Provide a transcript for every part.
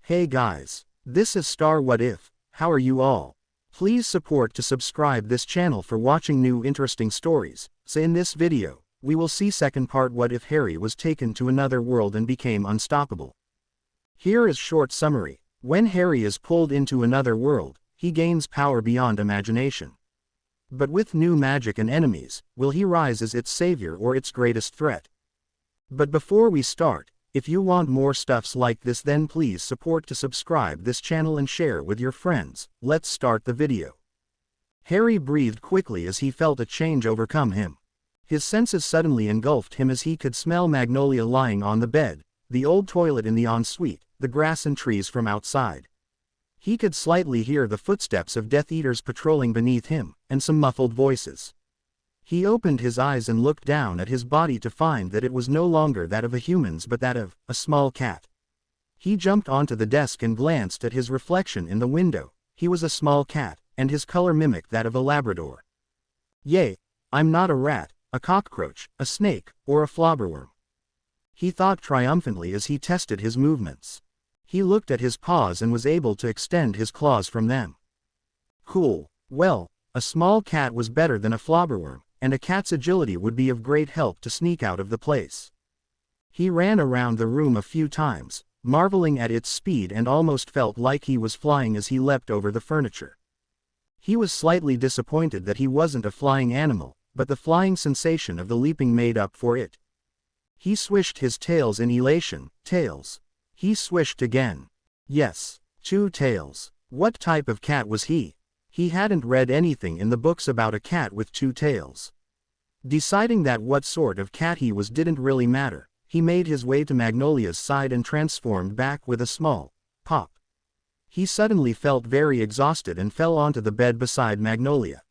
Hey guys, this is Star What If. How are you all? Please support to subscribe this channel for watching new interesting stories. So in this video, we will see second part what if Harry was taken to another world and became unstoppable. Here is short summary. When Harry is pulled into another world, he gains power beyond imagination. But with new magic and enemies, will he rise as its savior or its greatest threat? But before we start, if you want more stuffs like this, then please support to subscribe this channel and share with your friends. Let's start the video. Harry breathed quickly as he felt a change overcome him. His senses suddenly engulfed him as he could smell Magnolia lying on the bed, the old toilet in the ensuite, the grass and trees from outside. He could slightly hear the footsteps of Death Eaters patrolling beneath him, and some muffled voices. He opened his eyes and looked down at his body to find that it was no longer that of a human's but that of a small cat. He jumped onto the desk and glanced at his reflection in the window. He was a small cat, and his color mimicked that of a Labrador. Yay, I'm not a rat, a cockroach, a snake, or a flobberworm, he thought triumphantly as he tested his movements. He looked at his paws and was able to extend his claws from them. Cool. Well, a small cat was better than a flobberworm, and a cat's agility would be of great help to sneak out of the place. He ran around the room a few times, marveling at its speed, and almost felt like he was flying as he leapt over the furniture. He was slightly disappointed that he wasn't a flying animal, but the flying sensation of the leaping made up for it. He swished his tails in elation. Tails. He swished again. Yes, 2 tails. What type of cat was he? He hadn't read anything in the books about a cat with 2 tails. Deciding that what sort of cat he was didn't really matter, he made his way to Magnolia's side and transformed back with a small pop. He suddenly felt very exhausted and fell onto the bed beside Magnolia.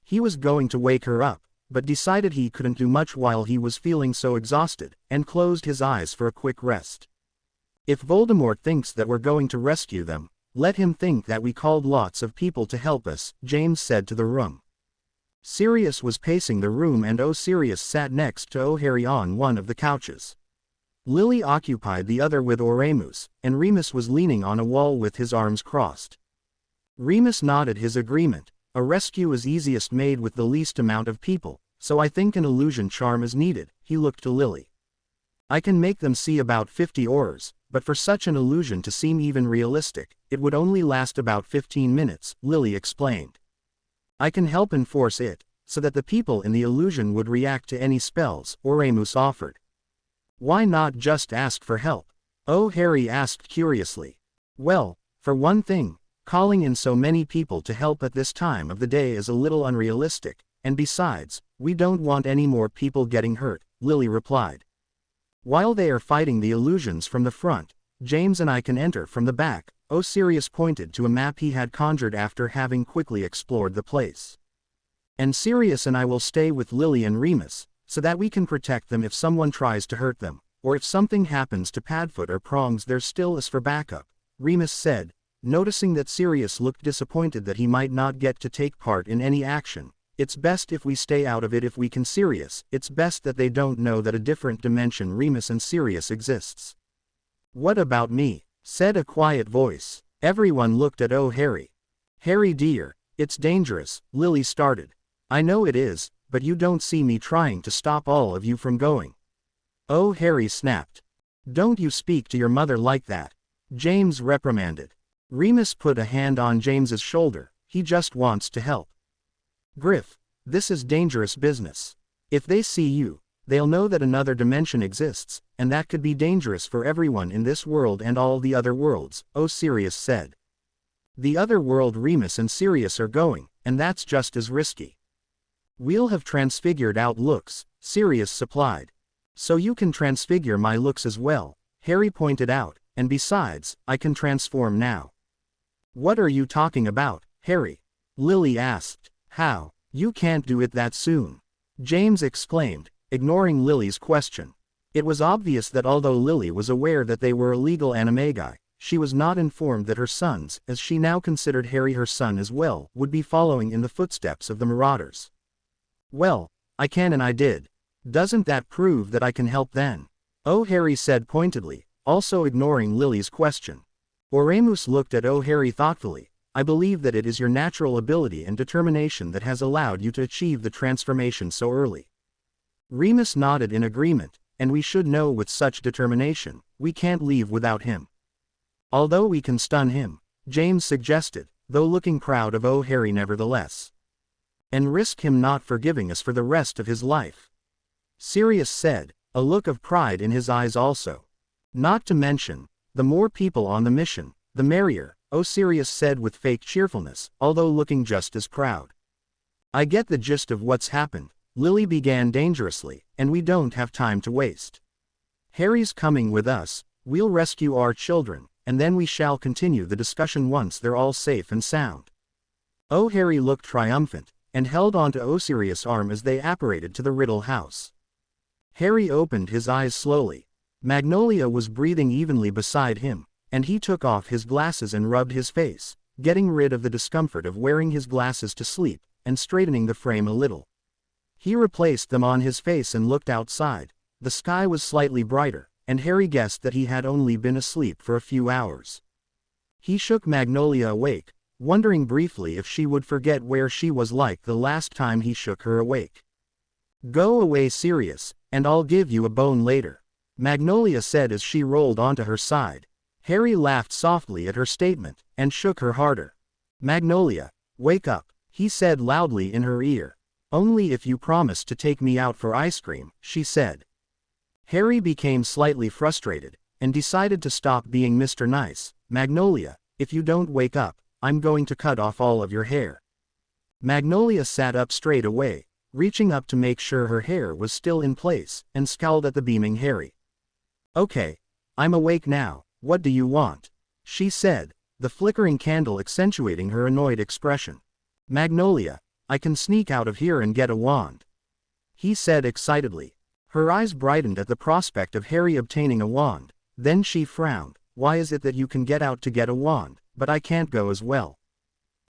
He was going to wake her up, but decided he couldn't do much while he was feeling so exhausted, and closed his eyes for a quick rest. If Voldemort thinks that we're going to rescue them, let him think that we called lots of people to help us, James said to the room. Sirius was pacing the room, and Sirius sat next to Harry on one of the couches. Lily occupied the other with Remus, and Remus was leaning on a wall with his arms crossed. Remus nodded his agreement. A rescue is easiest made with the least amount of people, so I think an illusion charm is needed. He looked to Lily. I can make them see about 50 auras, but for such an illusion to seem even realistic, it would only last about 15 minutes, Lily explained. I can help enforce it, so that the people in the illusion would react to any spells, Remus offered. Why not just ask for help? Harry asked curiously. Well, for one thing, calling in so many people to help at this time of the day is a little unrealistic, and besides, we don't want any more people getting hurt, Lily replied. While they are fighting the illusions from the front, James and I can enter from the back. Sirius pointed to a map he had conjured after having quickly explored the place. And Sirius and I will stay with Lily and Remus, so that we can protect them if someone tries to hurt them, or if something happens to Padfoot or Prongs there's still us for backup, Remus said, noticing that Sirius looked disappointed that he might not get to take part in any action. It's best if we stay out of it if we can. Sirius, it's best that they don't know that a different dimension Remus and Sirius exists. What about me? Said a quiet voice. Everyone looked at Harry. Harry dear, it's dangerous, Lily started. I know it is, but you don't see me trying to stop all of you from going. Harry snapped. Don't you speak to your mother like that, James reprimanded. Remus put a hand on James's shoulder. He just wants to help. Griff, this is dangerous business. If they see you, they'll know that another dimension exists, and that could be dangerous for everyone in this world and all the other worlds, Sirius said. The other world Remus and Sirius are going, and that's just as risky. We'll have transfigured out looks, Sirius supplied. So you can transfigure my looks as well, Harry pointed out, and besides, I can transform now. What are you talking about, Harry? Lily asked. How? You can't do it that soon, James exclaimed, ignoring Lily's question. It was obvious that although Lily was aware that they were illegal animagi, she was not informed that her sons, as she now considered Harry her son as well, would be following in the footsteps of the Marauders. Well, I can and I did. Doesn't that prove that I can help then? Harry said pointedly, also ignoring Lily's question. Oremus looked at Harry thoughtfully. I believe that it is your natural ability and determination that has allowed you to achieve the transformation so early. Remus nodded in agreement, and we should know with such determination, we can't leave without him. Although we can stun him, James suggested, though looking proud of Harry nevertheless. And risk him not forgiving us for the rest of his life. Sirius said, a look of pride in his eyes also. Not to mention, the more people on the mission, the merrier, Sirius said with fake cheerfulness, although looking just as proud. I get the gist of what's happened, Lily began dangerously, and we don't have time to waste. Harry's coming with us, we'll rescue our children, and then we shall continue the discussion once they're all safe and sound. Harry looked triumphant, and held on to Sirius' arm as they apparated to the Riddle house. Harry opened his eyes slowly. Magnolia was breathing evenly beside him, and he took off his glasses and rubbed his face, getting rid of the discomfort of wearing his glasses to sleep, and straightening the frame a little. He replaced them on his face and looked outside. The sky was slightly brighter, and Harry guessed that he had only been asleep for a few hours. He shook Magnolia awake, wondering briefly if she would forget where she was like the last time he shook her awake. Go away, Sirius, and I'll give you a bone later, Magnolia said as she rolled onto her side. Harry laughed softly at her statement, and shook her harder. Magnolia, wake up, he said loudly in her ear. Only if you promise to take me out for ice cream, she said. Harry became slightly frustrated, and decided to stop being Mr. Nice. Magnolia, if you don't wake up, I'm going to cut off all of your hair. Magnolia sat up straight away, reaching up to make sure her hair was still in place, and scowled at the beaming Harry. Okay, I'm awake now, what do you want? She said, the flickering candle accentuating her annoyed expression. Magnolia, I can sneak out of here and get a wand, he said excitedly. Her eyes brightened at the prospect of Harry obtaining a wand, then she frowned. Why is it that you can get out to get a wand, but I can't go as well?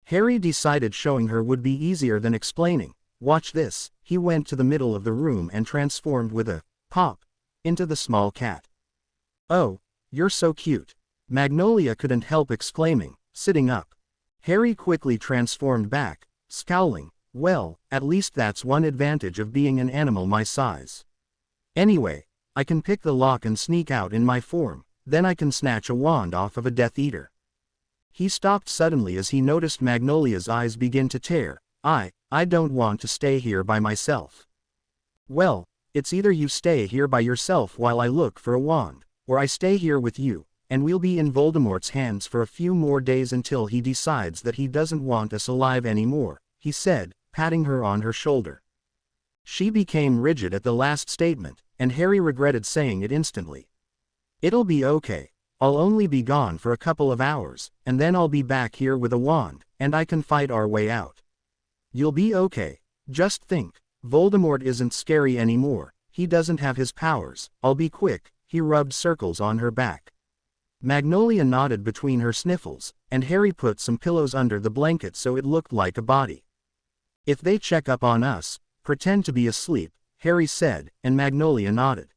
Harry decided showing her would be easier than explaining. Watch this. He went to the middle of the room and transformed with a pop into the small cat. Oh, you're so cute, Magnolia couldn't help exclaiming, sitting up. Harry quickly transformed back, scowling. Well, at least that's one advantage of being an animal my size. Anyway, I can pick the lock and sneak out in my form, then I can snatch a wand off of a Death Eater. He stopped suddenly as he noticed Magnolia's eyes begin to tear. I don't want to stay here by myself. Well, it's either you stay here by yourself while I look for a wand, or I stay here with you, and we'll be in Voldemort's hands for a few more days until he decides that he doesn't want us alive anymore, he said, patting her on her shoulder. She became rigid at the last statement, and Harry regretted saying it instantly. It'll be okay. I'll only be gone for a couple of hours, and then I'll be back here with a wand, and I can fight our way out. You'll be okay. Just think, Voldemort isn't scary anymore, he doesn't have his powers. I'll be quick. He rubbed circles on her back. Magnolia nodded between her sniffles, and Harry put some pillows under the blanket so it looked like a body. If they check up on us, pretend to be asleep, Harry said, and Magnolia nodded.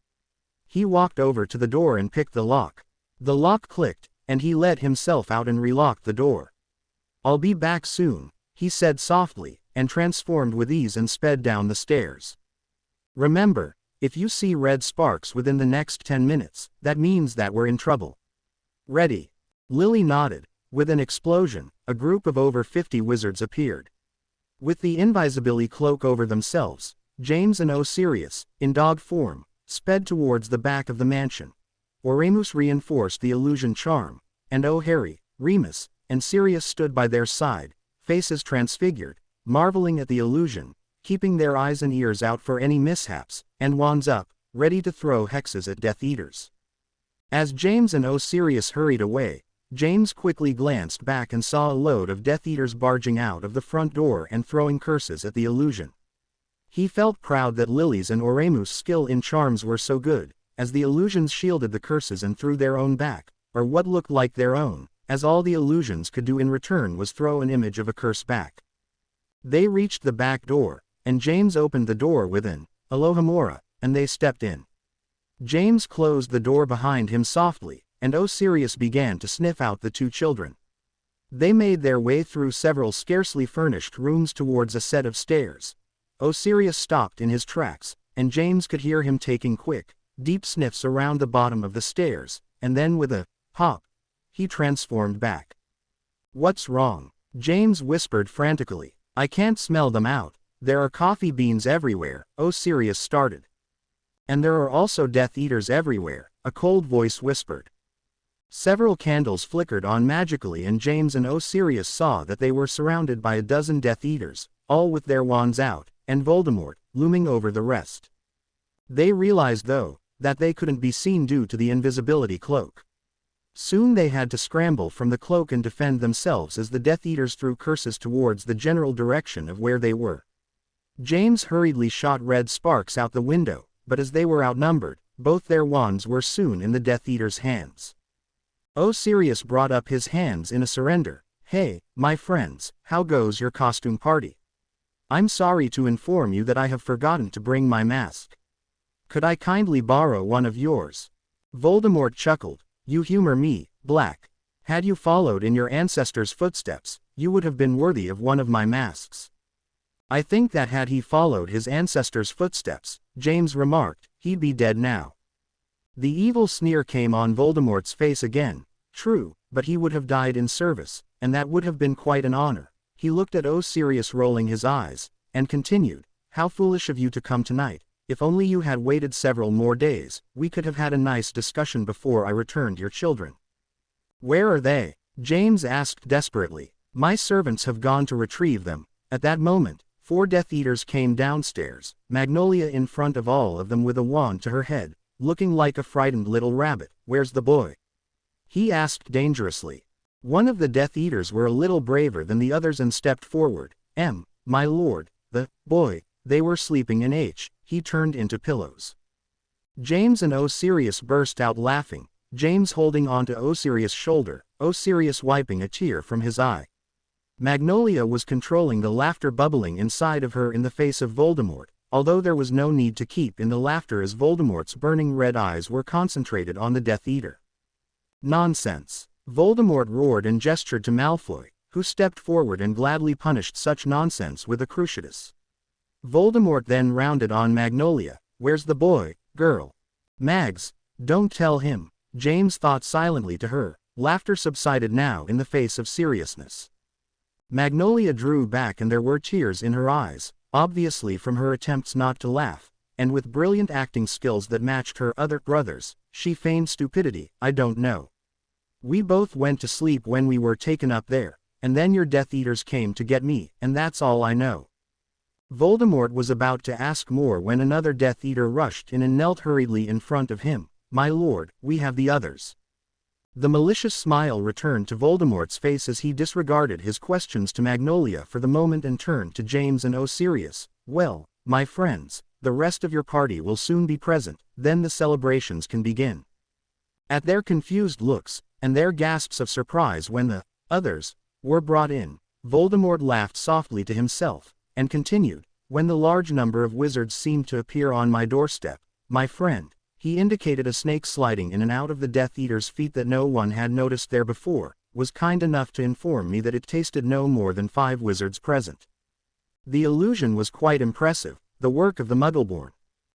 He walked over to the door and picked the lock. The lock clicked, and he let himself out and relocked the door. I'll be back soon, he said softly, and transformed with ease and sped down the stairs. Remember, if you see red sparks within the next 10 minutes, that means that we're in trouble. Ready? Lily nodded. With an explosion, a group of over 50 wizards appeared. With the invisibility cloak over themselves, James and Sirius, in dog form, sped towards the back of the mansion. Oremus reinforced the illusion charm, and Harry, Remus, and Sirius stood by their side, faces transfigured, marveling at the illusion, keeping their eyes and ears out for any mishaps, and wands up, ready to throw hexes at Death Eaters. As James and Sirius hurried away, James quickly glanced back and saw a load of Death Eaters barging out of the front door and throwing curses at the illusion. He felt proud that Lily's and Oremus' skill in charms were so good, as the illusions shielded the curses and threw their own back, or what looked like their own, as all the illusions could do in return was throw an image of a curse back. They reached the back door, and James opened the door with an Alohomora, and they stepped in. James closed the door behind him softly, and Osiris began to sniff out the two children. They made their way through several scarcely furnished rooms towards a set of stairs. Osiris stopped in his tracks, and James could hear him taking quick, deep sniffs around the bottom of the stairs, and then with a pop, he transformed back. "What's wrong?" James whispered frantically. "I can't smell them out. There are coffee beans everywhere," Osiris started. "And there are also Death Eaters everywhere," a cold voice whispered. Several candles flickered on magically, and James and Osiris saw that they were surrounded by a dozen Death Eaters, all with their wands out, and Voldemort, looming over the rest. They realized, though, that they couldn't be seen due to the invisibility cloak. Soon they had to scramble from the cloak and defend themselves as the Death Eaters threw curses towards the general direction of where they were. James hurriedly shot red sparks out the window, but as they were outnumbered, both their wands were soon in the Death Eaters' hands. Osiris brought up his hands in a surrender. "Hey, my friends, how goes your costume party? I'm sorry to inform you that I have forgotten to bring my mask. Could I kindly borrow one of yours?" Voldemort chuckled. "You humor me, Black. Had you followed in your ancestors' footsteps, you would have been worthy of one of my masks." "I think that had he followed his ancestors' footsteps," James remarked, "he'd be dead now." The evil sneer came on Voldemort's face again. "True, but he would have died in service, and that would have been quite an honor." He looked at Osiris rolling his eyes, and continued, "How foolish of you to come tonight. If only you had waited several more days, we could have had a nice discussion before I returned your children." "Where are they?" James asked desperately. "My servants have gone to retrieve them." At that moment, 4 Death Eaters came downstairs, Magnolia in front of all of them with a wand to her head, looking like a frightened little rabbit. "Where's the boy?" he asked dangerously. One of the Death Eaters were a little braver than the others and stepped forward. My lord, the boy." They were sleeping in he turned into pillows. James and Osiris burst out laughing, James holding onto Osiris' shoulder, Osiris wiping a tear from his eye. Magnolia was controlling the laughter bubbling inside of her in the face of Voldemort, although there was no need to keep in the laughter as Voldemort's burning red eyes were concentrated on the Death Eater. "Nonsense!" Voldemort roared and gestured to Malfoy, who stepped forward and gladly punished such nonsense with a cruciatus. Voldemort then rounded on Magnolia. "Where's the boy, girl?" "Mags, don't tell him," James thought silently to her. Laughter subsided now in the face of seriousness. Magnolia drew back and there were tears in her eyes, obviously from her attempts not to laugh, and with brilliant acting skills that matched her other brothers, she feigned stupidity. "I don't know. We both went to sleep when we were taken up there, and then your Death Eaters came to get me, and that's all I know." Voldemort was about to ask more when another Death Eater rushed in and knelt hurriedly in front of him. "My lord, we have the others." The malicious smile returned to Voldemort's face as he disregarded his questions to Magnolia for the moment and turned to James and Osiris. "Well, my friends, the rest of your party will soon be present, then the celebrations can begin." At their confused looks, and their gasps of surprise when the others were brought in, Voldemort laughed softly to himself, and continued, "When the large number of wizards seemed to appear on my doorstep, my friend," he indicated a snake sliding in and out of the Death Eater's feet that no one had noticed there before, "was kind enough to inform me that it tasted no more than 5 wizards present." The illusion was quite impressive, the work of the Muggleborn.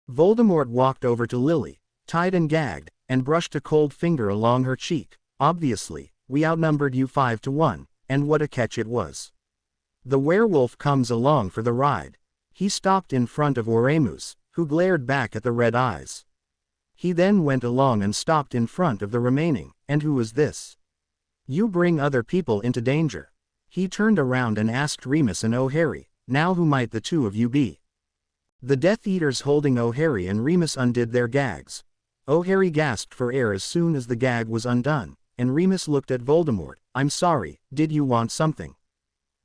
Voldemort walked over to Lily, tied and gagged, and brushed a cold finger along her cheek. "Obviously, we outnumbered you 5 to 1, and what a catch it was. The werewolf comes along for the ride." He stopped in front of Oremus, who glared back at the red eyes. He then went along and stopped in front of the remaining. "And who is this? You bring other people into danger." He turned around and asked Remus and O'Harry, "Now who might the 2 of you be?" The Death Eaters holding O'Harry and Remus undid their gags. O'Harry gasped for air as soon as the gag was undone, and Remus looked at Voldemort. "I'm sorry, did you want something?"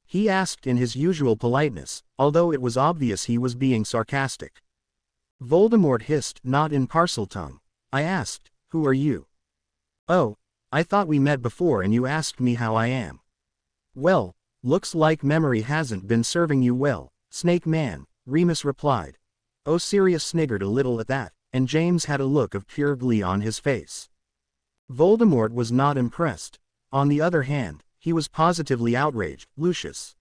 he asked in his usual politeness, although it was obvious he was being sarcastic. Voldemort hissed, not in Parseltongue. "I asked, who are you?" "Oh, I thought we met before and you asked me how I am." "Well, looks like memory hasn't been serving you well, Snake Man," Remus replied. Osiris sniggered a little at that, and James had a look of pure glee on his face. Voldemort was not impressed. On the other hand, he was positively outraged. Lucius.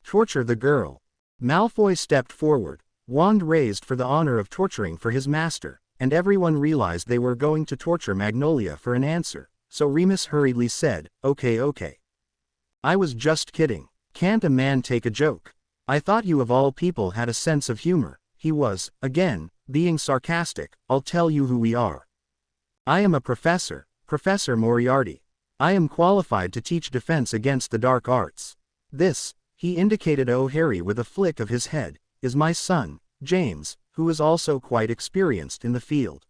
Torture the girl. Malfoy stepped forward, wand raised for the honor of torturing for his master, and everyone realized they were going to torture Magnolia for an answer, so Remus hurriedly said, okay. I was just kidding. Can't a man take a joke? I thought you of all people had a sense of humor. He was, again, being sarcastic. I'll tell you who we are. I am a professor, Professor Moriarty. I am qualified to teach defense against the dark arts. This, he indicated Harry with a flick of his head, is my son, James, who is also quite experienced in the field.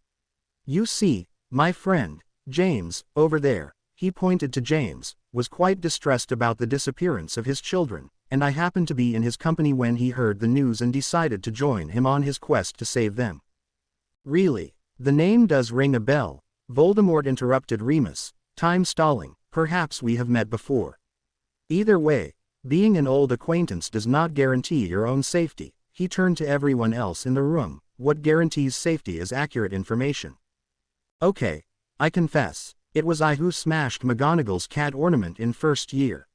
You see, my friend, James, over there, he pointed to James, was quite distressed about the disappearance of his children, and I happened to be in his company when he heard the news and decided to join him on his quest to save them. Really, the name does ring a bell, Voldemort interrupted Remus, time stalling, perhaps we have met before. Either way, being an old acquaintance does not guarantee your own safety. He turned to everyone else in the room. What guarantees safety is accurate information. Okay, I confess, it was I who smashed McGonagall's cat ornament in first year.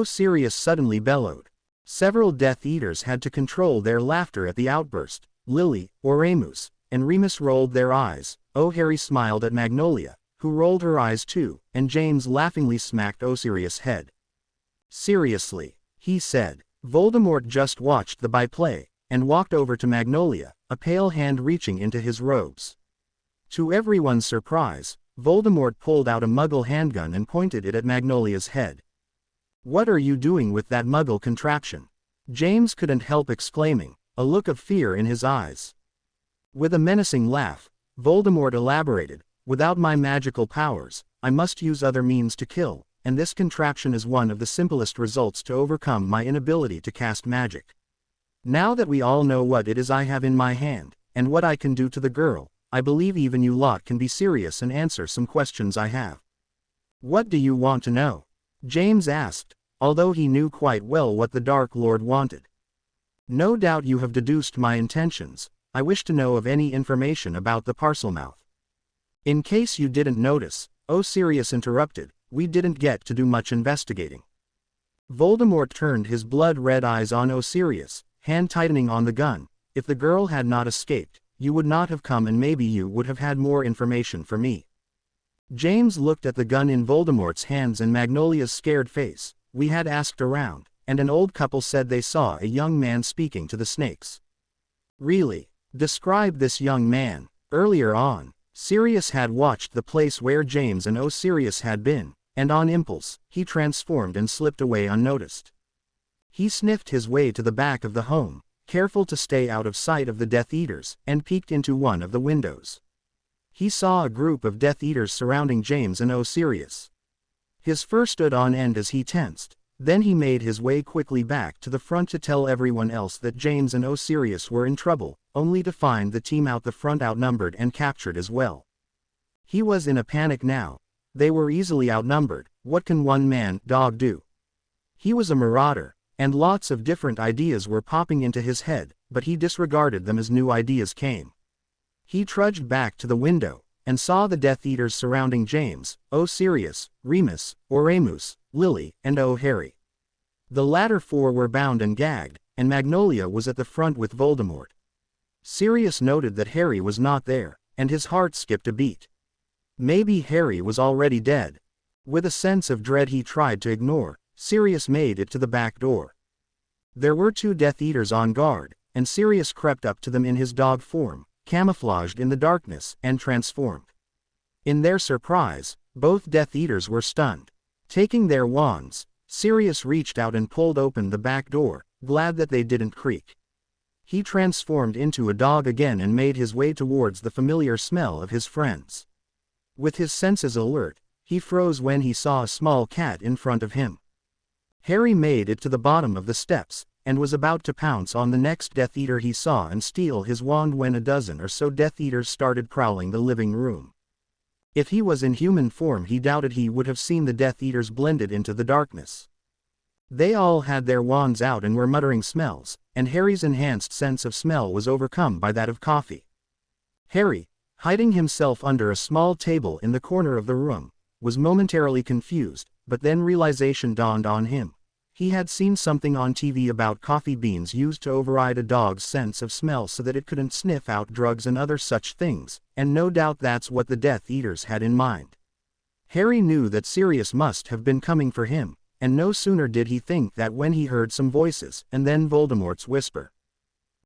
Sirius suddenly bellowed. Several Death Eaters had to control their laughter at the outburst. Lily, Remus, and Remus rolled their eyes. Harry smiled at Magnolia, who rolled her eyes too, and James laughingly smacked Sirius' head. Seriously, he said. Voldemort just watched the byplay, and walked over to Magnolia, a pale hand reaching into his robes. To everyone's surprise, Voldemort pulled out a Muggle handgun and pointed it at Magnolia's head. What are you doing with that Muggle contraption? James couldn't help exclaiming, a look of fear in his eyes. With a menacing laugh, Voldemort elaborated, without my magical powers, I must use other means to kill, and this contraption is one of the simplest results to overcome my inability to cast magic. Now that we all know what it is I have in my hand, and what I can do to the girl, I believe even you lot can be serious and answer some questions I have. What do you want to know? James asked, although he knew quite well what the Dark Lord wanted. No doubt you have deduced my intentions. I wish to know of any information about the Parselmouth. In case you didn't notice, Sirius interrupted, we didn't get to do much investigating. Voldemort turned his blood-red eyes on Sirius, hand tightening on the gun. If the girl had not escaped, you would not have come and maybe you would have had more information for me. James looked at the gun in Voldemort's hands and Magnolia's scared face. We had asked around, and an old couple said they saw a young man speaking to the snakes. Really? Describe this young man. Earlier on, Sirius had watched the place where James and Sirius had been, and on impulse, he transformed and slipped away unnoticed. He sniffed his way to the back of the home, careful to stay out of sight of the Death Eaters, and peeked into one of the windows. He saw a group of Death Eaters surrounding James and Sirius. His fur stood on end as he tensed, then he made his way quickly back to the front to tell everyone else that James and Sirius were in trouble, only to find the team out the front outnumbered and captured as well. He was in a panic now. They were easily outnumbered. What can one man, dog do? He was a marauder, and lots of different ideas were popping into his head, but he disregarded them as new ideas came. He trudged back to the window, and saw the Death Eaters surrounding James, Sirius, Remus, Remus, Lily, and Harry. The latter four were bound and gagged, and Magnolia was at the front with Voldemort. Sirius noted that Harry was not there, and his heart skipped a beat. Maybe Harry was already dead. With a sense of dread he tried to ignore, Sirius made it to the back door. There were 2 Death Eaters on guard, and Sirius crept up to them in his dog form, camouflaged in the darkness, and transformed. In their surprise, both Death Eaters were stunned. Taking their wands, Sirius reached out and pulled open the back door, glad that they didn't creak. He transformed into a dog again and made his way towards the familiar smell of his friends. With his senses alert, he froze when he saw a small cat in front of him. Harry made it to the bottom of the steps, and was about to pounce on the next Death Eater he saw and steal his wand when a dozen or so Death Eaters started prowling the living room. If he was in human form he doubted he would have seen the Death Eaters blended into the darkness. They all had their wands out and were muttering smells, and Harry's enhanced sense of smell was overcome by that of coffee. Harry, hiding himself under a small table in the corner of the room, was momentarily confused, but then realization dawned on him. He had seen something on TV about coffee beans used to override a dog's sense of smell so that it couldn't sniff out drugs and other such things, and no doubt that's what the Death Eaters had in mind. Harry knew that Sirius must have been coming for him, and no sooner did he think that when he heard some voices, and then Voldemort's whisper.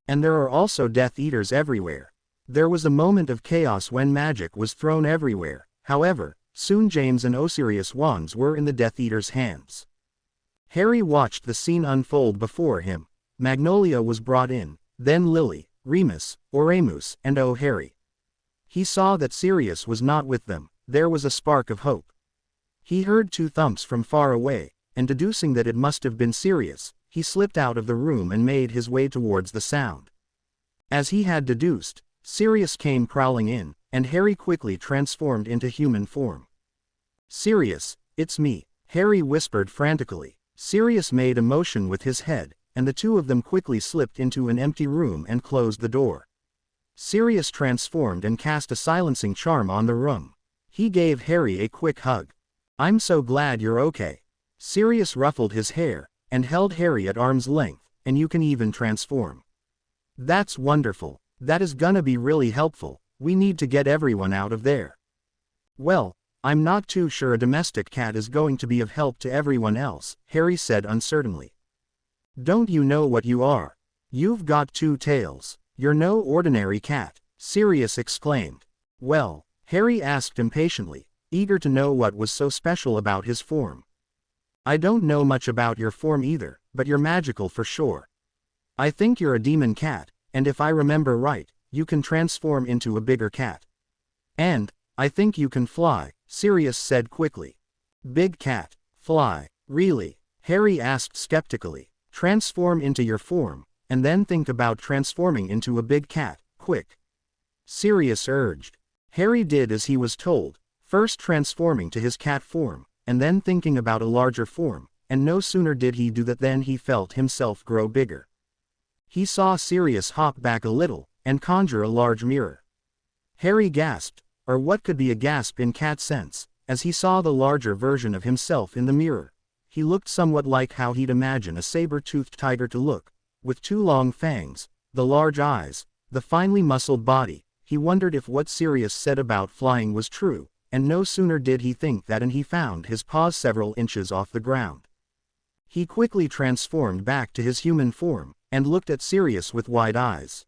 And there are also Death Eaters everywhere. There was a moment of chaos when magic was thrown everywhere. However, soon James and Osirius wands were in the Death Eaters' hands. Harry watched the scene unfold before him. Magnolia was brought in, then Lily, Remus, Oremus, and Harry. He saw that Sirius was not with them. There was a spark of hope. He heard two thumps from far away, and deducing that it must have been Sirius, he slipped out of the room and made his way towards the sound. As he had deduced, Sirius came prowling in, and Harry quickly transformed into human form. "Sirius, it's me," Harry whispered frantically. Sirius made a motion with his head, and the two of them quickly slipped into an empty room and closed the door. Sirius transformed and cast a silencing charm on the room. He gave Harry a quick hug. "I'm so glad you're okay." Sirius ruffled his hair, and held Harry at arm's length, "and you can even transform. That's wonderful. That is gonna be really helpful. We need to get everyone out of there." "Well, I'm not too sure a domestic cat is going to be of help to everyone else," Harry said uncertainly. "Don't you know what you are? You've got two tails. You're no ordinary cat," Sirius exclaimed. "Well?" Harry asked impatiently, eager to know what was so special about his form. "I don't know much about your form either, but you're magical for sure. I think you're a demon cat, and if I remember right, you can transform into a bigger cat. And I think you can fly," Sirius said quickly. "Big cat, fly, really?" Harry asked skeptically. "Transform into your form, and then think about transforming into a big cat, quick," Sirius urged. Harry did as he was told, first transforming to his cat form, and then thinking about a larger form, and no sooner did he do that than he felt himself grow bigger. He saw Sirius hop back a little, and conjure a large mirror. Harry gasped, or what could be a gasp in cat sense, as he saw the larger version of himself in the mirror. He looked somewhat like how he'd imagine a saber-toothed tiger to look, with two long fangs, the large eyes, the finely muscled body. He wondered if what Sirius said about flying was true, and no sooner did he think that and he found his paws several inches off the ground. He quickly transformed back to his human form, and looked at Sirius with wide eyes.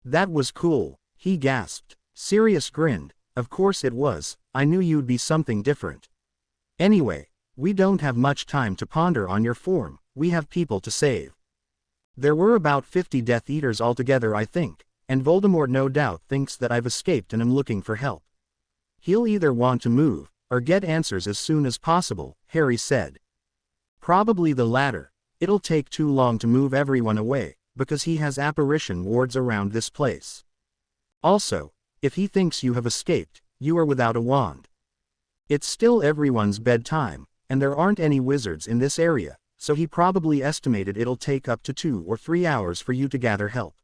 "That was cool," he gasped. Sirius grinned. "Of course it was, I knew you'd be something different. Anyway, we don't have much time to ponder on your form, we have people to save. There were about 50 Death Eaters altogether I think, and Voldemort no doubt thinks that I've escaped and am looking for help. He'll either want to move, or get answers as soon as possible," Harry said. "Probably the latter. It'll take too long to move everyone away, because he has apparition wards around this place. Also, if he thinks you have escaped, you are without a wand. It's still everyone's bedtime, and there aren't any wizards in this area, so he probably estimated it'll take up to 2 or 3 hours for you to gather help.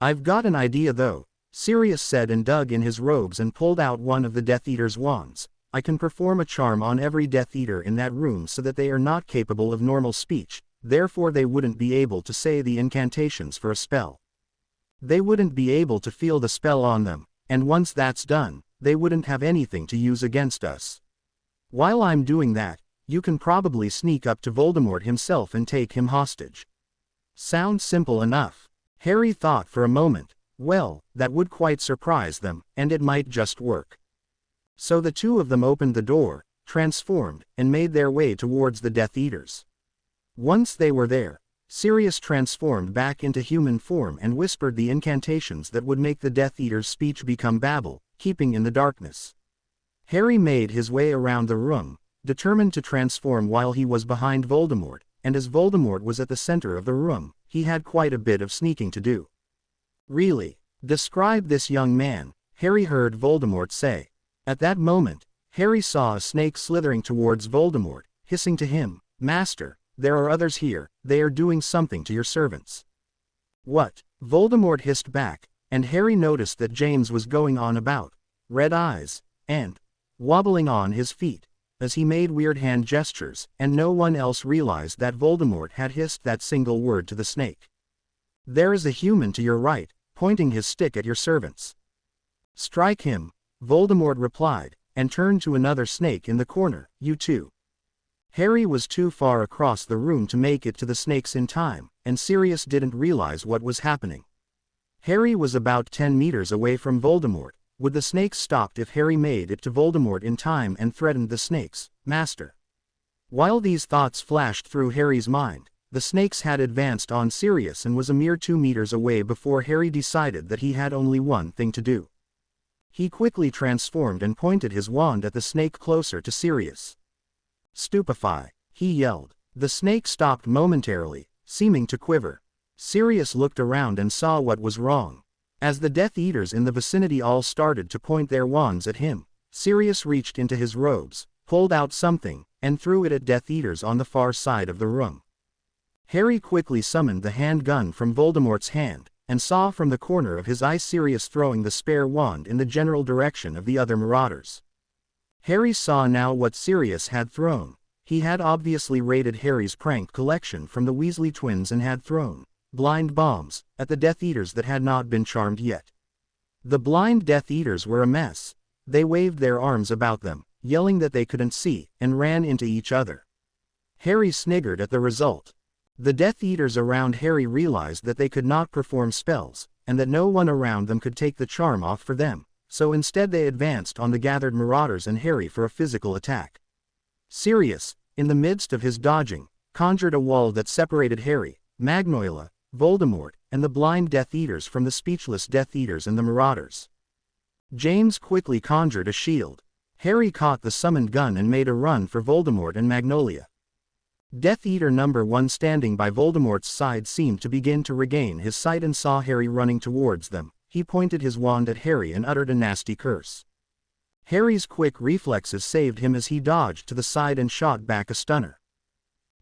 I've got an idea though," Sirius said and dug in his robes and pulled out one of the Death Eater's wands. "I can perform a charm on every Death Eater in that room so that they are not capable of normal speech, therefore they wouldn't be able to say the incantations for a spell. They wouldn't be able to feel the spell on them, and once that's done, they wouldn't have anything to use against us. While I'm doing that, you can probably sneak up to Voldemort himself and take him hostage." Sounds simple enough. Harry thought for a moment. Well, that would quite surprise them, and it might just work. So the two of them opened the door, transformed, and made their way towards the Death Eaters. Once they were there, Sirius transformed back into human form and whispered the incantations that would make the Death Eater's speech become babble, keeping in the darkness. Harry made his way around the room, determined to transform while he was behind Voldemort, and as Voldemort was at the center of the room, he had quite a bit of sneaking to do. "Really? Describe this young man," Harry heard Voldemort say. At that moment, Harry saw a snake slithering towards Voldemort, hissing to him, "Master, there are others here, they are doing something to your servants." "What?" Voldemort hissed back, and Harry noticed that James was going on about red eyes, and wobbling on his feet, as he made weird hand gestures, and no one else realized that Voldemort had hissed that single word to the snake. "There is a human to your right, pointing his stick at your servants. Strike him," Voldemort replied, and turned to another snake in the corner. "You too." Harry was too far across the room to make it to the snakes in time, and Sirius didn't realize what was happening. Harry was about 10 meters away from Voldemort. Would the snakes stopped if Harry made it to Voldemort in time and threatened the snakes, "Master"? While these thoughts flashed through Harry's mind, the snakes had advanced on Sirius and was a mere 2 meters away before Harry decided that he had only one thing to do. He quickly transformed and pointed his wand at the snake closer to Sirius. "Stupefy," he yelled. The snake stopped momentarily, seeming to quiver. Sirius looked around and saw what was wrong. As the Death Eaters in the vicinity all started to point their wands at him, Sirius reached into his robes, pulled out something, and threw it at Death Eaters on the far side of the room. Harry quickly summoned the handgun from Voldemort's hand, and saw from the corner of his eye Sirius throwing the spare wand in the general direction of the other marauders. Harry saw now what Sirius had thrown. He had obviously raided Harry's prank collection from the Weasley twins and had thrown blind bombs at the Death Eaters that had not been charmed yet. The blind Death Eaters were a mess. They waved their arms about them, yelling that they couldn't see, and ran into each other. Harry sniggered at the result. The Death Eaters around Harry realized that they could not perform spells, and that no one around them could take the charm off for them, so instead they advanced on the gathered marauders and Harry for a physical attack. Sirius, in the midst of his dodging, conjured a wall that separated Harry, Magnolia, Voldemort, and the blind Death Eaters from the speechless Death Eaters and the marauders. James quickly conjured a shield. Harry caught the summoned gun and made a run for Voldemort and Magnolia. Death Eater number 1 standing by Voldemort's side seemed to begin to regain his sight and saw Harry running towards them. He pointed his wand at Harry and uttered a nasty curse. Harry's quick reflexes saved him as he dodged to the side and shot back a stunner.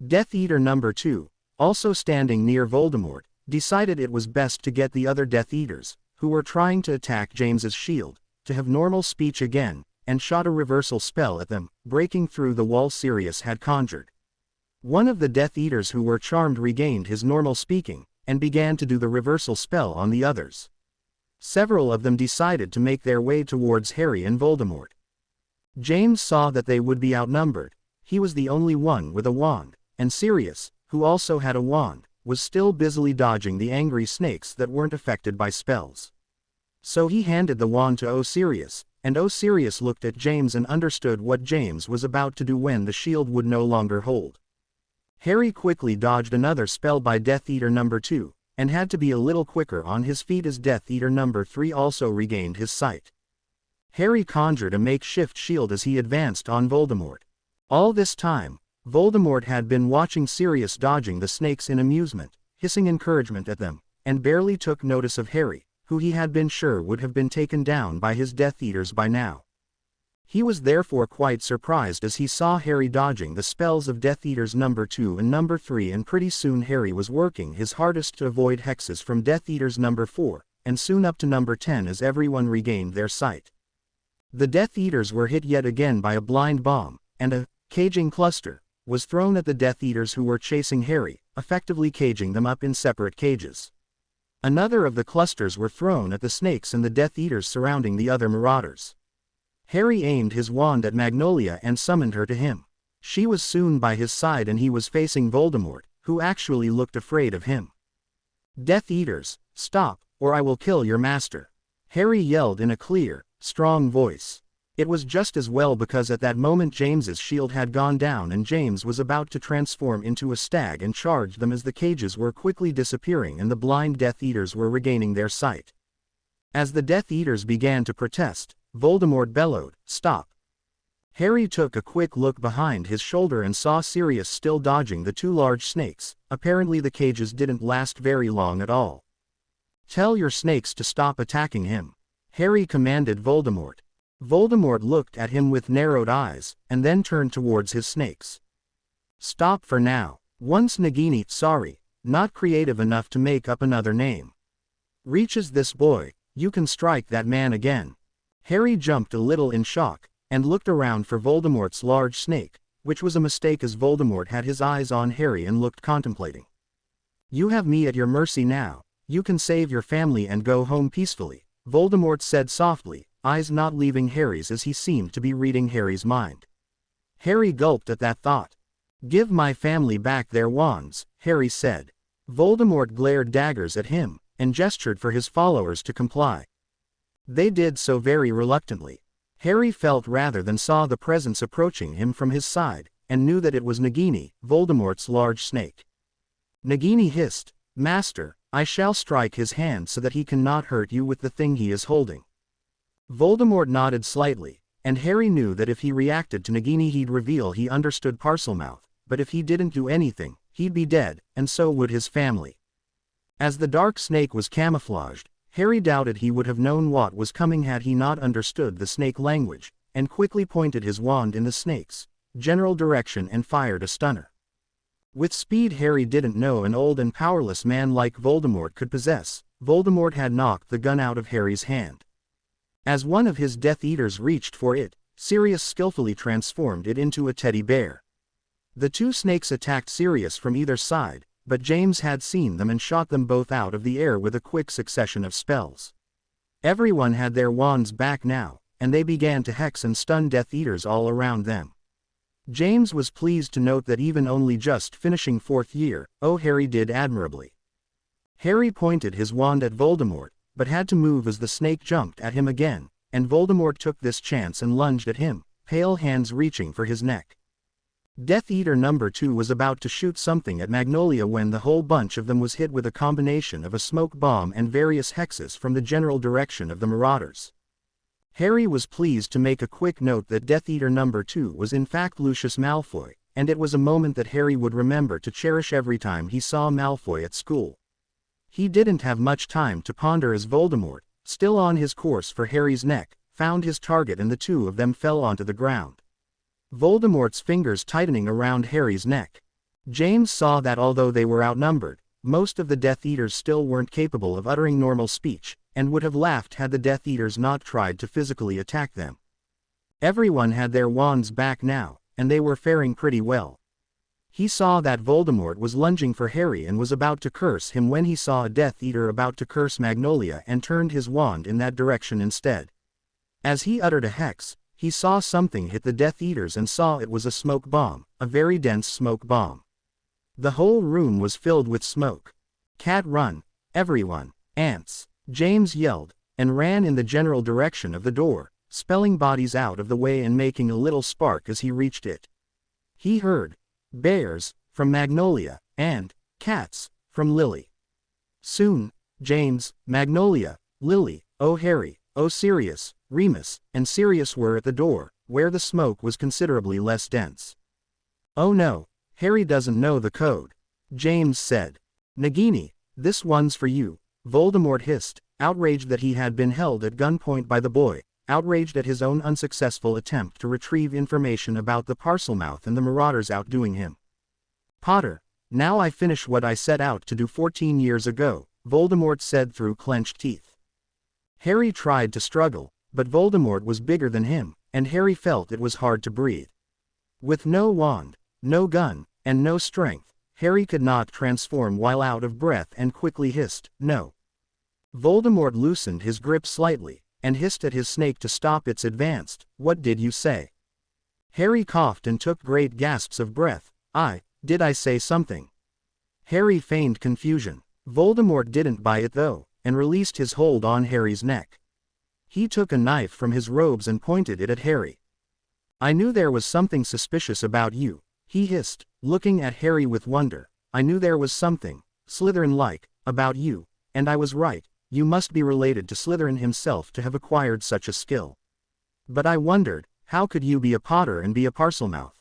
Death Eater number 2, also standing near Voldemort, decided it was best to get the other Death Eaters, who were trying to attack James's shield, to have normal speech again, and shot a reversal spell at them, breaking through the wall Sirius had conjured. One of the Death Eaters who were charmed regained his normal speaking, and began to do the reversal spell on the others. Several of them decided to make their way towards Harry and Voldemort. James saw that they would be outnumbered. He was the only one with a wand, and Sirius, who also had a wand, was still busily dodging the angry snakes that weren't affected by spells. So he handed the wand to Sirius, and Sirius looked at James and understood what James was about to do when the shield would no longer hold. Harry quickly dodged another spell by Death Eater number 2, and had to be a little quicker on his feet as Death Eater number 3 also regained his sight. Harry conjured a makeshift shield as he advanced on Voldemort. All this time, Voldemort had been watching Sirius dodging the snakes in amusement, hissing encouragement at them, and barely took notice of Harry, who he had been sure would have been taken down by his Death Eaters by now. He was therefore quite surprised as he saw Harry dodging the spells of Death Eaters number 2 and number 3, and pretty soon Harry was working his hardest to avoid hexes from Death Eaters number 4, and soon up to number 10 as everyone regained their sight. The Death Eaters were hit yet again by a blind bomb, and a caging cluster was thrown at the Death Eaters who were chasing Harry, effectively caging them up in separate cages. Another of the clusters were thrown at the snakes and the Death Eaters surrounding the other marauders. Harry aimed his wand at Magnolia and summoned her to him. She was soon by his side and he was facing Voldemort, who actually looked afraid of him. "Death Eaters, stop, or I will kill your master," Harry yelled in a clear, strong voice. It was just as well because at that moment James's shield had gone down and James was about to transform into a stag and charge them as the cages were quickly disappearing and the blind Death Eaters were regaining their sight. As the Death Eaters began to protest, Voldemort bellowed, "Stop!" Harry took a quick look behind his shoulder and saw Sirius still dodging the 2 large snakes. Apparently the cages didn't last very long at all. "Tell your snakes to stop attacking him," Harry commanded Voldemort. Voldemort looked at him with narrowed eyes, and then turned towards his snakes. "Stop for now. Once Nagini, sorry, not creative enough to make up another name. Reaches this boy, you can strike that man again." Harry jumped a little in shock. and looked around for Voldemort's large snake, which was a mistake as Voldemort had his eyes on Harry and looked contemplating. "You have me at your mercy now, you can save your family and go home peacefully," Voldemort said softly, eyes not leaving Harry's as he seemed to be reading Harry's mind. Harry gulped at that thought. "Give my family back their wands," Harry said. Voldemort glared daggers at him, and gestured for his followers to comply. They did so very reluctantly. Harry felt rather than saw the presence approaching him from his side, and knew that it was Nagini, Voldemort's large snake. Nagini hissed, "Master, I shall strike his hand so that he cannot hurt you with the thing he is holding." Voldemort nodded slightly, and Harry knew that if he reacted to Nagini he'd reveal he understood Parselmouth, but if he didn't do anything, he'd be dead, and so would his family. As the dark snake was camouflaged, Harry doubted he would have known what was coming had he not understood the snake language, and quickly pointed his wand in the snake's general direction and fired a stunner. With speed Harry didn't know an old and powerless man like Voldemort could possess, Voldemort had knocked the gun out of Harry's hand. As one of his Death Eaters reached for it, Sirius skillfully transformed it into a teddy bear. The two snakes attacked Sirius from either side, but James had seen them and shot them both out of the air with a quick succession of spells. Everyone had their wands back now, and they began to hex and stun Death Eaters all around them. James was pleased to note that even only just finishing 4th year, Harry did admirably. Harry pointed his wand at Voldemort, but had to move as the snake jumped at him again, and Voldemort took this chance and lunged at him, pale hands reaching for his neck. Death Eater number 2 was about to shoot something at Magnolia when the whole bunch of them was hit with a combination of a smoke bomb and various hexes from the general direction of the Marauders. Harry was pleased to make a quick note that Death Eater number 2 was in fact Lucius Malfoy, and it was a moment that Harry would remember to cherish every time he saw Malfoy at school. He didn't have much time to ponder as Voldemort, still on his course for Harry's neck, found his target and the two of them fell onto the ground. Voldemort's fingers tightening around Harry's neck. James saw that although they were outnumbered, most of the Death Eaters still weren't capable of uttering normal speech, and would have laughed had the Death Eaters not tried to physically attack them. Everyone had their wands back now, and they were faring pretty well. He saw that Voldemort was lunging for Harry and was about to curse him when he saw a Death Eater about to curse Magnolia and turned his wand in that direction instead. As he uttered a hex, he saw something hit the Death Eaters and saw it was a smoke bomb, a very dense smoke bomb. The whole room was filled with smoke. "Cat run, everyone, ants," James yelled, and ran in the general direction of the door, spelling bodies out of the way and making a little spark as he reached it. He heard bears from Magnolia, and cats from Lily. Soon, James, Magnolia, Lily, Harry, Sirius, Remus, and Sirius were at the door, where the smoke was considerably less dense. "Oh no, Harry doesn't know the code," James said. "Nagini, this one's for you," Voldemort hissed, outraged that he had been held at gunpoint by the boy, outraged at his own unsuccessful attempt to retrieve information about the Parselmouth and the Marauders outdoing him. "Potter, now I finish what I set out to do 14 years ago," Voldemort said through clenched teeth. Harry tried to struggle, but Voldemort was bigger than him, and Harry felt it was hard to breathe. With no wand, no gun, and no strength, Harry could not transform while out of breath and quickly hissed, "No." Voldemort loosened his grip slightly, and hissed at his snake to stop its advance. "What did you say?" Harry coughed and took great gasps of breath. Did I say something?" Harry feigned confusion. Voldemort didn't buy it though, and released his hold on Harry's neck. He took a knife from his robes and pointed it at Harry. "I knew there was something suspicious about you," he hissed, looking at Harry with wonder. "I knew there was something, Slytherin-like, about you, and I was right. You must be related to Slytherin himself to have acquired such a skill. But I wondered, how could you be a Potter and be a Parselmouth?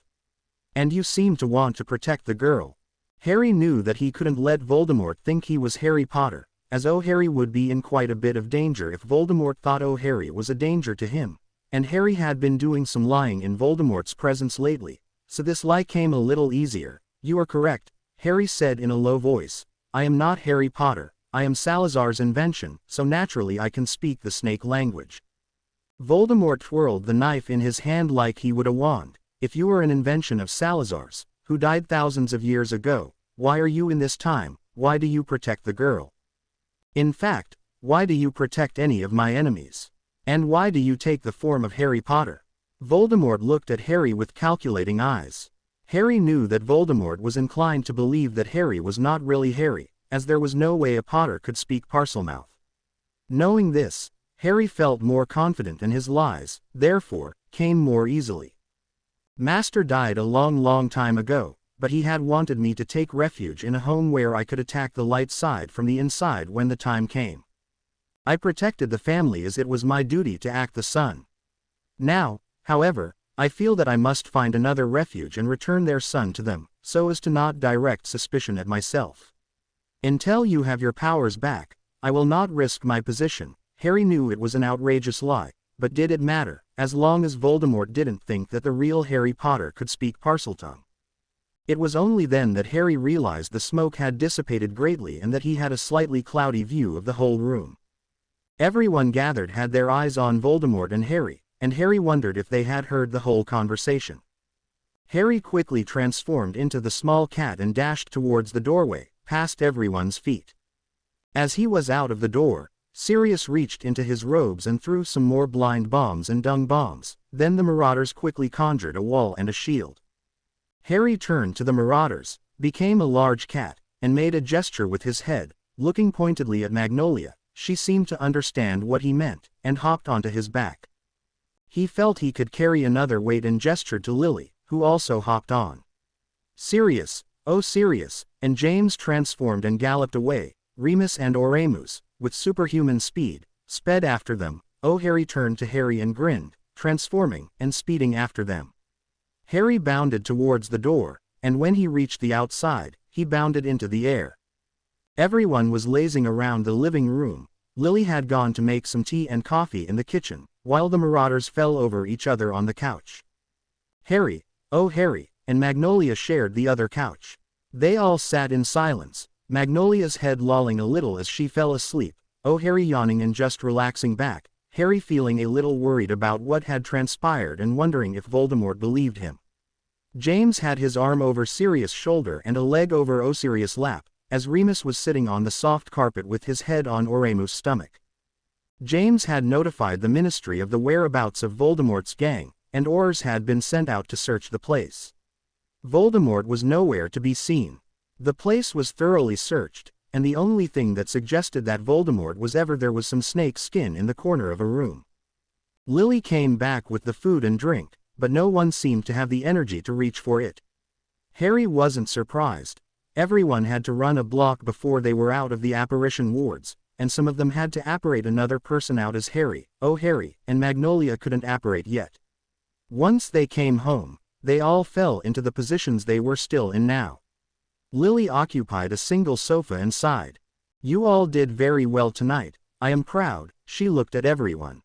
And you seem to want to protect the girl." Harry knew that he couldn't let Voldemort think he was Harry Potter, as Harry would be in quite a bit of danger if Voldemort thought Harry was a danger to him, and Harry had been doing some lying in Voldemort's presence lately, so this lie came a little easier. "You are correct," Harry said in a low voice. "I am not Harry Potter. I am Salazar's invention, so naturally I can speak the snake language." Voldemort twirled the knife in his hand like he would a wand. If you were an invention of Salazar's, who died thousands of years ago, why are you in this time? Why do you protect the girl? In fact, why do you protect any of my enemies? And why do you take the form of Harry Potter? Voldemort looked at Harry with calculating eyes. Harry knew that Voldemort was inclined to believe that Harry was not really Harry, as there was no way a Potter could speak Parselmouth. Knowing this, Harry felt more confident and his lies, therefore, came more easily. Master died a long time ago, but he had wanted me to take refuge in a home where I could attack the light side from the inside when the time came. I protected the family as it was my duty to act the son. Now, however, I feel that I must find another refuge and return their son to them, so as to not direct suspicion at myself. Until you have your powers back, I will not risk my position. Harry knew it was an outrageous lie, but did it matter, as long as Voldemort didn't think that the real Harry Potter could speak Parseltongue? It was only then that Harry realized the smoke had dissipated greatly and that he had a slightly cloudy view of the whole room. Everyone gathered had their eyes on Voldemort and Harry wondered if they had heard the whole conversation. Harry quickly transformed into the small cat and dashed towards the doorway, past everyone's feet. As he was out of the door, Sirius reached into his robes and threw some more blind bombs and dung bombs. Then the marauders quickly conjured a wall and a shield. Harry turned to the marauders, became a large cat, and made a gesture with his head, looking pointedly at Magnolia. She seemed to understand what he meant, and hopped onto his back. He felt he could carry another weight and gestured to Lily, who also hopped on. Sirius, oh Sirius, and James transformed and galloped away. Remus and Oremus, with superhuman speed, sped after them. Oh, Harry turned to Harry and grinned, transforming and speeding after them. Harry bounded towards the door, and when he reached the outside, he bounded into the air. Everyone was lazing around the living room. Lily had gone to make some tea and coffee in the kitchen, while the marauders fell over each other on the couch. Harry, oh Harry, and Magnolia shared the other couch. They all sat in silence, Magnolia's head lolling a little as she fell asleep. Oh, Harry yawning and just relaxing back, Harry feeling a little worried about what had transpired and wondering if Voldemort believed him. James had his arm over Sirius' shoulder and a leg over Sirius' lap, as Remus was sitting on the soft carpet with his head on Oremus' stomach. James had notified the Ministry of the whereabouts of Voldemort's gang, and Ours had been sent out to search the place. Voldemort was nowhere to be seen. The place was thoroughly searched, and the only thing that suggested that Voldemort was there was some snake skin in the corner of a room. Lily came back with the food and drink, but no one seemed to have the energy to reach for it. Harry wasn't surprised. Everyone had to run a block before they were out of the apparition wards, and some of them had to apparate another person out as Harry, oh Harry, and Magnolia couldn't apparate yet. Once they came home, they all fell into the positions they were still in now. Lily occupied a single sofa and sighed. You all did very well tonight, I am proud. She looked at everyone.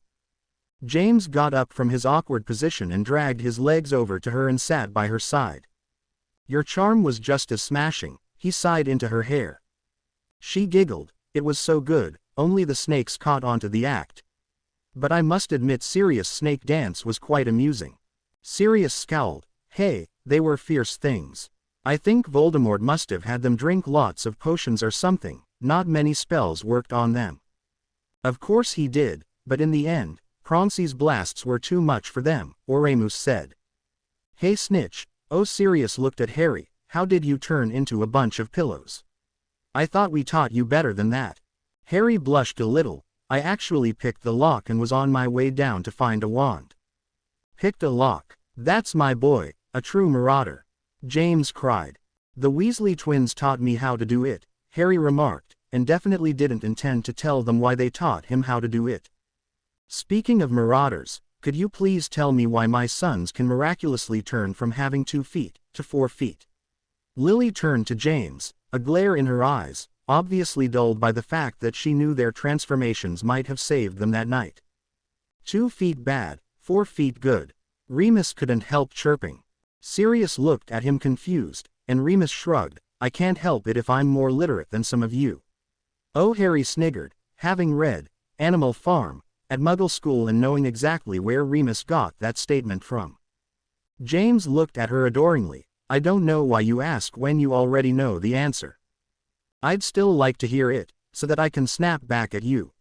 James got up from his awkward position and dragged his legs over to her and sat by her side. Your charm was just as smashing, he sighed into her hair. She giggled, it was so good, only the snakes caught onto the act. But I must admit Sirius' snake dance was quite amusing. Sirius scowled, hey, they were fierce things. I think Voldemort must have had them drink lots of potions or something, not many spells worked on them. Of course he did, but in the end, Pronsy's blasts were too much for them, Oremus said. Hey Snitch, oh Sirius looked at Harry, how did you turn into a bunch of pillows? I thought we taught you better than that. Harry blushed a little, I actually picked the lock and was on my way down to find a wand. Picked a lock, that's my boy, a true marauder. James cried. The Weasley twins taught me how to do it, Harry remarked, and definitely didn't intend to tell them why they taught him how to do it. Speaking of marauders, could you please tell me why my sons can miraculously turn from having 2 feet to 4 feet? Lily turned to James, a glare in her eyes, obviously dulled by the fact that she knew their transformations might have saved them that night. 2 feet bad, 4 feet good. Remus couldn't help chirping. Sirius looked at him confused, and Remus shrugged, I can't help it if I'm more literate than some of you. Oh Harry sniggered, having read Animal Farm, at Muggle school and knowing exactly where Remus got that statement from. James looked at her adoringly. I don't know why you ask when you already know the answer. I'd still like to hear it, so that I can snap back at you.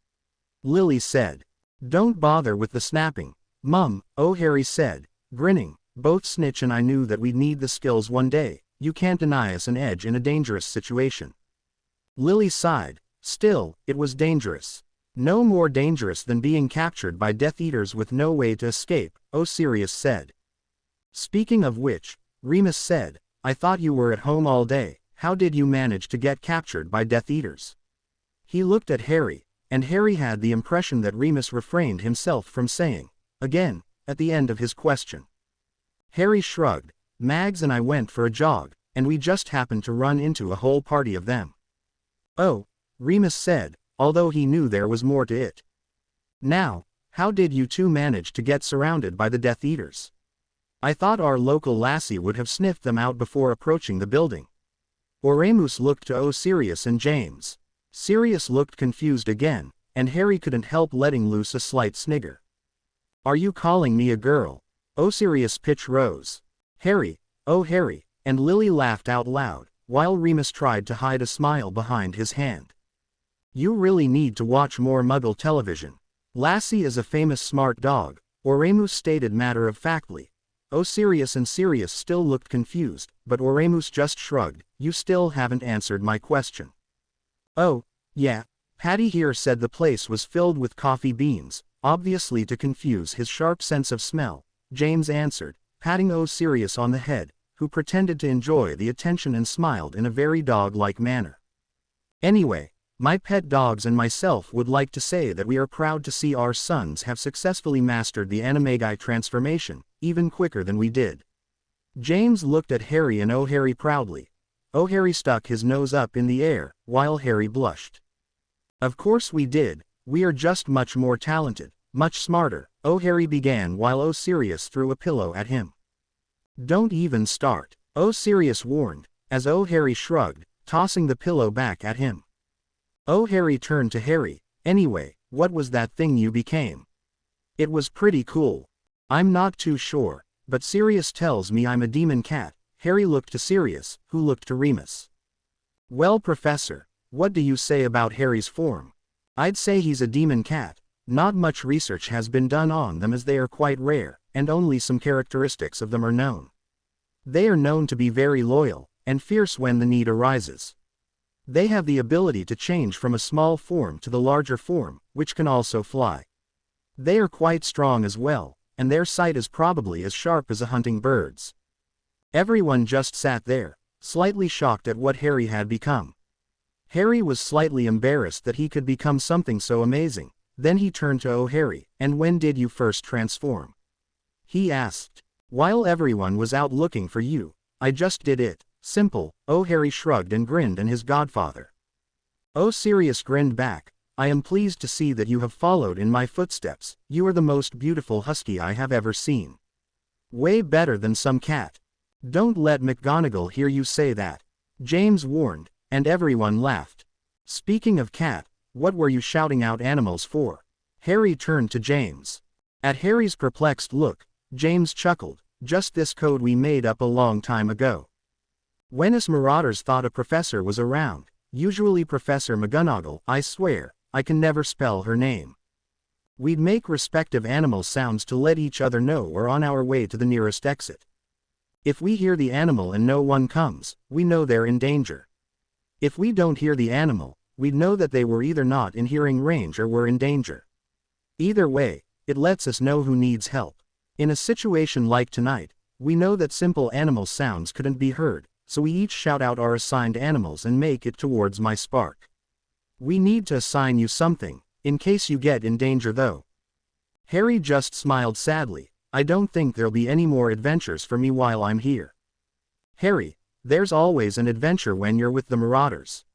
Lily said. Don't bother with the snapping, Mum, Harry said, grinning. Both Snitch and I knew that we'd need the skills one day. You can't deny us an edge in a dangerous situation. Lily sighed. Still, it was dangerous. No more dangerous than being captured by Death Eaters with no way to escape, Sirius said. Speaking of which, Remus said, I thought you were at home all day. How did you manage to get captured by Death Eaters? He looked at Harry, and Harry had the impression that Remus refrained himself from saying, again, at the end of his question. Harry shrugged. Mags and I went for a jog, and we just happened to run into a whole party of them. Oh, Remus said, although he knew there was more to it. Now, how did you two manage to get surrounded by the Death Eaters? I thought our local lassie would have sniffed them out before approaching the building. Remus looked to Sirius and James. Sirius looked confused again, and Harry couldn't help letting loose a slight snigger. Are you calling me a girl? Sirius' pitch rose. Harry, oh Harry, and Lily laughed out loud, while Remus tried to hide a smile behind his hand. You really need to watch more Muggle television. Lassie is a famous smart dog, Remus stated matter-of-factly. Sirius and Sirius still looked confused, but Remus just shrugged. You still haven't answered my question. Oh, yeah, Patty here said the place was filled with coffee beans, obviously to confuse his sharp sense of smell, James answered, patting Sirius on the head, who pretended to enjoy the attention and smiled in a very dog-like manner. Anyway, my pet dogs and myself would like to say that we are proud to see our sons have successfully mastered the Animagi transformation, even quicker than we did. James looked at Harry and Harry proudly. Harry stuck his nose up in the air, while Harry blushed. Of course we did, we are just much more talented, much smarter, Harry began while Sirius threw a pillow at him. Don't even start, Sirius warned, as Harry shrugged, tossing the pillow back at him. Harry turned to Harry. Anyway, what was that thing you became? It was pretty cool. I'm not too sure, but Sirius tells me I'm a demon cat. Harry looked to Sirius, who looked to Remus. Well, Professor, what do you say about Harry's form? I'd say he's a demon cat. Not much research has been done on them as they are quite rare, and only some characteristics of them are known. They are known to be very loyal, and fierce when the need arises. They have the ability to change from a small form to the larger form, which can also fly. They are quite strong as well, and their sight is probably as sharp as a hunting bird's. Everyone just sat there, slightly shocked at what Harry had become. Harry was slightly embarrassed that he could become something so amazing. Then he turned to Harry, and when did you first transform? He asked. While everyone was out looking for you, I just did it. Simple. Harry shrugged and grinned and his godfather. Sirius grinned back. I am pleased to see that you have followed in my footsteps. You are the most beautiful husky I have ever seen. Way better than some cat. Don't let McGonagall hear you say that, James warned, and everyone laughed. Speaking of cat, what were you shouting out animals for? Harry turned to James. At Harry's perplexed look, James chuckled. Just this code we made up a long time ago. When us Marauders thought a professor was around, usually Professor McGonagall, I swear, I can never spell her name. We'd make respective animal sounds to let each other know we're on our way to the nearest exit. If we hear the animal and no one comes, we know they're in danger. If we don't hear the animal, we'd know that they were either not in hearing range or were in danger. Either way, it lets us know who needs help. In a situation like tonight, we know that simple animal sounds couldn't be heard, so we each shout out our assigned animals and make it towards my spark. We need to assign you something, in case you get in danger though. Harry just smiled sadly. I don't think there'll be any more adventures for me while I'm here. Harry, there's always an adventure when you're with the Marauders.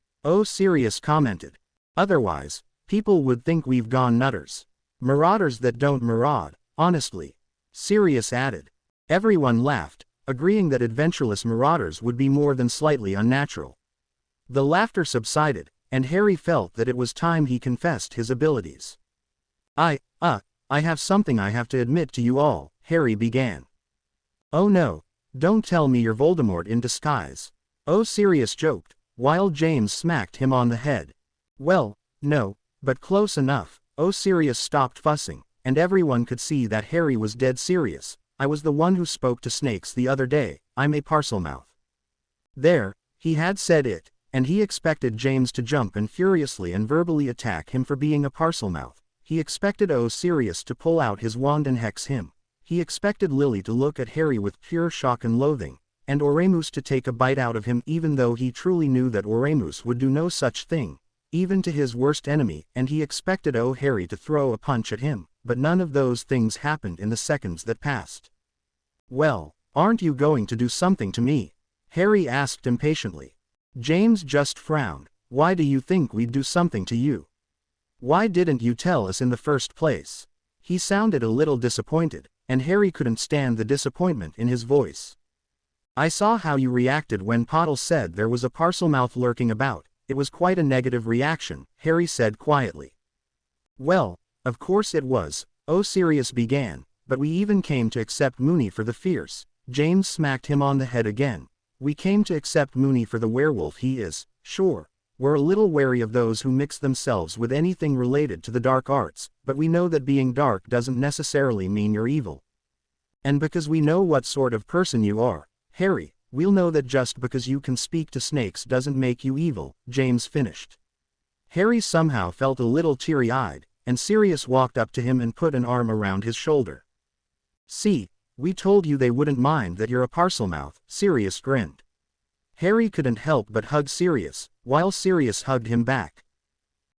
Sirius commented. Otherwise, people would think we've gone nutters. Marauders that don't maraud, honestly. Sirius added. Everyone laughed, agreeing that adventureless marauders would be more than slightly unnatural. The laughter subsided, and Harry felt that it was time he confessed his abilities. "Ah, I have something I have to admit to you all," Harry began. "Oh no, don't tell me you're Voldemort in disguise," Sirius joked, while James smacked him on the head. "Well, no, but close enough." Sirius stopped fussing, and everyone could see that Harry was dead serious. "I was the one who spoke to snakes the other day, I'm a Parselmouth." There, he had said it, and he expected James to jump and furiously and verbally attack him for being a Parselmouth. He expected Sirius to pull out his wand and hex him. He expected Lily to look at Harry with pure shock and loathing, and Oremus to take a bite out of him even though he truly knew that Oremus would do no such thing, even to his worst enemy, and he expected Harry to throw a punch at him, but none of those things happened in the seconds that passed. "Well, aren't you going to do something to me?" Harry asked impatiently. James just frowned. "Why do you think we'd do something to you? Why didn't you tell us in the first place?" He sounded a little disappointed, and Harry couldn't stand the disappointment in his voice. "I saw how you reacted when Potter said there was a Parselmouth lurking about. It was quite a negative reaction," Harry said quietly. "Well, of course it was," Sirius began, "but we even came to accept Moony for the fierce." James smacked him on the head again. "We came to accept Moony for the werewolf he is, sure. We're a little wary of those who mix themselves with anything related to the dark arts, but we know that being dark doesn't necessarily mean you're evil. And because we know what sort of person you are, Harry, we'll know that just because you can speak to snakes doesn't make you evil," James finished. Harry somehow felt a little teary-eyed, and Sirius walked up to him and put an arm around his shoulder. "See, we told you they wouldn't mind that you're a Parselmouth," Sirius grinned. Harry couldn't help but hug Sirius, while Sirius hugged him back.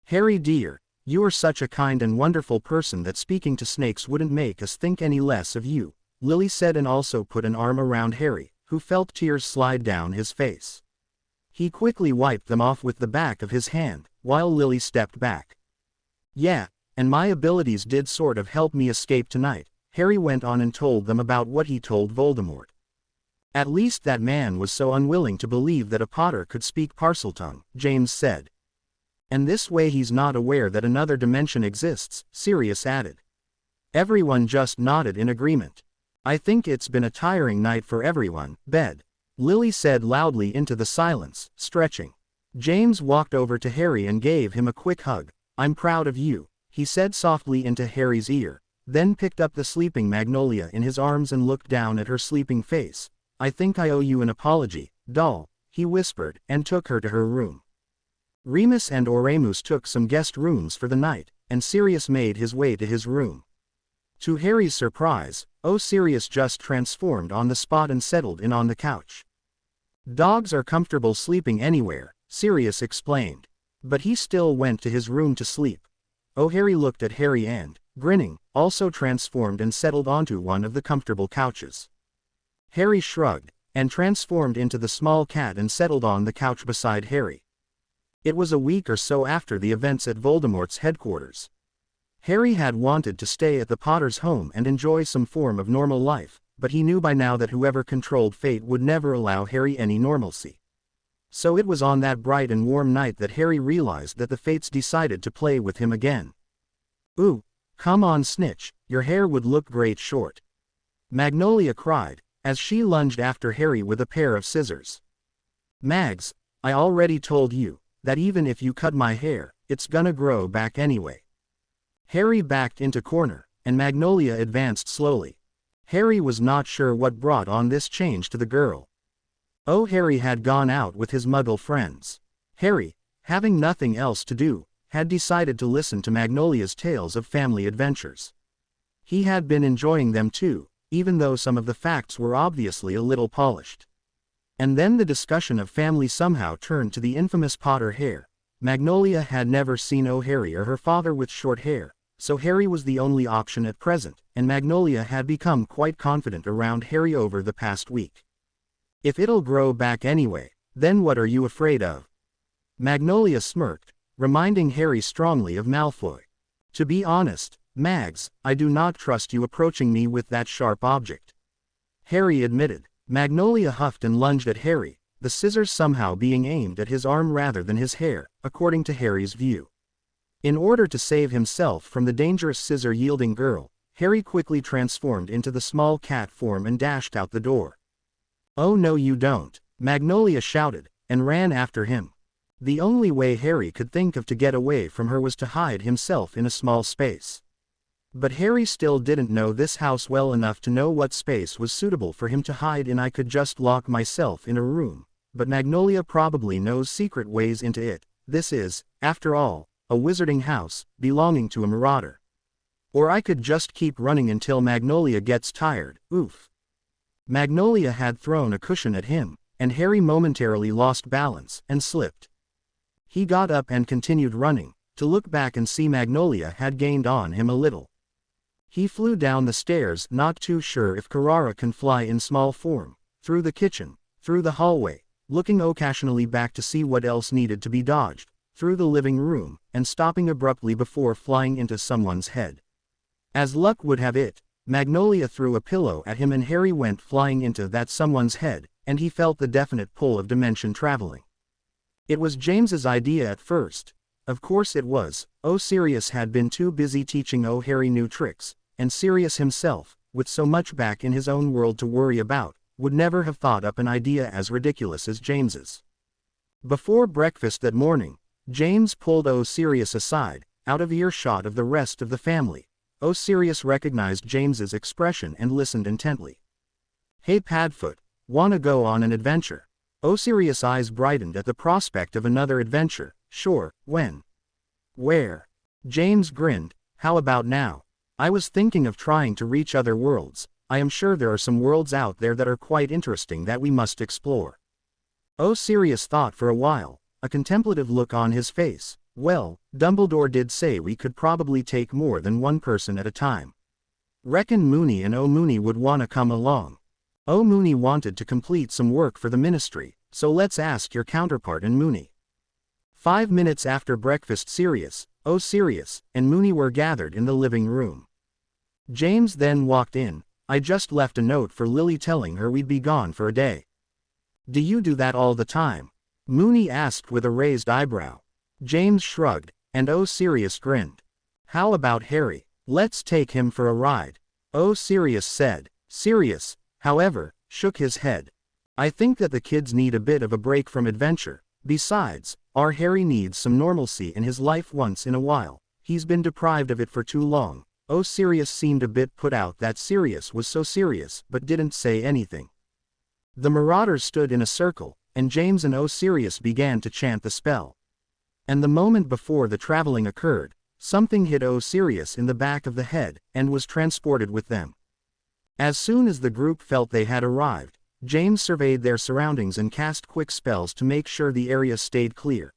"Harry dear, you are such a kind and wonderful person that speaking to snakes wouldn't make us think any less of you," Lily said, and also put an arm around Harry, who felt tears slide down his face. He quickly wiped them off with the back of his hand, while Lily stepped back. "Yeah, and my abilities did sort of help me escape tonight," Harry went on and told them about what he told Voldemort. "At least that man was so unwilling to believe that a Potter could speak Parseltongue," James said. "And this way he's not aware that another dimension exists," Sirius added. Everyone just nodded in agreement. "I think it's been a tiring night for everyone, bed," Lily said loudly into the silence, stretching. James walked over to Harry and gave him a quick hug. "I'm proud of you," he said softly into Harry's ear, then picked up the sleeping Magnolia in his arms and looked down at her sleeping face. "I think I owe you an apology, doll," he whispered, and took her to her room. Remus and Oremus took some guest rooms for the night, and Sirius made his way to his room. To Harry's surprise, Sirius just transformed on the spot and settled in on the couch. "Dogs are comfortable sleeping anywhere," Sirius explained. But he still went to his room to sleep. Harry looked at Harry and, grinning, also transformed and settled onto one of the comfortable couches. Harry shrugged, and transformed into the small cat and settled on the couch beside Harry. It was a week or so after the events at Voldemort's headquarters. Harry had wanted to stay at the Potter's home and enjoy some form of normal life, but he knew by now that whoever controlled fate would never allow Harry any normalcy. So it was on that bright and warm night that Harry realized that the fates decided to play with him again. "Ooh, come on Snitch, your hair would look great short," Magnolia cried, as she lunged after Harry with a pair of scissors. "Mags, I already told you, that even if you cut my hair, it's gonna grow back anyway." Harry backed into corner, and Magnolia advanced slowly. Harry was not sure what brought on this change to the girl. Harry had gone out with his Muggle friends. Harry, having nothing else to do, had decided to listen to Magnolia's tales of family adventures. He had been enjoying them too, even though some of the facts were obviously a little polished. And then the discussion of family somehow turned to the infamous Potter hair. Magnolia had never seen Harry or her father with short hair, so Harry was the only option at present, and Magnolia had become quite confident around Harry over the past week. "If it'll grow back anyway, then what are you afraid of?" Magnolia smirked, reminding Harry strongly of Malfoy. "To be honest, Mags, I do not trust you approaching me with that sharp object," Harry admitted. Magnolia huffed and lunged at Harry, the scissors somehow being aimed at his arm rather than his hair, according to Harry's view. In order to save himself from the dangerous scissor-yielding girl, Harry quickly transformed into the small cat form and dashed out the door. "Oh no you don't," Magnolia shouted, and ran after him. The only way Harry could think of to get away from her was to hide himself in a small space. But Harry still didn't know this house well enough to know what space was suitable for him to hide in. "I could just lock myself in a room, but Magnolia probably knows secret ways into it. This is, after all, a wizarding house, belonging to a marauder. Or I could just keep running until Magnolia gets tired, oof." Magnolia had thrown a cushion at him, and Harry momentarily lost balance and slipped. He got up and continued running, to look back and see Magnolia had gained on him a little. He flew down the stairs, not too sure if Carrara can fly in small form, through the kitchen, through the hallway, looking occasionally back to see what else needed to be dodged, through the living room, and stopping abruptly before flying into someone's head. As luck would have it, Magnolia threw a pillow at him and Harry went flying into that someone's head, and he felt the definite pull of dimension traveling. It was James's idea at first. Of course it was. Sirius had been too busy teaching Harry new tricks, and Sirius himself, with so much back in his own world to worry about, would never have thought up an idea as ridiculous as James's. Before breakfast that morning, James pulled Sirius aside, out of earshot of the rest of the family. Sirius recognized James's expression and listened intently. "Hey Padfoot, wanna go on an adventure?" Sirius' eyes brightened at the prospect of another adventure. "Sure, when? Where?" James grinned. "How about now? I was thinking of trying to reach other worlds. I am sure there are some worlds out there that are quite interesting that we must explore." Sirius thought for a while, a contemplative look on his face. "Well, Dumbledore did say we could probably take more than one person at a time. Reckon Moony and Moony would wanna come along. Moony wanted to complete some work for the ministry, so let's ask your counterpart in Moony." 5 minutes after breakfast Sirius, Sirius, and Moony were gathered in the living room. James then walked in. "I just left a note for Lily telling her we'd be gone for a day." "Do you do that all the time?" Moony asked with a raised eyebrow. James shrugged, and Sirius grinned. "How about Harry? Let's take him for a ride," Sirius said. Sirius, however, shook his head. "I think that the kids need a bit of a break from adventure. Besides, our Harry needs some normalcy in his life once in a while. He's been deprived of it for too long." Sirius seemed a bit put out that Sirius was so serious, but didn't say anything. The marauders stood in a circle, and James and Sirius began to chant the spell. And the moment before the traveling occurred, something hit Sirius in the back of the head, and was transported with them. As soon as the group felt they had arrived, James surveyed their surroundings and cast quick spells to make sure the area stayed clear.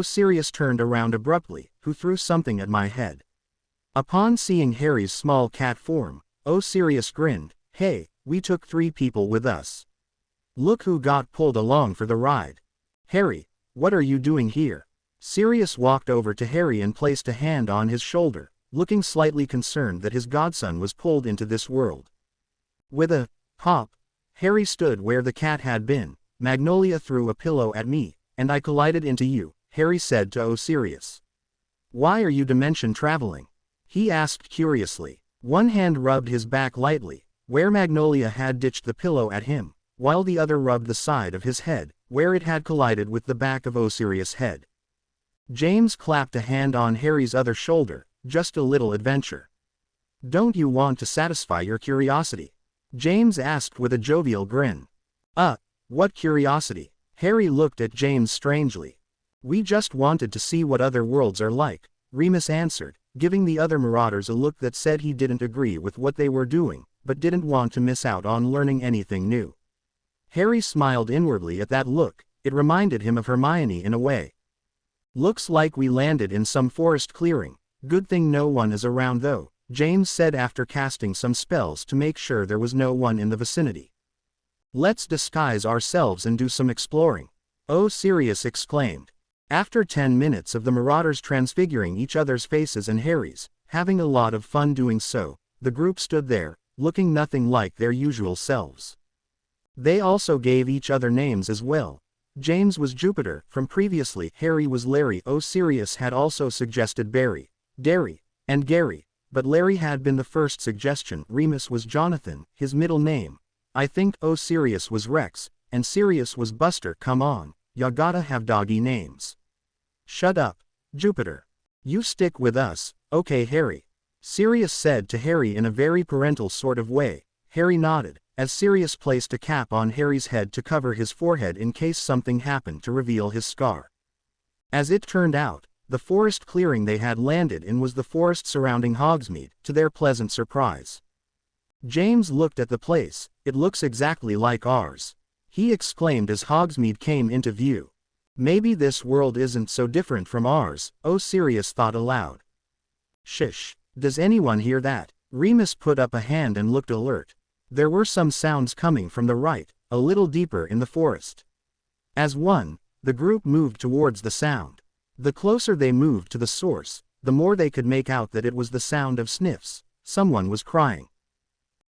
Sirius turned around abruptly. "Who threw something at my head?" Upon seeing Harry's small cat form, Sirius grinned. "Hey, we took 3 people with us. Look who got pulled along for the ride." "Harry, what are you doing here?" Sirius walked over to Harry and placed a hand on his shoulder, looking slightly concerned that his godson was pulled into this world. With a pop, Harry stood where the cat had been. "Magnolia threw a pillow at me, and I collided into you," Harry said to Sirius. "Why are you dimension traveling?" he asked curiously. One hand rubbed his back lightly, where Magnolia had ditched the pillow at him, while the other rubbed the side of his head, where it had collided with the back of Sirius' head. James clapped a hand on Harry's other shoulder. "Just a little adventure. Don't you want to satisfy your curiosity?" James asked with a jovial grin. What curiosity?" Harry looked at James strangely. "We just wanted to see what other worlds are like," Remus answered, giving the other marauders a look that said he didn't agree with what they were doing, but didn't want to miss out on learning anything new. Harry smiled inwardly at that look. It reminded him of Hermione in a way. "Looks like we landed in some forest clearing. Good thing no one is around though," James said after casting some spells to make sure there was no one in the vicinity. "Let's disguise ourselves and do some exploring," Sirius exclaimed. After 10 minutes of the marauders transfiguring each other's faces and Harry's, having a lot of fun doing so, the group stood there, looking nothing like their usual selves. They also gave each other names as well. James was Jupiter. From previously, Harry was Larry. Sirius had also suggested Barry, Derry, and Gary, but Larry had been the first suggestion. Remus was Jonathan, his middle name. I think Sirius was Rex, and Sirius was Buster. Come on, ya gotta have doggy names. Shut up, Jupiter. You stick with us, okay Harry? Sirius said to Harry in a very parental sort of way. Harry nodded, as Sirius placed a cap on Harry's head to cover his forehead in case something happened to reveal his scar. As it turned out, the forest clearing they had landed in was the forest surrounding Hogsmeade, to their pleasant surprise. James looked at the place. It looks exactly like ours, he exclaimed as Hogsmeade came into view. Maybe this world isn't so different from ours, Sirius thought aloud. Shish, does anyone hear that? Remus put up a hand and looked alert. There were some sounds coming from the right, a little deeper in the forest. As one, the group moved towards the sound. The closer they moved to the source, the more they could make out that it was the sound of sniffs. Someone was crying.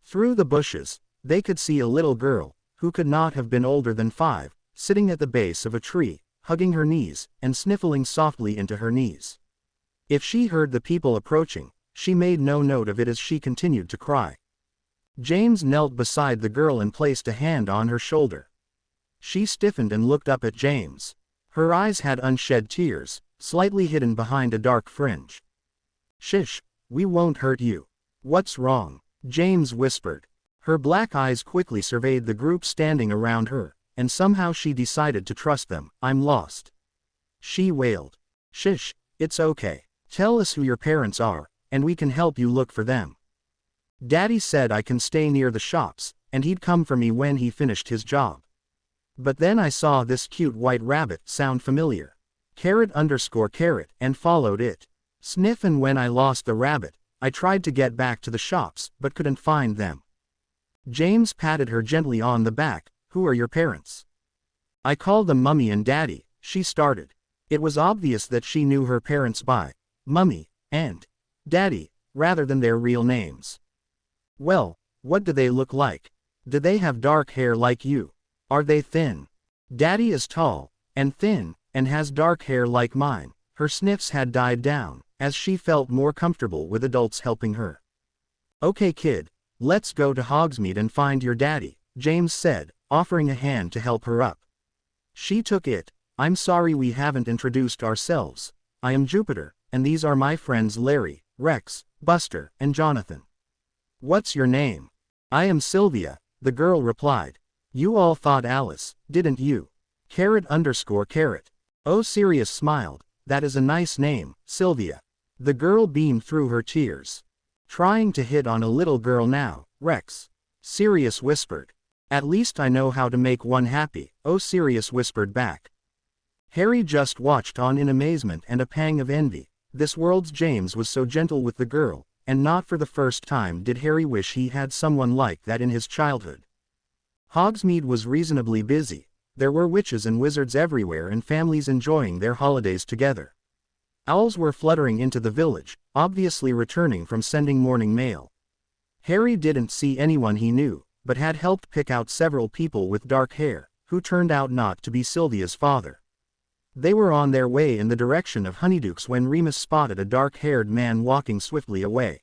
Through the bushes, they could see a little girl, who could not have been older than 5, sitting at the base of a tree, hugging her knees, and sniffling softly into her knees. If she heard the people approaching, she made no note of it as she continued to cry. James knelt beside the girl and placed a hand on her shoulder. She stiffened and looked up at James. Her eyes had unshed tears, slightly hidden behind a dark fringe. Shish, we won't hurt you. What's wrong? James whispered. Her black eyes quickly surveyed the group standing around her, and somehow she decided to trust them. I'm lost, she wailed. Shish, it's okay. Tell us who your parents are, and we can help you look for them. Daddy said I can stay near the shops, and he'd come for me when he finished his job. But then I saw this cute white rabbit. Sound familiar? _carrot, and followed it. Sniff, and when I lost the rabbit, I tried to get back to the shops, but couldn't find them. James patted her gently on the back. Who are your parents? I call them Mummy and Daddy, she started. It was obvious that she knew her parents by Mummy and Daddy, rather than their real names. Well, what do they look like? Do they have dark hair like you? Are they thin? Daddy is tall and thin, and has dark hair like mine. Her sniffs had died down, as she felt more comfortable with adults helping her. Okay kid, let's go to Hogsmeade and find your daddy, James said, offering a hand to help her up. She took it. I'm sorry we haven't introduced ourselves. I am Jupiter, and these are my friends Larry, Rex, Buster, and Jonathan. What's your name? I am Sylvia, the girl replied. You all thought Alice, didn't you? _carrot. Sirius smiled. That is a nice name, Sylvia. The girl beamed through her tears. Trying to hit on a little girl now, Rex. Sirius whispered. At least I know how to make one happy, Sirius whispered back. Harry just watched on in amazement and a pang of envy. This world's James was so gentle with the girl, and not for the first time did Harry wish he had someone like that in his childhood. Hogsmeade was reasonably busy. There were witches and wizards everywhere and families enjoying their holidays together. Owls were fluttering into the village, obviously returning from sending morning mail. Harry didn't see anyone he knew, but had helped pick out several people with dark hair, who turned out not to be Sylvia's father. They were on their way in the direction of Honeydukes when Remus spotted a dark-haired man walking swiftly away.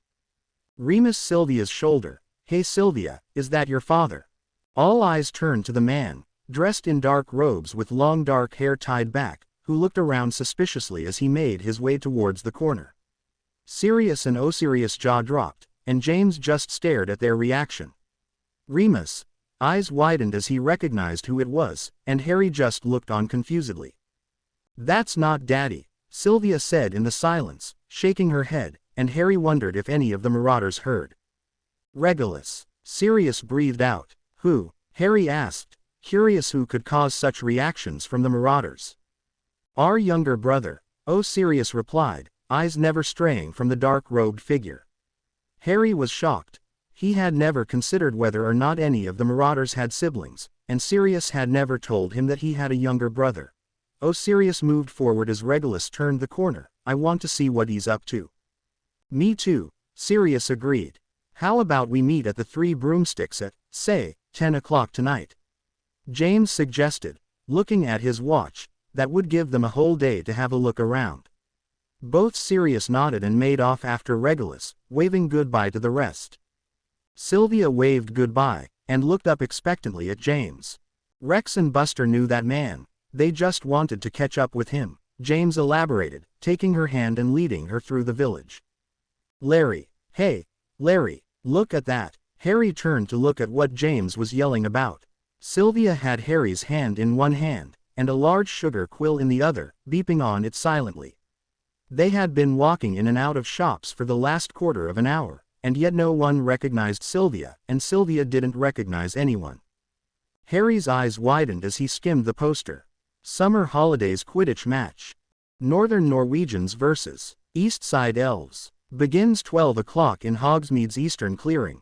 Remus Sylvia's shoulder. Hey Sylvia, is that your father? All eyes turned to the man, dressed in dark robes with long dark hair tied back, who looked around suspiciously as he made his way towards the corner. Sirius and Osirius' jaw dropped, and James just stared at their reaction. Remus' eyes widened as he recognized who it was, and Harry just looked on confusedly. That's not Daddy, Sylvia said in the silence, shaking her head, and Harry wondered if any of the marauders heard. Regulus, Sirius breathed out. Who? Harry asked, curious who could cause such reactions from the marauders. Our younger brother, Sirius replied, eyes never straying from the dark-robed figure. Harry was shocked. He had never considered whether or not any of the marauders had siblings, and Sirius had never told him that he had a younger brother. Sirius moved forward as Regulus turned the corner. I want to see what he's up to. Me too, Sirius agreed. How about we meet at the Three Broomsticks at, say, 10 o'clock tonight? James suggested. looking at his watch. That would give them a whole day to have a look around. Both Sirius nodded and made off after Regulus, waving goodbye to the rest. Sylvia waved goodbye, and looked up expectantly at James. Rex and Buster knew that man. They just wanted to catch up with him, James elaborated, taking her hand and leading her through the village. Larry, hey, Larry, look at that. Harry turned to look at what James was yelling about. Sylvia had Harry's hand in one hand, and a large sugar quill in the other, beeping on it silently. They had been walking in and out of shops for the last quarter of an hour, and yet no one recognized Sylvia, and Sylvia didn't recognize anyone. Harry's eyes widened as he skimmed the poster. Summer Holidays Quidditch Match. Northern Norwegians vs. East Side Elves. Begins 12 o'clock in Hogsmeade's Eastern Clearing.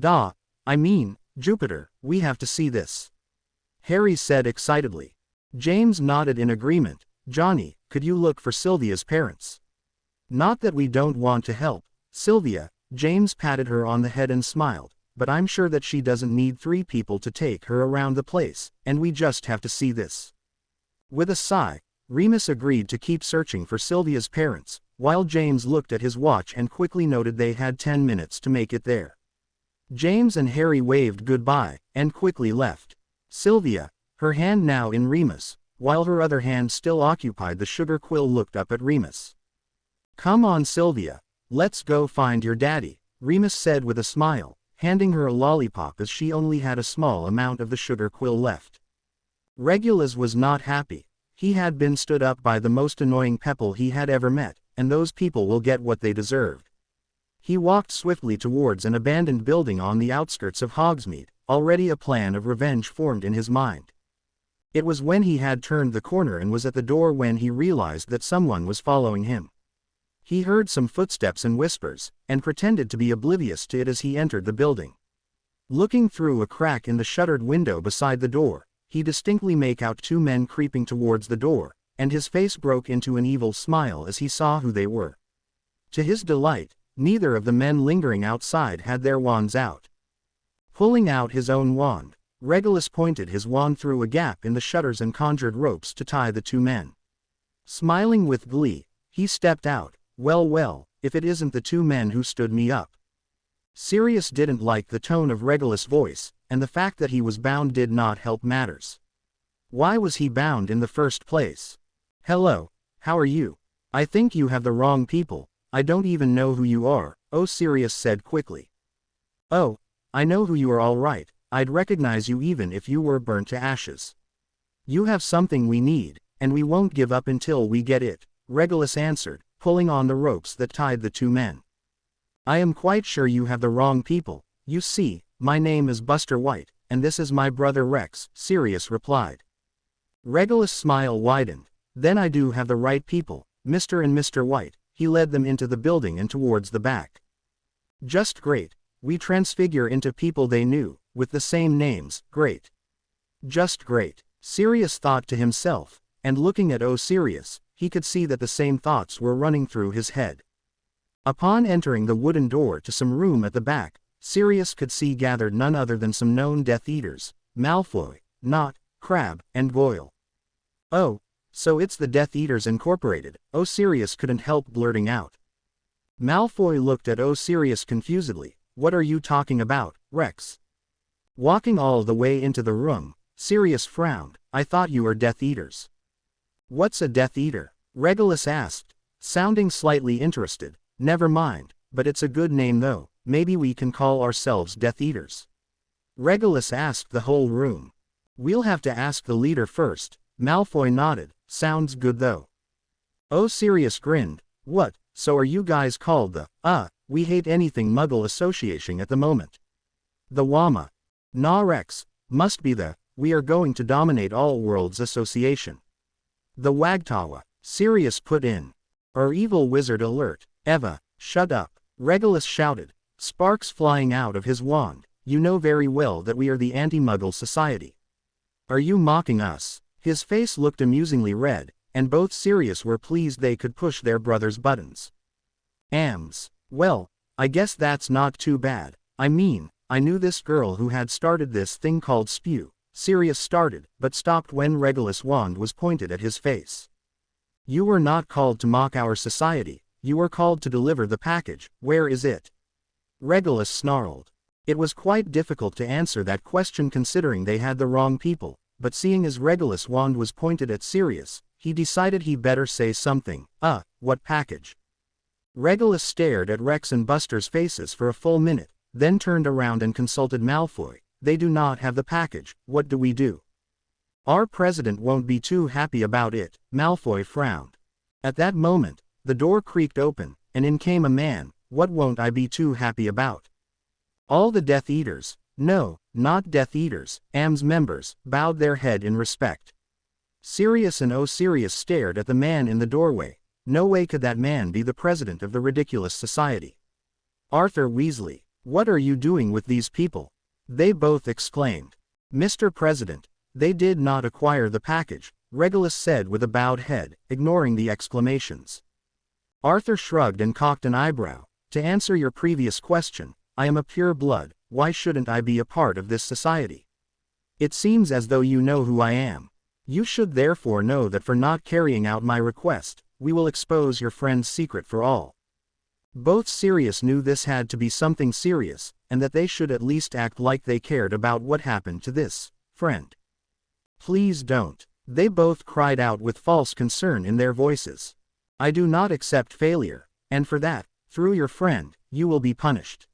I mean, Jupiter, we have to see this. Harry said excitedly. James nodded in agreement. Johnny, could you look for Sylvia's parents? Not that we don't want to help, Sylvia, James patted her on the head and smiled, but I'm sure that she doesn't need 3 people to take her around the place, and we just have to see this. With a sigh, Remus agreed to keep searching for Sylvia's parents, while James looked at his watch and quickly noted they had 10 minutes to make it there. James and Harry waved goodbye, and quickly left. Sylvia, her hand now in Remus, while her other hand still occupied the sugar quill, looked up at Remus. Come on Sylvia, let's go find your daddy, Remus said with a smile, handing her a lollipop as she only had a small amount of the sugar quill left. Regulus was not happy. He had been stood up by the most annoying people he had ever met, and those people will get what they deserved. He walked swiftly towards an abandoned building on the outskirts of Hogsmeade, already a plan of revenge formed in his mind. It was when he had turned the corner and was at the door when he realized that someone was following him. He heard some footsteps and whispers, and pretended to be oblivious to it as he entered the building. Looking through a crack in the shuttered window beside the door, he distinctly made out 2 men creeping towards the door, and his face broke into an evil smile as he saw who they were. To his delight, neither of the men lingering outside had their wands out. Pulling out his own wand, Regulus pointed his wand through a gap in the shutters and conjured ropes to tie the 2 men. Smiling with glee, he stepped out. Well, if it isn't the 2 men who stood me up. Sirius didn't like the tone of Regulus' voice, and the fact that he was bound did not help matters. Why was he bound in the first place? Hello, how are you? I think you have the wrong people. I don't even know who you are, Sirius said quickly. Oh, I know who you are all right. I'd recognize you even if you were burnt to ashes. You have something we need, and we won't give up until we get it, Regulus answered, pulling on the ropes that tied the 2 men. I am quite sure you have the wrong people. You see, my name is Buster White, and this is my brother Rex, Sirius replied. Regulus' smile widened. Then I do have the right people, Mr. and Mr. White. He led them into the building and towards the back. Just great. We transfigure into people they knew, with the same names, great. Just great, Sirius thought to himself, and looking at Sirius, he could see that the same thoughts were running through his head. Upon entering the wooden door to some room at the back, Sirius could see gathered none other than some known Death Eaters, Malfoy, Knott, Crabbe, and Goyle. Oh, so it's the Death Eaters Incorporated, Sirius couldn't help blurting out. Malfoy looked at Sirius confusedly. What are you talking about, Rex? Walking all the way into the room, Sirius frowned. I thought you were Death Eaters. What's a Death Eater? Regulus asked, sounding slightly interested. Never mind, but it's a good name though. Maybe we can call ourselves Death Eaters. Regulus asked the whole room. We'll have to ask the leader first. Malfoy nodded. Sounds good though. Sirius grinned. What, so are you guys called the, we hate anything Muggle association at the moment? The Wama. Nah Rex, must be the, we are going to dominate all worlds association. The Wagtawa, Sirius put in. Evil wizard alert. Eva, shut up, Regulus shouted, sparks flying out of his wand. You know very well that we are the Anti-Muggle Society. Are you mocking us? His face looked amusingly red, and both Sirius were pleased they could push their brother's buttons. Well, I guess that's not too bad. I mean, I knew this girl who had started this thing called Spew, Sirius started, but stopped when Regulus' wand was pointed at his face. You were not called to mock our society, you were called to deliver the package. Where is it? Regulus snarled. It was quite difficult to answer that question considering they had the wrong people, but seeing as Regulus' wand was pointed at Sirius, he decided he better say something. What package? Regulus stared at Rex and Buster's faces for a full minute, then turned around and consulted Malfoy. They do not have the package, what do we do? Our president won't be too happy about it, Malfoy frowned. At that moment, the door creaked open, and in came a man. What won't I be too happy about? All the Death Eaters, no, not Death Eaters, AM's members, bowed their head in respect. Sirius and Sirius stared at the man in the doorway. No way could that man be the president of the ridiculous society. Arthur Weasley, what are you doing with these people? They both exclaimed. Mr. President, they did not acquire the package, Regulus said with a bowed head, ignoring the exclamations. Arthur shrugged and cocked an eyebrow. To answer your previous question, I am a pure blood, why shouldn't I be a part of this society? It seems as though you know who I am. You should therefore know that for not carrying out my request, we will expose your friend's secret for all. Both Sirius knew this had to be something serious, and that they should at least act like they cared about what happened to this friend. Please don't. They both cried out with false concern in their voices. I do not accept failure, and for that, through your friend, you will be punished.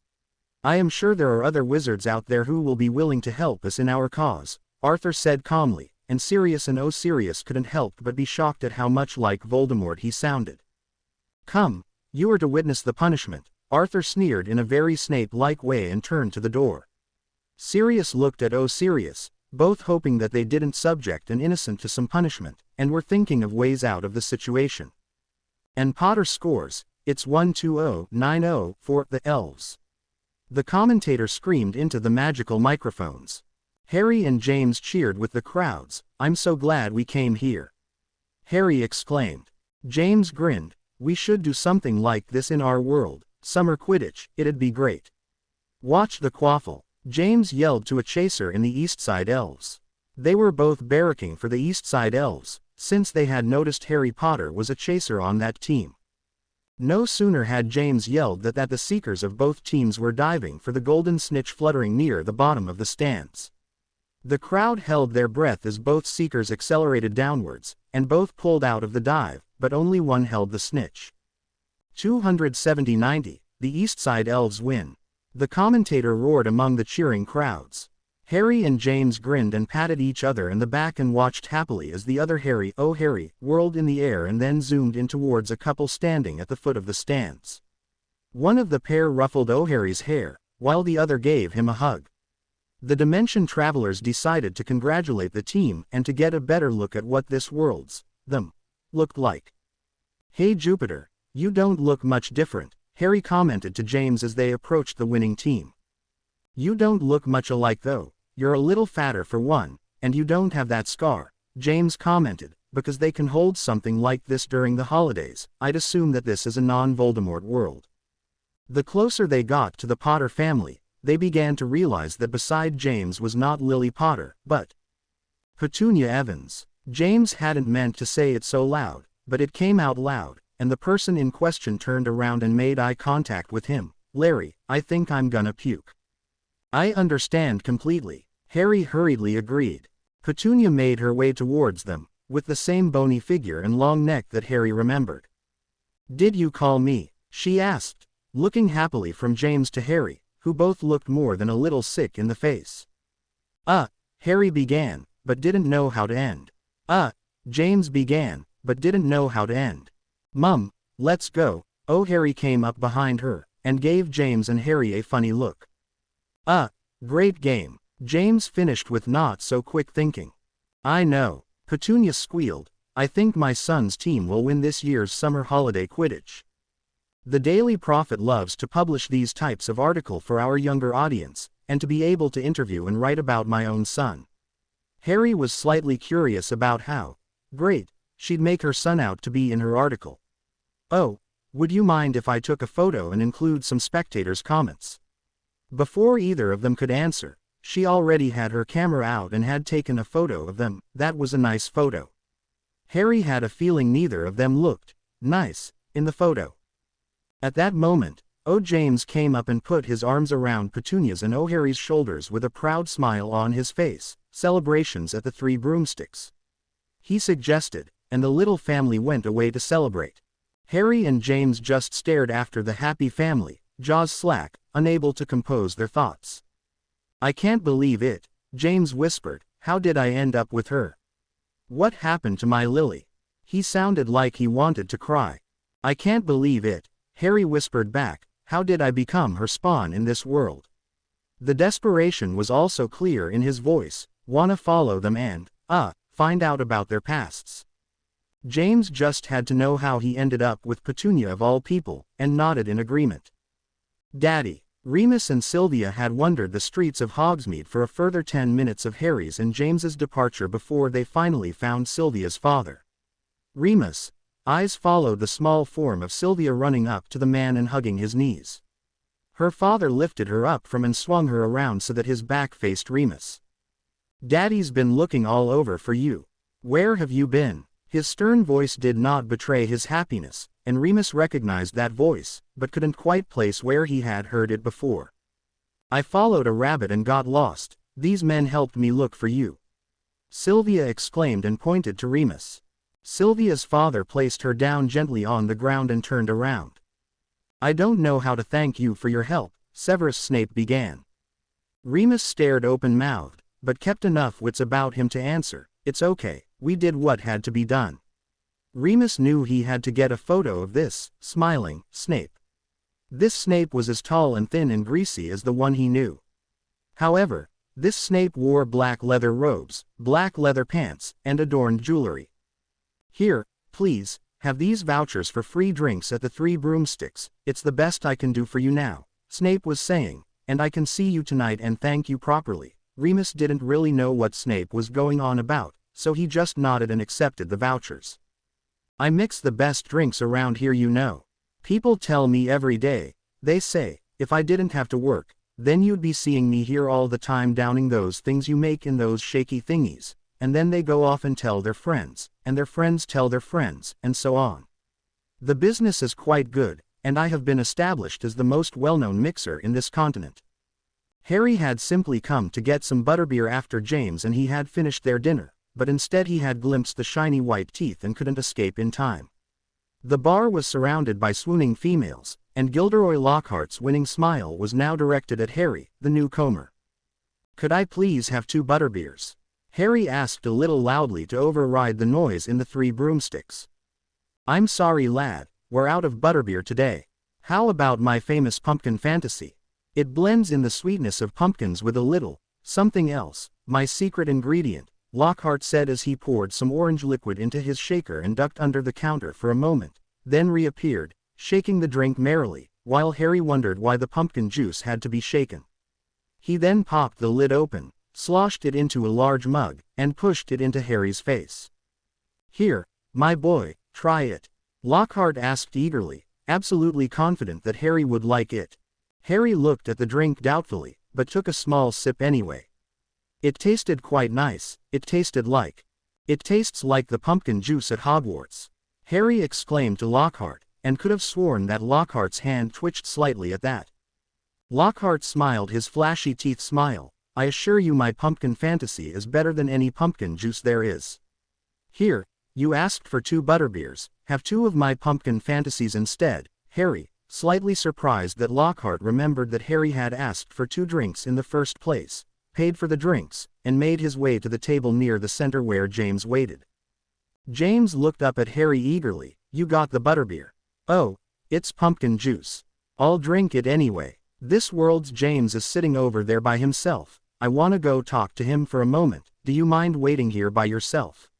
I am sure there are other wizards out there who will be willing to help us in our cause, Arthur said calmly, and Sirius and Sirius couldn't help but be shocked at how much like Voldemort he sounded. Come, you are to witness the punishment, Arthur sneered in a very Snape-like way and turned to the door. Sirius looked at Sirius, both hoping that they didn't subject an innocent to some punishment, and were thinking of ways out of the situation. And Potter scores, it's 1-2-0-9-0 for the elves. The commentator screamed into the magical microphones. Harry and James cheered with the crowds. I'm so glad we came here. Harry exclaimed. James grinned. We should do something like this in our world, summer Quidditch, it'd be great. Watch the quaffle, James yelled to a chaser in the Eastside Elves. They were both barracking for the Eastside Elves, since they had noticed Harry Potter was a chaser on that team. No sooner had James yelled that the seekers of both teams were diving for the golden snitch fluttering near the bottom of the stands. The crowd held their breath as both seekers accelerated downwards, and both pulled out of the dive, but only one held the snitch. 270-90, the Eastside Elves win. The commentator roared among the cheering crowds. Harry and James grinned and patted each other in the back and watched happily as the other Harry, whirled in the air and then zoomed in towards a couple standing at the foot of the stands. One of the pair ruffled Harry's hair, while the other gave him a hug. The Dimension Travelers decided to congratulate the team and to get a better look at what this world's them looked like. Hey Jupiter, you don't look much different, Harry commented to James as they approached the winning team. You don't look much alike though, you're a little fatter for one, and you don't have that scar, James commented, because they can hold something like this during the holidays. I'd assume that this is a non-Voldemort world. The closer they got to the Potter family, they began to realize that beside James was not Lily Potter, but Petunia Evans. James hadn't meant to say it so loud, but it came out loud, and the person in question turned around and made eye contact with him. Larry, I think I'm gonna puke. I understand completely, Harry hurriedly agreed. Petunia made her way towards them, with the same bony figure and long neck that Harry remembered. Did you call me? She asked, looking happily from James to Harry, who both looked more than a little sick in the face. Harry began, but didn't know how to end. James began, but didn't know how to end. Mum, let's go. Harry came up behind her, and gave James and Harry a funny look. Great game. James finished with not so quick thinking. I know, Petunia squealed. I think my son's team will win this year's summer holiday Quidditch. The Daily Prophet loves to publish these types of article for our younger audience, and to be able to interview and write about my own son. Harry was slightly curious about how great she'd make her son out to be in her article. Oh, would you mind if I took a photo and include some spectators' comments? Before either of them could answer, She already had her camera out and had taken a photo of them. That was a nice photo. Harry had a feeling neither of them looked nice in the photo. At that moment, James came up and put his arms around Petunia's and Harry's shoulders with a proud smile on his face. Celebrations at the Three Broomsticks, he suggested, and the little family went away to celebrate. Harry and James just stared after the happy family, jaws slack, unable to compose their thoughts. I can't believe it, James whispered. How did I end up with her? What happened to my Lily? He sounded like he wanted to cry. I can't believe it, Harry whispered back. How did I become her spawn in this world? The desperation was also clear in his voice. Wanna follow them and, find out about their pasts. James just had to know how he ended up with Petunia of all people, and nodded in agreement. Daddy. Remus and Sylvia had wandered the streets of Hogsmeade for a further 10 minutes of Harry's and James's departure before they finally found Sylvia's father. Remus' eyes followed the small form of Sylvia running up to the man and hugging his knees. Her father lifted her up from and swung her around so that his back faced Remus. Daddy's been looking all over for you. Where have you been? His stern voice did not betray his happiness, and Remus recognized that voice, but couldn't quite place where he had heard it before. I followed a rabbit and got lost. These men helped me look for you, Sylvia exclaimed and pointed to Remus. Sylvia's father placed her down gently on the ground and turned around. I don't know how to thank you for your help, Severus Snape began. Remus stared open-mouthed, but kept enough wits about him to answer, it's okay, we did what had to be done. Remus knew he had to get a photo of this, smiling, Snape. This Snape was as tall and thin and greasy as the one he knew. However, this Snape wore black leather robes, black leather pants, and adorned jewelry. Here, please, have these vouchers for free drinks at the Three Broomsticks. It's the best I can do for you now, Snape was saying, and I can see you tonight and thank you properly. Remus didn't really know what Snape was going on about, so he just nodded and accepted the vouchers. I mix the best drinks around here, you know. People tell me every day, they say, if I didn't have to work, then you'd be seeing me here all the time downing those things you make in those shaky thingies, and then they go off and tell their friends, and their friends tell their friends, and so on. The business is quite good, and I have been established as the most well-known mixer in this continent. Harry had simply come to get some butterbeer after James and he had finished their dinner, but instead he had glimpsed the shiny white teeth and couldn't escape in time. The bar was surrounded by swooning females, and Gilderoy Lockhart's winning smile was now directed at Harry, the newcomer. Could I please have 2 butterbeers? Harry asked a little loudly to override the noise in the Three Broomsticks. I'm sorry, lad, we're out of butterbeer today. How about my famous pumpkin fantasy? It blends in the sweetness of pumpkins with a little something else, my secret ingredient, Lockhart said as he poured some orange liquid into his shaker and ducked under the counter for a moment, then reappeared, shaking the drink merrily, while Harry wondered why the pumpkin juice had to be shaken. He then popped the lid open, sloshed it into a large mug, and pushed it into Harry's face. Here, my boy, try it, Lockhart asked eagerly, absolutely confident that Harry would like it. Harry looked at the drink doubtfully, but took a small sip anyway. It tasted quite nice. It tastes like the pumpkin juice at Hogwarts, Harry exclaimed to Lockhart, and could have sworn that Lockhart's hand twitched slightly at that. Lockhart smiled his flashy teeth smile. I assure you my pumpkin fantasy is better than any pumpkin juice there is. Here, you asked for 2 butterbeers, have 2 of my pumpkin fantasies instead, Harry, slightly surprised that Lockhart remembered that Harry had asked for 2 drinks in the first place, paid for the drinks, and made his way to the table near the center where James waited. James looked up at Harry eagerly. You got the butterbeer. Oh, it's pumpkin juice. I'll drink it anyway. This world's James is sitting over there by himself. I wanna go talk to him for a moment. Do you mind waiting here by yourself?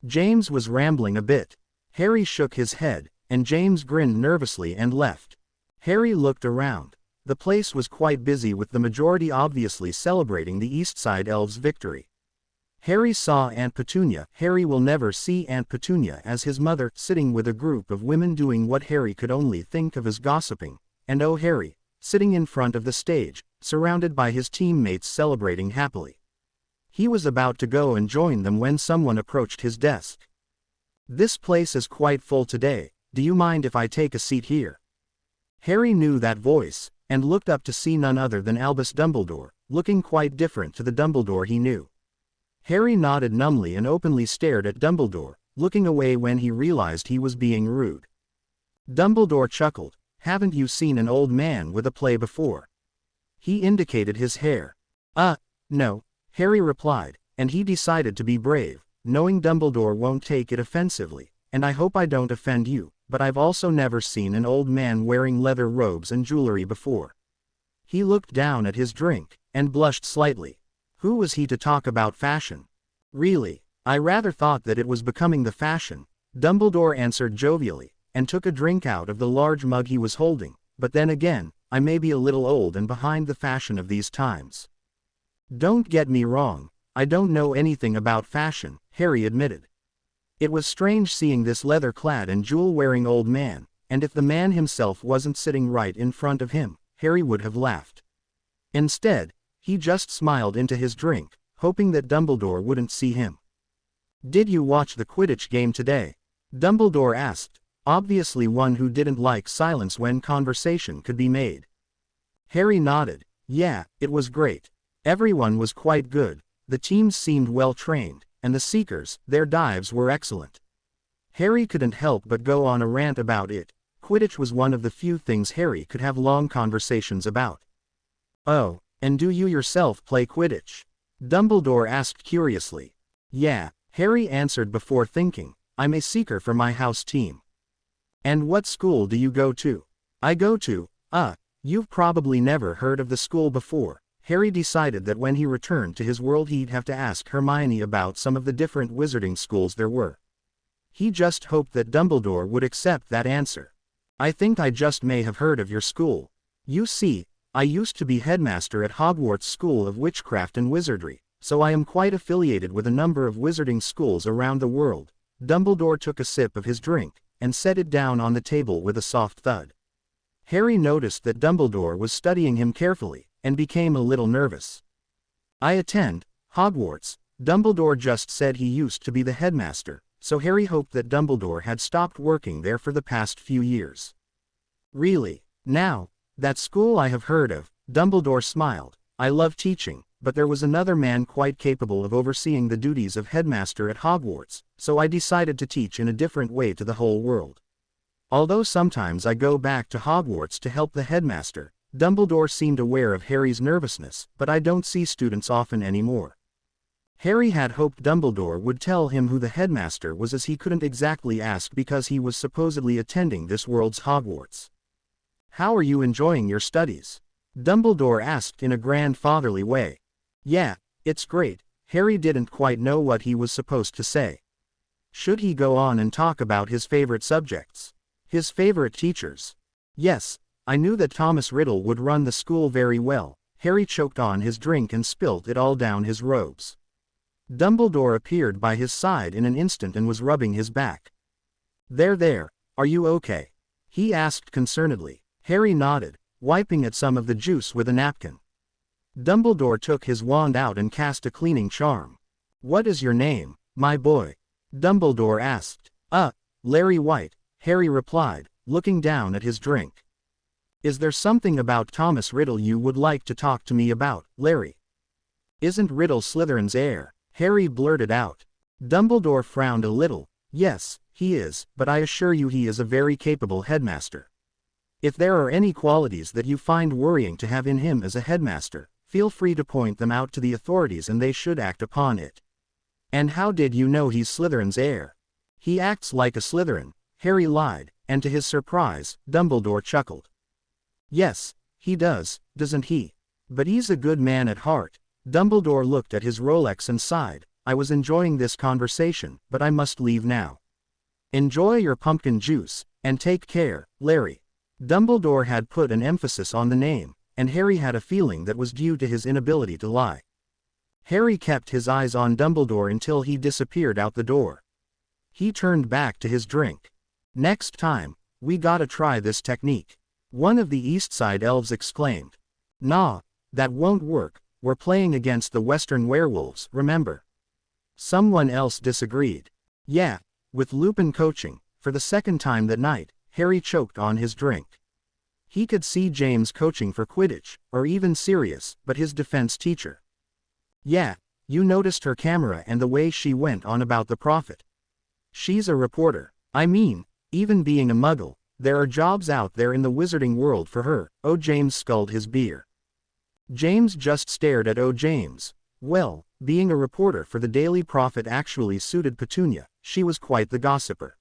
James was rambling a bit. Harry shook his head, and James grinned nervously and left. Harry looked around. The place was quite busy with the majority obviously celebrating the Eastside Elves' victory. Harry saw Aunt Petunia. Harry will never see Aunt Petunia as his mother, sitting with a group of women doing what Harry could only think of as gossiping, and oh Harry, sitting in front of the stage, surrounded by his teammates celebrating happily. He was about to go and join them when someone approached his desk. "This place is quite full today, do you mind if I take a seat here?" Harry knew that voice, and looked up to see none other than Albus Dumbledore, looking quite different to the Dumbledore he knew. Harry nodded numbly and openly stared at Dumbledore, looking away when he realized he was being rude. Dumbledore chuckled. "Haven't you seen an old man with a play before?" He indicated his hair. No," Harry replied, and he decided to be brave, knowing Dumbledore won't take it offensively, "and I hope I don't offend you, but I've also never seen an old man wearing leather robes and jewelry before." He looked down at his drink, and blushed slightly. Who was he to talk about fashion? "Really, I rather thought that it was becoming the fashion," Dumbledore answered jovially, and took a drink out of the large mug he was holding, "but then again, I may be a little old and behind the fashion of these times." "Don't get me wrong, I don't know anything about fashion," Harry admitted. It was strange seeing this leather-clad and jewel-wearing old man, and if the man himself wasn't sitting right in front of him, Harry would have laughed. Instead, he just smiled into his drink, hoping that Dumbledore wouldn't see him. "Did you watch the Quidditch game today?" Dumbledore asked, obviously one who didn't like silence when conversation could be made. Harry nodded. "Yeah, it was great. Everyone was quite good, the teams seemed well trained, and the Seekers, their dives were excellent." Harry couldn't help but go on a rant about it. Quidditch was one of the few things Harry could have long conversations about. "Oh, and do you yourself play Quidditch?" Dumbledore asked curiously. "Yeah," Harry answered before thinking, "I'm a Seeker for my house team." "And what school do you go to?" "I go to, you've probably never heard of the school before." Harry decided that when he returned to his world he'd have to ask Hermione about some of the different wizarding schools there were. He just hoped that Dumbledore would accept that answer. "I think I just may have heard of your school. You see, I used to be headmaster at Hogwarts School of Witchcraft and Wizardry, so I am quite affiliated with a number of wizarding schools around the world." Dumbledore took a sip of his drink, and set it down on the table with a soft thud. Harry noticed that Dumbledore was studying him carefully, and became a little nervous. "I attend Hogwarts." Dumbledore just said he used to be the headmaster, so Harry hoped that Dumbledore had stopped working there for the past few years. "Really? Now, that school I have heard of," Dumbledore smiled. "I love teaching, but there was another man quite capable of overseeing the duties of headmaster at Hogwarts, so I decided to teach in a different way to the whole world. Although sometimes I go back to Hogwarts to help the headmaster." Dumbledore seemed aware of Harry's nervousness, "but I don't see students often anymore." Harry had hoped Dumbledore would tell him who the headmaster was, as he couldn't exactly ask because he was supposedly attending this world's Hogwarts. "How are you enjoying your studies?" Dumbledore asked in a grandfatherly way. "Yeah, it's great." Harry didn't quite know what he was supposed to say. Should he go on and talk about his favorite subjects? His favorite teachers? Yes, I knew that Thomas Riddle would run the school very well. Harry choked on his drink and spilt it all down his robes. Dumbledore appeared by his side in an instant and was rubbing his back. There, are you okay?" he asked concernedly. Harry nodded, wiping at some of the juice with a napkin. Dumbledore took his wand out and cast a cleaning charm. "What is your name, my boy?" Dumbledore asked. Larry White," Harry replied, looking down at his drink. "Is there something about Thomas Riddle you would like to talk to me about, Larry?" "Isn't Riddle Slytherin's heir?" Harry blurted out. Dumbledore frowned a little. "Yes, he is, but I assure you he is a very capable headmaster. If there are any qualities that you find worrying to have in him as a headmaster, feel free to point them out to the authorities and they should act upon it." "And how did you know he's Slytherin's heir?" "He acts like a Slytherin," Harry lied, and to his surprise, Dumbledore chuckled. "Yes, he does, doesn't he? But he's a good man at heart." Dumbledore looked at his Rolex and sighed. "I was enjoying this conversation, but I must leave now. Enjoy your pumpkin juice, and take care, Larry." Dumbledore had put an emphasis on the name, and Harry had a feeling that was due to his inability to lie. Harry kept his eyes on Dumbledore until he disappeared out the door. He turned back to his drink. "Next time, we gotta try this technique." One of the East Side elves exclaimed. Nah, that won't work, we're playing against the Western werewolves, remember? Someone else disagreed. Yeah, with Lupin coaching, for the second time that night, Harry choked on his drink. He could see James coaching for Quidditch, or even Sirius, but his defense teacher. Yeah, you noticed her camera and the way she went on about the Prophet. She's a reporter. I mean, even being a muggle, there are jobs out there in the wizarding world for her. Oh, James sculled his beer. James just stared at Oh James. Well, being a reporter for the Daily Prophet actually suited Petunia, she was quite the gossiper.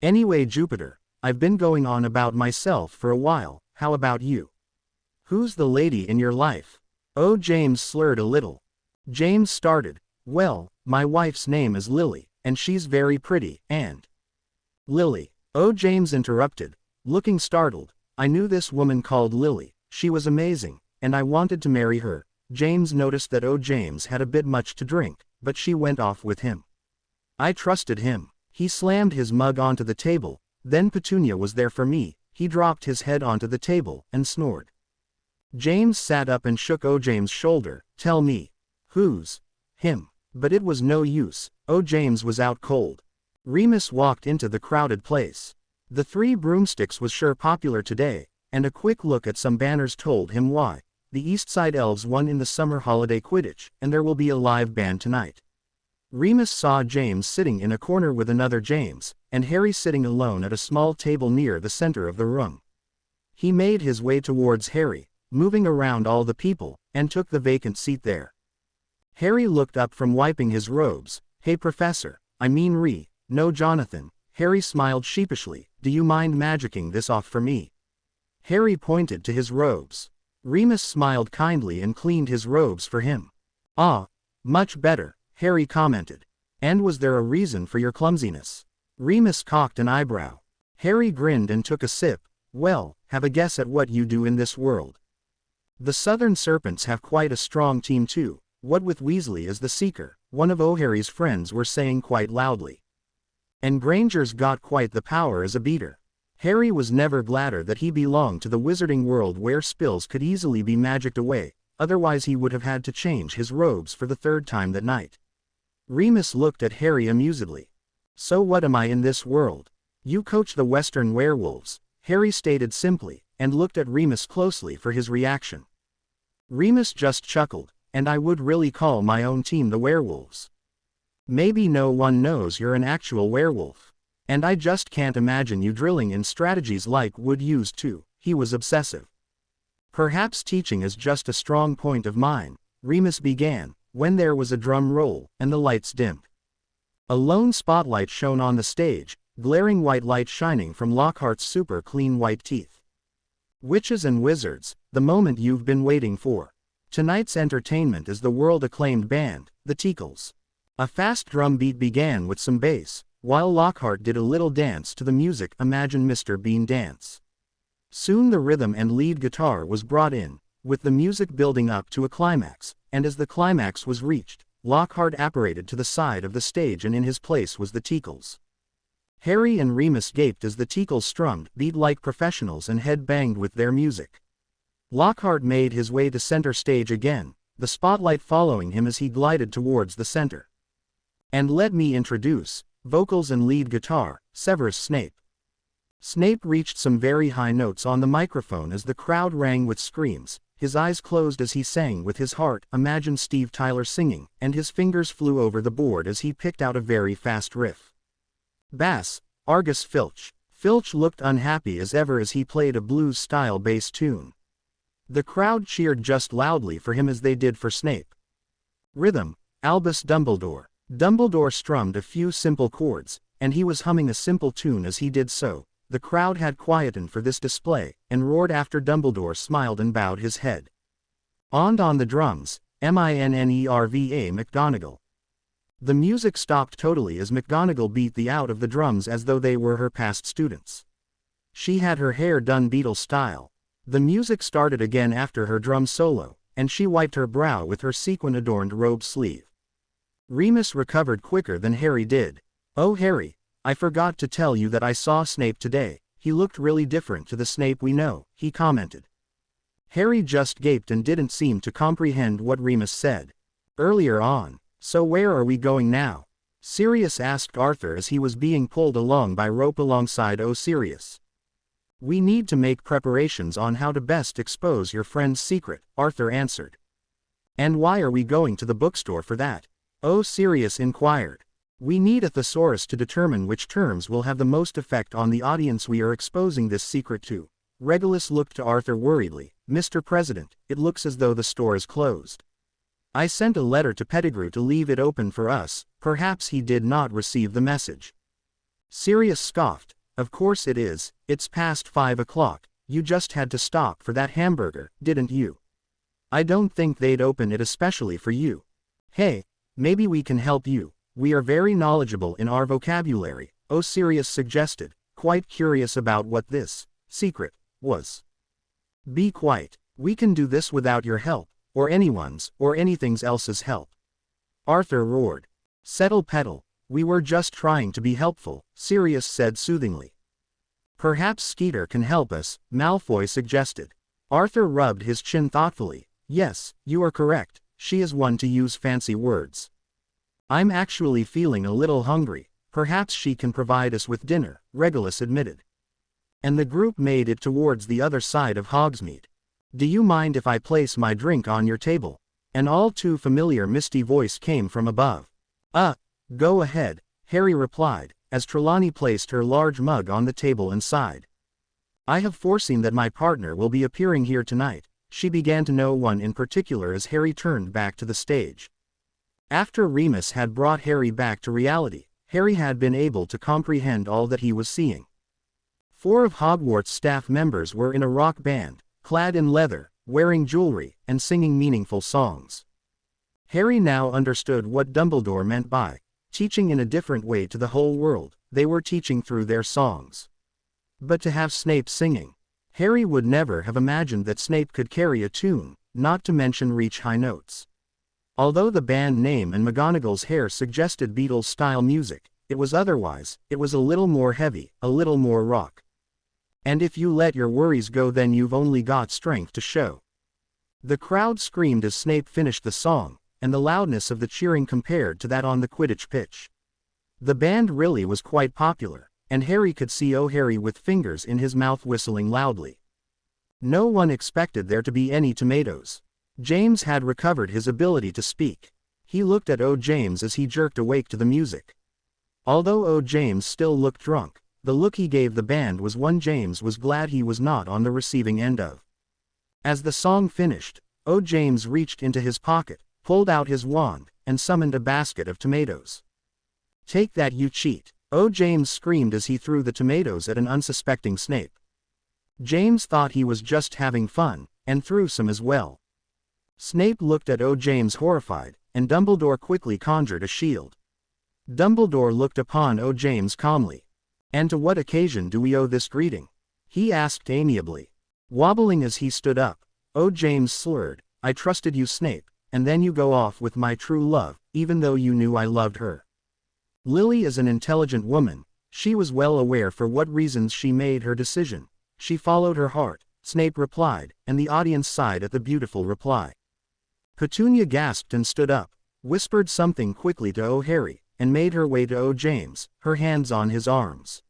Anyway, Jupiter, I've been going on about myself for a while, how about you? Who's the lady in your life? Oh, James slurred a little. James started, well, my wife's name is Lily, and she's very pretty, and... Lily. Oh, James interrupted, looking startled. I knew this woman called Lily, she was amazing, and I wanted to marry her. James noticed that Oh James had a bit much to drink, but she went off with him. I trusted him. He slammed his mug onto the table, then Petunia was there for me. He dropped his head onto the table, and snored. James sat up and shook Oh James' shoulder. Tell me. Who's? Him. But it was no use, Oh James was out cold. Remus walked into the crowded place. The Three Broomsticks was sure popular today, and a quick look at some banners told him why. The East Side Elves won in the summer holiday Quidditch, and there will be a live band tonight. Remus saw James sitting in a corner with another James, and Harry sitting alone at a small table near the center of the room. He made his way towards Harry, moving around all the people, and took the vacant seat there. Harry looked up from wiping his robes. Hey Professor, I mean no Jonathan. Harry smiled sheepishly. Do you mind magicking this off for me? Harry pointed to his robes. Remus smiled kindly and cleaned his robes for him. Ah, much better, Harry commented. And was there a reason for your clumsiness? Remus cocked an eyebrow. Harry grinned and took a sip. Well, have a guess at what you do in this world. The Southern Serpents have quite a strong team too. What with Weasley as the Seeker, one of Harry's friends were saying quite loudly. And Granger's got quite the power as a beater. Harry was never gladder that he belonged to the wizarding world where spills could easily be magicked away, otherwise he would have had to change his robes for the third time that night. Remus looked at Harry amusedly. So what am I in this world? You coach the Western werewolves, Harry stated simply, and looked at Remus closely for his reaction. Remus just chuckled. And I would really call my own team the werewolves. Maybe no one knows you're an actual werewolf. And I just can't imagine you drilling in strategies like Wood used to. He was obsessive. Perhaps teaching is just a strong point of mine, Remus began, when there was a drum roll, and the lights dimmed. A lone spotlight shone on the stage, glaring white light shining from Lockhart's super clean white teeth. Witches and wizards, the moment you've been waiting for. Tonight's entertainment is the world-acclaimed band, the Teakles. A fast drum beat began with some bass, while Lockhart did a little dance to the music. Imagine Mr. Bean dance. Soon the rhythm and lead guitar was brought in, with the music building up to a climax, and as the climax was reached, Lockhart apparated to the side of the stage and in his place was the Teakles. Harry and Remus gaped as the Teakles strummed beat like professionals and head-banged with their music. Lockhart made his way to center stage again, the spotlight following him as he glided towards the center. And let me introduce, vocals and lead guitar, Severus Snape. Snape reached some very high notes on the microphone as the crowd rang with screams, his eyes closed as he sang with his heart. Imagine Steve Tyler singing, and his fingers flew over the board as he picked out a very fast riff. Bass, Argus Filch. Filch looked unhappy as ever as he played a blues-style bass tune. The crowd cheered just loudly for him as they did for Snape. Rhythm, Albus Dumbledore. Dumbledore strummed a few simple chords, and he was humming a simple tune as he did so. The crowd had quietened for this display, and roared after Dumbledore smiled and bowed his head. On the drums, Minerva McGonagall. The music stopped totally as McGonagall beat the out of the drums as though they were her past students. She had her hair done Beatles style. The music started again after her drum solo, and she wiped her brow with her sequin-adorned robe sleeve. Remus recovered quicker than Harry did. Oh Harry, I forgot to tell you that I saw Snape today. he looked really different to the Snape we know, he commented. Harry just gaped and didn't seem to comprehend what Remus said. Earlier on. So where are we going now? Sirius asked Arthur as he was being pulled along by rope alongside Sirius. We need to make preparations on how to best expose your friend's secret, Arthur answered. And why are we going to the bookstore for that? Sirius inquired. We need a thesaurus to determine which terms will have the most effect on the audience we are exposing this secret to. Regulus looked to Arthur worriedly. Mr. President, it looks as though the store is closed. I sent a letter to Pettigrew to leave it open for us, perhaps he did not receive the message. Sirius scoffed. Of course it is, it's past 5 o'clock, you just had to stop for that hamburger, didn't you? I don't think they'd open it especially for you. Hey, maybe we can help you, we are very knowledgeable in our vocabulary, Sirius suggested, quite curious about what this secret was. Be quiet, we can do this without your help, or anyone's, or anything else's help. Arthur roared. Settle Petal, we were just trying to be helpful, Sirius said soothingly. Perhaps Skeeter can help us, Malfoy suggested. Arthur rubbed his chin thoughtfully. Yes, you are correct, she is one to use fancy words. I'm actually feeling a little hungry, perhaps she can provide us with dinner, Regulus admitted. And the group made it towards the other side of Hogsmeade. Do you mind if I place my drink on your table? An all too familiar misty voice came from above. Go ahead, Harry replied, as Trelawney placed her large mug on the table and sighed. I have foreseen that my partner will be appearing here tonight, she began to no one in particular as Harry turned back to the stage. After Remus had brought Harry back to reality, Harry had been able to comprehend all that he was seeing. 4 of Hogwarts staff members were in a rock band, clad in leather, wearing jewelry, and singing meaningful songs. Harry now understood what Dumbledore meant by teaching in a different way to the whole world. They were teaching through their songs. But to have Snape singing, Harry would never have imagined that Snape could carry a tune, not to mention reach high notes. Although the band name and McGonagall's hair suggested Beatles-style music, it was otherwise, it was a little more heavy, a little more rock. And if you let your worries go then you've only got strength to show. The crowd screamed as Snape finished the song, and the loudness of the cheering compared to that on the Quidditch pitch. The band really was quite popular, and Harry could see Harry with fingers in his mouth whistling loudly. No one expected there to be any tomatoes. James had recovered his ability to speak. He looked at James as he jerked awake to the music. Although James still looked drunk, the look he gave the band was one James was glad he was not on the receiving end of. As the song finished, James reached into his pocket, pulled out his wand, and summoned a basket of tomatoes. Take that, you cheat, James screamed as he threw the tomatoes at an unsuspecting Snape. James thought he was just having fun, and threw some as well. Snape looked at James horrified, and Dumbledore quickly conjured a shield. Dumbledore looked upon James calmly. And to what occasion do we owe this greeting? He asked amiably. Wobbling as he stood up, James slurred, I trusted you, Snape, and then you go off with my true love, even though you knew I loved her. Lily is an intelligent woman, she was well aware for what reasons she made her decision. She followed her heart, Snape replied, and the audience sighed at the beautiful reply. Petunia gasped and stood up, whispered something quickly to Harry, and made her way to James, her hands on his arms.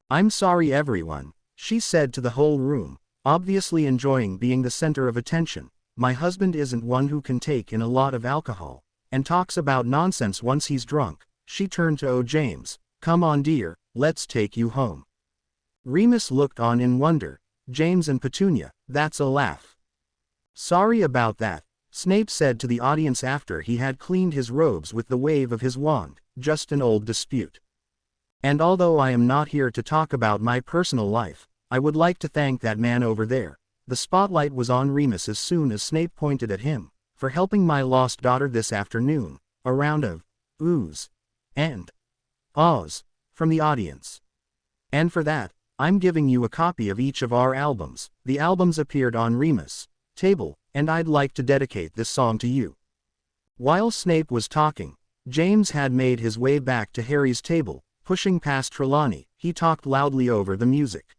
I'm sorry everyone, she said to the whole room, obviously enjoying being the center of attention. My husband isn't one who can take in a lot of alcohol, and talks about nonsense once he's drunk. She turned to James, come on dear, let's take you home. Remus looked on in wonder. James and Petunia, that's a laugh. Sorry about that, Snape said to the audience after he had cleaned his robes with the wave of his wand, just an old dispute. And although I am not here to talk about my personal life, I would like to thank that man over there. The spotlight was on Remus as soon as Snape pointed at him, for helping my lost daughter this afternoon. A round of oohs and ahs from the audience. And for that, I'm giving you a copy of each of our albums. The albums appeared on Remus' table, and I'd like to dedicate this song to you. While Snape was talking, James had made his way back to Harry's table, pushing past Trelawney. He talked loudly over the music.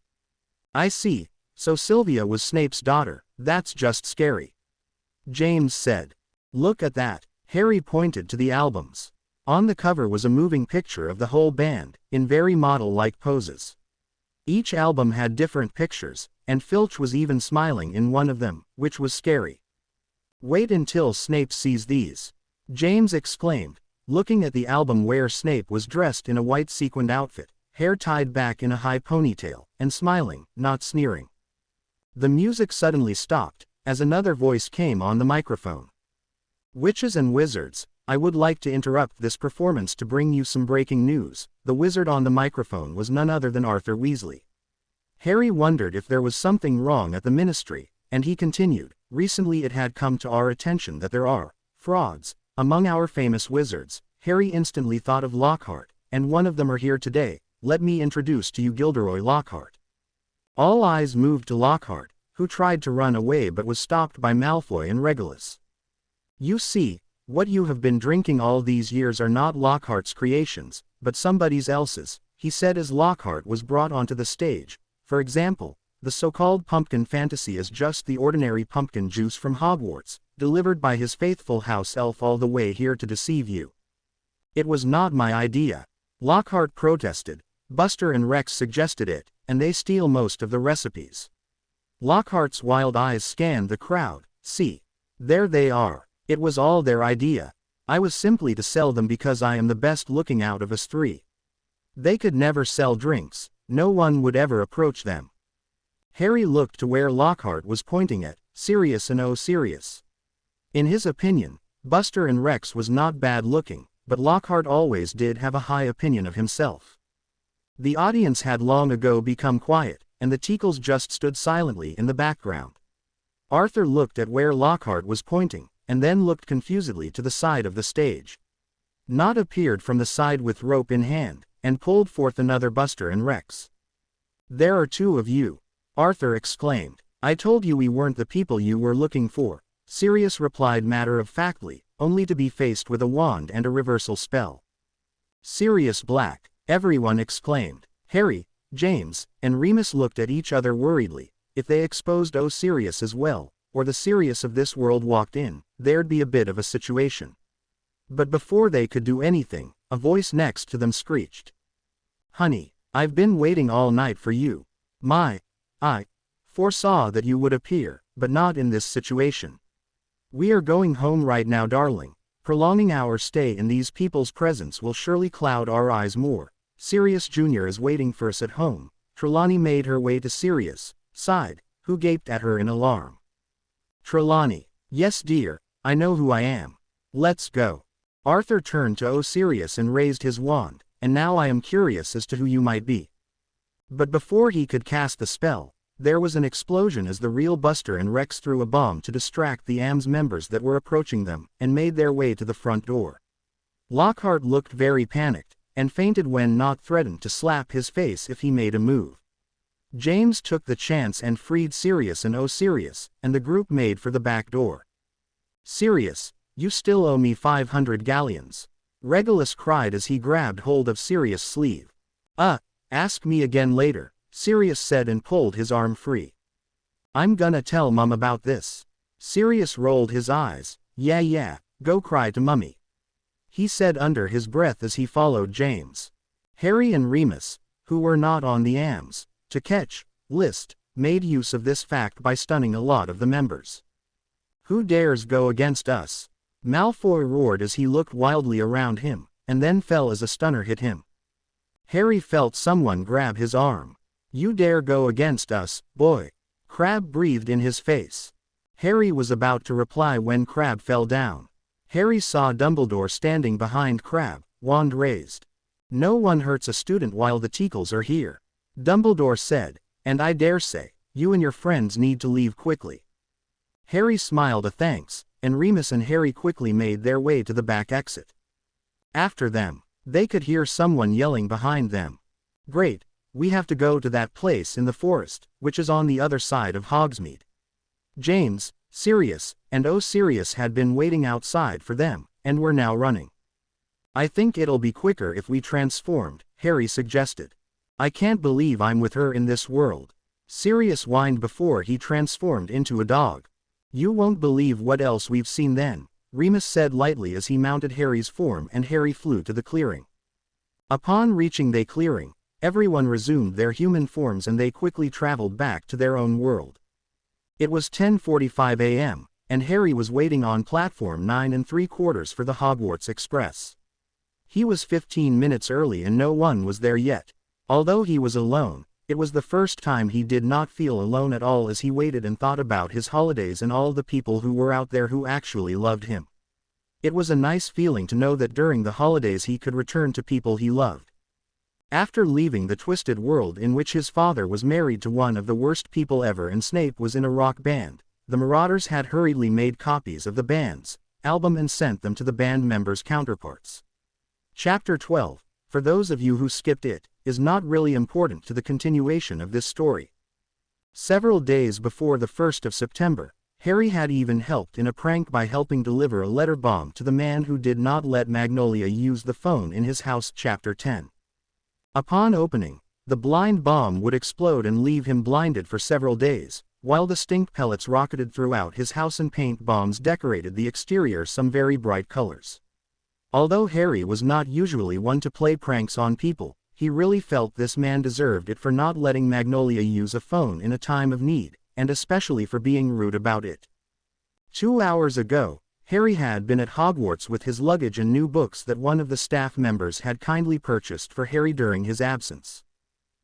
I see, so Sylvia was Snape's daughter. That's just scary. James said. Look at that. Harry pointed to the albums. On the cover was a moving picture of the whole band, in very model-like poses. Each album had different pictures, and Filch was even smiling in one of them, which was scary. Wait until Snape sees these. James exclaimed, looking at the album where Snape was dressed in a white sequined outfit, hair tied back in a high ponytail, and smiling, not sneering. The music suddenly stopped, as another voice came on the microphone. Witches and wizards, I would like to interrupt this performance to bring you some breaking news. The wizard on the microphone was none other than Arthur Weasley. Harry wondered if there was something wrong at the ministry, and he continued, recently it had come to our attention that there are frauds among our famous wizards. Harry instantly thought of Lockhart, and one of them are here today. Let me introduce to you Gilderoy Lockhart. All eyes moved to Lockhart, who tried to run away but was stopped by Malfoy and Regulus. You see, what you have been drinking all these years are not Lockhart's creations, but somebody else's, he said as Lockhart was brought onto the stage. For example, the so-called pumpkin fantasy is just the ordinary pumpkin juice from Hogwarts, delivered by his faithful house elf all the way here to deceive you. It was not my idea. Lockhart protested. Buster and Rex suggested it, and they steal most of the recipes. Lockhart's wild eyes scanned the crowd. See. There they are. It was all their idea. I was simply to sell them because I am the best looking out of us three. They could never sell drinks. No one would ever approach them. Harry looked to where Lockhart was pointing at, Sirius and oh Sirius. In his opinion, Buster and Rex was not bad looking, but Lockhart always did have a high opinion of himself. The audience had long ago become quiet, and the Teakles just stood silently in the background. Arthur looked at where Lockhart was pointing, and then looked confusedly to the side of the stage. Nott appeared from the side with rope in hand, and pulled forth another Buster and Rex. There are two of you, Arthur exclaimed. I told you we weren't the people you were looking for, Sirius replied matter-of-factly, only to be faced with a wand and a reversal spell. Sirius Black, everyone exclaimed. Harry, James, and Remus looked at each other worriedly. If they exposed oh Sirius as well, or the Sirius of this world walked in, there'd be a bit of a situation. But before they could do anything, a voice next to them screeched. Honey, I've been waiting all night for you. I foresaw that you would appear, but not in this situation. We are going home right now, darling. Prolonging our stay in these people's presence will surely cloud our eyes more. Sirius Jr. is waiting for us at home. Trelawney made her way to Sirius' side, who gaped at her in alarm. Trelawney. Yes dear, I know who I am. Let's go. Arthur turned to oh Sirius and raised his wand, and now I am curious as to who you might be. But before he could cast the spell, there was an explosion as the real Buster and Rex threw a bomb to distract the AMS members that were approaching them, and made their way to the front door. Lockhart looked very panicked, and fainted when Nott threatened to slap his face if he made a move. James took the chance and freed Sirius and oh Sirius, and the group made for the back door. Sirius, you still owe me 500 galleons. Regulus cried as he grabbed hold of Sirius' sleeve. Ask me again later, Sirius said and pulled his arm free. I'm gonna tell Mum about this. Sirius rolled his eyes. Yeah, go cry to Mummy, he said under his breath as he followed James. Harry and Remus, who were not on the AMS to catch list, made use of this fact by stunning a lot of the members. Who dares go against us? Malfoy roared as he looked wildly around him, and then fell as a stunner hit him. Harry felt someone grab his arm. You dare go against us, boy? Crabbe breathed in his face. Harry was about to reply when Crabbe fell down. Harry saw Dumbledore standing behind Crabbe, wand raised. No one hurts a student while the Teakles are here, Dumbledore said, and I dare say, you and your friends need to leave quickly. Harry smiled a thanks, and Remus and Harry quickly made their way to the back exit. After them, they could hear someone yelling behind them. Great, we have to go to that place in the forest, which is on the other side of Hogsmeade. James, Sirius, and oh Sirius had been waiting outside for them, and were now running. I think it'll be quicker if we transformed, Harry suggested. I can't believe I'm with her in this world. Sirius whined before he transformed into a dog. You won't believe what else we've seen then, Remus said lightly as he mounted Harry's form and Harry flew to the clearing. Upon reaching the clearing, everyone resumed their human forms and they quickly traveled back to their own world. It was 10:45 a.m., and Harry was waiting on platform 9 3/4 for the Hogwarts Express. He was 15 minutes early and no one was there yet. Although he was alone, it was the first time he did not feel alone at all as he waited and thought about his holidays and all the people who were out there who actually loved him. It was a nice feeling to know that during the holidays he could return to people he loved. After leaving the twisted world in which his father was married to one of the worst people ever and Snape was in a rock band, the Marauders had hurriedly made copies of the band's album and sent them to the band members' counterparts. Chapter 12, for those of you who skipped it, is not really important to the continuation of this story. Several days before the 1st of September, Harry had even helped in a prank by helping deliver a letter bomb to the man who did not let Magnolia use the phone in his house. Chapter 10. Upon opening, the blind bomb would explode and leave him blinded for several days, while the stink pellets rocketed throughout his house and paint bombs decorated the exterior some very bright colors. Although Harry was not usually one to play pranks on people, he really felt this man deserved it for not letting Magnolia use a phone in a time of need, and especially for being rude about it. 2 hours ago, Harry had been at Hogwarts with his luggage and new books that one of the staff members had kindly purchased for Harry during his absence.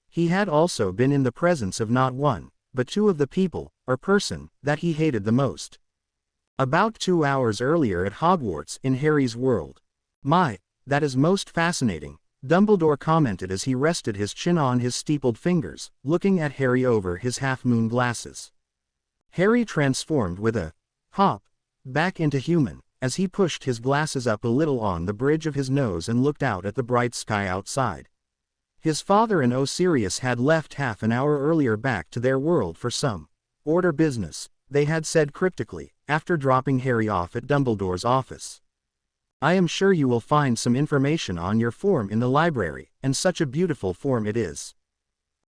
He had also been in the presence of not one, but two of the people, or person, that he hated the most. About 2 hours earlier at Hogwarts in Harry's world. My, that is most fascinating, Dumbledore commented as he rested his chin on his steepled fingers, looking at Harry over his half-moon glasses. Harry transformed with a hop back into human, as he pushed his glasses up a little on the bridge of his nose and looked out at the bright sky outside. His father and Sirius had left half an hour earlier back to their world for some order business, they had said cryptically, after dropping Harry off at Dumbledore's office. I am sure you will find some information on your form in the library, and such a beautiful form it is.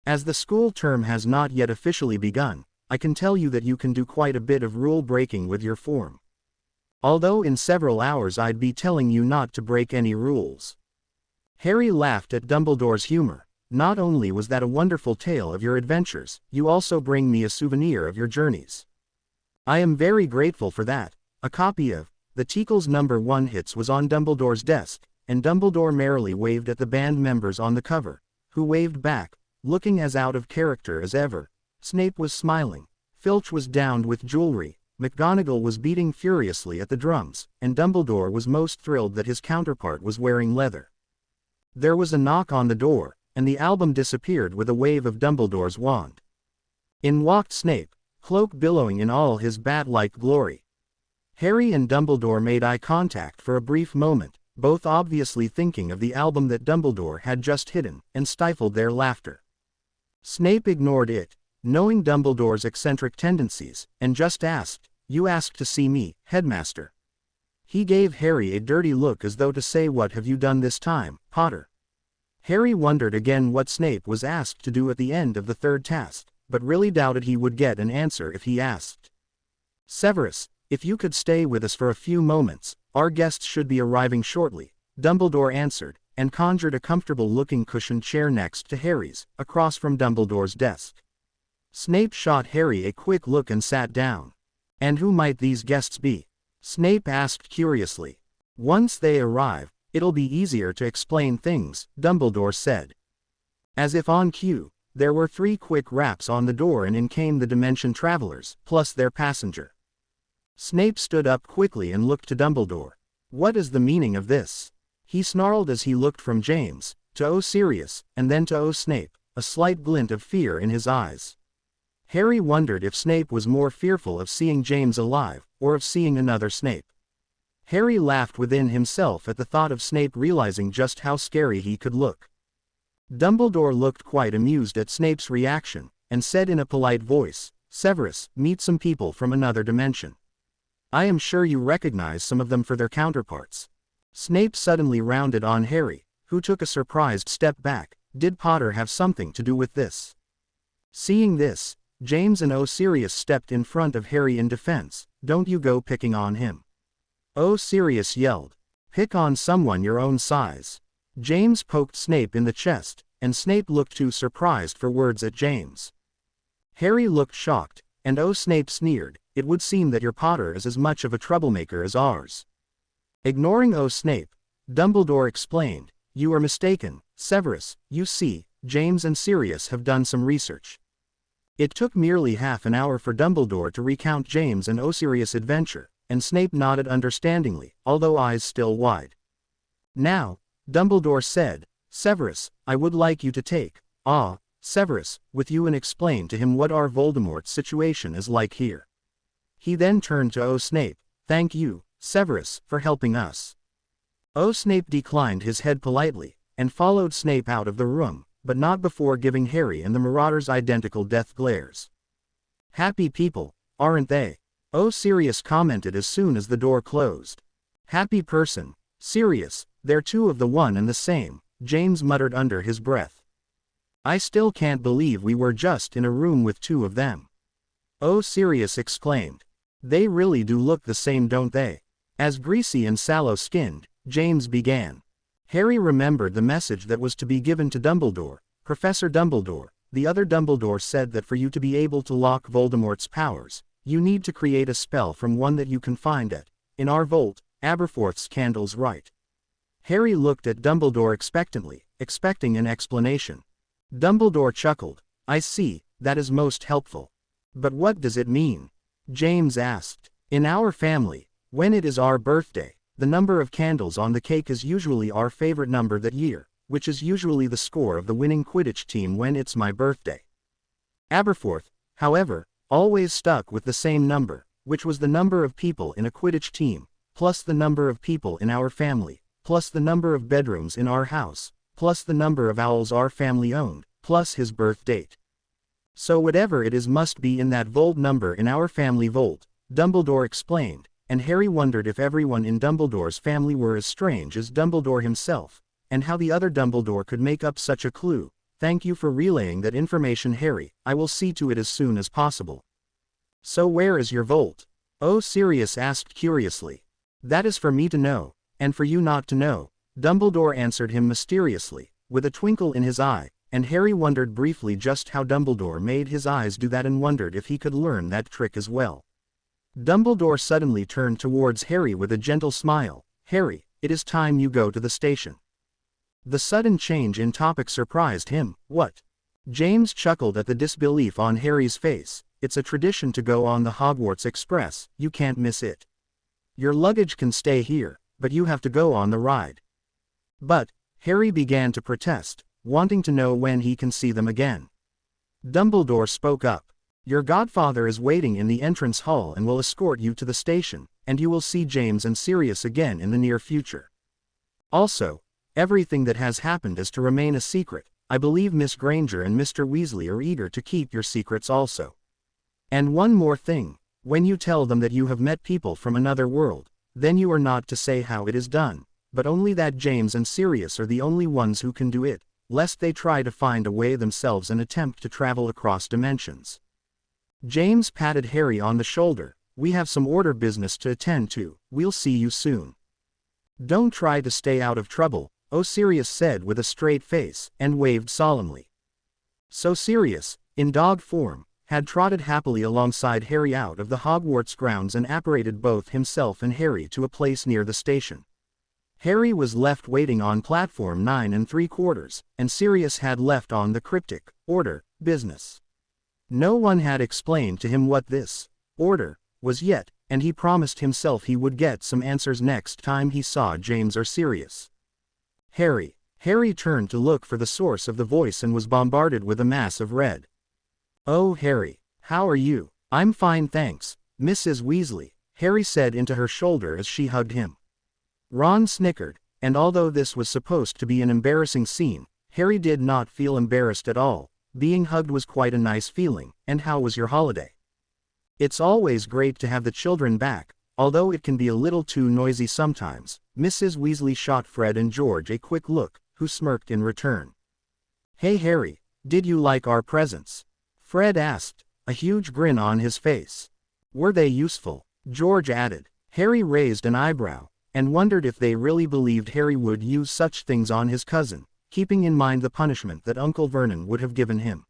As the school term has not yet officially begun, I can tell you that you can do quite a bit of rule breaking with your form. Although in several hours I'd be telling you not to break any rules. Harry laughed at Dumbledore's humor. Not only was that a wonderful tale of your adventures, you also bring me a souvenir of your journeys. I am very grateful for that. A copy of The Tickle's #1 hits was on Dumbledore's desk, and Dumbledore merrily waved at the band members on the cover, who waved back, looking as out of character as ever. Snape was smiling, Filch was downed with jewelry, McGonagall was beating furiously at the drums, and Dumbledore was most thrilled that his counterpart was wearing leather. There was a knock on the door, and the album disappeared with a wave of Dumbledore's wand. In walked Snape, cloak billowing in all his bat-like glory. Harry and Dumbledore made eye contact for a brief moment, both obviously thinking of the album that Dumbledore had just hidden, and stifled their laughter. Snape ignored it, knowing Dumbledore's eccentric tendencies, and just asked, "You asked to see me, Headmaster?" He gave Harry a dirty look as though to say, "What have you done this time, Potter?" Harry wondered again what Snape was asked to do at the end of the third task, but really doubted he would get an answer if he asked. "Severus, if you could stay with us for a few moments, our guests should be arriving shortly," Dumbledore answered, and conjured a comfortable-looking cushioned chair next to Harry's, across from Dumbledore's desk. Snape shot Harry a quick look and sat down. "And who might these guests be?" Snape asked curiously. "Once they arrive, it'll be easier to explain things," Dumbledore said. As if on cue, there were 3 quick raps on the door and in came the Dimension Travelers, plus their passenger. Snape stood up quickly and looked to Dumbledore. "What is the meaning of this?" he snarled as he looked from James, to Sirius, and then to Snape, a slight glint of fear in his eyes. Harry wondered if Snape was more fearful of seeing James alive, or of seeing another Snape. Harry laughed within himself at the thought of Snape realizing just how scary he could look. Dumbledore looked quite amused at Snape's reaction, and said in a polite voice, "Severus, meet some people from another dimension. I am sure you recognize some of them for their counterparts." Snape suddenly rounded on Harry, who took a surprised step back. Did Potter have something to do with this? Seeing this, James and Sirius stepped in front of Harry in defense. "Don't you go picking on him," Sirius yelled. "Pick on someone your own size." James poked Snape in the chest, and Snape looked too surprised for words at James. Harry looked shocked, and Snape sneered, "It would seem that your Potter is as much of a troublemaker as ours." Ignoring Snape, Dumbledore explained, "You are mistaken, Severus. You see, James and Sirius have done some research." It took merely half an hour for Dumbledore to recount James and Sirius' adventure, and Snape nodded understandingly, although eyes still wide. "Now," Dumbledore said, "Severus, I would like you to take Severus with you and explain to him what our Voldemort's situation is like here." He then turned to Snape. "Thank you, Severus, for helping us." Snape declined his head politely, and followed Snape out of the room, but not before giving Harry and the Marauders identical death glares. "Happy people, aren't they?" Sirius commented as soon as the door closed. "Happy person, Sirius, they're two of the one and the same," James muttered under his breath. "I still can't believe we were just in a room with two of them," Sirius exclaimed. "They really do look the same, don't they?" As greasy and sallow-skinned, James began. Harry remembered the message that was to be given to Dumbledore. "Professor Dumbledore, the other Dumbledore said that for you to be able to lock Voldemort's powers, you need to create a spell from one that you can find in our vault, Aberforth's candles, right?" Harry looked at Dumbledore expectantly, expecting an explanation. Dumbledore chuckled. "I see, that is most helpful. But what does it mean?" James asked. "In our family, when it is our birthday, the number of candles on the cake is usually our favorite number that year, which is usually the score of the winning Quidditch team when it's my birthday." Aberforth, however, always stuck with the same number, which was the number of people in a Quidditch team, plus the number of people in our family, plus the number of bedrooms in our house, plus the number of owls our family owned, plus his birth date. "So whatever it is must be in that vault number in our family vault," Dumbledore explained, and Harry wondered if everyone in Dumbledore's family were as strange as Dumbledore himself, and how the other Dumbledore could make up such a clue. "Thank you for relaying that information, Harry. I will see to it as soon as possible." "So where is your vault?" Sirius asked curiously. "That is for me to know, and for you not to know," Dumbledore answered him mysteriously, with a twinkle in his eye, and Harry wondered briefly just how Dumbledore made his eyes do that and wondered if he could learn that trick as well. Dumbledore suddenly turned towards Harry with a gentle smile. "Harry, it is time you go to the station." The sudden change in topic surprised him. "What?" James chuckled at the disbelief on Harry's face. "It's a tradition to go on the Hogwarts Express, you can't miss it. Your luggage can stay here, but you have to go on the ride." "But," Harry began to protest, wanting to know when he can see them again. Dumbledore spoke up. "Your godfather is waiting in the entrance hall and will escort you to the station, and you will see James and Sirius again in the near future. Also, everything that has happened is to remain a secret. I believe Miss Granger and Mr. Weasley are eager to keep your secrets also. And one more thing, when you tell them that you have met people from another world, then you are not to say how it is done, but only that James and Sirius are the only ones who can do it, lest they try to find a way themselves and attempt to travel across dimensions." James patted Harry on the shoulder. "We have some order business to attend to, we'll see you soon." "Don't try to stay out of trouble," Sirius said with a straight face, and waved solemnly. So Sirius, in dog form, had trotted happily alongside Harry out of the Hogwarts grounds and apparated both himself and Harry to a place near the station. Harry was left waiting on platform 9 3/4, and Sirius had left on the cryptic order business. No one had explained to him what this order was yet, and he promised himself he would get some answers next time he saw James or Sirius. Harry turned to look for the source of the voice and was bombarded with a mass of red. "Oh Harry, how are you?" "I'm fine thanks, Mrs. Weasley," Harry said into her shoulder as she hugged him. Ron snickered, and although this was supposed to be an embarrassing scene, Harry did not feel embarrassed at all. Being hugged was quite a nice feeling. "And how was your holiday?" "It's always great to have the children back, although it can be a little too noisy sometimes." Mrs. Weasley shot Fred and George a quick look, who smirked in return. "Hey Harry, did you like our presents?" Fred asked, a huge grin on his face. Were they useful? George added. Harry raised an eyebrow, and wondered if they really believed Harry would use such things on his cousin, keeping in mind the punishment that Uncle Vernon would have given him.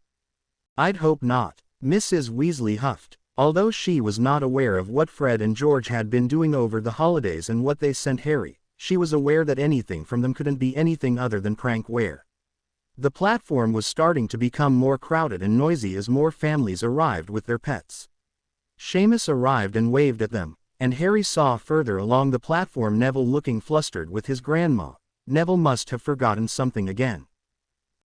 I'd hope not, Mrs. Weasley huffed. Although she was not aware of what Fred and George had been doing over the holidays and what they sent Harry, she was aware that anything from them couldn't be anything other than prankware. The platform was starting to become more crowded and noisy as more families arrived with their pets. Seamus arrived and waved at them, and Harry saw further along the platform Neville looking flustered with his grandma. Neville must have forgotten something again.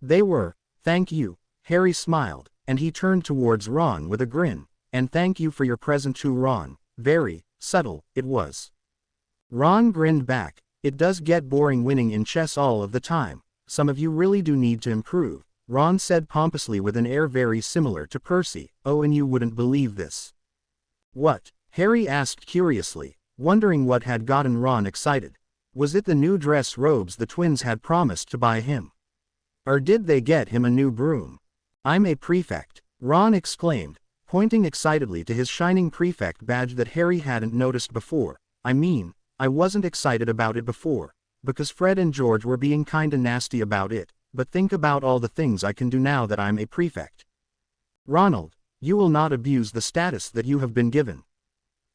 They were. Thank you, Harry smiled, and he turned towards Ron with a grin. And thank you for your present too, Ron. Very subtle, it was. Ron grinned back. It does get boring winning in chess all of the time. Some of you really do need to improve, Ron said pompously with an air very similar to Percy. Oh, and you wouldn't believe this. What? Harry asked curiously, wondering what had gotten Ron excited. Was it the new dress robes the twins had promised to buy him? Or did they get him a new broom? I'm a prefect, Ron exclaimed, pointing excitedly to his shining prefect badge that Harry hadn't noticed before. I mean, I wasn't excited about it before, because Fred and George were being kinda nasty about it, but think about all the things I can do now that I'm a prefect. Ronald, you will not abuse the status that you have been given.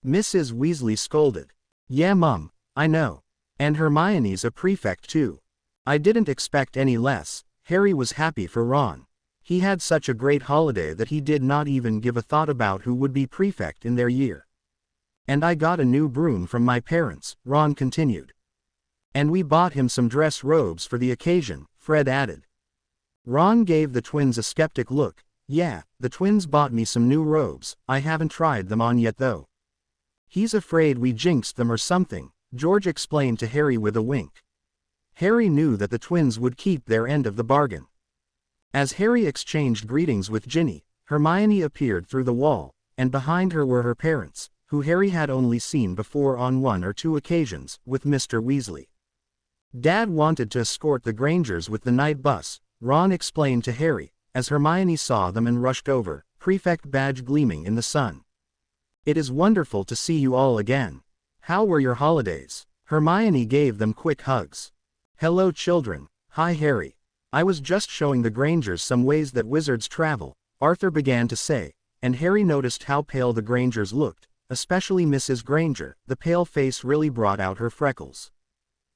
Mrs. Weasley scolded. Yeah, Mum, I know. And Hermione's a prefect too. I didn't expect any less. Harry was happy for Ron. He had such a great holiday that he did not even give a thought about who would be prefect in their year. And I got a new broom from my parents, Ron continued. And we bought him some dress robes for the occasion, Fred added. Ron gave the twins a skeptic look. Yeah, the twins bought me some new robes. I haven't tried them on yet though. He's afraid we jinxed them or something, George explained to Harry with a wink. Harry knew that the twins would keep their end of the bargain. As Harry exchanged greetings with Ginny, Hermione appeared through the wall, and behind her were her parents, who Harry had only seen before on one or two occasions, with Mr. Weasley. Dad wanted to escort the Grangers with the night bus, Ron explained to Harry, as Hermione saw them and rushed over, prefect badge gleaming in the sun. It is wonderful to see you all again. How were your holidays? Hermione gave them quick hugs. Hello children. Hi Harry. I was just showing the Grangers some ways that wizards travel, Arthur began to say, and Harry noticed how pale the Grangers looked, especially Mrs. Granger. The pale face really brought out her freckles.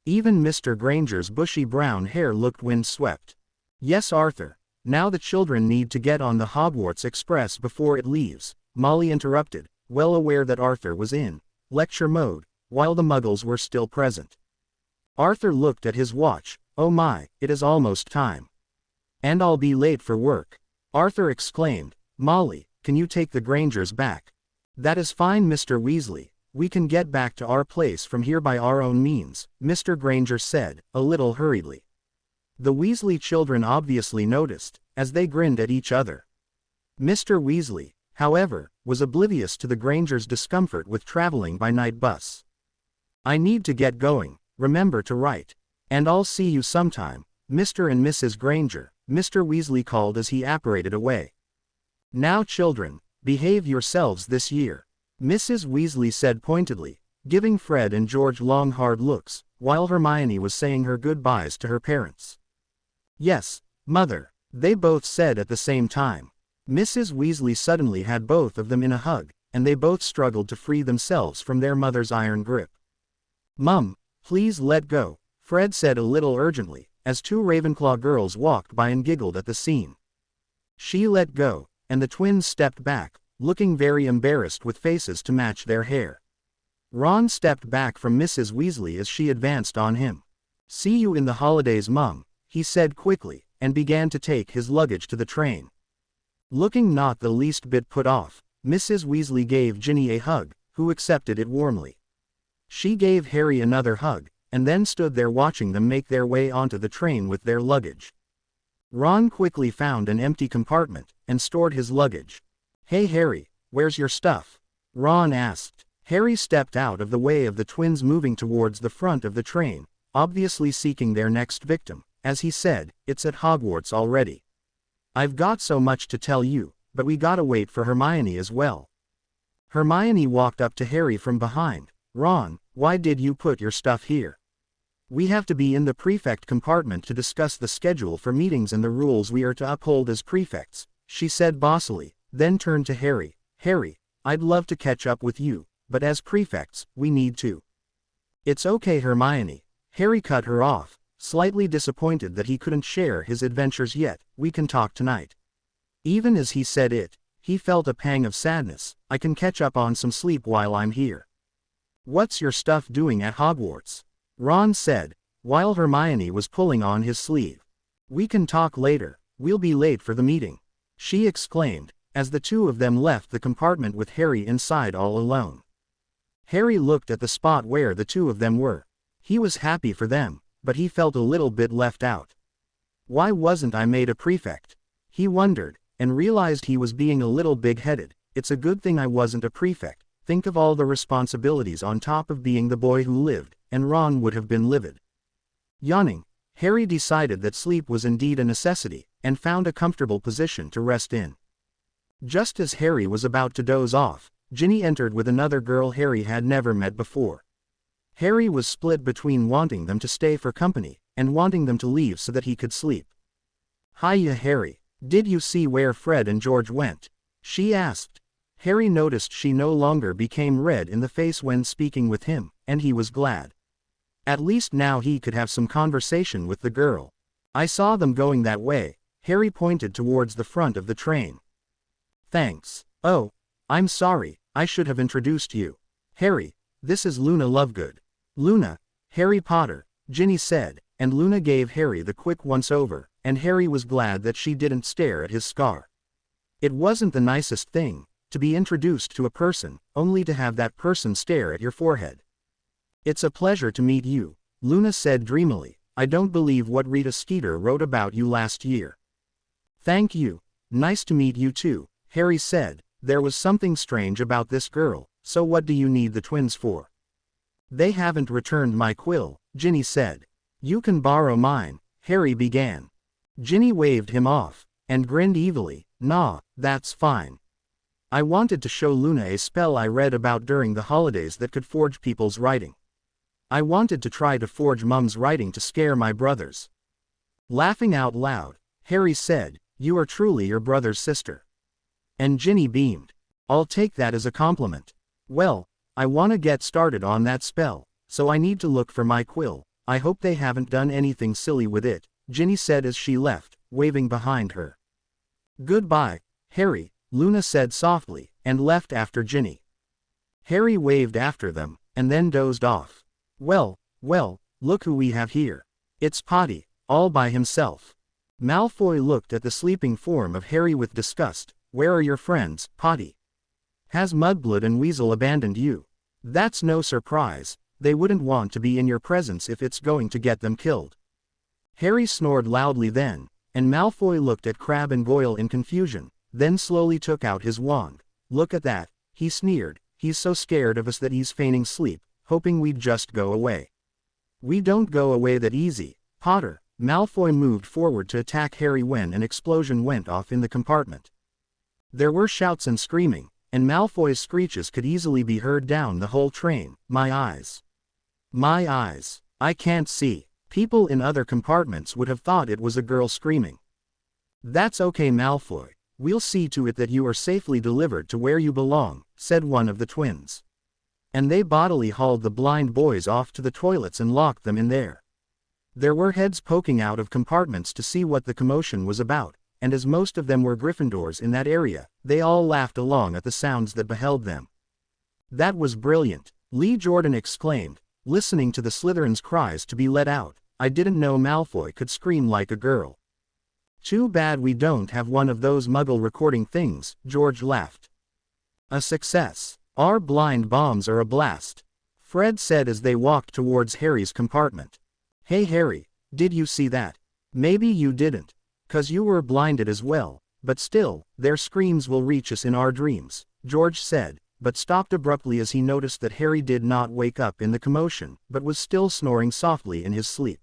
Even Mr. Granger's bushy brown hair looked windswept. Yes, Arthur. Now the children need to get on the Hogwarts Express before it leaves, Molly interrupted, well aware that Arthur was in lecture mode, while the Muggles were still present. Arthur looked at his watch. Oh my, it is almost time. And I'll be late for work. Arthur exclaimed. Molly, can you take the Grangers back? That is fine, Mr. Weasley. We can get back to our place from here by our own means, Mr. Granger said, a little hurriedly. The Weasley children obviously noticed, as they grinned at each other. Mr. Weasley, however, was oblivious to the Grangers' discomfort with traveling by night bus. I need to get going, remember to write. And I'll see you sometime, Mr. and Mrs. Granger, Mr. Weasley called as he apparated away. Now children, behave yourselves this year, Mrs. Weasley said pointedly, giving Fred and George long hard looks, while Hermione was saying her goodbyes to her parents. Yes, Mother, they both said at the same time. Mrs. Weasley suddenly had both of them in a hug, and they both struggled to free themselves from their mother's iron grip. Mum, please let go, Fred said a little urgently, as two Ravenclaw girls walked by and giggled at the scene. She let go, and the twins stepped back, looking very embarrassed with faces to match their hair. Ron stepped back from Mrs. Weasley as she advanced on him. See you in the holidays, Mum, he said quickly, and began to take his luggage to the train. Looking not the least bit put off, Mrs. Weasley gave Ginny a hug, who accepted it warmly. She gave Harry another hug, and then stood there watching them make their way onto the train with their luggage. Ron quickly found an empty compartment, and stored his luggage. Hey Harry, where's your stuff? Ron asked. Harry stepped out of the way of the twins moving towards the front of the train, obviously seeking their next victim, as he said, it's at Hogwarts already. I've got so much to tell you, but we gotta wait for Hermione as well. Hermione walked up to Harry from behind. Ron, why did you put your stuff here? We have to be in the prefect compartment to discuss the schedule for meetings and the rules we are to uphold as prefects, she said bossily, then turned to Harry. Harry, I'd love to catch up with you, but as prefects, we need to. It's okay, Hermione. Harry cut her off, slightly disappointed that he couldn't share his adventures yet. We can talk tonight. Even as he said it, he felt a pang of sadness. I can catch up on some sleep while I'm here. What's your stuff doing at Hogwarts? Ron said, while Hermione was pulling on his sleeve. We can talk later, we'll be late for the meeting, she exclaimed, as the two of them left the compartment with Harry inside all alone. Harry looked at the spot where the two of them were. He was happy for them, but he felt a little bit left out. Why wasn't I made a prefect? He wondered, and realized he was being a little big-headed. It's a good thing I wasn't a prefect. Think of all the responsibilities on top of being the boy who lived, and Ron would have been livid. Yawning, Harry decided that sleep was indeed a necessity, and found a comfortable position to rest in. Just as Harry was about to doze off, Ginny entered with another girl Harry had never met before. Harry was split between wanting them to stay for company, and wanting them to leave so that he could sleep. Hiya, Harry. Did you see where Fred and George went? She asked. Harry noticed she no longer became red in the face when speaking with him, and he was glad. At least now he could have some conversation with the girl. I saw them going that way. Harry pointed towards the front of the train. Thanks. Oh, I'm sorry, I should have introduced you. Harry, this is Luna Lovegood. Luna, Harry Potter, Ginny said, and Luna gave Harry the quick once-over, and Harry was glad that she didn't stare at his scar. It wasn't the nicest thing, to be introduced to a person, only to have that person stare at your forehead. It's a pleasure to meet you, Luna said dreamily. I don't believe what Rita Skeeter wrote about you last year. Thank you. Nice to meet you too, Harry said. There was something strange about this girl, so what do you need the twins for? They haven't returned my quill, Ginny said. You can borrow mine, Harry began. Ginny waved him off, and grinned evilly. Nah, that's fine. I wanted to show Luna a spell I read about during the holidays that could forge people's writing. I wanted to try to forge Mum's writing to scare my brothers. Laughing out loud, Harry said, you are truly your brother's sister. And Ginny beamed. I'll take that as a compliment. Well, I want to get started on that spell, so I need to look for my quill. I hope they haven't done anything silly with it, Ginny said as she left, waving behind her. Goodbye, Harry, Luna said softly, and left after Ginny. Harry waved after them, and then dozed off. Well, look who we have here. It's Potty, all by himself. Malfoy looked at the sleeping form of Harry with disgust. Where are your friends, Potty? Has Mudblood and Weasel abandoned you? That's no surprise, they wouldn't want to be in your presence if it's going to get them killed. Harry snored loudly then, and Malfoy looked at Crabbe and Goyle in confusion, then slowly took out his wand. Look at that, he sneered, he's so scared of us that he's feigning sleep, hoping we'd just go away. We don't go away that easy, Potter. Malfoy moved forward to attack Harry when an explosion went off in the compartment. There were shouts and screaming, and Malfoy's screeches could easily be heard down the whole train. My eyes. My eyes. I can't see. People in other compartments would have thought it was a girl screaming. That's okay, Malfoy. We'll see to it that you are safely delivered to where you belong, said one of the twins. And they bodily hauled the blind boys off to the toilets and locked them in there. There were heads poking out of compartments to see what the commotion was about, and as most of them were Gryffindors in that area, they all laughed along at the sounds that beheld them. That was brilliant, Lee Jordan exclaimed, listening to the Slytherins' cries to be let out. I didn't know Malfoy could scream like a girl. Too bad we don't have one of those Muggle recording things, George laughed. A success. Our blind bombs are a blast, Fred said as they walked towards Harry's compartment. Hey Harry, did you see that? Maybe you didn't, 'cause you were blinded as well, but still, their screams will reach us in our dreams, George said, but stopped abruptly as he noticed that Harry did not wake up in the commotion, but was still snoring softly in his sleep.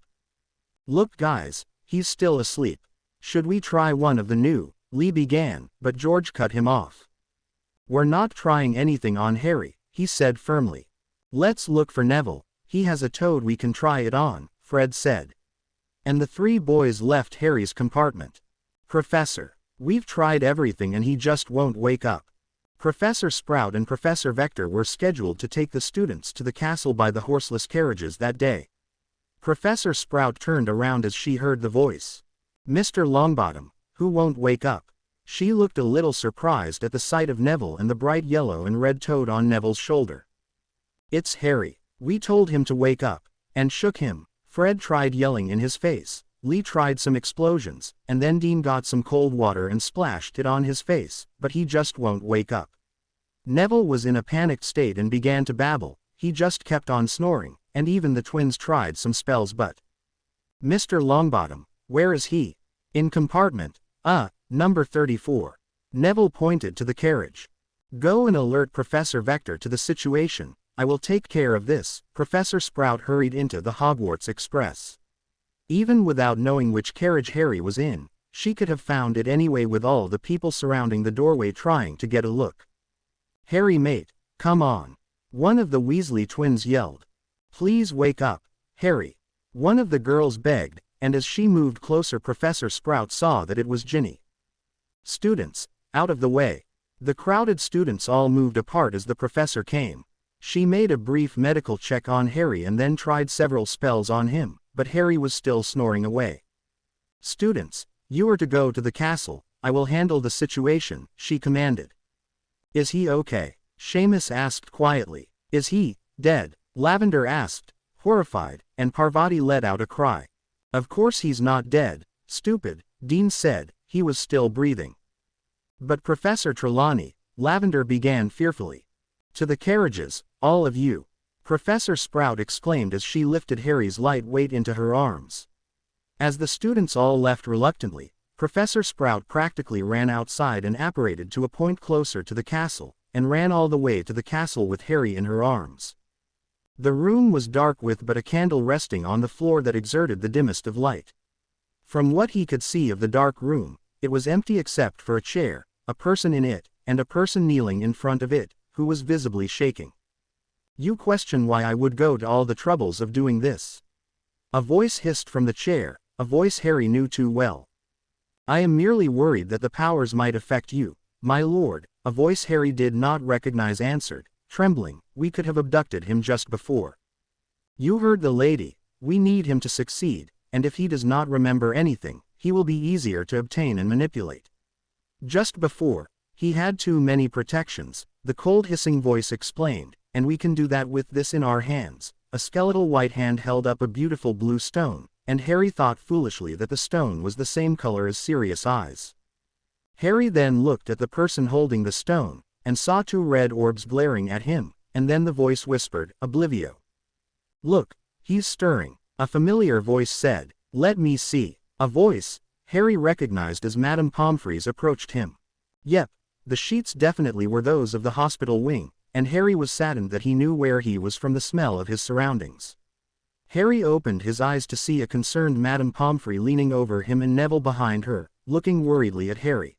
Look guys, he's still asleep. Should we try one of the new Lee began, but George cut him off. "We're not trying anything on Harry," he said firmly. "Let's look for Neville. He has a toad we can try it on," Fred said. And the three boys left Harry's compartment. "Professor, we've tried everything and he just won't wake up." Professor Sprout and Professor Vector were scheduled to take the students to the castle by the horseless carriages that day. Professor Sprout turned around as she heard the voice. "Mr. Longbottom, who won't wake up?" She looked a little surprised at the sight of Neville and the bright yellow and red toad on Neville's shoulder. "It's Harry. We told him to wake up," and shook him. Fred tried yelling in his face, Lee tried some explosions, and then Dean got some cold water and splashed it on his face, but he just won't wake up. Neville was in a panicked state and began to babble. He just kept on snoring, and even the twins tried some spells but. "Mr. Longbottom, where is he?" "In compartment, number 34. Neville pointed to the carriage. "Go and alert Professor Vector to the situation. I will take care of this." Professor Sprout hurried into the Hogwarts Express. Even without knowing which carriage Harry was in, she could have found it anyway with all the people surrounding the doorway trying to get a look. "Harry mate, come on." One of the Weasley twins yelled. "Please wake up, Harry." One of the girls begged, and as she moved closer Professor Sprout saw that it was Ginny. "Students, out of the way." The crowded students all moved apart as the professor came. She made a brief medical check on Harry and then tried several spells on him, but Harry was still snoring away. "Students, you are to go to the castle. I will handle the situation," she commanded. "Is he okay?" Seamus asked quietly. "Is he dead?" Lavender asked, horrified, and Parvati let out a cry. "Of course he's not dead, stupid," Dean said. "He was still breathing." "But Professor Trelawney," Lavender began fearfully. "To the carriages, all of you," Professor Sprout exclaimed as she lifted Harry's light weight into her arms. As the students all left reluctantly, Professor Sprout practically ran outside and apparated to a point closer to the castle, and ran all the way to the castle with Harry in her arms. The room was dark with but a candle resting on the floor that exerted the dimmest of light. From what he could see of the dark room, it was empty except for a chair, a person in it, and a person kneeling in front of it, who was visibly shaking. "You question why I would go to all the troubles of doing this?" A voice hissed from the chair, a voice Harry knew too well. "I am merely worried that the powers might affect you, my lord," a voice Harry did not recognize answered, trembling. "We could have abducted him just before." "You heard the lady. We need him to succeed, and if he does not remember anything, he will be easier to obtain and manipulate." "Just before. He had too many protections," the cold hissing voice explained, "and we can do that with this in our hands." A skeletal white hand held up a beautiful blue stone, and Harry thought foolishly that the stone was the same color as Sirius' eyes. Harry then looked at the person holding the stone, and saw two red orbs glaring at him, and then the voice whispered, "Oblivio." "Look, he's stirring," a familiar voice said. "Let me see." A voice Harry recognized as Madame Pomfrey's approached him. Yep, the sheets definitely were those of the hospital wing, and Harry was saddened that he knew where he was from the smell of his surroundings. Harry opened his eyes to see a concerned Madame Pomfrey leaning over him and Neville behind her, looking worriedly at Harry.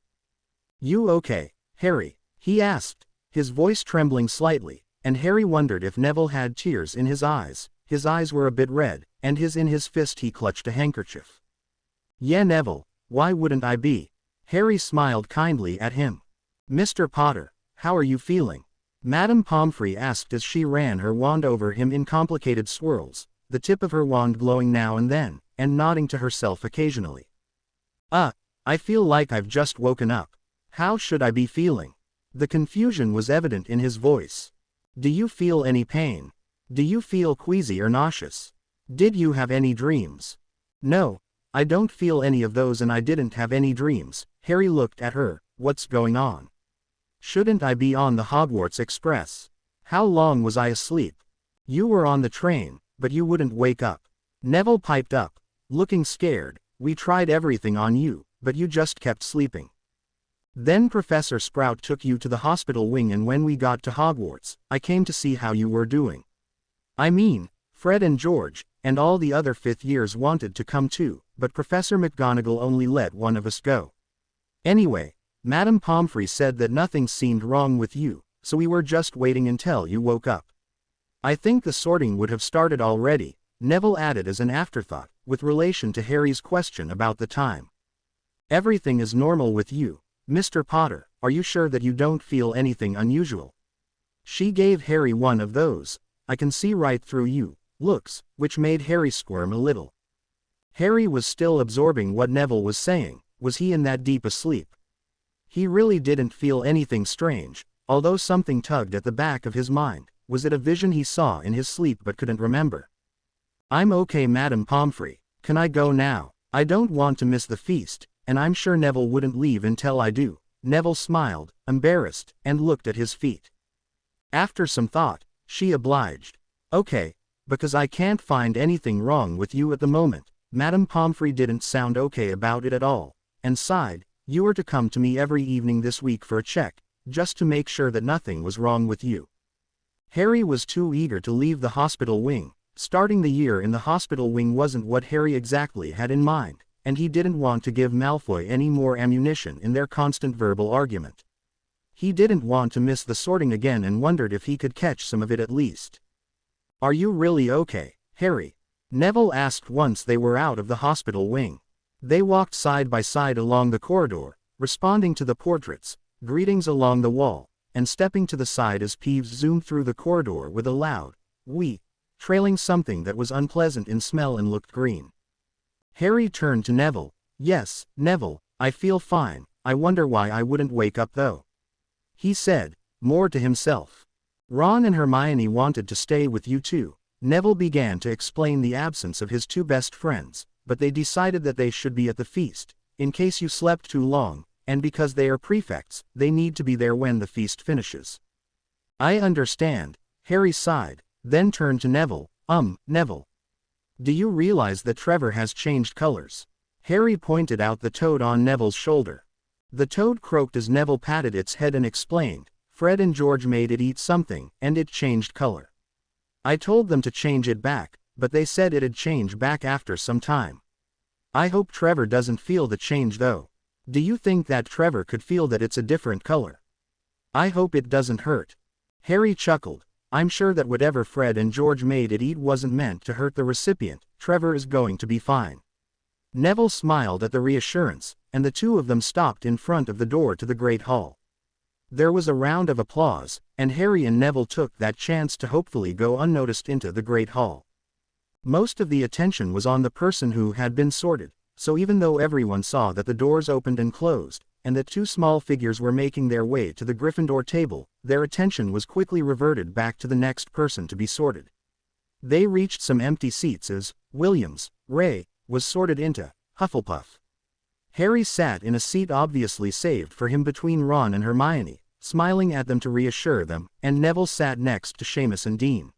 "You okay, Harry?" he asked, his voice trembling slightly, and Harry wondered if Neville had tears in his eyes. His eyes were a bit red, and in his fist he clutched a handkerchief. "Yeah, Neville, why wouldn't I be?" Harry smiled kindly at him. "Mr. Potter, how are you feeling?" Madame Pomfrey asked as she ran her wand over him in complicated swirls, the tip of her wand glowing now and then, and nodding to herself occasionally. I feel like I've just woken up. How should I be feeling?" The confusion was evident in his voice. "Do you feel any pain? Do you feel queasy or nauseous? Did you have any dreams?" "No, I don't feel any of those and I didn't have any dreams." Harry looked at her. "What's going on? Shouldn't I be on the Hogwarts Express? How long was I asleep?" "You were on the train, but you wouldn't wake up." Neville piped up, looking scared. "We tried everything on you, but you just kept sleeping. Then Professor Sprout took you to the hospital wing and when we got to Hogwarts, I came to see how you were doing. I mean, Fred and George, and all the other fifth years wanted to come too, but Professor McGonagall only let one of us go. Anyway, Madame Pomfrey said that nothing seemed wrong with you, so we were just waiting until you woke up. I think the sorting would have started already, Neville added as an afterthought, with relation to Harry's question about the time. Everything is normal with you, Mr. Potter, are you sure that you don't feel anything unusual? She gave Harry one of those, I can see right through you, looks, which made Harry squirm a little. Harry was still absorbing what Neville was saying. Was he in that deep a sleep? He really didn't feel anything strange, although something tugged at the back of his mind. Was it a vision he saw in his sleep but couldn't remember? I'm okay, Madame Pomfrey. Can I go now? I don't want to miss the feast, and I'm sure Neville wouldn't leave until I do. Neville smiled, embarrassed, and looked at his feet. After some thought, she obliged. Okay, because I can't find anything wrong with you at the moment. Madame Pomfrey didn't sound okay about it at all, and sighed. You are to come to me every evening this week for a check, just to make sure that nothing was wrong with you. Harry was too eager to leave the hospital wing. Starting the year in the hospital wing wasn't what Harry exactly had in mind, and he didn't want to give Malfoy any more ammunition in their constant verbal argument. He didn't want to miss the sorting again and wondered if he could catch some of it at least. Are you really okay, Harry? Neville asked once they were out of the hospital wing. They walked side by side along the corridor, responding to the portraits, greetings along the wall, and stepping to the side as Peeves zoomed through the corridor with a loud "wee," trailing something that was unpleasant in smell and looked green. Harry turned to Neville. Yes, Neville, I feel fine, I wonder why I wouldn't wake up though. He said, more to himself. Ron and Hermione wanted to stay with you too. Neville began to explain the absence of his two best friends, but they decided that they should be at the feast, in case you slept too long, and because they are prefects, they need to be there when the feast finishes. I understand, Harry sighed, then turned to Neville. Neville. Do you realize that Trevor has changed colors? Harry pointed out the toad on Neville's shoulder. The toad croaked as Neville patted its head and explained, Fred and George made it eat something, and it changed color. I told them to change it back, but they said it'd change back after some time. I hope Trevor doesn't feel the change though. Do you think that Trevor could feel that it's a different color? I hope it doesn't hurt. Harry chuckled. I'm sure that whatever Fred and George made it eat wasn't meant to hurt the recipient. Trevor is going to be fine. Neville smiled at the reassurance, and the two of them stopped in front of the door to the Great Hall. There was a round of applause, and Harry and Neville took that chance to hopefully go unnoticed into the Great Hall. Most of the attention was on the person who had been sorted, so even though everyone saw that the doors opened and closed, and that two small figures were making their way to the Gryffindor table, their attention was quickly reverted back to the next person to be sorted. They reached some empty seats as Williams, Ray, was sorted into Hufflepuff. Harry sat in a seat obviously saved for him between Ron and Hermione, smiling at them to reassure them, and Neville sat next to Seamus and Dean.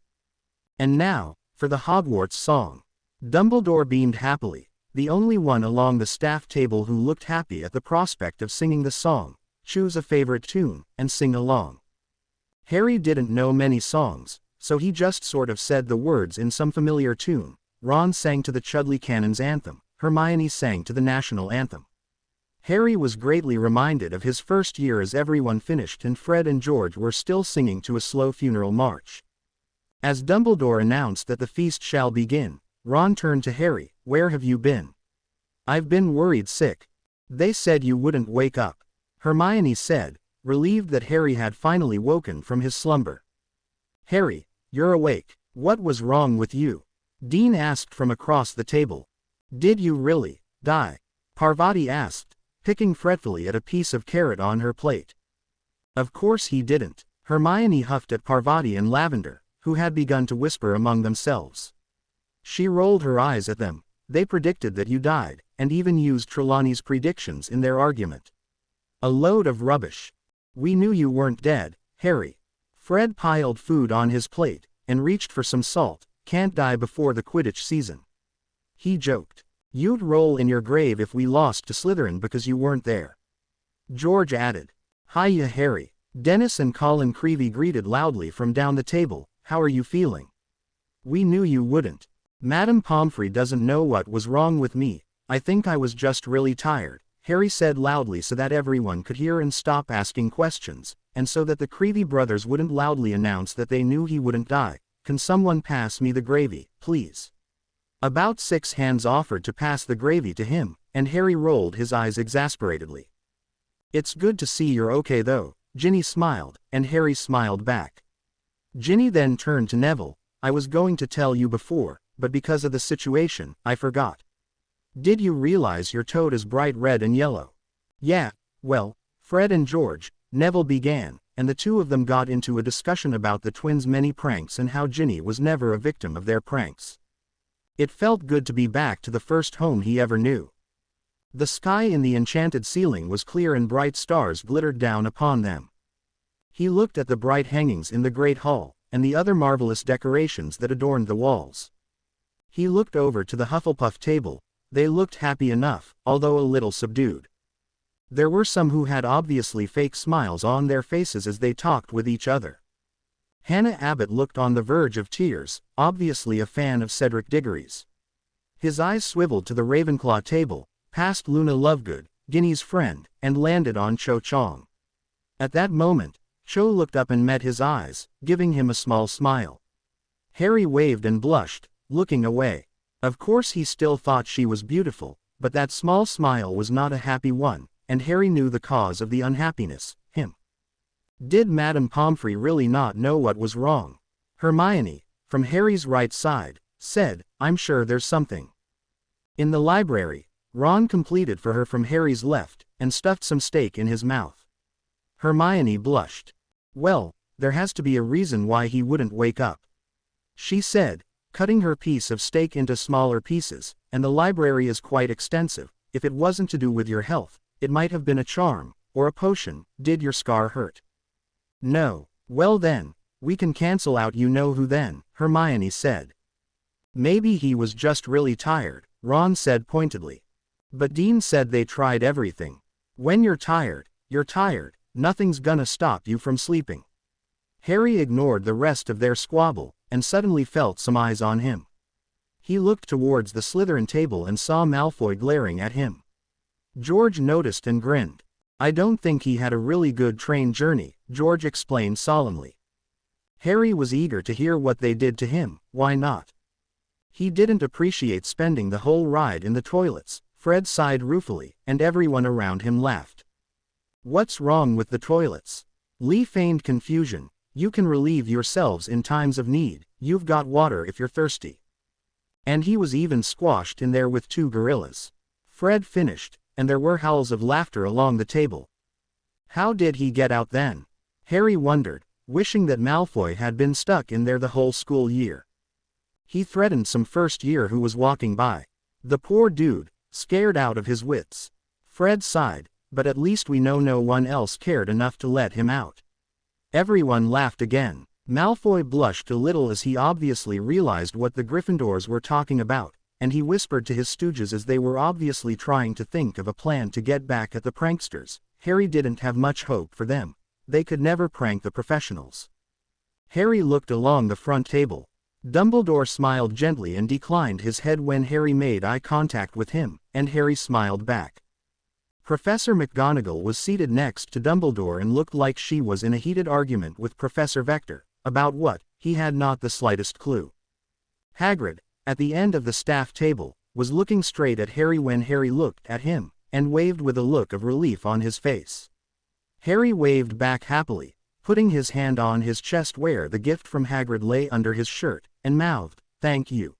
And now, for the Hogwarts song. Dumbledore beamed happily, the only one along the staff table who looked happy at the prospect of singing the song. Choose a favorite tune, and sing along. Harry didn't know many songs, so he just sort of said the words in some familiar tune. Ron sang to the Chudley Cannon's anthem, Hermione sang to the national anthem. Harry was greatly reminded of his first year as everyone finished and Fred and George were still singing to a slow funeral march. As Dumbledore announced that the feast shall begin, Ron turned to Harry. Where have you been? I've been worried sick. They said you wouldn't wake up, Hermione said, relieved that Harry had finally woken from his slumber. Harry, you're awake. What was wrong with you? Dean asked from across the table. Did you really die? Parvati asked, picking fretfully at a piece of carrot on her plate. Of course he didn't. Hermione huffed at Parvati and Lavender, who had begun to whisper among themselves. She rolled her eyes at them. They predicted that you died, and even used Trelawney's predictions in their argument. A load of rubbish. We knew you weren't dead, Harry. Fred piled food on his plate, and reached for some salt. Can't die before the Quidditch season. He joked. You'd roll in your grave if we lost to Slytherin because you weren't there. George added. Hiya, Harry. Dennis and Colin Creevey greeted loudly from down the table. How are you feeling? We knew you wouldn't. Madame Pomfrey doesn't know what was wrong with me. I think I was just really tired. Harry said loudly so that everyone could hear and stop asking questions, and so that the Creevy brothers wouldn't loudly announce that they knew he wouldn't die. Can someone pass me the gravy, please? About 6 hands offered to pass the gravy to him, and Harry rolled his eyes exasperatedly. It's good to see you're okay though, Ginny smiled, and Harry smiled back. Ginny then turned to Neville. I was going to tell you before, but because of the situation, I forgot. Did you realize your toad is bright red and yellow? Yeah, well, Fred and George, Neville began, and the two of them got into a discussion about the twins' many pranks and how Ginny was never a victim of their pranks. It felt good to be back to the first home he ever knew. The sky in the enchanted ceiling was clear and bright stars glittered down upon them. He looked at the bright hangings in the great hall, and the other marvelous decorations that adorned the walls. He looked over to the Hufflepuff table. They looked happy enough, although a little subdued. There were some who had obviously fake smiles on their faces as they talked with each other. Hannah Abbott looked on the verge of tears, obviously a fan of Cedric Diggory's. His eyes swiveled to the Ravenclaw table, past Luna Lovegood, Ginny's friend, and landed on Cho Chang. At that moment, Cho looked up and met his eyes, giving him a small smile. Harry waved and blushed, looking away. Of course he still thought she was beautiful, but that small smile was not a happy one, and Harry knew the cause of the unhappiness, him. Did Madame Pomfrey really not know what was wrong? Hermione, from Harry's right side, said, I'm sure there's something. In the library, Ron completed for her from Harry's left, and stuffed some steak in his mouth. Hermione blushed. Well, there has to be a reason why he wouldn't wake up. She said, cutting her piece of steak into smaller pieces, and the library is quite extensive. If it wasn't to do with your health, it might have been a charm, or a potion. Did your scar hurt? No. Well then, we can cancel out you know who then, Hermione said. Maybe he was just really tired, Ron said pointedly. But Dean said they tried everything. When you're tired, nothing's gonna stop you from sleeping. Harry ignored the rest of their squabble, and suddenly felt some eyes on him. He looked towards the Slytherin table and saw Malfoy glaring at him. George noticed and grinned. I don't think he had a really good train journey, George explained solemnly. Harry was eager to hear what they did to him. Why not? He didn't appreciate spending the whole ride in the toilets. Fred sighed ruefully, and everyone around him laughed. What's wrong with the toilets? Lee feigned confusion. You can relieve yourselves in times of need. You've got water if you're thirsty. And he was even squashed in there with 2 gorillas. Fred finished, and there were howls of laughter along the table. How did he get out then? Harry wondered, wishing that Malfoy had been stuck in there the whole school year. He threatened some first year who was walking by. The poor dude, scared out of his wits. Fred sighed, but at least we know no one else cared enough to let him out. Everyone laughed again. Malfoy blushed a little as he obviously realized what the Gryffindors were talking about, and he whispered to his stooges as they were obviously trying to think of a plan to get back at the pranksters. Harry didn't have much hope for them. They could never prank the professionals. Harry looked along the front table. Dumbledore smiled gently and declined his head when Harry made eye contact with him, and Harry smiled back. Professor McGonagall was seated next to Dumbledore and looked like she was in a heated argument with Professor Vector. About what, he had not the slightest clue. Hagrid, at the end of the staff table, was looking straight at Harry when Harry looked at him, and waved with a look of relief on his face. Harry waved back happily, putting his hand on his chest where the gift from Hagrid lay under his shirt, and mouthed, "Thank you."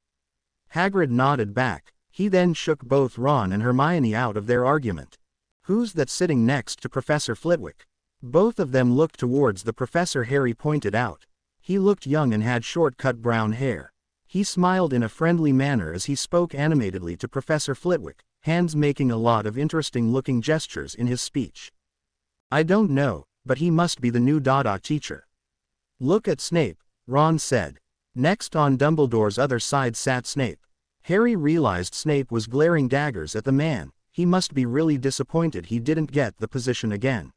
Hagrid nodded back. He then shook both Ron and Hermione out of their argument. Who's that sitting next to Professor Flitwick? Both of them looked towards the professor. Harry pointed out. He looked young and had short-cut brown hair. He smiled in a friendly manner as he spoke animatedly to Professor Flitwick, hands making a lot of interesting-looking gestures in his speech. I don't know, but he must be the new Dada teacher. Look at Snape, Ron said. Next on Dumbledore's other side sat Snape. Harry realized Snape was glaring daggers at the man. He must be really disappointed he didn't get the position again.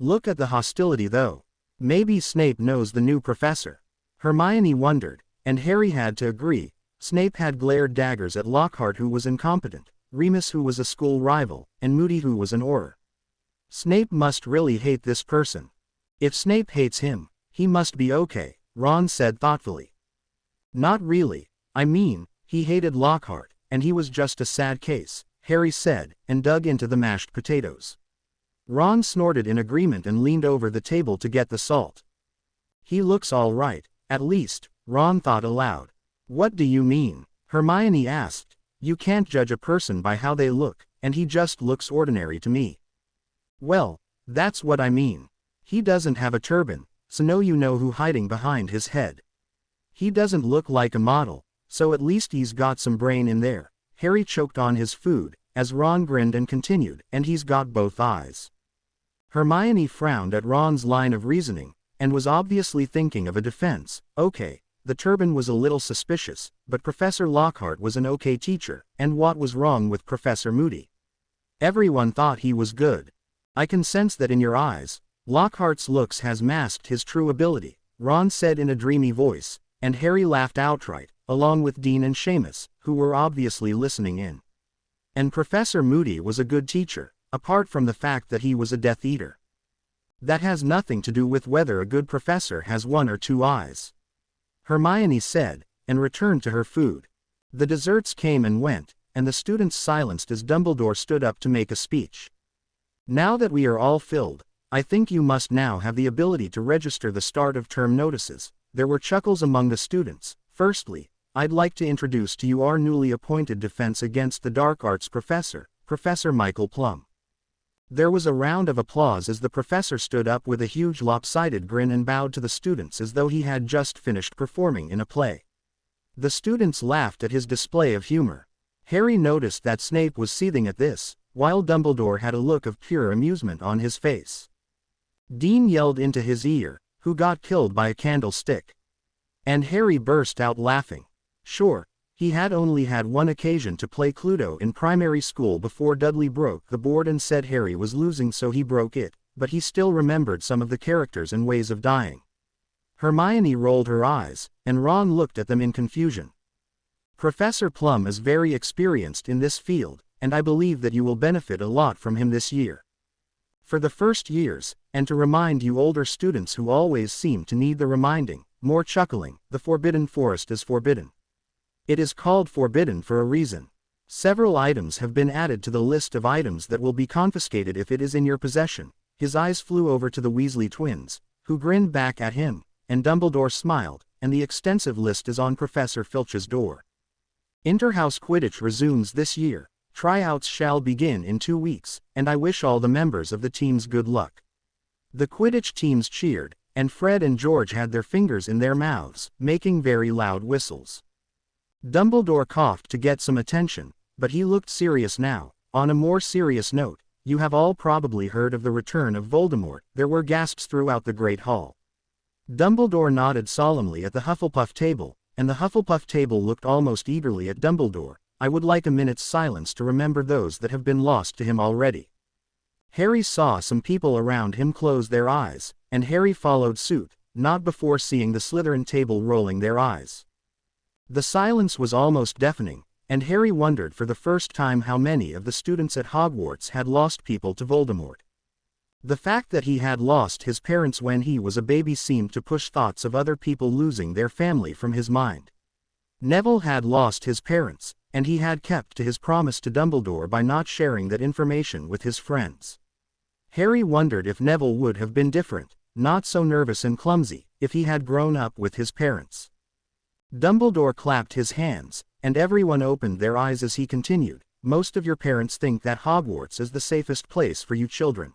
Look at the hostility though. Maybe Snape knows the new professor. Hermione wondered, and Harry had to agree. Snape had glared daggers at Lockhart, who was incompetent. Remus who was a school rival, and Moody who was an Auror. Snape must really hate this person. If Snape hates him, he must be okay, Ron said thoughtfully. Not really, I mean, he hated Lockhart, and he was just a sad case, Harry said, and dug into the mashed potatoes. Ron snorted in agreement and leaned over the table to get the salt. He looks all right, at least, Ron thought aloud. What do you mean? Hermione asked. You can't judge a person by how they look, and he just looks ordinary to me. Well, that's what I mean. He doesn't have a turban, so now you know who hiding behind his head. He doesn't look like a model, so at least he's got some brain in there. Harry choked on his food, as Ron grinned and continued, and he's got both eyes. Hermione frowned at Ron's line of reasoning, and was obviously thinking of a defense. Okay, the turban was a little suspicious, but Professor Lockhart was an okay teacher, and what was wrong with Professor Moody? Everyone thought he was good. I can sense that in your eyes. Lockhart's looks has masked his true ability, Ron said in a dreamy voice, and Harry laughed outright, along with Dean and Seamus, who were obviously listening in. And Professor Moody was a good teacher, apart from the fact that he was a Death Eater. That has nothing to do with whether a good professor has one or two eyes, Hermione said, and returned to her food. The desserts came and went, and the students silenced as Dumbledore stood up to make a speech. Now that we are all filled, I think you must now have the ability to register the start of term notices. There were chuckles among the students. Firstly, I'd like to introduce to you our newly appointed Defense Against the Dark Arts professor, Professor Michael Plum. There was a round of applause as the professor stood up with a huge lopsided grin and bowed to the students as though he had just finished performing in a play. The students laughed at his display of humor. Harry noticed that Snape was seething at this, while Dumbledore had a look of pure amusement on his face. Dean yelled into his ear, "Who got killed by a candlestick?" And Harry burst out laughing. Sure, he had only had one occasion to play Cluedo in primary school before Dudley broke the board and said Harry was losing, so he broke it, but he still remembered some of the characters and ways of dying. Hermione rolled her eyes, and Ron looked at them in confusion. Professor Plum is very experienced in this field, and I believe that you will benefit a lot from him this year. For the first years, and to remind you older students who always seem to need the reminding, more chuckling, the Forbidden Forest is forbidden. It is called forbidden for a reason. Several items have been added to the list of items that will be confiscated if it is in your possession. His eyes flew over to the Weasley twins, who grinned back at him, and Dumbledore smiled, and the extensive list is on Professor Filch's door. Interhouse Quidditch resumes this year. Tryouts shall begin in 2 weeks, and I wish all the members of the teams good luck. The Quidditch teams cheered, and Fred and George had their fingers in their mouths, making very loud whistles. Dumbledore coughed to get some attention, but he looked serious now. On a more serious note, you have all probably heard of the return of Voldemort. There were gasps throughout the Great Hall. Dumbledore nodded solemnly at the Hufflepuff table, and the Hufflepuff table looked almost eagerly at Dumbledore. I would like a minute's silence to remember those that have been lost to him already. Harry saw some people around him close their eyes, and Harry followed suit, not before seeing the Slytherin table rolling their eyes. The silence was almost deafening, and Harry wondered for the first time how many of the students at Hogwarts had lost people to Voldemort. The fact that he had lost his parents when he was a baby seemed to push thoughts of other people losing their family from his mind. Neville had lost his parents, and he had kept to his promise to Dumbledore by not sharing that information with his friends. Harry wondered if Neville would have been different, not so nervous and clumsy, if he had grown up with his parents. Dumbledore clapped his hands, and everyone opened their eyes as he continued. Most of your parents think that Hogwarts is the safest place for you children.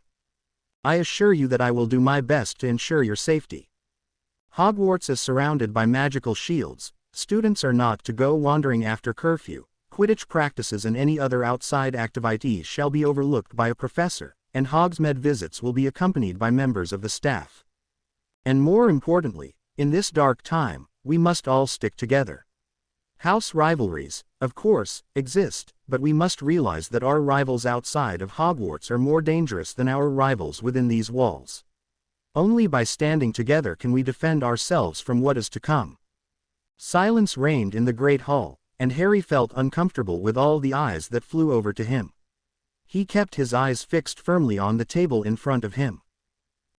I assure you that I will do my best to ensure your safety. Hogwarts is surrounded by magical shields. Students are not to go wandering after curfew. Quidditch practices and any other outside activities shall be overlooked by a professor, and Hogsmeade visits will be accompanied by members of the staff. And more importantly, in this dark time, we must all stick together. House rivalries, of course, exist, but we must realize that our rivals outside of Hogwarts are more dangerous than our rivals within these walls. Only by standing together can we defend ourselves from what is to come. Silence reigned in the Great Hall, and Harry felt uncomfortable with all the eyes that flew over to him. He kept his eyes fixed firmly on the table in front of him.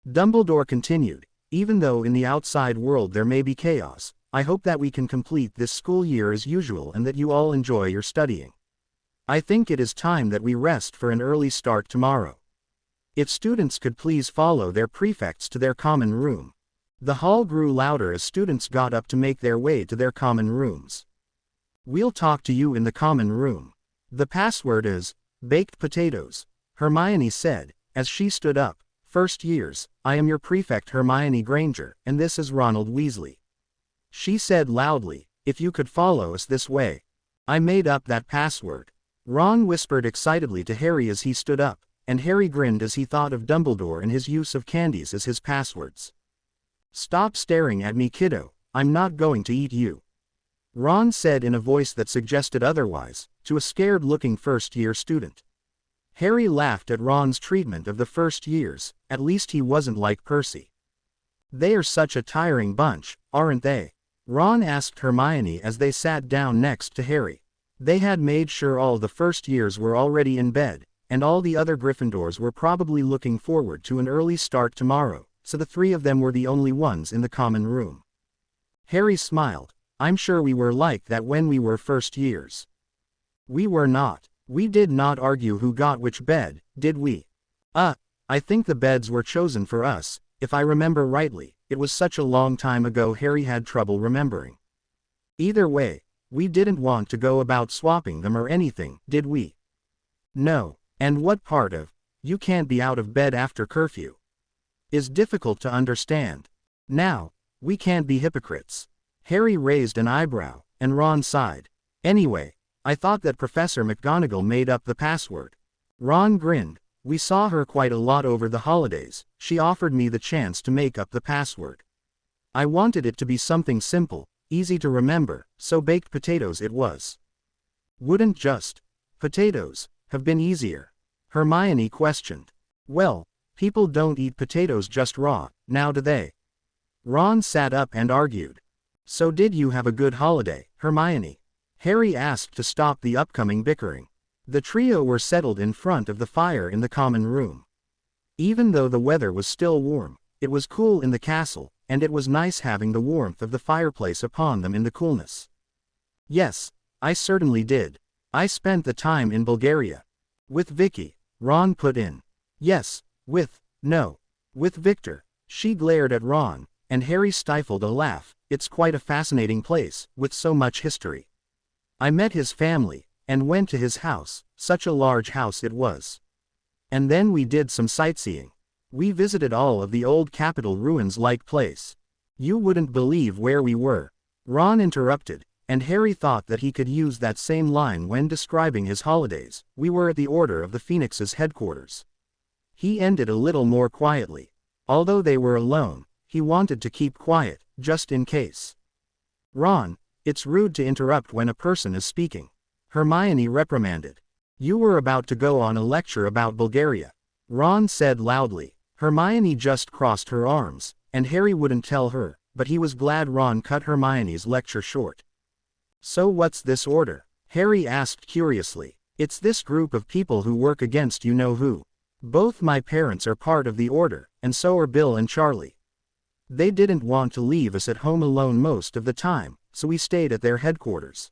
Dumbledore continued, "Even though in the outside world there may be chaos, I hope that we can complete this school year as usual and that you all enjoy your studying. I think it is time that we rest for an early start tomorrow. If students could please follow their prefects to their common room." The hall grew louder as students got up to make their way to their common rooms. "We'll talk to you in the common room. The password is baked potatoes," Hermione said, as she stood up. "First years, I am your prefect Hermione Granger, and this is Ronald Weasley," she said loudly. "If you could follow us this way." "I made up that password," Ron whispered excitedly to Harry as he stood up, and Harry grinned as he thought of Dumbledore and his use of candies as his passwords. "Stop staring at me, kiddo, I'm not going to eat you," Ron said in a voice that suggested otherwise, to a scared-looking first-year student. Harry laughed at Ron's treatment of the first years. At least he wasn't like Percy. "They are such a tiring bunch, aren't they?" Ron asked Hermione as they sat down next to Harry. They had made sure all the first years were already in bed, and all the other Gryffindors were probably looking forward to an early start tomorrow, so the three of them were the only ones in the common room. Harry smiled. "I'm sure we were like that when we were first years." "We were not. We did not argue who got which bed, did we?" I think the beds were chosen for us, if I remember rightly." It was such a long time ago Harry had trouble remembering. "Either way, we didn't want to go about swapping them or anything, did we?" "No. And what part of, 'you can't be out of bed after curfew,' is difficult to understand? Now, we can't be hypocrites." Harry raised an eyebrow, and Ron sighed. "Anyway, I thought that Professor McGonagall made up the password." Ron grinned. "We saw her quite a lot over the holidays. She offered me the chance to make up the password. I wanted it to be something simple, easy to remember, so baked potatoes it was." "Wouldn't just potatoes have been easier?" Hermione questioned. "Well, people don't eat potatoes just raw, now do they?" Ron sat up and argued. "So did you have a good holiday, Hermione?" Harry asked to stop the upcoming bickering. The trio were settled in front of the fire in the common room. Even though the weather was still warm, it was cool in the castle, and it was nice having the warmth of the fireplace upon them in the coolness. "Yes, I certainly did. I spent the time in Bulgaria. With Vicky," Ron put in. "Yes, with Victor." She glared at Ron, and Harry stifled a laugh. "It's quite a fascinating place, with so much history. I met his family, and went to his house, such a large house it was. And then we did some sightseeing. We visited all of the old Capitol ruins-like place. You wouldn't believe where we were." Ron interrupted, and Harry thought that he could use that same line when describing his holidays. "We were at the Order of the Phoenix's headquarters." He ended a little more quietly. Although they were alone, he wanted to keep quiet, just in case. "Ron, it's rude to interrupt when a person is speaking," Hermione reprimanded. "You were about to go on a lecture about Bulgaria," Ron said loudly. Hermione just crossed her arms, and Harry wouldn't tell her, but he was glad Ron cut Hermione's lecture short. "So what's this order?" Harry asked curiously. "It's this group of people who work against you-know-who. Both my parents are part of the order, and so are Bill and Charlie. They didn't want to leave us at home alone most of the time, so we stayed at their headquarters.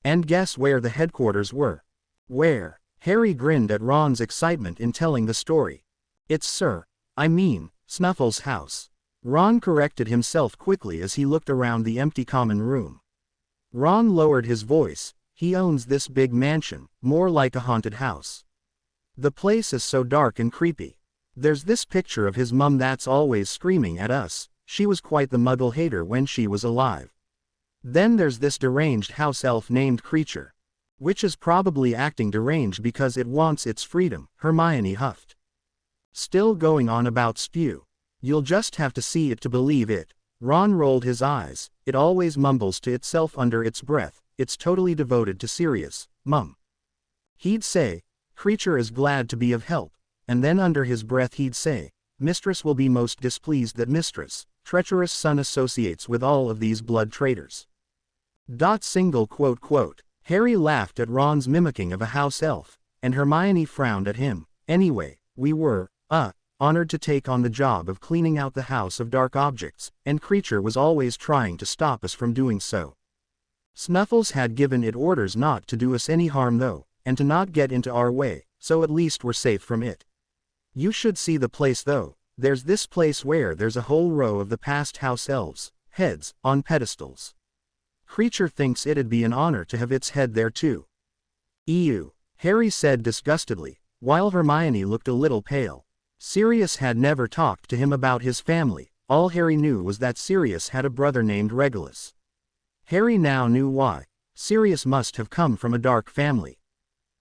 And guess where the headquarters were?" "Where?" Harry grinned at Ron's excitement in telling the story. "It's Snuffle's house." Ron corrected himself quickly as he looked around the empty common room. Ron lowered his voice. "He owns this big mansion, more like a haunted house. The place is so dark and creepy. There's this picture of his mum that's always screaming at us. She was quite the Muggle hater when she was alive. Then there's this deranged house elf named Creature, which is probably acting deranged because it wants its freedom," Hermione huffed. "Still going on about spew. You'll just have to see it to believe it." Ron rolled his eyes. "It always mumbles to itself under its breath. It's totally devoted to Sirius, Mum. He'd say, 'Creature is glad to be of help,' and then under his breath he'd say, 'Mistress will be most displeased that Mistress, treacherous son associates with all of these blood traitors.' Single quote quote. Harry laughed at Ron's mimicking of a house elf, and Hermione frowned at him. Anyway, we were, honored to take on the job of cleaning out the house of dark objects, and Creature was always trying to stop us from doing so. Snuffles had given it orders not to do us any harm though, and to not get into our way, so at least we're safe from it. You should see the place though. There's this place where there's a whole row of the past house elves' heads, on pedestals. Creature thinks it'd be an honor to have its head there too. Ew, Harry said disgustedly, while Hermione looked a little pale. Sirius had never talked to him about his family. All Harry knew was that Sirius had a brother named Regulus. Harry now knew why. Sirius must have come from a dark family.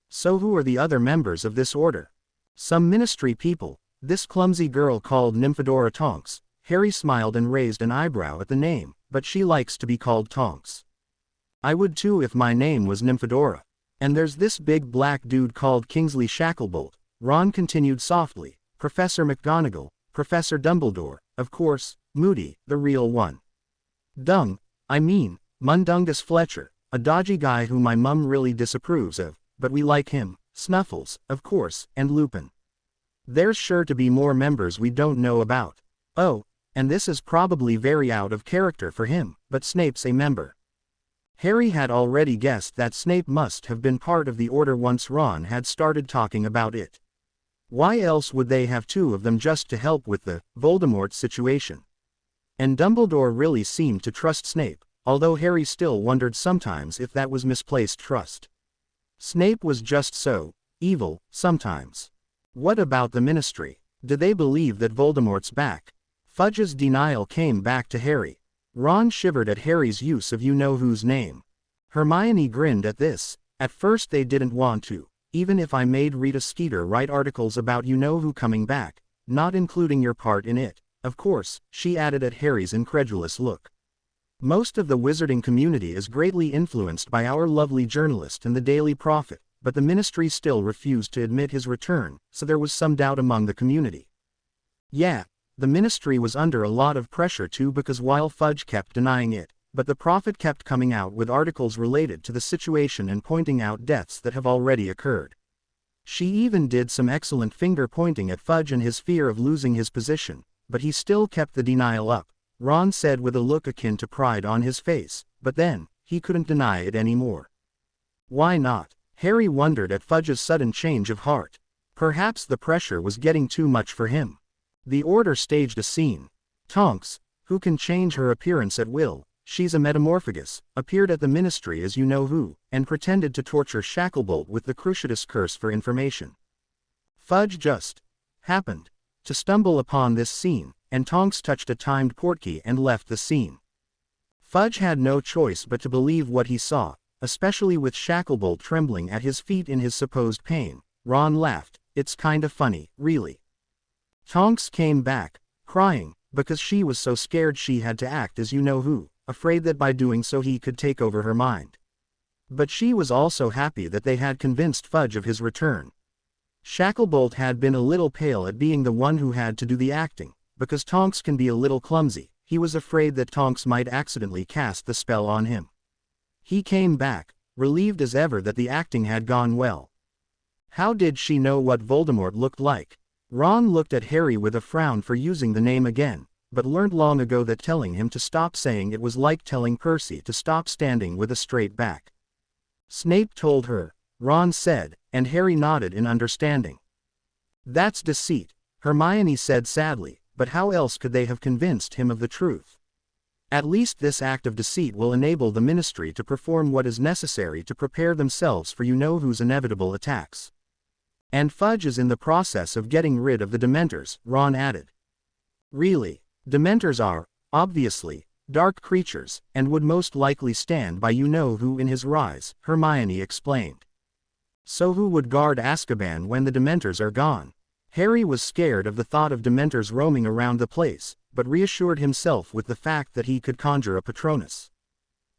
So who are the other members of this order? Some ministry people. This clumsy girl called Nymphadora Tonks. Harry smiled and raised an eyebrow at the name, but she likes to be called Tonks. I would too if my name was Nymphadora. And there's this big black dude called Kingsley Shacklebolt. Ron continued softly. Professor McGonagall, Professor Dumbledore, of course, Moody, the real one. Mundungus Fletcher, a dodgy guy who my mum really disapproves of, but we like him, Snuffles, of course, and Lupin. There's sure to be more members we don't know about. Oh, and this is probably very out of character for him, but Snape's a member. Harry had already guessed that Snape must have been part of the order once Ron had started talking about it. Why else would they have two of them just to help with the Voldemort situation? And Dumbledore really seemed to trust Snape, although Harry still wondered sometimes if that was misplaced trust. Snape was just so evil, sometimes. What about the Ministry? Did they believe that Voldemort's back? Fudge's denial came back to Harry. Ron shivered at Harry's use of you-know-who's name. Hermione grinned at this. At first they didn't want to. Even if I made Rita Skeeter write articles about you-know-who coming back, not including your part in it, of course, she added at Harry's incredulous look. Most of the wizarding community is greatly influenced by our lovely journalist and the Daily Prophet, but the Ministry still refused to admit his return, so there was some doubt among the community. Yeah, the Ministry was under a lot of pressure too because while Fudge kept denying it, but the Prophet kept coming out with articles related to the situation and pointing out deaths that have already occurred. She even did some excellent finger-pointing at Fudge and his fear of losing his position, but he still kept the denial up, Ron said with a look akin to pride on his face, but then, he couldn't deny it anymore. Why not? Harry wondered at Fudge's sudden change of heart. Perhaps the pressure was getting too much for him. The Order staged a scene. Tonks, who can change her appearance at will, she's a metamorphagus, appeared at the Ministry as you-know-who, and pretended to torture Shacklebolt with the Cruciatus Curse for information. Fudge just happened to stumble upon this scene, and Tonks touched a timed portkey and left the scene. Fudge had no choice but to believe what he saw, especially with Shacklebolt trembling at his feet in his supposed pain. Ron laughed. It's kinda funny, really. Tonks came back, crying, because she was so scared she had to act as you-know-who, afraid that by doing so he could take over her mind. But she was also happy that they had convinced Fudge of his return. Shacklebolt had been a little pale at being the one who had to do the acting, because Tonks can be a little clumsy. He was afraid that Tonks might accidentally cast the spell on him. He came back, relieved as ever that the acting had gone well. How did she know what Voldemort looked like? Ron looked at Harry with a frown for using the name again, but learned long ago that telling him to stop saying it was like telling Percy to stop standing with a straight back. Snape told her, Ron said, and Harry nodded in understanding. That's deceit, Hermione said sadly, but how else could they have convinced him of the truth? At least this act of deceit will enable the Ministry to perform what is necessary to prepare themselves for you-know-who's inevitable attacks. And Fudge is in the process of getting rid of the Dementors, Ron added. Really, Dementors are, obviously, dark creatures, and would most likely stand by you-know-who in his rise, Hermione explained. So who would guard Azkaban when the Dementors are gone? Harry was scared of the thought of Dementors roaming around the place, but reassured himself with the fact that he could conjure a Patronus.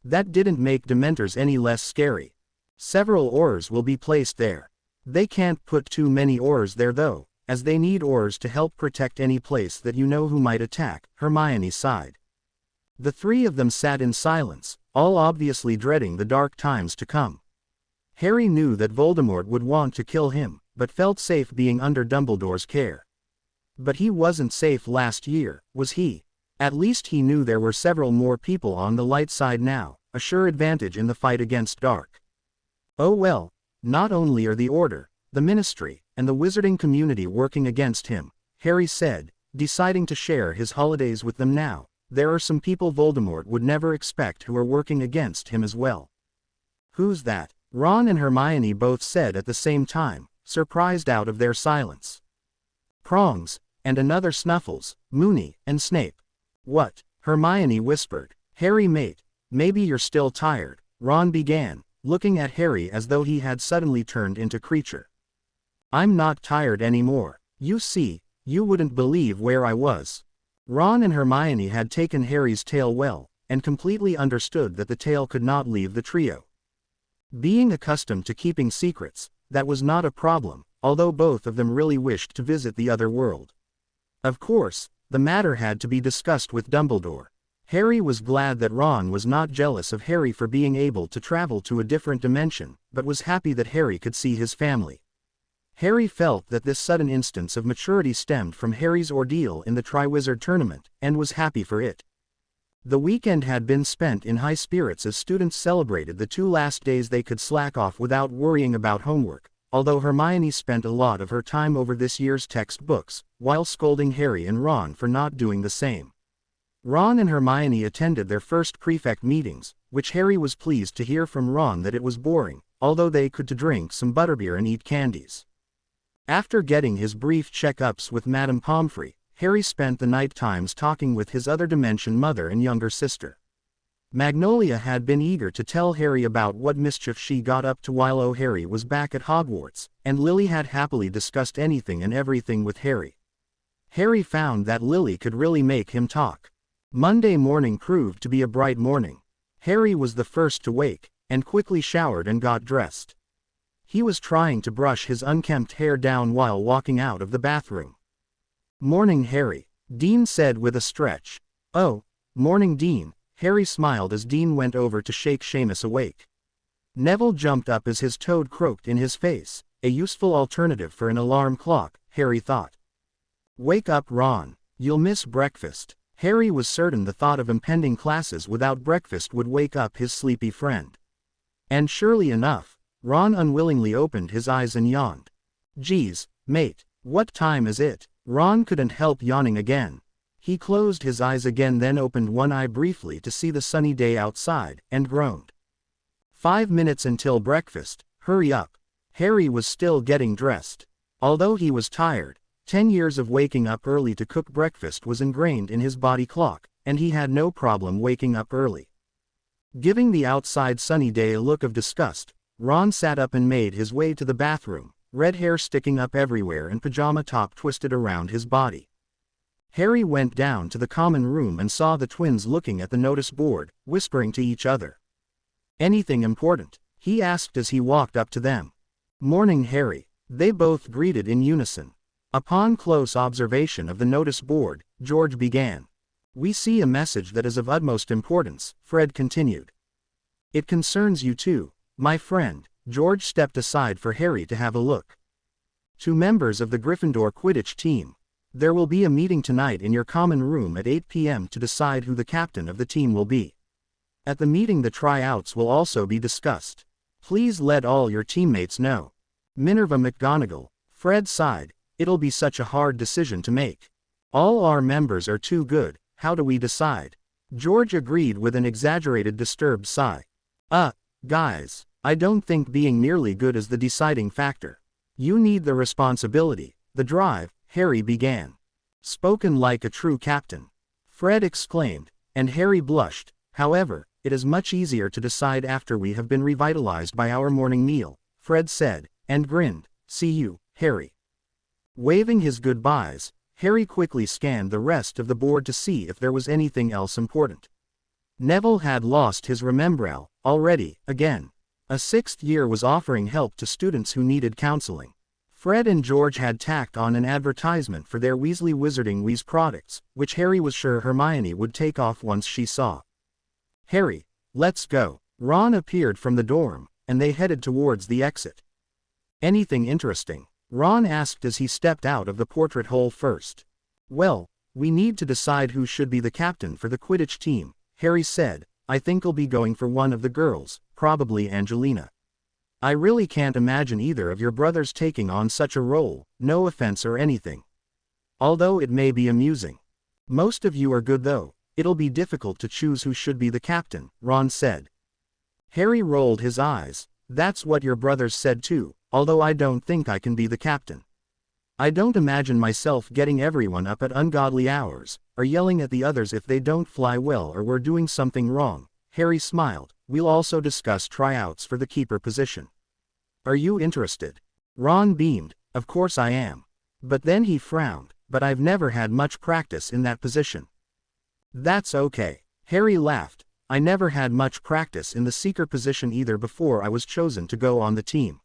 That didn't make Dementors any less scary. Several Aurors will be placed there. They can't put too many Aurors there though, as they need Aurors to help protect any place that you-know-who might attack, Hermione sighed. The three of them sat in silence, all obviously dreading the dark times to come. Harry knew that Voldemort would want to kill him, but felt safe being under Dumbledore's care. But he wasn't safe last year, was he? At least he knew there were several more people on the light side now, a sure advantage in the fight against dark. Oh well, not only are the Order, the Ministry, and the wizarding community working against him, Harry said, deciding to share his holidays with them now, there are some people Voldemort would never expect who are working against him as well. Who's that? Ron and Hermione both said at the same time, surprised out of their silence. Prongs, and another Snuffles, Moony, and Snape. What? Hermione whispered. Harry mate, maybe you're still tired, Ron began, looking at Harry as though he had suddenly turned into creature. I'm not tired anymore. You see, you wouldn't believe where I was. Ron and Hermione had taken Harry's tale well, and completely understood that the tale could not leave the trio. Being accustomed to keeping secrets, that was not a problem, although both of them really wished to visit the other world. Of course, the matter had to be discussed with Dumbledore. Harry was glad that Ron was not jealous of Harry for being able to travel to a different dimension, but was happy that Harry could see his family. Harry felt that this sudden instance of maturity stemmed from Harry's ordeal in the Triwizard Tournament, and was happy for it. The weekend had been spent in high spirits as students celebrated the 2 last days they could slack off without worrying about homework, although Hermione spent a lot of her time over this year's textbooks, while scolding Harry and Ron for not doing the same. Ron and Hermione attended their first prefect meetings, which Harry was pleased to hear from Ron that it was boring, although they could to drink some butterbeer and eat candies. After getting his brief check-ups with Madame Pomfrey, Harry spent the night times talking with his other dimension mother and younger sister. Magnolia had been eager to tell Harry about what mischief she got up to while Harry was back at Hogwarts, and Lily had happily discussed anything and everything with Harry. Harry found that Lily could really make him talk. Monday morning proved to be a bright morning. Harry was the first to wake, and quickly showered and got dressed. He was trying to brush his unkempt hair down while walking out of the bathroom. "Morning, Harry," Dean said with a stretch. "Oh, morning, Dean," Harry smiled as Dean went over to shake Seamus awake. Neville jumped up as his toad croaked in his face, a useful alternative for an alarm clock, Harry thought. "Wake up, Ron, you'll miss breakfast." Harry was certain the thought of impending classes without breakfast would wake up his sleepy friend. And surely enough, Ron unwillingly opened his eyes and yawned. "Geez, mate, what time is it?" Ron couldn't help yawning again. He closed his eyes again, then opened one eye briefly to see the sunny day outside, and groaned. 5 minutes until breakfast, hurry up. Harry was still getting dressed. Although he was tired, 10 years of waking up early to cook breakfast was ingrained in his body clock, and he had no problem waking up early. Giving the outside sunny day a look of disgust, Ron sat up and made his way to the bathroom, red hair sticking up everywhere and pajama top twisted around his body. Harry went down to the common room and saw the twins looking at the notice board, whispering to each other. "Anything important?" he asked as he walked up to them. "Morning, Harry," they both greeted in unison. Upon close observation of the notice board, George began. "We see a message that is of utmost importance," Fred continued. "It concerns you too, my friend." George stepped aside for Harry to have a look. "To members of the Gryffindor Quidditch team. There will be a meeting tonight in your common room at 8 p.m. to decide who the captain of the team will be. At the meeting the tryouts will also be discussed. Please let all your teammates know." Minerva McGonagall, Fred sighed, "It'll be such a hard decision to make. All our members are too good, how do we decide?" George agreed with an exaggerated disturbed sigh. Guys, I don't think being merely good is the deciding factor. You need the responsibility, the drive," Harry began. "Spoken like a true captain," Fred exclaimed, and Harry blushed. "However, it is much easier to decide after we have been revitalized by our morning meal," Fred said, and grinned. "See you, Harry." Waving his goodbyes, Harry quickly scanned the rest of the board to see if there was anything else important. Neville had lost his Remembrall already, again. A 6th year was offering help to students who needed counseling. Fred and George had tacked on an advertisement for their Weasley Wizarding Wheeze products, which Harry was sure Hermione would take off once she saw. "Harry, let's go. Ron appeared from the dorm, and they headed towards the exit. Anything interesting? Ron asked as he stepped out of the portrait hole first. Well, we need to decide who should be the captain for the Quidditch team, Harry said. I think I'll be going for one of the girls, probably Angelina. I really can't imagine either of your brothers taking on such a role, no offense or anything. Although it may be amusing. Most of you are good though, it'll be difficult to choose who should be the captain, Ron said. Harry rolled his eyes. That's what your brothers said too, although I don't think I can be the captain. I don't imagine myself getting everyone up at ungodly hours, or yelling at the others if they don't fly well or we're doing something wrong. Harry smiled. We'll also discuss tryouts for the keeper position. Are you interested? Ron beamed. Of course I am. But then he frowned. But I've never had much practice in that position. That's okay. Harry laughed. I never had much practice in the seeker position either before I was chosen to go on the team.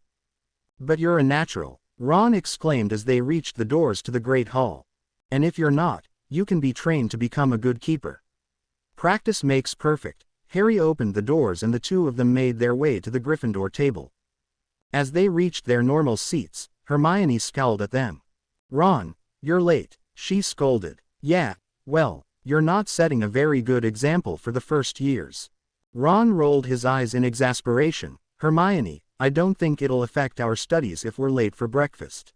But you're a natural, Ron exclaimed as they reached the doors to the Great Hall. And if you're not, you can be trained to become a good keeper. Practice makes perfect. Harry opened the doors and the two of them made their way to the Gryffindor table. As they reached their normal seats, Hermione scowled at them. Ron, you're late, she scolded. Yeah, well, you're not setting a very good example for the first years. Ron rolled his eyes in exasperation. Hermione, I don't think it'll affect our studies if we're late for breakfast.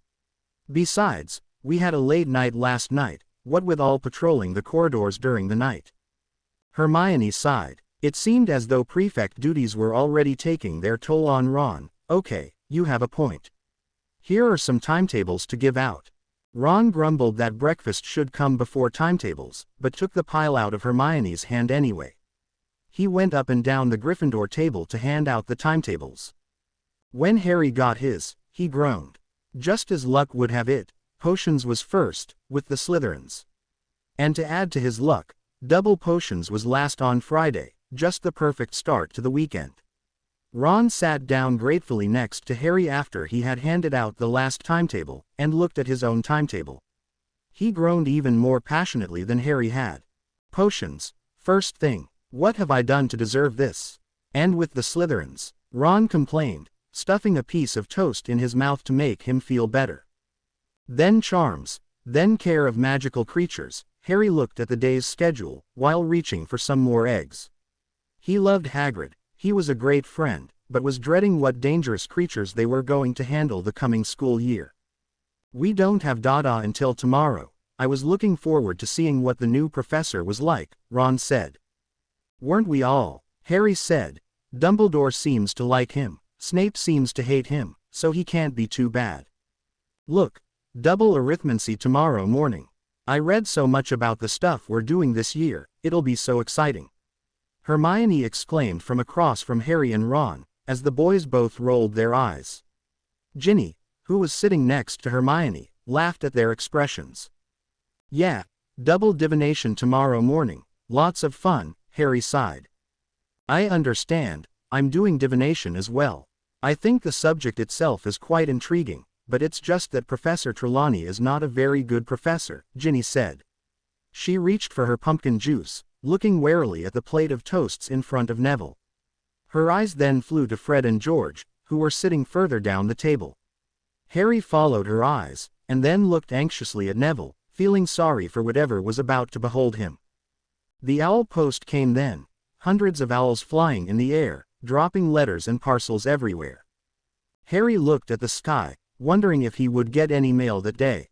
Besides, we had a late night last night, what with all patrolling the corridors during the night. Hermione sighed. It seemed as though prefect duties were already taking their toll on Ron. Okay, you have a point. Here are some timetables to give out. Ron grumbled that breakfast should come before timetables, but took the pile out of Hermione's hand anyway. He went up and down the Gryffindor table to hand out the timetables. When Harry got his, he groaned. Just as luck would have it, potions was first, with the Slytherins. And to add to his luck, double potions was last on Friday, just the perfect start to the weekend. Ron sat down gratefully next to Harry after he had handed out the last timetable, and looked at his own timetable. He groaned even more passionately than Harry had. Potions, first thing, what have I done to deserve this? And with the Slytherins, Ron complained, stuffing a piece of toast in his mouth to make him feel better. Then charms, then care of magical creatures. Harry looked at the day's schedule, while reaching for some more eggs. He loved Hagrid. He was a great friend, but was dreading what dangerous creatures they were going to handle the coming school year. We don't have Dada until tomorrow. I was looking forward to seeing what the new professor was like, Ron said. Weren't we all? Harry said. Dumbledore seems to like him. Snape seems to hate him, so he can't be too bad. Look, double arithmancy tomorrow morning. I read so much about the stuff we're doing this year, it'll be so exciting. Hermione exclaimed from across from Harry and Ron, as the boys both rolled their eyes. Ginny, who was sitting next to Hermione, laughed at their expressions. Yeah, double divination tomorrow morning, lots of fun, Harry sighed. I understand, I'm doing divination as well. I think the subject itself is quite intriguing, but it's just that Professor Trelawney is not a very good professor, Ginny said. She reached for her pumpkin juice, looking warily at the plate of toasts in front of Neville. Her eyes then flew to Fred and George, who were sitting further down the table. Harry followed her eyes, and then looked anxiously at Neville, feeling sorry for whatever was about to behold him. The owl post came then, hundreds of owls flying in the air, dropping letters and parcels everywhere. Harry looked at the sky, wondering if he would get any mail that day.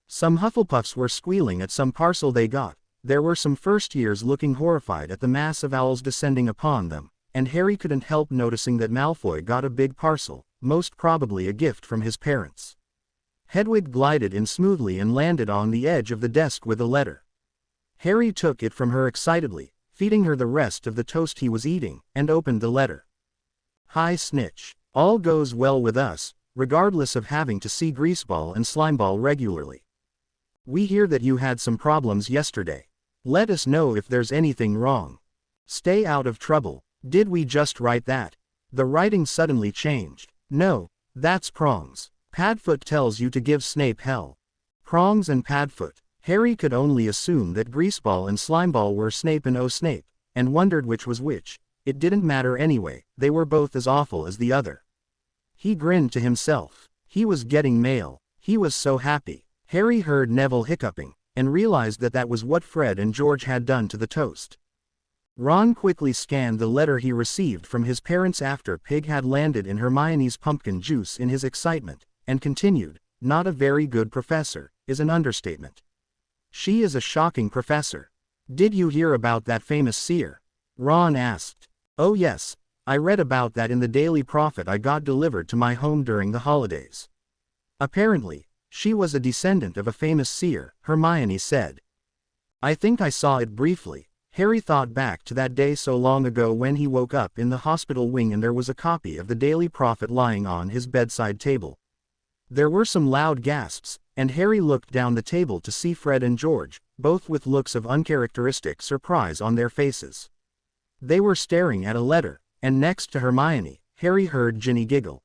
Some Hufflepuffs were squealing at some parcel they got. There were some first years looking horrified at the mass of owls descending upon them, and Harry couldn't help noticing that Malfoy got a big parcel, most probably a gift from his parents. Hedwig glided in smoothly and landed on the edge of the desk with a letter. Harry took it from her excitedly, feeding her the rest of the toast he was eating, and opened the letter. Hi Snitch. All goes well with us, regardless of having to see Greaseball and Slimeball regularly. We hear that you had some problems yesterday. Let us know if there's anything wrong. Stay out of trouble. Did we just write that? The writing suddenly changed. No, that's Prongs. Padfoot tells you to give Snape hell. Prongs and Padfoot. Harry could only assume that Greaseball and Slimeball were Snape and Snape, and wondered which was which. It didn't matter anyway, they were both as awful as the other. He grinned to himself. He was getting mail. He was so happy. Harry heard Neville hiccuping, and realized that that was what Fred and George had done to the toast. Ron quickly scanned the letter he received from his parents after Pig had landed in Hermione's pumpkin juice in his excitement, and continued, "Not a very good professor, is an understatement. She is a shocking professor. Did you hear about that famous seer?" Ron asked. "Oh yes, I read about that in the Daily Prophet I got delivered to my home during the holidays. Apparently, she was a descendant of a famous seer," Hermione said. "I think I saw it briefly." Harry thought back to that day so long ago when he woke up in the hospital wing and there was a copy of the Daily Prophet lying on his bedside table. There were some loud gasps, and Harry looked down the table to see Fred and George, both with looks of uncharacteristic surprise on their faces. They were staring at a letter, and next to Hermione, Harry heard Ginny giggle.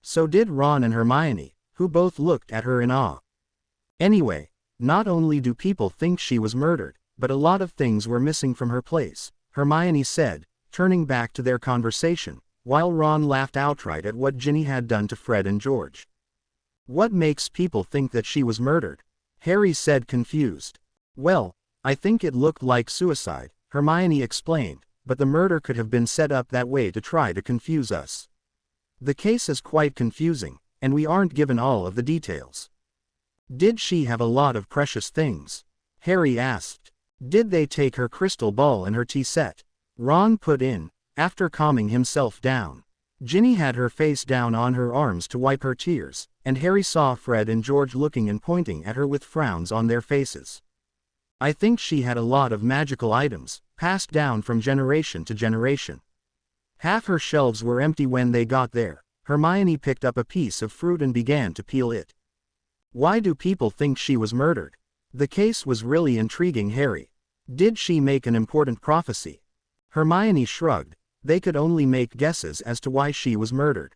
So did Ron and Hermione, who both looked at her in awe. "Anyway, not only do people think she was murdered, but a lot of things were missing from her place," Hermione said, turning back to their conversation, while Ron laughed outright at what Ginny had done to Fred and George. "What makes people think that she was murdered?" Harry said, confused. "Well, I think it looked like suicide," Hermione explained, "but the murder could have been set up that way to try to confuse us. The case is quite confusing, and we aren't given all of the details." "Did she have a lot of precious things?" Harry asked. "Did they take her crystal ball and her tea set?" Ron put in, after calming himself down. Ginny had her face down on her arms to wipe her tears, and Harry saw Fred and George looking and pointing at her with frowns on their faces. "I think she had a lot of magical items, passed down from generation to generation. Half her shelves were empty when they got there." Hermione picked up a piece of fruit and began to peel it. "Why do people think she was murdered?" The case was really intriguing Harry. Did she make an important prophecy? Hermione shrugged. They could only make guesses as to why she was murdered.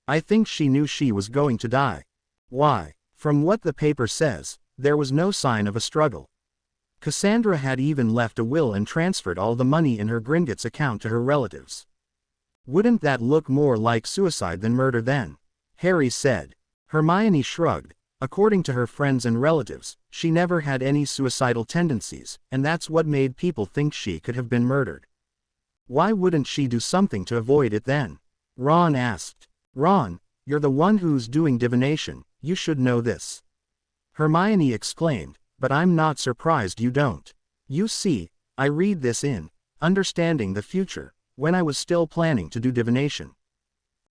"I think she knew she was going to die." "Why?" "From what the paper says, there was no sign of a struggle. Cassandra had even left a will and transferred all the money in her Gringotts account to her relatives." "Wouldn't that look more like suicide than murder then?" Harry said. Hermione shrugged. According to her friends and relatives, she never had any suicidal tendencies, and that's what made people think she could have been murdered. "Why wouldn't she do something to avoid it then?" Ron asked. "Ron, you're the one who's doing divination, you should know this." Hermione exclaimed, "But I'm not surprised you don't. You see, I read this in Understanding the Future, when I was still planning to do divination."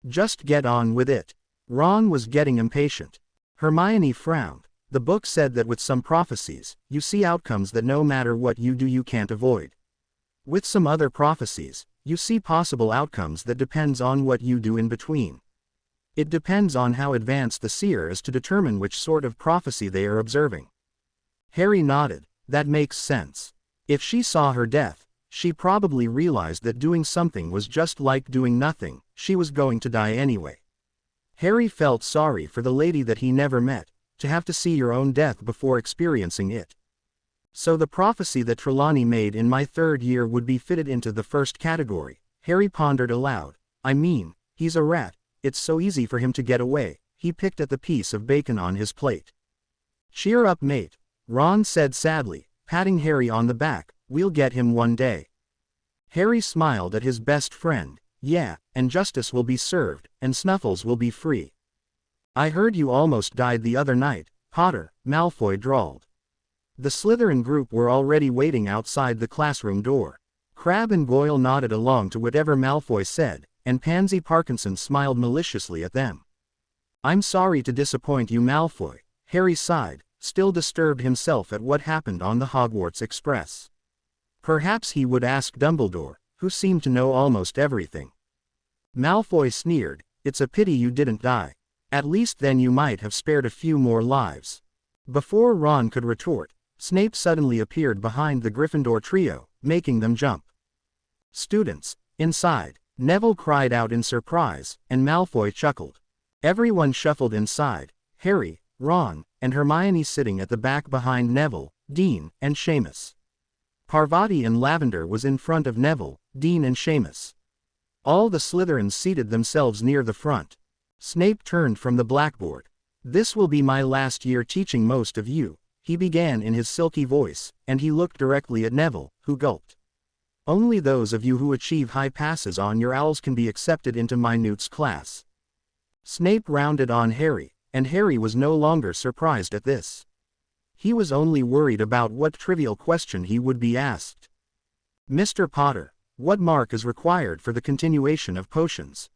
"Just get on with it." Ron was getting impatient. Hermione frowned. "The book said that with some prophecies, you see outcomes that no matter what you do you can't avoid. With some other prophecies, you see possible outcomes that depends on what you do in between. It depends on how advanced the seer is to determine which sort of prophecy they are observing." Harry nodded. "That makes sense. If she saw her death, she probably realized that doing something was just like doing nothing, she was going to die anyway." Harry felt sorry for the lady that he never met, to have to see your own death before experiencing it. "So the prophecy that Trelawney made in my third year would be fitted into the first category," Harry pondered aloud. "I mean, he's a rat, it's so easy for him to get away." He picked at the piece of bacon on his plate. "Cheer up, mate," Ron said sadly, patting Harry on the back, "we'll get him one day." Harry smiled at his best friend. "Yeah, and justice will be served, and Snuffles will be free." "I heard you almost died the other night, Potter," Malfoy drawled. The Slytherin group were already waiting outside the classroom door. Crabbe and Goyle nodded along to whatever Malfoy said, and Pansy Parkinson smiled maliciously at them. "I'm sorry to disappoint you, Malfoy," Harry sighed, still disturbed himself at what happened on the Hogwarts Express. Perhaps he would ask Dumbledore, who seemed to know almost everything. Malfoy sneered, "It's a pity you didn't die. At least then you might have spared a few more lives." Before Ron could retort, Snape suddenly appeared behind the Gryffindor trio, making them jump. "Students, inside," Neville cried out in surprise, and Malfoy chuckled. Everyone shuffled inside, Harry, Ron, and Hermione sitting at the back behind Neville, Dean, and Seamus. Parvati and Lavender was in front of Neville, Dean and Seamus. All the Slytherins seated themselves near the front. Snape turned from the blackboard. "This will be my last year teaching most of you," he began in his silky voice, and he looked directly at Neville, who gulped. "Only those of you who achieve high passes on your owls can be accepted into my Newt's class." Snape rounded on Harry, and Harry was no longer surprised at this. He was only worried about what trivial question he would be asked. "Mr. Potter, what mark is required for the continuation of potions?"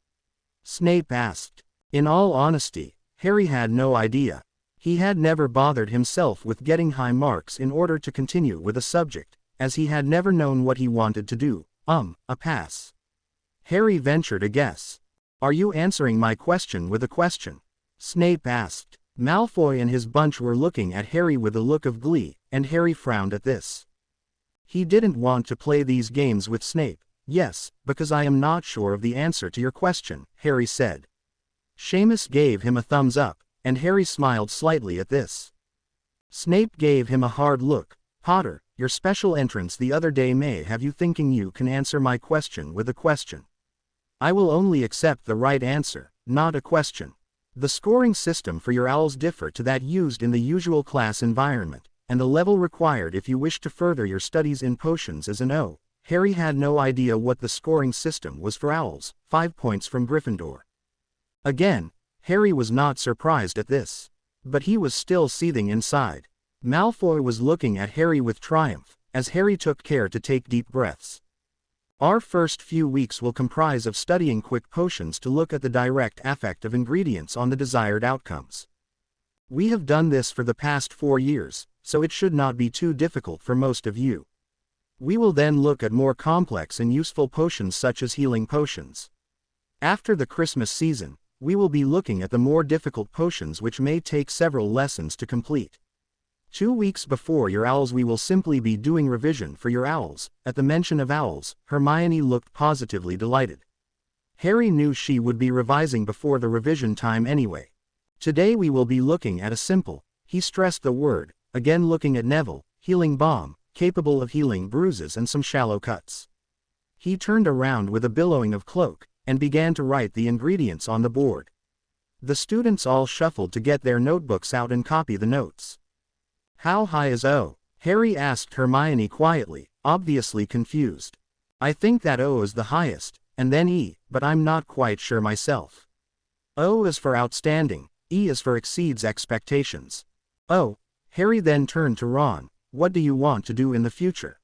Snape asked. In all honesty, Harry had no idea. He had never bothered himself with getting high marks in order to continue with a subject, as he had never known what he wanted to do. A pass. Harry ventured a guess. "Are you answering my question with a question?" Snape asked. Malfoy and his bunch were looking at Harry with a look of glee, and Harry frowned at this. He didn't want to play these games with Snape. "Yes, because I am not sure of the answer to your question," Harry said. Seamus gave him a thumbs up, and Harry smiled slightly at this. Snape gave him a hard look. "Potter, your special entrance the other day may have you thinking you can answer my question with a question. I will only accept the right answer, not a question. The scoring system for your owls differ to that used in the usual class environment, and the level required if you wish to further your studies in potions is an O." Harry had no idea what the scoring system was for owls. 5 points from Gryffindor. Again, Harry was not surprised at this. But he was still seething inside. Malfoy was looking at Harry with triumph, as Harry took care to take deep breaths. "Our first few weeks will comprise of studying quick potions to look at the direct effect of ingredients on the desired outcomes. We have done this for the past 4 years, so it should not be too difficult for most of you. We will then look at more complex and useful potions such as healing potions. After the Christmas season, we will be looking at the more difficult potions which may take several lessons to complete. 2 weeks before your owls we will simply be doing revision for your owls." At the mention of owls, Hermione looked positively delighted. Harry knew she would be revising before the revision time anyway. "Today we will be looking at a simple," he stressed the word, again looking at Neville, "healing balm, capable of healing bruises and some shallow cuts." He turned around with a billowing of cloak, and began to write the ingredients on the board. The students all shuffled to get their notebooks out and copy the notes. "How high is O?" Harry asked Hermione quietly, obviously confused. "I think that O is the highest, and then E, but I'm not quite sure myself. O is for outstanding, E is for exceeds expectations." "Oh." Harry then turned to Ron. "What do you want to do in the future?"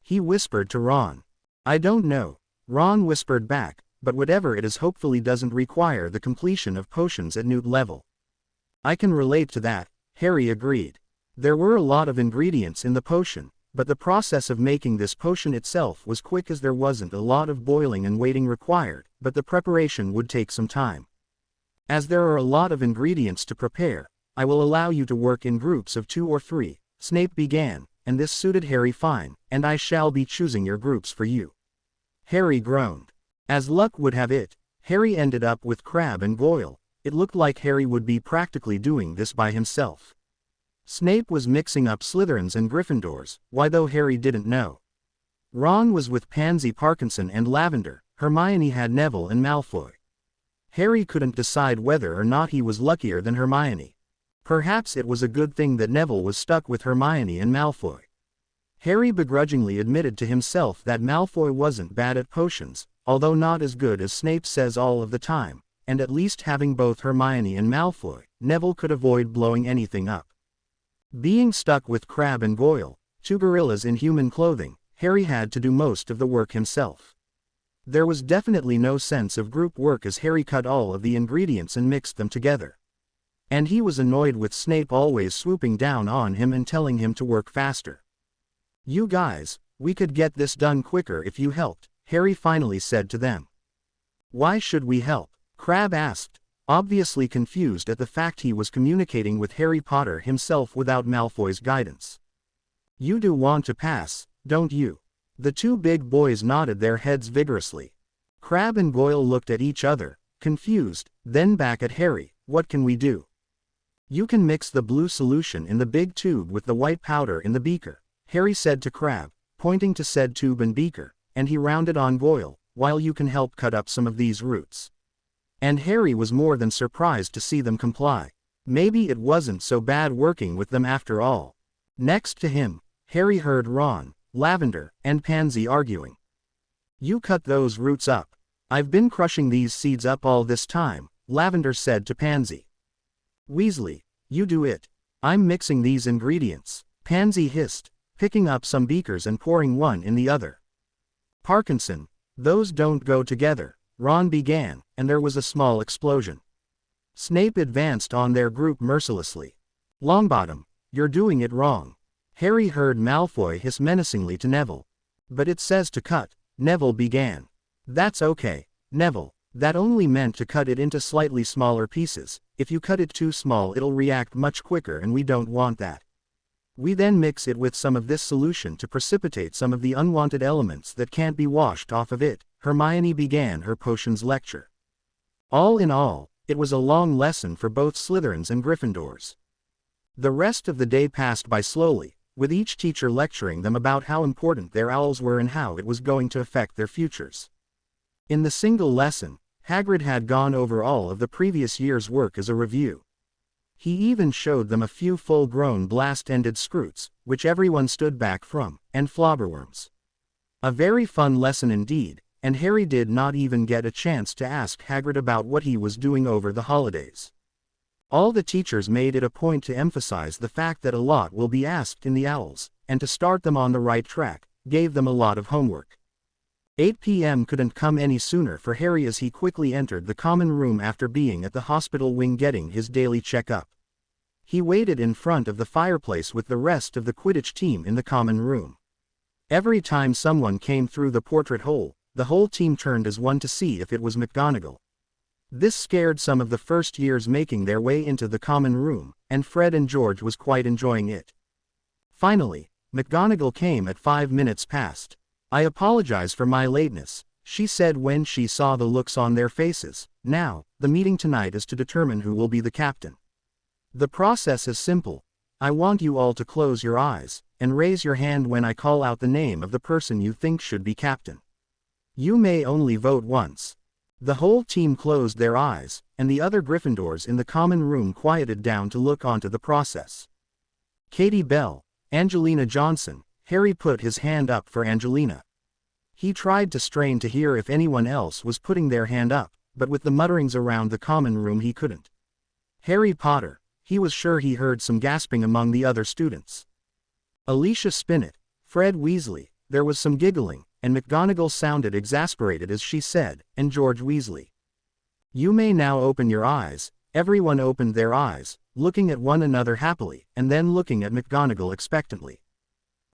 He whispered to Ron. "I don't know," Ron whispered back, "but whatever it is hopefully doesn't require the completion of potions at Newt level." "I can relate to that," Harry agreed. There were a lot of ingredients in the potion, but the process of making this potion itself was quick as there wasn't a lot of boiling and waiting required, but the preparation would take some time. "As there are a lot of ingredients to prepare, I will allow you to work in groups of 2 or 3, Snape began, and this suited Harry fine, "and I shall be choosing your groups for you." Harry groaned. As luck would have it, Harry ended up with Crabbe and Goyle. It looked like Harry would be practically doing this by himself. Snape was mixing up Slytherins and Gryffindors, why though Harry didn't know. Ron was with Pansy Parkinson and Lavender, Hermione had Neville and Malfoy. Harry couldn't decide whether or not he was luckier than Hermione. Perhaps it was a good thing that Neville was stuck with Hermione and Malfoy. Harry begrudgingly admitted to himself that Malfoy wasn't bad at potions, although not as good as Snape says all of the time, and at least having both Hermione and Malfoy, Neville could avoid blowing anything up. Being stuck with Crabbe and Goyle, 2 gorillas in human clothing, Harry had to do most of the work himself. There was definitely no sense of group work as Harry cut all of the ingredients and mixed them together. And he was annoyed with Snape always swooping down on him and telling him to work faster. "You guys, we could get this done quicker if you helped," Harry finally said to them. "Why should we help?" Crabbe asked, obviously confused at the fact he was communicating with Harry Potter himself without Malfoy's guidance. "You do want to pass, don't you?" The 2 big boys nodded their heads vigorously. Crabbe and Goyle looked at each other, confused, then back at Harry. "What can we do?" "You can mix the blue solution in the big tube with the white powder in the beaker," Harry said to Crabbe. pointing to said tube and beaker, and he rounded on Goyle, while you can help cut up some of these roots. And Harry was more than surprised to see them comply. Maybe it wasn't so bad working with them after all. Next to him, Harry heard Ron, Lavender, and Pansy arguing. You cut those roots up. I've been crushing these seeds up all this time, Lavender said to Pansy. Weasley, you do it. I'm mixing these ingredients, Pansy hissed, picking up some beakers and pouring one in the other. Parkinson, those don't go together, Ron began, and there was a small explosion. Snape advanced on their group mercilessly. Longbottom, you're doing it wrong. Harry heard Malfoy hiss menacingly to Neville. But it says to cut, Neville began. That's okay, Neville, that only meant to cut it into slightly smaller pieces. If you cut it too small it'll react much quicker and we don't want that. We then mix it with some of this solution to precipitate some of the unwanted elements that can't be washed off of it. Hermione began her potions lecture. All in all, it was a long lesson for both Slytherins and Gryffindors. The rest of the day passed by slowly, with each teacher lecturing them about how important their owls were and how it was going to affect their futures. In the single lesson, Hagrid had gone over all of the previous year's work as a review. He even showed them a few full-grown blast-ended scroots, which everyone stood back from, and flobberworms. A very fun lesson indeed, and Harry did not even get a chance to ask Hagrid about what he was doing over the holidays. All the teachers made it a point to emphasize the fact that a lot will be asked in the owls, and to start them on the right track, gave them a lot of homework. 8 p.m. couldn't come any sooner for Harry as he quickly entered the common room after being at the hospital wing getting his daily checkup. He waited in front of the fireplace with the rest of the Quidditch team in the common room. Every time someone came through the portrait hole, the whole team turned as one to see if it was McGonagall. This scared some of the first years making their way into the common room, and Fred and George was quite enjoying it. Finally, McGonagall came at 5 minutes past. I apologize for my lateness, she said when she saw the looks on their faces. Now, the meeting tonight is to determine who will be the captain. The process is simple. I want you all to close your eyes, and raise your hand when I call out the name of the person you think should be captain. You may only vote once. The whole team closed their eyes, and the other Gryffindors in the common room quieted down to look onto the process. Katie Bell, Angelina Johnson, Harry put his hand up for Angelina. He tried to strain to hear if anyone else was putting their hand up, but with the mutterings around the common room he couldn't. Harry Potter, he was sure he heard some gasping among the other students. Alicia Spinnet, Fred Weasley, there was some giggling, and McGonagall sounded exasperated as she said, and George Weasley. You may now open your eyes. Everyone opened their eyes, looking at one another happily, and then looking at McGonagall expectantly.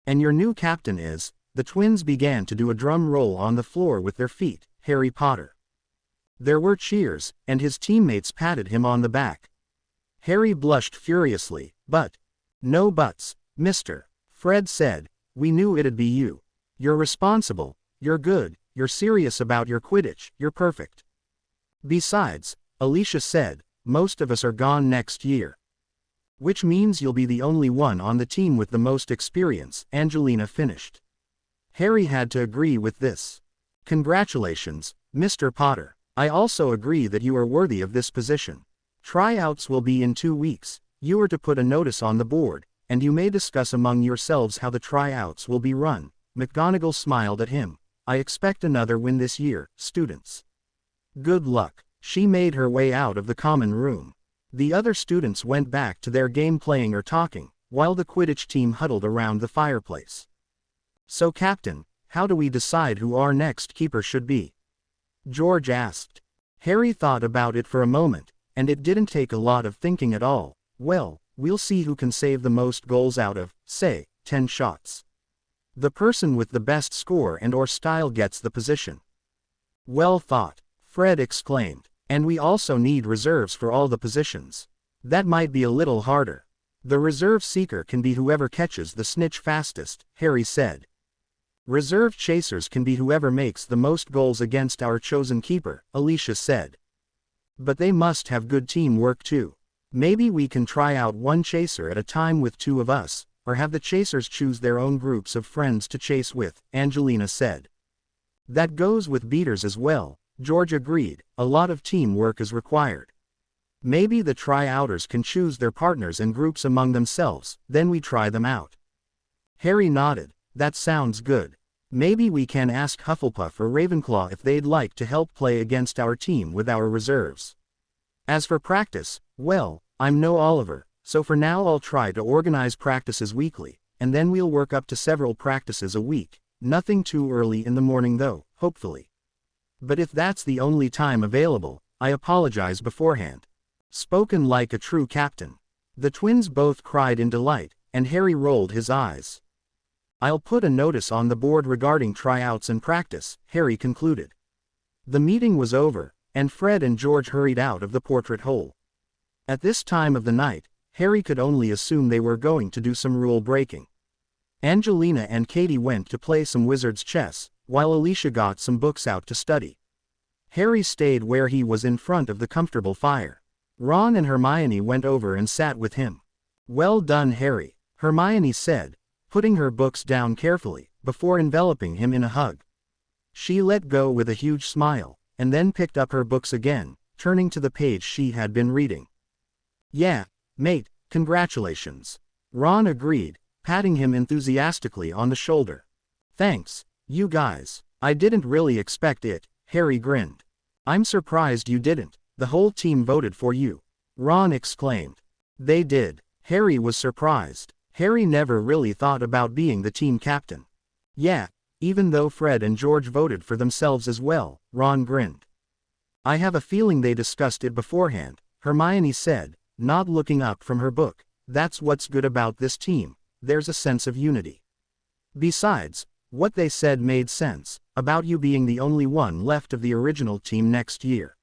And your new captain is, the twins began to do a drum roll on the floor with their feet, Harry Potter. There were cheers, and his teammates patted him on the back. Harry blushed furiously, but, no buts, mister, Fred said, we knew it'd be you. You're responsible, you're good, you're serious about your Quidditch, you're perfect. Besides, Alicia said, most of us are gone next year. Which means you'll be the only one on the team with the most experience, Angelina finished. Harry had to agree with this. Congratulations, Mr. Potter. I also agree that you are worthy of this position. Tryouts will be in 2 weeks. You are to put a notice on the board, and you may discuss among yourselves how the tryouts will be run. McGonagall smiled at him. I expect another win this year, students. Good luck. She made her way out of the common room. The other students went back to their game playing or talking, while the Quidditch team huddled around the fireplace. So Captain, how do we decide who our next keeper should be? George asked. Harry thought about it for a moment, and it didn't take a lot of thinking at all. Well, we'll see who can save the most goals out of, say, 10 shots. The person with the best score and/or style gets the position. Well thought, Fred exclaimed. And we also need reserves for all the positions. That might be a little harder. The reserve seeker can be whoever catches the snitch fastest, Harry said. Reserve chasers can be whoever makes the most goals against our chosen keeper, Alicia said. But they must have good teamwork too. Maybe we can try out one chaser at a time with 2 of us, or have the chasers choose their own groups of friends to chase with, Angelina said. That goes with beaters as well, George agreed. A lot of teamwork is required. Maybe the try-outers can choose their partners and groups among themselves, then we try them out. Harry nodded. That sounds good. Maybe we can ask Hufflepuff or Ravenclaw if they'd like to help play against our team with our reserves. As for practice, well, I'm no Oliver, so for now I'll try to organize practices weekly, and then we'll work up to several practices a week. Nothing too early in the morning though, hopefully. But if that's the only time available, I apologize beforehand. Spoken like a true captain. The twins both cried in delight, and Harry rolled his eyes. I'll put a notice on the board regarding tryouts and practice, Harry concluded. The meeting was over, and Fred and George hurried out of the portrait hole. At this time of the night, Harry could only assume they were going to do some rule breaking. Angelina and Katie went to play some wizard's chess, while Alicia got some books out to study. Harry stayed where he was in front of the comfortable fire. Ron and Hermione went over and sat with him. Well done, Harry, Hermione said, putting her books down carefully, before enveloping him in a hug. She let go with a huge smile, and then picked up her books again, turning to the page she had been reading. Yeah, mate, congratulations. Ron agreed, patting him enthusiastically on the shoulder. Thanks, you guys. I didn't really expect it, Harry grinned. I'm surprised you didn't. The whole team voted for you. Ron exclaimed. They did. Harry was surprised. Harry never really thought about being the team captain. Yeah, even though Fred and George voted for themselves as well, Ron grinned. I have a feeling they discussed it beforehand, Hermione said, not looking up from her book. That's what's good about this team, there's a sense of unity. Besides, what they said made sense, about you being the only one left of the original team next year.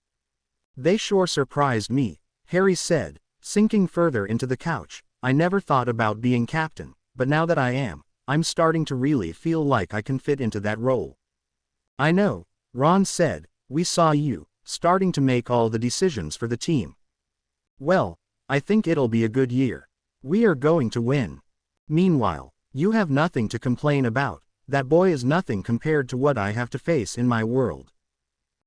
They sure surprised me, Harry said, sinking further into the couch. I never thought about being captain, but now that I am, I'm starting to really feel like I can fit into that role. I know, Ron said, we saw you, starting to make all the decisions for the team. Well, I think it'll be a good year. We are going to win. Meanwhile, you have nothing to complain about. That boy is nothing compared to what I have to face in my world.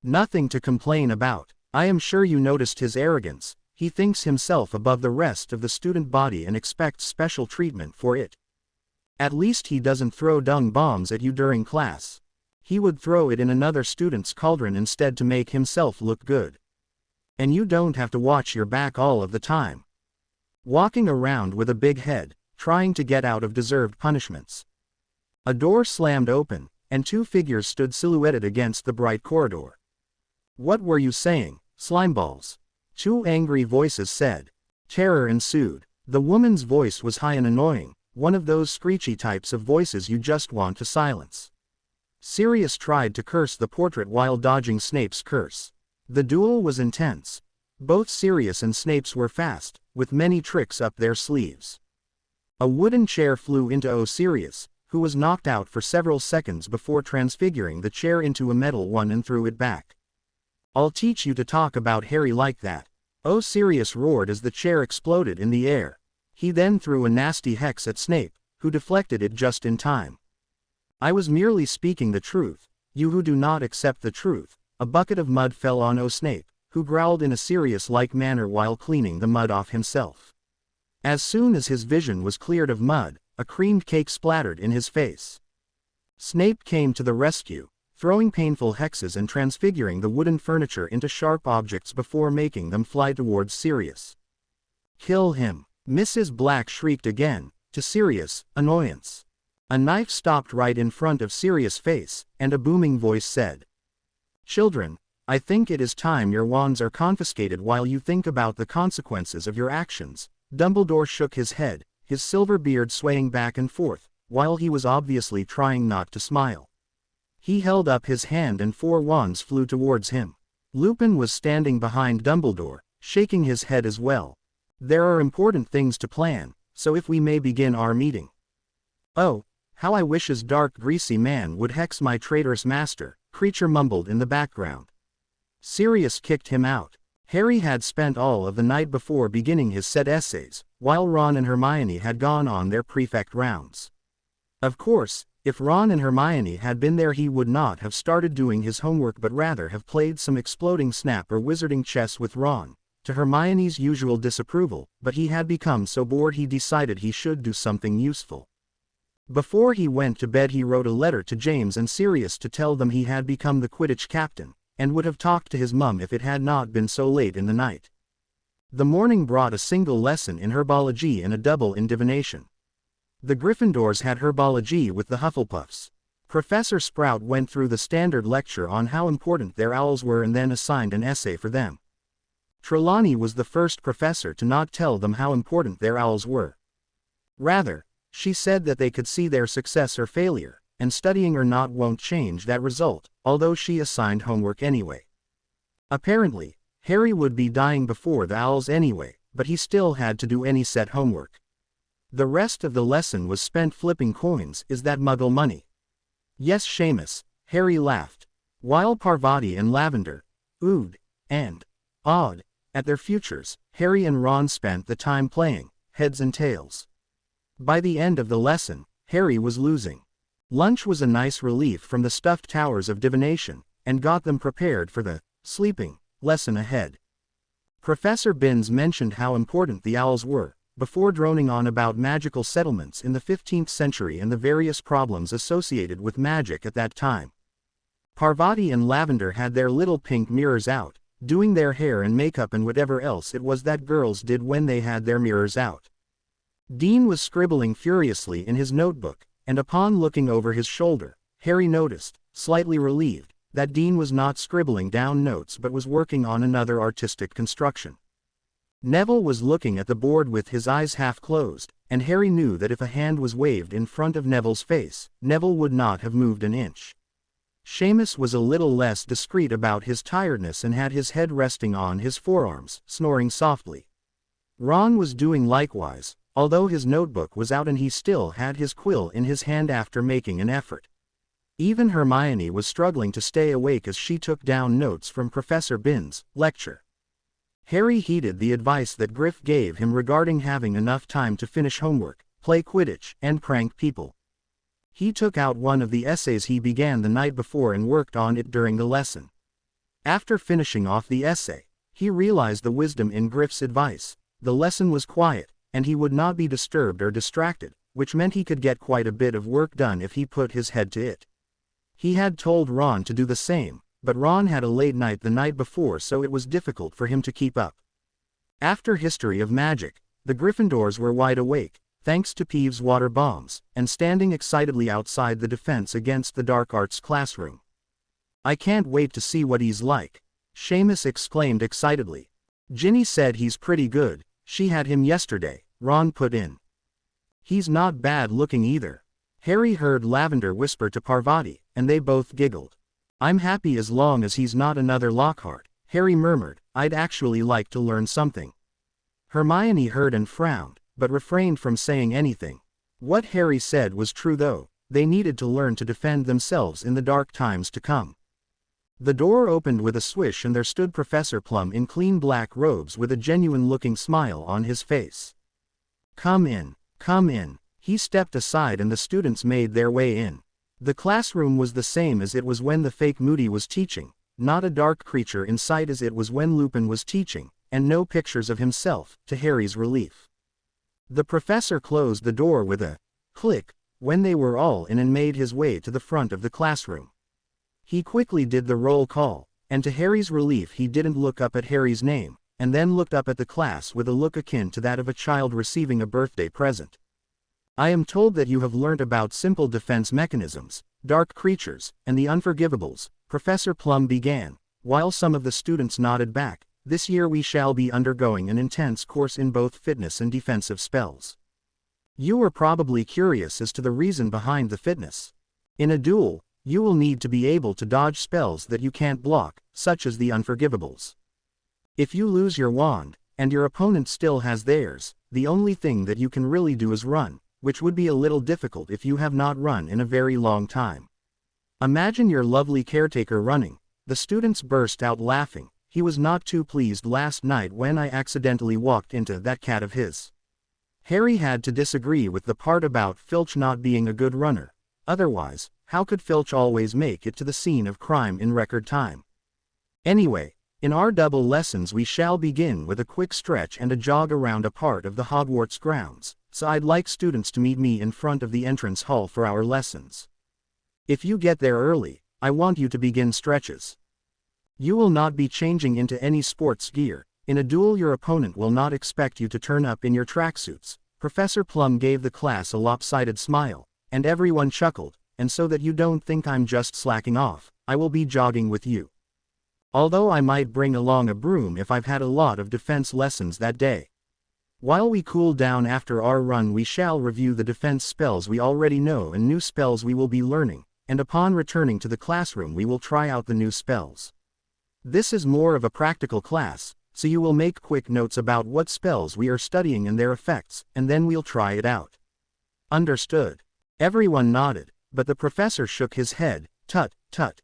Nothing to complain about. I am sure you noticed his arrogance. He thinks himself above the rest of the student body and expects special treatment for it. At least he doesn't throw dung bombs at you during class. He would throw it in another student's cauldron instead to make himself look good. And you don't have to watch your back all of the time. Walking around with a big head, trying to get out of deserved punishments. A door slammed open, and two figures stood silhouetted against the bright corridor. What were you saying, slimeballs? Two angry voices said. Terror ensued. The woman's voice was high and annoying, one of those screechy types of voices you just want to silence. Sirius tried to curse the portrait while dodging Snape's curse. The duel was intense. Both Sirius and Snape's were fast, with many tricks up their sleeves. A wooden chair flew into Sirius, who was knocked out for several seconds before transfiguring the chair into a metal one and threw it back. I'll teach you to talk about Harry like that. Sirius roared as the chair exploded in the air. He then threw a nasty hex at Snape, who deflected it just in time. I was merely speaking the truth, you who do not accept the truth. A bucket of mud fell on Snape, who growled in a Sirius-like manner while cleaning the mud off himself. As soon as his vision was cleared of mud, a creamed cake splattered in his face. Snape came to the rescue, throwing painful hexes and transfiguring the wooden furniture into sharp objects before making them fly towards Sirius. Kill him! Mrs. Black shrieked again, to Sirius' annoyance. A knife stopped right in front of Sirius' face, and a booming voice said, Children, I think it is time your wands are confiscated while you think about the consequences of your actions. Dumbledore shook his head, his silver beard swaying back and forth, while he was obviously trying not to smile. He held up his hand and 4 wands flew towards him. Lupin was standing behind Dumbledore, shaking his head as well. There are important things to plan, so if we may begin our meeting. Oh, how I wish his dark greasy man would hex my traitorous master, Creature mumbled in the background. Sirius kicked him out. Harry had spent all of the night before beginning his set essays, while Ron and Hermione had gone on their prefect rounds. Of course, if Ron and Hermione had been there, he would not have started doing his homework but rather have played some exploding snap or wizarding chess with Ron, to Hermione's usual disapproval, but he had become so bored he decided he should do something useful. Before he went to bed, he wrote a letter to James and Sirius to tell them he had become the Quidditch captain, and would have talked to his mum if it had not been so late in the night. The morning brought a single lesson in herbology and a double in divination. The Gryffindors had herbology with the Hufflepuffs. Professor Sprout went through the standard lecture on how important their owls were and then assigned an essay for them. Trelawney was the first professor to not tell them how important their owls were. Rather, she said that they could see their success or failure, and studying or not won't change that result, although she assigned homework anyway. Apparently, Harry would be dying before the owls anyway, but he still had to do any set homework. The rest of the lesson was spent flipping coins. Is that Muggle money? Yes, Seamus, Harry laughed. While Parvati and Lavender, oohed, and awed at their futures, Harry and Ron spent the time playing heads and tails. By the end of the lesson, Harry was losing. Lunch was a nice relief from the stuffed towers of divination, and got them prepared for the sleeping lesson ahead. Professor Binns mentioned how important the owls were, before droning on about magical settlements in the 15th century and the various problems associated with magic at that time. Parvati and Lavender had their little pink mirrors out, doing their hair and makeup and whatever else it was that girls did when they had their mirrors out. Dean was scribbling furiously in his notebook, and upon looking over his shoulder, Harry noticed, slightly relieved, that Dean was not scribbling down notes but was working on another artistic construction. Neville was looking at the board with his eyes half closed, and Harry knew that if a hand was waved in front of Neville's face, Neville would not have moved an inch. Seamus was a little less discreet about his tiredness and had his head resting on his forearms, snoring softly. Ron was doing likewise, although his notebook was out and he still had his quill in his hand after making an effort. Even Hermione was struggling to stay awake as she took down notes from Professor Binns' lecture. Harry heeded the advice that Griff gave him regarding having enough time to finish homework, play Quidditch, and prank people. He took out one of the essays he began the night before and worked on it during the lesson. After finishing off the essay, he realized the wisdom in Griff's advice. The lesson was quiet, and he would not be disturbed or distracted, which meant he could get quite a bit of work done if he put his head to it. He had told Ron to do the same, but Ron had a late night the night before, so it was difficult for him to keep up. After History of Magic, the Gryffindors were wide awake, thanks to Peeves' water bombs, and standing excitedly outside the Defense Against the Dark Arts classroom. "I can't wait to see what he's like," Seamus exclaimed excitedly. "Ginny said he's pretty good, she had him yesterday," Ron put in. "He's not bad looking either," Harry heard Lavender whisper to Parvati, and they both giggled. "I'm happy as long as he's not another Lockhart," Harry murmured. "I'd actually like to learn something." Hermione heard and frowned, but refrained from saying anything. What Harry said was true though, they needed to learn to defend themselves in the dark times to come. The door opened with a swish and there stood Professor Plum in clean black robes with a genuine-looking smile on his face. "Come in, come in." He stepped aside and the students made their way in. The classroom was the same as it was when the fake Moody was teaching, not a dark creature in sight as it was when Lupin was teaching, and no pictures of himself, to Harry's relief. The professor closed the door with a click when they were all in and made his way to the front of the classroom. He quickly did the roll call, and to Harry's relief he didn't look up at Harry's name, and then looked up at the class with a look akin to that of a child receiving a birthday present. "I am told that you have learnt about simple defense mechanisms, dark creatures, and the unforgivables," Professor Plum began, while some of the students nodded back. "This year we shall be undergoing an intense course in both fitness and defensive spells. You are probably curious as to the reason behind the fitness. In a duel, you will need to be able to dodge spells that you can't block, such as the unforgivables. If you lose your wand, and your opponent still has theirs, the only thing that you can really do is run, which would be a little difficult if you have not run in a very long time. Imagine your lovely caretaker running." The students burst out laughing. "He was not too pleased last night when I accidentally walked into that cat of his. Harry had to disagree with the part about Filch not being a good runner. Otherwise, how could Filch always make it to the scene of crime in record time? Anyway, in our double lessons we shall begin with a quick stretch and a jog around a part of the Hogwarts grounds, so I'd like students to meet me in front of the entrance hall for our lessons. If you get there early, I want you to begin stretches. You will not be changing into any sports gear. In a duel your opponent will not expect you to turn up in your tracksuits. Professor Plum gave the class a lopsided smile, and everyone chuckled, and so that you don't think I'm just slacking off, I will be jogging with you. Although I might bring along a broom if I've had a lot of defense lessons that day. While we cool down after our run we shall review the defense spells we already know and new spells we will be learning, and upon returning to the classroom we will try out the new spells. This is more of a practical class, so you will make quick notes about what spells we are studying and their effects, and then we'll try it out. Understood. Everyone nodded, but the professor shook his head. Tut, tut.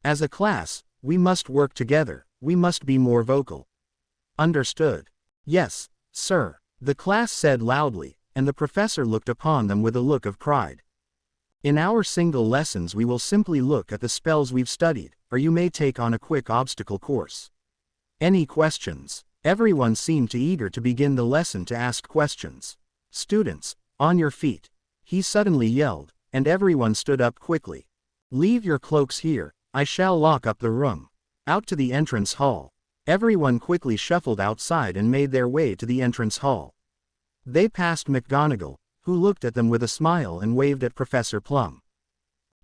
As a class, we must work together, we must be more vocal. Understood. Yes, sir, the class said loudly, and the professor looked upon them with a look of pride. In our single lessons we will simply look at the spells we've studied, or you may take on a quick obstacle course. Any questions? Everyone seemed eager to begin the lesson to ask questions. Students, on your feet. He suddenly yelled, and everyone stood up quickly. Leave your cloaks here, I shall lock up the room. Out to the entrance hall. Everyone quickly shuffled outside and made their way to the entrance hall. They passed McGonagall, who looked at them with a smile and waved at Professor Plum.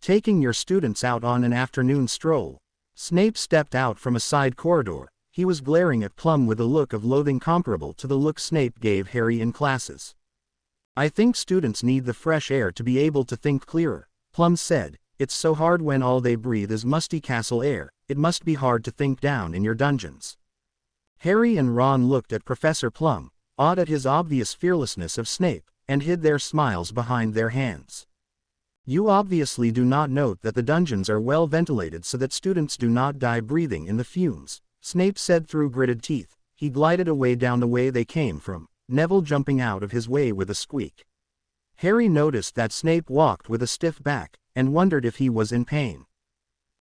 Taking your students out on an afternoon stroll. Snape stepped out from a side corridor. He was glaring at Plum with a look of loathing comparable to the look Snape gave Harry in classes. I think students need the fresh air to be able to think clearer, Plum said. It's so hard when all they breathe is musty castle air, it must be hard to think down in your dungeons. Harry and Ron looked at Professor Plum, awed at his obvious fearlessness of Snape, and hid their smiles behind their hands. You obviously do not note that the dungeons are well ventilated so that students do not die breathing in the fumes, Snape said through gritted teeth. He glided away down the way they came from, Neville jumping out of his way with a squeak. Harry noticed that Snape walked with a stiff back, and wondered if he was in pain.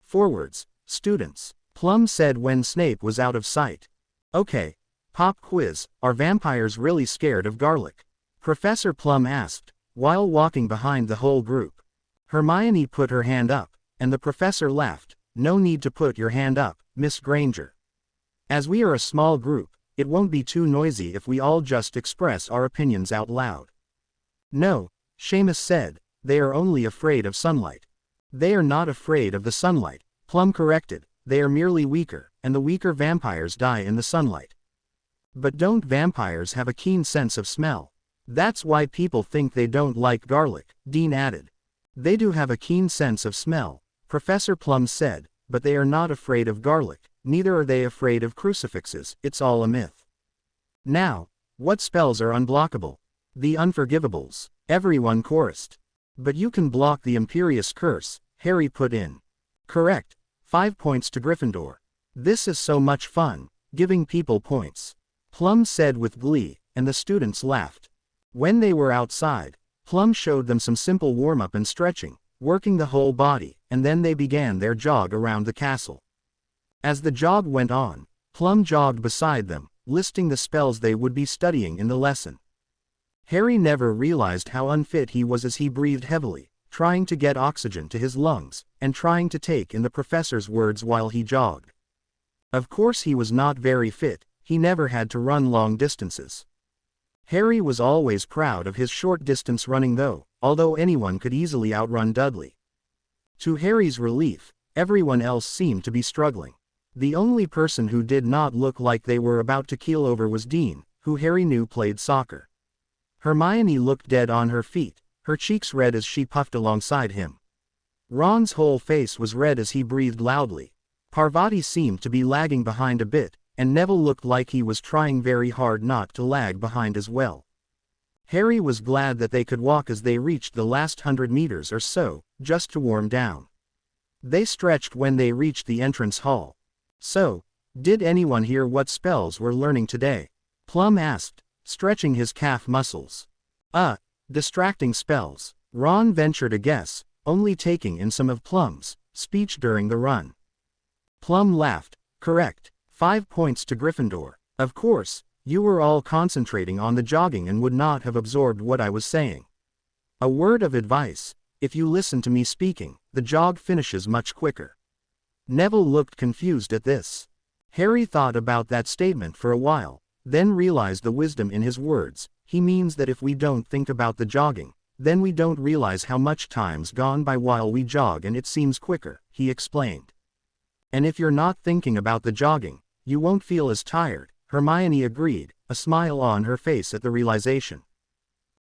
Forwards, students, Plum said when Snape was out of sight. Okay, pop quiz, are vampires really scared of garlic? Professor Plum asked, while walking behind the whole group. Hermione put her hand up, and the professor laughed. No need to put your hand up, Miss Granger. As we are a small group, it won't be too noisy if we all just express our opinions out loud. No, Seamus said, they are only afraid of sunlight. They are not afraid of the sunlight, Plum corrected, they are merely weaker, and the weaker vampires die in the sunlight. But don't vampires have a keen sense of smell? That's why people think they don't like garlic, Dean added. They do have a keen sense of smell, Professor Plum said, but they are not afraid of garlic, neither are they afraid of crucifixes, it's all a myth. Now, what spells are unblockable? The unforgivables, everyone chorused. But you can block the Imperious Curse, Harry put in. Correct, 5 points to Gryffindor. This is so much fun, giving people points. Plum said with glee, and the students laughed. When they were outside, Plum showed them some simple warm-up and stretching, working the whole body, and then they began their jog around the castle. As the jog went on, Plum jogged beside them, listing the spells they would be studying in the lesson. Harry never realized how unfit he was as he breathed heavily, trying to get oxygen to his lungs, and trying to take in the professor's words while he jogged. Of course he was not very fit, he never had to run long distances. Harry was always proud of his short-distance running though, although anyone could easily outrun Dudley. To Harry's relief, everyone else seemed to be struggling. The only person who did not look like they were about to keel over was Dean, who Harry knew played soccer. Hermione looked dead on her feet, her cheeks red as she puffed alongside him. Ron's whole face was red as he breathed loudly. Parvati seemed to be lagging behind a bit, and Neville looked like he was trying very hard not to lag behind as well. Harry was glad that they could walk as they reached the last 100 meters or so, just to warm down. They stretched when they reached the entrance hall. So, did anyone hear what spells we're learning today? Plum asked, stretching his calf muscles. Distracting spells. Ron ventured a guess, only taking in some of Plum's speech during the run. Plum laughed. Correct. 5 points to Gryffindor. Of course, you were all concentrating on the jogging and would not have absorbed what I was saying. A word of advice: if you listen to me speaking, the jog finishes much quicker. Neville looked confused at this. Harry thought about that statement for a while, then realized the wisdom in his words. He means that if we don't think about the jogging, then we don't realize how much time's gone by while we jog and it seems quicker, he explained. And if you're not thinking about the jogging, you won't feel as tired, Hermione agreed, a smile on her face at the realization.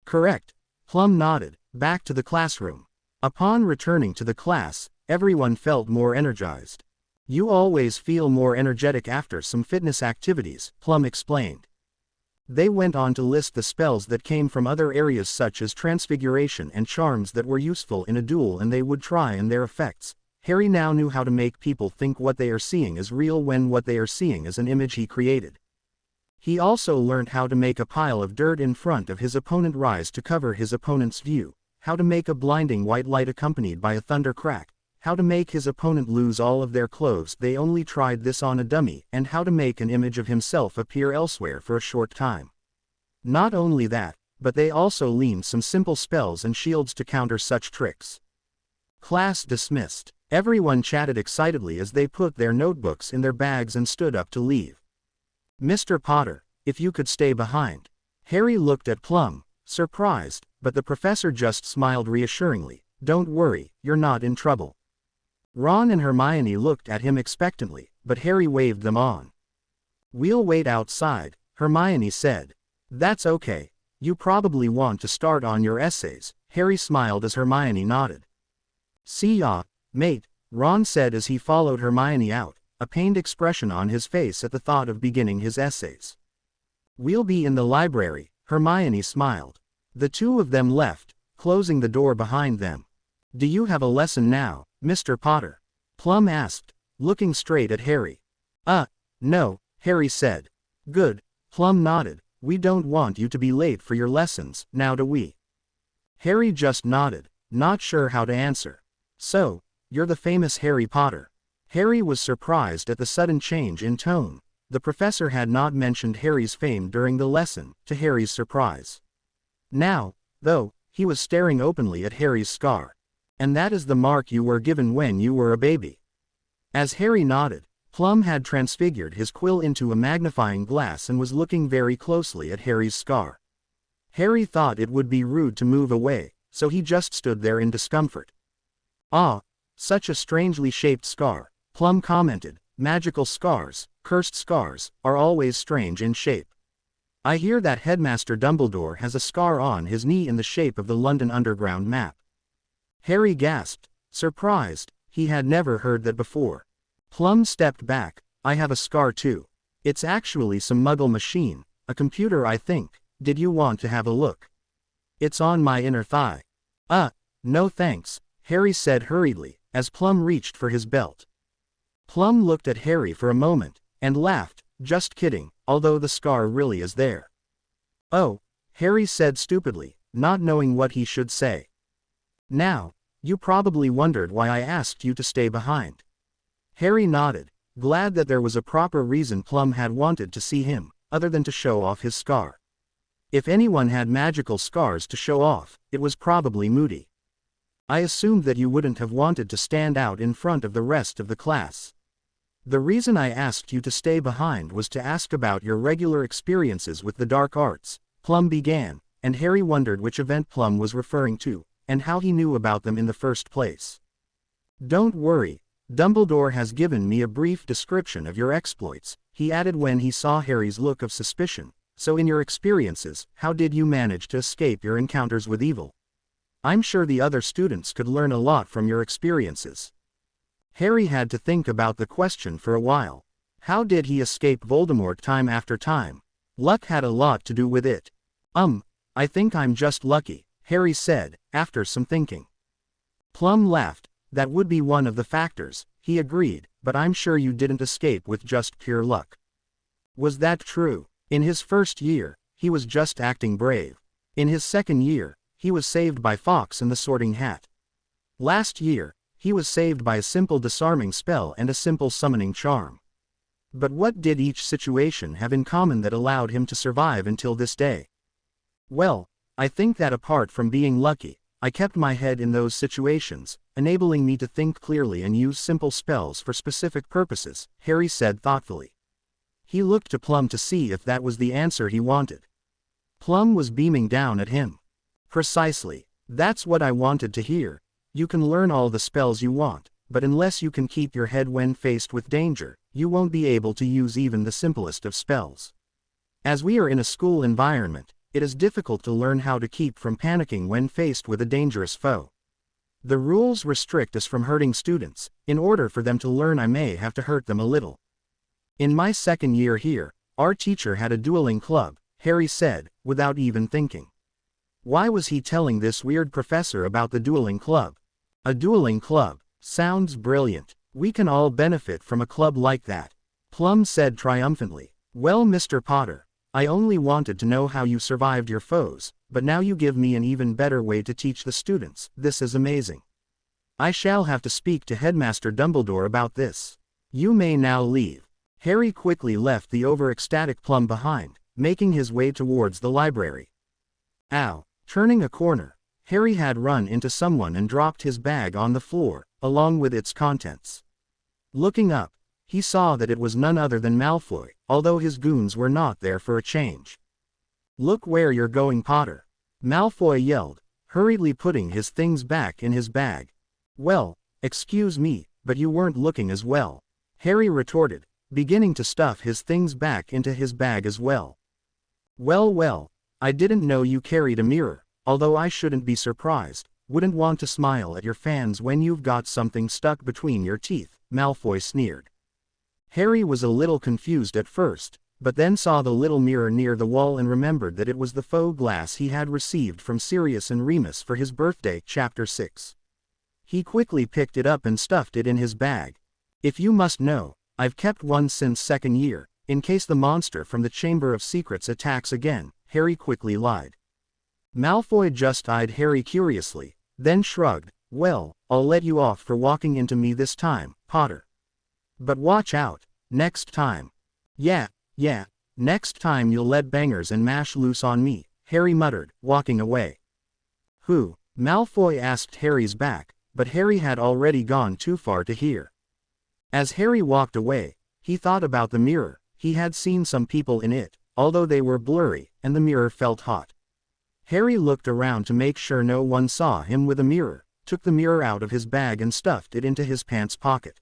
Correct. Plum nodded, back to the classroom. Upon returning to the class, everyone felt more energized. You always feel more energetic after some fitness activities, Plum explained. They went on to list the spells that came from other areas such as transfiguration and charms that were useful in a duel and they would try and their effects. Harry now knew how to make people think what they are seeing is real when what they are seeing is an image he created. He also learned how to make a pile of dirt in front of his opponent rise to cover his opponent's view, how to make a blinding white light accompanied by a thunder crack, how to make his opponent lose all of their clothes they only tried this on a dummy, and how to make an image of himself appear elsewhere for a short time. Not only that, but they also learned some simple spells and shields to counter such tricks. Class dismissed. Everyone chatted excitedly as they put their notebooks in their bags and stood up to leave. Mr. Potter, if you could stay behind. Harry looked at Plum, surprised, but the professor just smiled reassuringly. Don't worry, you're not in trouble. Ron and Hermione looked at him expectantly, but Harry waved them on. We'll wait outside, Hermione said. That's okay. You probably want to start on your essays, Harry smiled as Hermione nodded. See ya, mate, Ron said as he followed Hermione out, a pained expression on his face at the thought of beginning his essays. We'll be in the library, Hermione smiled. The two of them left, closing the door behind them. Do you have a lesson now, Mr. Potter? Plum asked, looking straight at Harry. No, Harry said. Good, Plum nodded. We don't want you to be late for your lessons, now do we? Harry just nodded, not sure how to answer. So, you're the famous Harry Potter. Harry was surprised at the sudden change in tone. The professor had not mentioned Harry's fame during the lesson, to Harry's surprise. Now, though, he was staring openly at Harry's scar. And that is the mark you were given when you were a baby. As Harry nodded, Plum had transfigured his quill into a magnifying glass and was looking very closely at Harry's scar. Harry thought it would be rude to move away, so he just stood there in discomfort. Ah, such a strangely shaped scar, Plum commented. Magical scars, cursed scars, are always strange in shape. I hear that Headmaster Dumbledore has a scar on his knee in the shape of the London Underground map. Harry gasped, surprised. He had never heard that before. Plum stepped back. I have a scar too. It's actually some Muggle machine, a computer I think. Did you want to have a look? It's on my inner thigh. No thanks, Harry said hurriedly, as Plum reached for his belt. Plum looked at Harry for a moment, and laughed. Just kidding, although the scar really is there. Oh, Harry said stupidly, not knowing what he should say. Now, you probably wondered why I asked you to stay behind. Harry nodded, glad that there was a proper reason Plum had wanted to see him, other than to show off his scar. If anyone had magical scars to show off, it was probably Moody. I assumed that you wouldn't have wanted to stand out in front of the rest of the class. The reason I asked you to stay behind was to ask about your regular experiences with the dark arts, Plum began, and Harry wondered which event Plum was referring to, and how he knew about them in the first place. Don't worry, Dumbledore has given me a brief description of your exploits, he added when he saw Harry's look of suspicion. So in your experiences, how did you manage to escape your encounters with evil? I'm sure the other students could learn a lot from your experiences. Harry had to think about the question for a while. How did he escape Voldemort time after time? Luck had a lot to do with it. I think I'm just lucky, Harry said, after some thinking. Plum laughed. That would be one of the factors, he agreed, but I'm sure you didn't escape with just pure luck. Was that true? In his first year, he was just acting brave. In his second year, he was saved by Fox and the Sorting Hat. Last year, he was saved by a simple disarming spell and a simple summoning charm. But what did each situation have in common that allowed him to survive until this day? Well, I think that apart from being lucky, I kept my head in those situations, enabling me to think clearly and use simple spells for specific purposes, Harry said thoughtfully. He looked to Plum to see if that was the answer he wanted. Plum was beaming down at him. Precisely. That's what I wanted to hear. You can learn all the spells you want, but unless you can keep your head when faced with danger, you won't be able to use even the simplest of spells. As we are in a school environment, it is difficult to learn how to keep from panicking when faced with a dangerous foe. The rules restrict us from hurting students. In order for them to learn, I may have to hurt them a little. In my second year here, our teacher had a dueling club, Harry said, without even thinking. Why was he telling this weird professor about the dueling club? A dueling club. Sounds brilliant. We can all benefit from a club like that. Plum said triumphantly. Well, Mr. Potter, I only wanted to know how you survived your foes, but now you give me an even better way to teach the students. This is amazing. I shall have to speak to Headmaster Dumbledore about this. You may now leave. Harry quickly left the over-ecstatic Plum behind, making his way towards the library. Ow! Turning a corner, Harry had run into someone and dropped his bag on the floor, along with its contents. Looking up, he saw that it was none other than Malfoy, although his goons were not there for a change. Look where you're going, Potter! Malfoy yelled, hurriedly putting his things back in his bag. Well, excuse me, but you weren't looking as well, Harry retorted, beginning to stuff his things back into his bag as well. Well, I didn't know you carried a mirror, although I shouldn't be surprised. Wouldn't want to smile at your fans when you've got something stuck between your teeth, Malfoy sneered. Harry was a little confused at first, but then saw the little mirror near the wall and remembered that it was the faux glass he had received from Sirius and Remus for his birthday. Chapter 6. He quickly picked it up and stuffed it in his bag. If you must know, I've kept one since second year, in case the monster from the Chamber of Secrets attacks again, Harry quickly lied. Malfoy just eyed Harry curiously, then shrugged. Well, I'll let you off for walking into me this time, Potter. But watch out, next time. Yeah, next time you'll let bangers and mash loose on me, Harry muttered, walking away. Who? Malfoy asked Harry's back, but Harry had already gone too far to hear. As Harry walked away, he thought about the mirror. He had seen some people in it, although they were blurry, and the mirror felt hot. Harry looked around to make sure no one saw him with a mirror, took the mirror out of his bag and stuffed it into his pants pocket.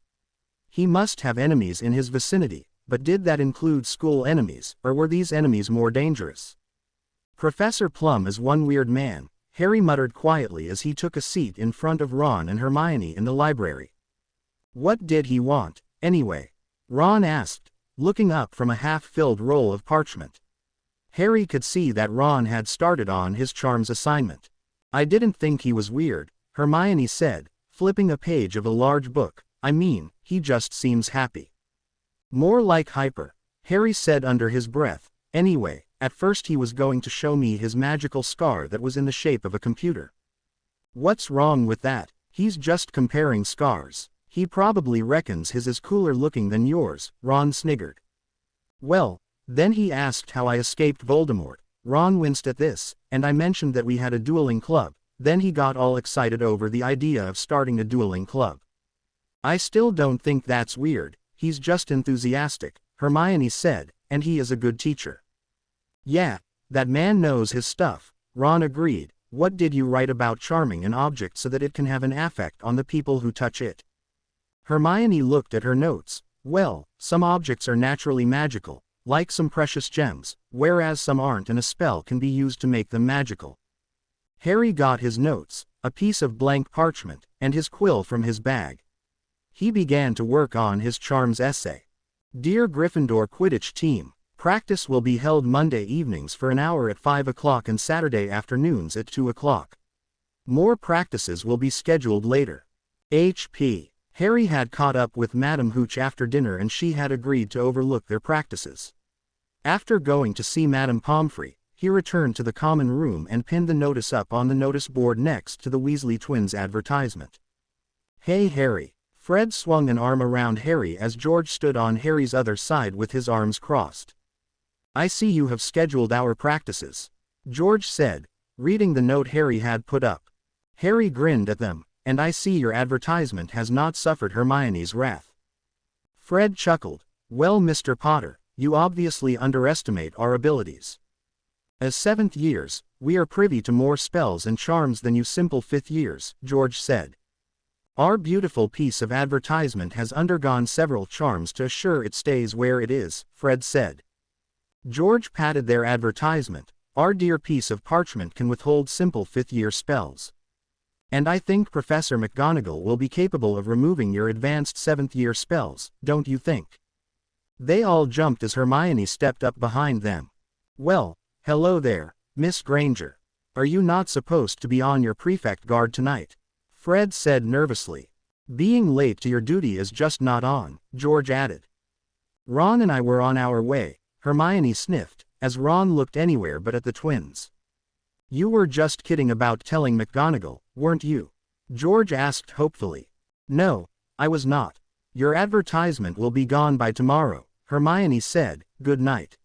He must have enemies in his vicinity, but did that include school enemies, or were these enemies more dangerous? Professor Plum is one weird man, Harry muttered quietly as he took a seat in front of Ron and Hermione in the library. What did he want, anyway? Ron asked, looking up from a half-filled roll of parchment. Harry could see that Ron had started on his charms assignment. I didn't think he was weird, Hermione said, flipping a page of a large book. I mean, he just seems happy. More like hyper, Harry said under his breath. Anyway, at first he was going to show me his magical scar that was in the shape of a computer. What's wrong with that? He's just comparing scars. He probably reckons his is cooler looking than yours, Ron sniggered. Well, then he asked how I escaped Voldemort. Ron winced at this, and I mentioned that we had a dueling club. Then he got all excited over the idea of starting a dueling club. I still don't think that's weird, he's just enthusiastic, Hermione said, and he is a good teacher. Yeah, that man knows his stuff, Ron agreed. What did you write about charming an object so that it can have an effect on the people who touch it? Hermione looked at her notes. Well, some objects are naturally magical, like some precious gems, whereas some aren't and a spell can be used to make them magical. Harry got his notes, a piece of blank parchment, and his quill from his bag. He began to work on his charms essay. Dear Gryffindor Quidditch Team, practice will be held Monday evenings for an hour at 5 o'clock and Saturday afternoons at 2 o'clock. More practices will be scheduled later. H.P. Harry had caught up with Madame Hooch after dinner and she had agreed to overlook their practices. After going to see Madame Pomfrey, he returned to the common room and pinned the notice up on the notice board next to the Weasley twins' advertisement. "Hey Harry." Fred swung an arm around Harry as George stood on Harry's other side with his arms crossed. "I see you have scheduled our practices," George said, reading the note Harry had put up. Harry grinned at them. "And I see your advertisement has not suffered Hermione's wrath." Fred chuckled. "Well, Mr. Potter, you obviously underestimate our abilities. As 7th years, we are privy to more spells and charms than you simple 5th years," George said. "Our beautiful piece of advertisement has undergone several charms to assure it stays where it is," Fred said. George patted their advertisement. "Our dear piece of parchment can withhold simple 5th-year spells. And I think Professor McGonagall will be capable of removing your advanced 7th-year spells, don't you think?" They all jumped as Hermione stepped up behind them. "Well, hello there, Miss Granger. Are you not supposed to be on your prefect guard tonight?" Fred said nervously. "Being late to your duty is just not on," George added. "Ron and I were on our way," Hermione sniffed, as Ron looked anywhere but at the twins. "You were just kidding about telling McGonagall, weren't you?" George asked hopefully. "No, I was not. Your advertisement will be gone by tomorrow," Hermione said. "Good night."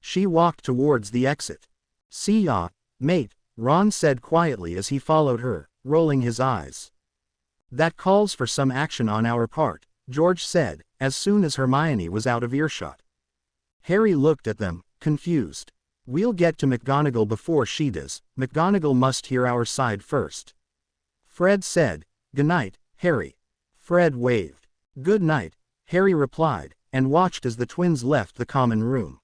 She walked towards the exit. "See ya, mate," Ron said quietly as he followed her, rolling his eyes. "That calls for some action on our part," George said, as soon as Hermione was out of earshot. Harry looked at them, confused. "We'll get to McGonagall before she does. McGonagall must hear our side first." Fred said. "Good night, Harry." Fred waved. "Good night," Harry replied, and watched as the twins left the common room.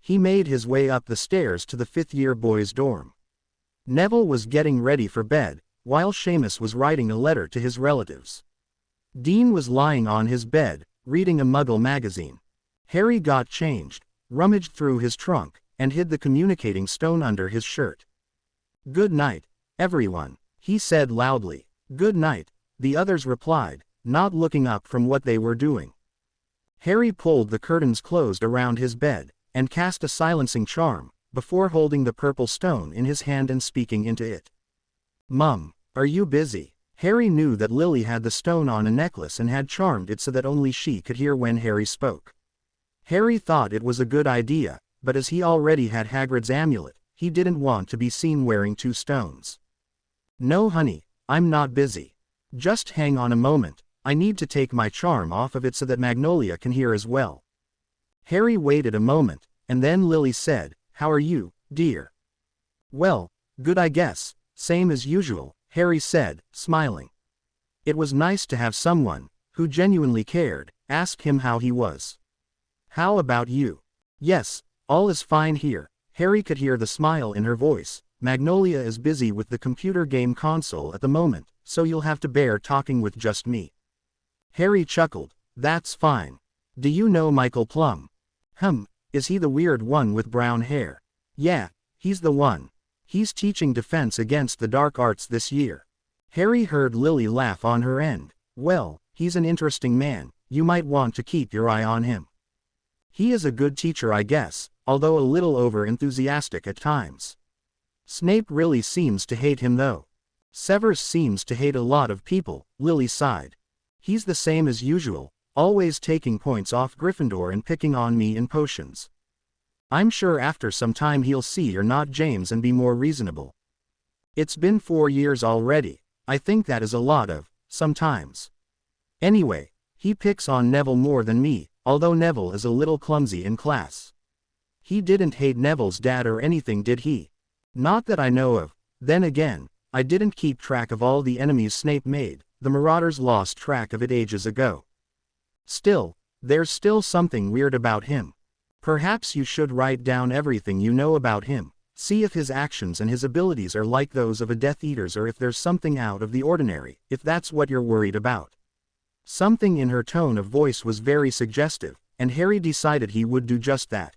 He made his way up the stairs to the 5th-year boys' dorm. Neville was getting ready for bed, while Seamus was writing a letter to his relatives. Dean was lying on his bed, reading a Muggle magazine. Harry got changed, rummaged through his trunk, and hid the communicating stone under his shirt. "Good night, everyone," he said loudly. "Good night," the others replied, not looking up from what they were doing. Harry pulled the curtains closed around his bed, and cast a silencing charm, before holding the purple stone in his hand and speaking into it. "Mum, are you busy?" Harry knew that Lily had the stone on a necklace and had charmed it so that only she could hear when Harry spoke. Harry thought it was a good idea, but as he already had Hagrid's amulet, he didn't want to be seen wearing 2 stones. "No honey, I'm not busy. Just hang on a moment, I need to take my charm off of it so that Magnolia can hear as well." Harry waited a moment, and then Lily said, "How are you, dear?" "Well, good I guess, same as usual," Harry said, smiling. It was nice to have someone, who genuinely cared, ask him how he was. "How about you?" "Yes, all is fine here." Harry could hear the smile in her voice. "Magnolia is busy with the computer game console at the moment, so you'll have to bear talking with just me." Harry chuckled. "That's fine. Do you know Michael Plum?" Is he the weird one with brown hair?" "Yeah, he's the one. He's teaching defense against the dark arts this year." Harry heard Lily laugh on her end. "Well, he's an interesting man, you might want to keep your eye on him. He is a good teacher I guess, although a little over-enthusiastic at times. Snape really seems to hate him though. Severus seems to hate a lot of people," Lily sighed. "He's the same as usual, always taking points off Gryffindor and picking on me in potions. I'm sure after some time he'll see you're not James and be more reasonable. It's been 4 years already. I think that is a lot of, sometimes. Anyway, he picks on Neville more than me, although Neville is a little clumsy in class. He didn't hate Neville's dad or anything, did he?" "Not that I know of. Then again, I didn't keep track of all the enemies Snape made. The Marauders lost track of it ages ago. Still, there's still something weird about him. Perhaps you should write down everything you know about him, see if his actions and his abilities are like those of a Death Eater's or if there's something out of the ordinary, if that's what you're worried about." Something in her tone of voice was very suggestive, and Harry decided he would do just that.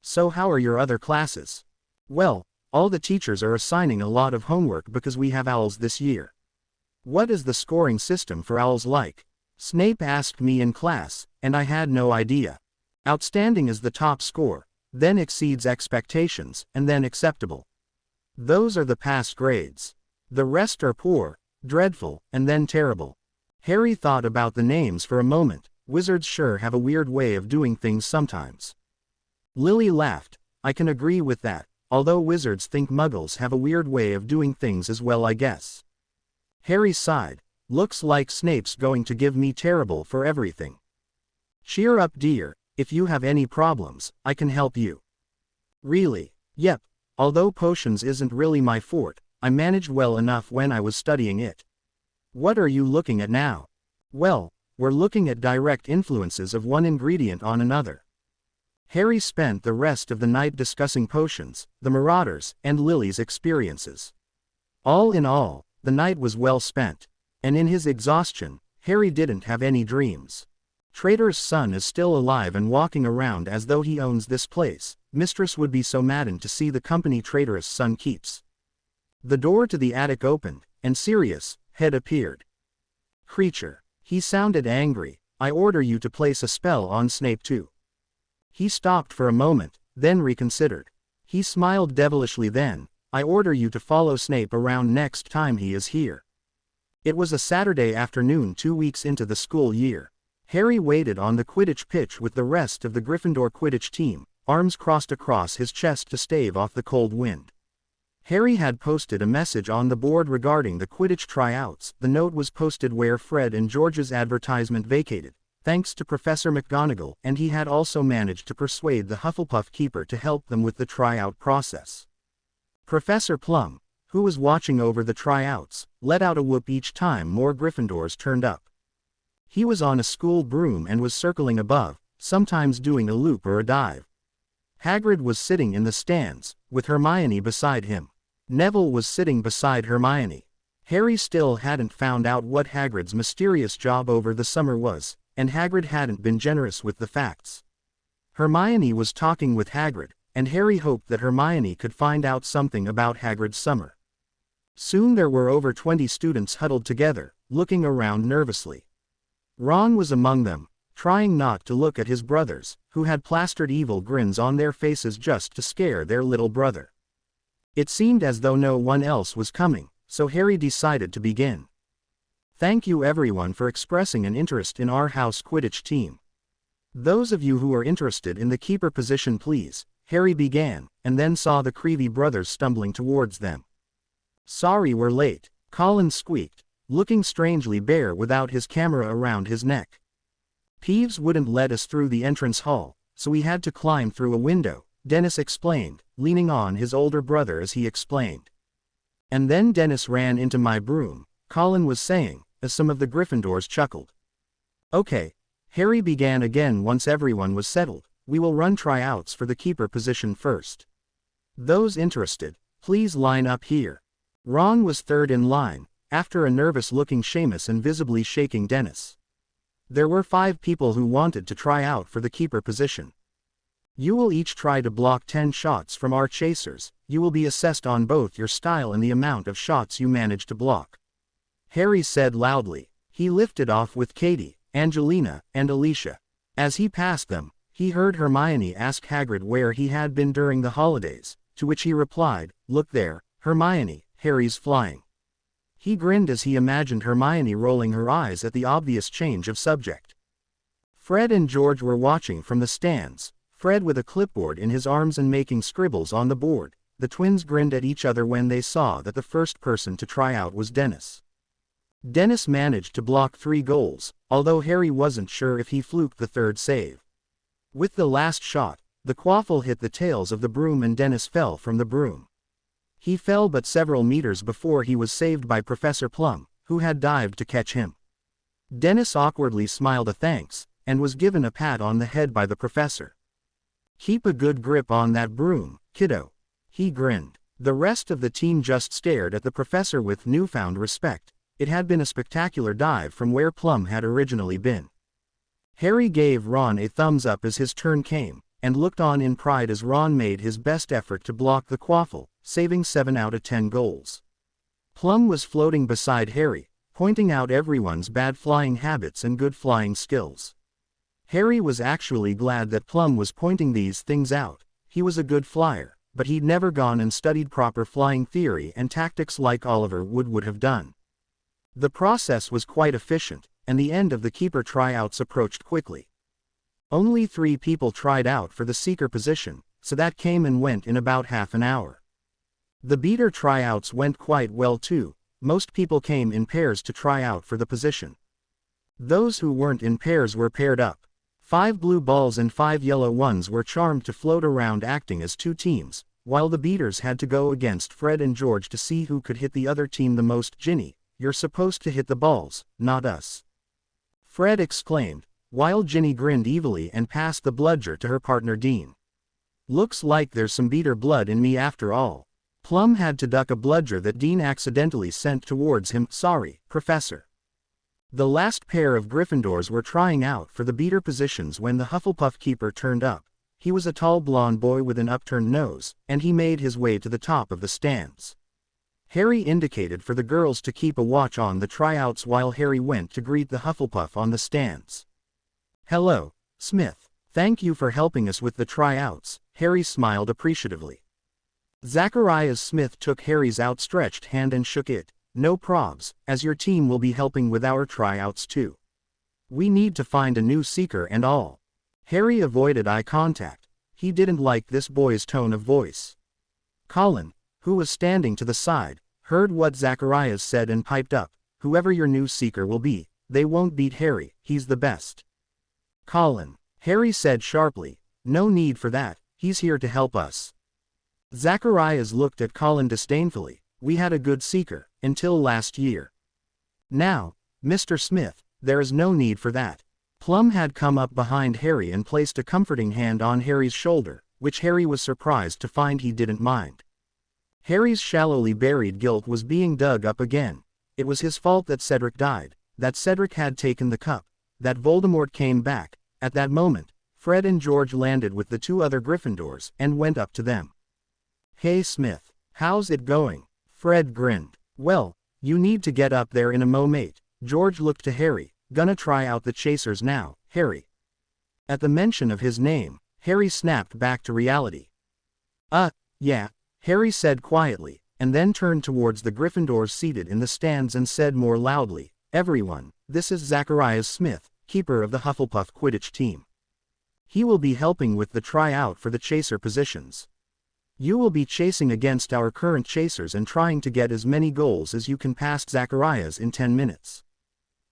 "So how are your other classes?" "Well, all the teachers are assigning a lot of homework because we have owls this year." "What is the scoring system for owls like?" Snape asked me in class, and I had no idea. Outstanding is the top score, then exceeds expectations, and then acceptable. Those are the pass grades. The rest are poor, dreadful, and then terrible. Harry thought about the names for a moment. Wizards sure have a weird way of doing things sometimes. Lily laughed. I can agree with that, although wizards think muggles have a weird way of doing things as well, I guess. Harry sighed. Looks like Snape's going to give me terrible for everything. Cheer up, dear. If you have any problems, I can help you. Really? Yep. Although potions isn't really my forte, I managed well enough when I was studying it. What are you looking at now? Well, we're looking at direct influences of one ingredient on another. Harry spent the rest of the night discussing potions, the Marauders, and Lily's experiences. All in all, the night was well spent. And in his exhaustion, Harry didn't have any dreams. Traitor's son is still alive and walking around as though he owns this place. Mistress would be so maddened to see the company Traitor's son keeps. The door to the attic opened, and Sirius' head appeared. Creature. He sounded angry. I order you to place a spell on Snape too. He stopped for a moment, then reconsidered. He smiled devilishly then. I order you to follow Snape around next time he is here. It was a Saturday afternoon 2 weeks into the school year. Harry waited on the Quidditch pitch with the rest of the Gryffindor Quidditch team, arms crossed across his chest to stave off the cold wind. Harry had posted a message on the board regarding the Quidditch tryouts. The note was posted where Fred and George's advertisement vacated, thanks to Professor McGonagall, and he had also managed to persuade the Hufflepuff keeper to help them with the tryout process. Professor Plum, who was watching over the tryouts, let out a whoop each time more Gryffindors turned up. He was on a school broom and was circling above, sometimes doing a loop or a dive. Hagrid was sitting in the stands, with Hermione beside him. Neville was sitting beside Hermione. Harry still hadn't found out what Hagrid's mysterious job over the summer was, and Hagrid hadn't been generous with the facts. Hermione was talking with Hagrid, and Harry hoped that Hermione could find out something about Hagrid's summer. Soon there were over 20 students huddled together, looking around nervously. Ron was among them, trying not to look at his brothers, who had plastered evil grins on their faces just to scare their little brother. It seemed as though no one else was coming, so Harry decided to begin. Thank you everyone for expressing an interest in our house Quidditch team. Those of you who are interested in the keeper position, please, Harry began, and then saw the Creevy brothers stumbling towards them. Sorry we're late, Colin squeaked, looking strangely bare without his camera around his neck. Peeves wouldn't let us through the entrance hall, so we had to climb through a window, Dennis explained, leaning on his older brother as he explained. And then Dennis ran into my broom, Colin was saying, as some of the Gryffindors chuckled. Okay, Harry began again once everyone was settled. We will run tryouts for the keeper position first. Those interested, please line up here. Ron was third in line, after a nervous-looking Seamus and visibly shaking Dennis. There were 5 people who wanted to try out for the keeper position. You will each try to block 10 shots from our chasers. You will be assessed on both your style and the amount of shots you manage to block. Harry said loudly. He lifted off with Katie, Angelina, and Alicia. As he passed them, he heard Hermione ask Hagrid where he had been during the holidays, to which he replied, "Look there, Hermione, Harry's flying." He grinned as he imagined Hermione rolling her eyes at the obvious change of subject. Fred and George were watching from the stands, Fred with a clipboard in his arms and making scribbles on the board. The twins grinned at each other when they saw that the first person to try out was Dennis. Dennis managed to block 3 goals, although Harry wasn't sure if he fluked the third save. With the last shot, the quaffle hit the tails of the broom and Dennis fell from the broom. He fell but several meters before he was saved by Professor Plum, who had dived to catch him. Dennis awkwardly smiled a thanks, and was given a pat on the head by the professor. Keep a good grip on that broom, kiddo. He grinned. The rest of the team just stared at the professor with newfound respect. It had been a spectacular dive from where Plum had originally been. Harry gave Ron a thumbs up as his turn came, and looked on in pride as Ron made his best effort to block the quaffle, saving 7 out of 10 goals. Plum was floating beside Harry, pointing out everyone's bad flying habits and good flying skills. Harry was actually glad that Plum was pointing these things out. he was a good flyer, but he'd never gone and studied proper flying theory and tactics like Oliver would have done. The process was quite efficient, and the end of the keeper tryouts approached quickly. Only 3 people tried out for the seeker position, so that came and went in about half an hour. The beater tryouts went quite well too. Most people came in pairs to try out for the position. Those who weren't in pairs were paired up. 5 blue balls and 5 yellow ones were charmed to float around acting as 2 teams, while the beaters had to go against Fred and George to see who could hit the other team the most. "Ginny, you're supposed to hit the balls, not us," Fred exclaimed, while Ginny grinned evilly and passed the bludger to her partner Dean. "Looks like there's some beater blood in me after all." Plum had to duck a bludger that Dean accidentally sent towards him. "Sorry, Professor." The last pair of Gryffindors were trying out for the beater positions when the Hufflepuff keeper turned up. He was a tall blonde boy with an upturned nose, and he made his way to the top of the stands. Harry indicated for the girls to keep a watch on the tryouts while Harry went to greet the Hufflepuff on the stands. "Hello, Smith. Thank you for helping us with the tryouts," Harry smiled appreciatively. Zacharias Smith took Harry's outstretched hand and shook it. "No probs, as your team will be helping with our tryouts too. We need to find a new seeker and all." Harry avoided eye contact. He didn't like this boy's tone of voice. Colin, who was standing to the side, heard what Zacharias said and piped up, "Whoever your new seeker will be, they won't beat Harry, he's the best." "Colin," Harry said sharply, "no need for that, he's here to help us." Zacharias looked at Colin disdainfully. "We had a good seeker, until last year. Now, Mr. Smith, there is no need for that." Plum had come up behind Harry and placed a comforting hand on Harry's shoulder, which Harry was surprised to find he didn't mind. Harry's shallowly buried guilt was being dug up again. It was his fault that Cedric died, that Cedric had taken the cup, that Voldemort came back. At that moment, Fred and George landed with the 2 other Gryffindors and went up to them. "Hey Smith, how's it going?" Fred grinned. "Well, you need to get up there in a mo, mate." George looked to Harry. "Gonna try out the chasers now, Harry?" At the mention of his name, Harry snapped back to reality. Yeah," Harry said quietly, and then turned towards the Gryffindors seated in the stands and said more loudly, "Everyone, this is Zacharias Smith, keeper of the Hufflepuff Quidditch team. He will be helping with the tryout for the chaser positions. You will be chasing against our current chasers and trying to get as many goals as you can past Zacharias in 10 minutes.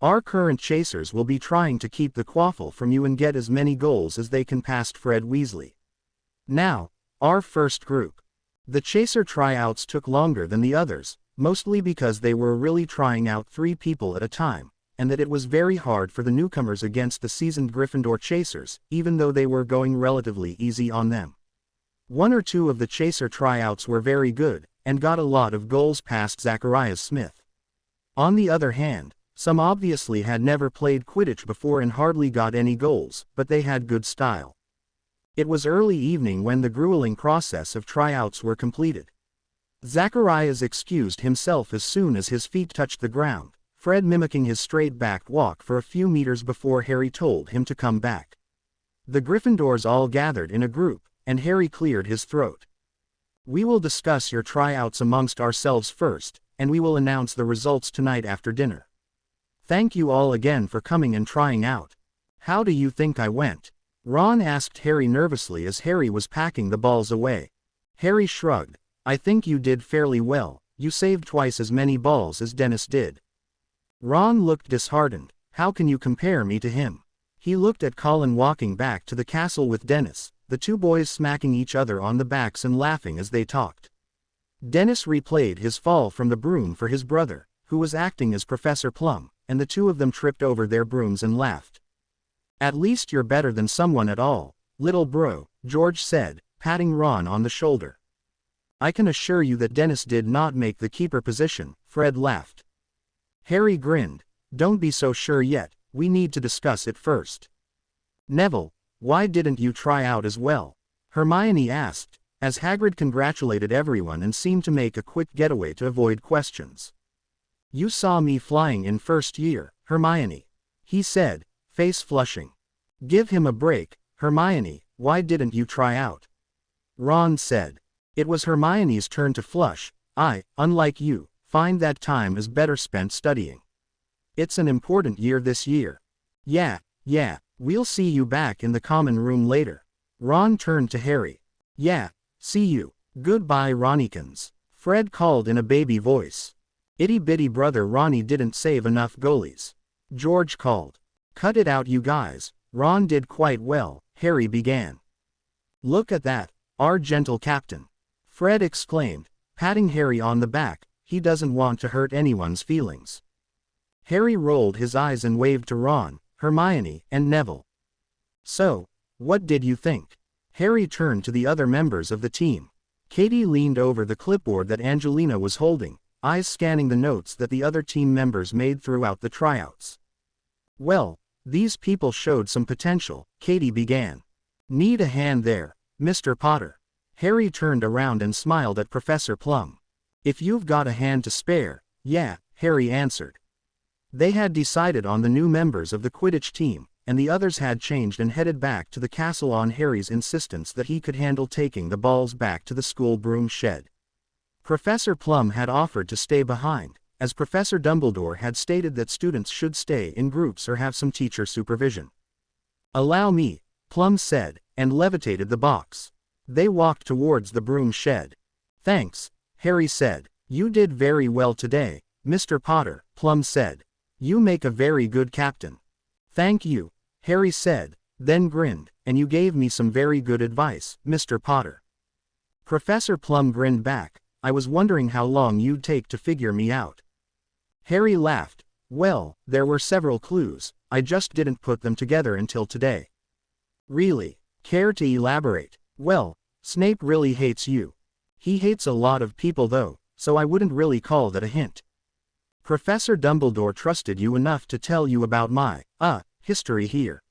Our current chasers will be trying to keep the quaffle from you and get as many goals as they can past Fred Weasley. Now, our first group." The chaser tryouts took longer than the others, mostly because they were really trying out 3 people at a time, and that it was very hard for the newcomers against the seasoned Gryffindor chasers, even though they were going relatively easy on them. 1 or 2 of the chaser tryouts were very good, and got a lot of goals past Zacharias Smith. On the other hand, some obviously had never played Quidditch before and hardly got any goals, but they had good style. It was early evening when the grueling process of tryouts were completed. Zacharias excused himself as soon as his feet touched the ground, Fred mimicking his straight-backed walk for a few meters before Harry told him to come back. The Gryffindors all gathered in a group, and Harry cleared his throat. "We will discuss your tryouts amongst ourselves first, and we will announce the results tonight after dinner. Thank you all again for coming and trying out. How do you think I went?" Ron asked Harry nervously as Harry was packing the balls away. Harry shrugged. "I think you did fairly well, you saved twice as many balls as Dennis did." Ron looked disheartened. "How can you compare me to him?" He looked at Colin walking back to the castle with Dennis, the 2 boys smacking each other on the backs and laughing as they talked. Dennis replayed his fall from the broom for his brother, who was acting as Professor Plum, and the 2 of them tripped over their brooms and laughed. "At least you're better than someone at all, little bro," George said, patting Ron on the shoulder. "I can assure you that Dennis did not make the keeper position," Fred laughed. Harry grinned. "Don't be so sure yet, we need to discuss it first." "Neville, why didn't you try out as well?" Hermione asked, as Hagrid congratulated everyone and seemed to make a quick getaway to avoid questions. "You saw me flying in first year, Hermione," he said, face flushing. "Give him a break, Hermione, why didn't you try out?" Ron said. It was Hermione's turn to flush. I, unlike you, find that time is better spent studying. It's an important year this year. Yeah, we'll see you back in the common room later. Ron turned to Harry. Yeah, see you. Goodbye Ronnikins. Fred called in a baby voice. Itty bitty brother Ronnie didn't save enough goalies. George called. Cut it out you guys. Ron did quite well, Harry began. Look at that, our gentle captain. Fred exclaimed, patting Harry on the back. He doesn't want to hurt anyone's feelings. Harry rolled his eyes and waved to Ron, Hermione, and Neville. So, what did you think? Harry turned to the other members of the team. Katie leaned over the clipboard that Angelina was holding, eyes scanning the notes that the other team members made throughout the tryouts. Well, these people showed some potential, Katie began. Need a hand there, Mr. Potter. Harry turned around and smiled at Professor Plum. If you've got a hand to spare, yeah, Harry answered. They had decided on the new members of the Quidditch team, and the others had changed and headed back to the castle on Harry's insistence that he could handle taking the balls back to the school broom shed. Professor Plum had offered to stay behind, as Professor Dumbledore had stated that students should stay in groups or have some teacher supervision. Allow me, Plum said, and levitated the box. They walked towards the broom shed. Thanks, Harry said. You did very well today, Mr. Potter, Plum said. You make a very good captain. Thank you, Harry said, then grinned, and you gave me some very good advice, Mr. Potter. Professor Plum grinned back. I was wondering how long you'd take to figure me out. Harry laughed. Well, there were several clues, I just didn't put them together until today. Really? Care to elaborate? Well, Snape really hates you. He hates a lot of people though, so I wouldn't really call that a hint. Professor Dumbledore trusted you enough to tell you about my, history here.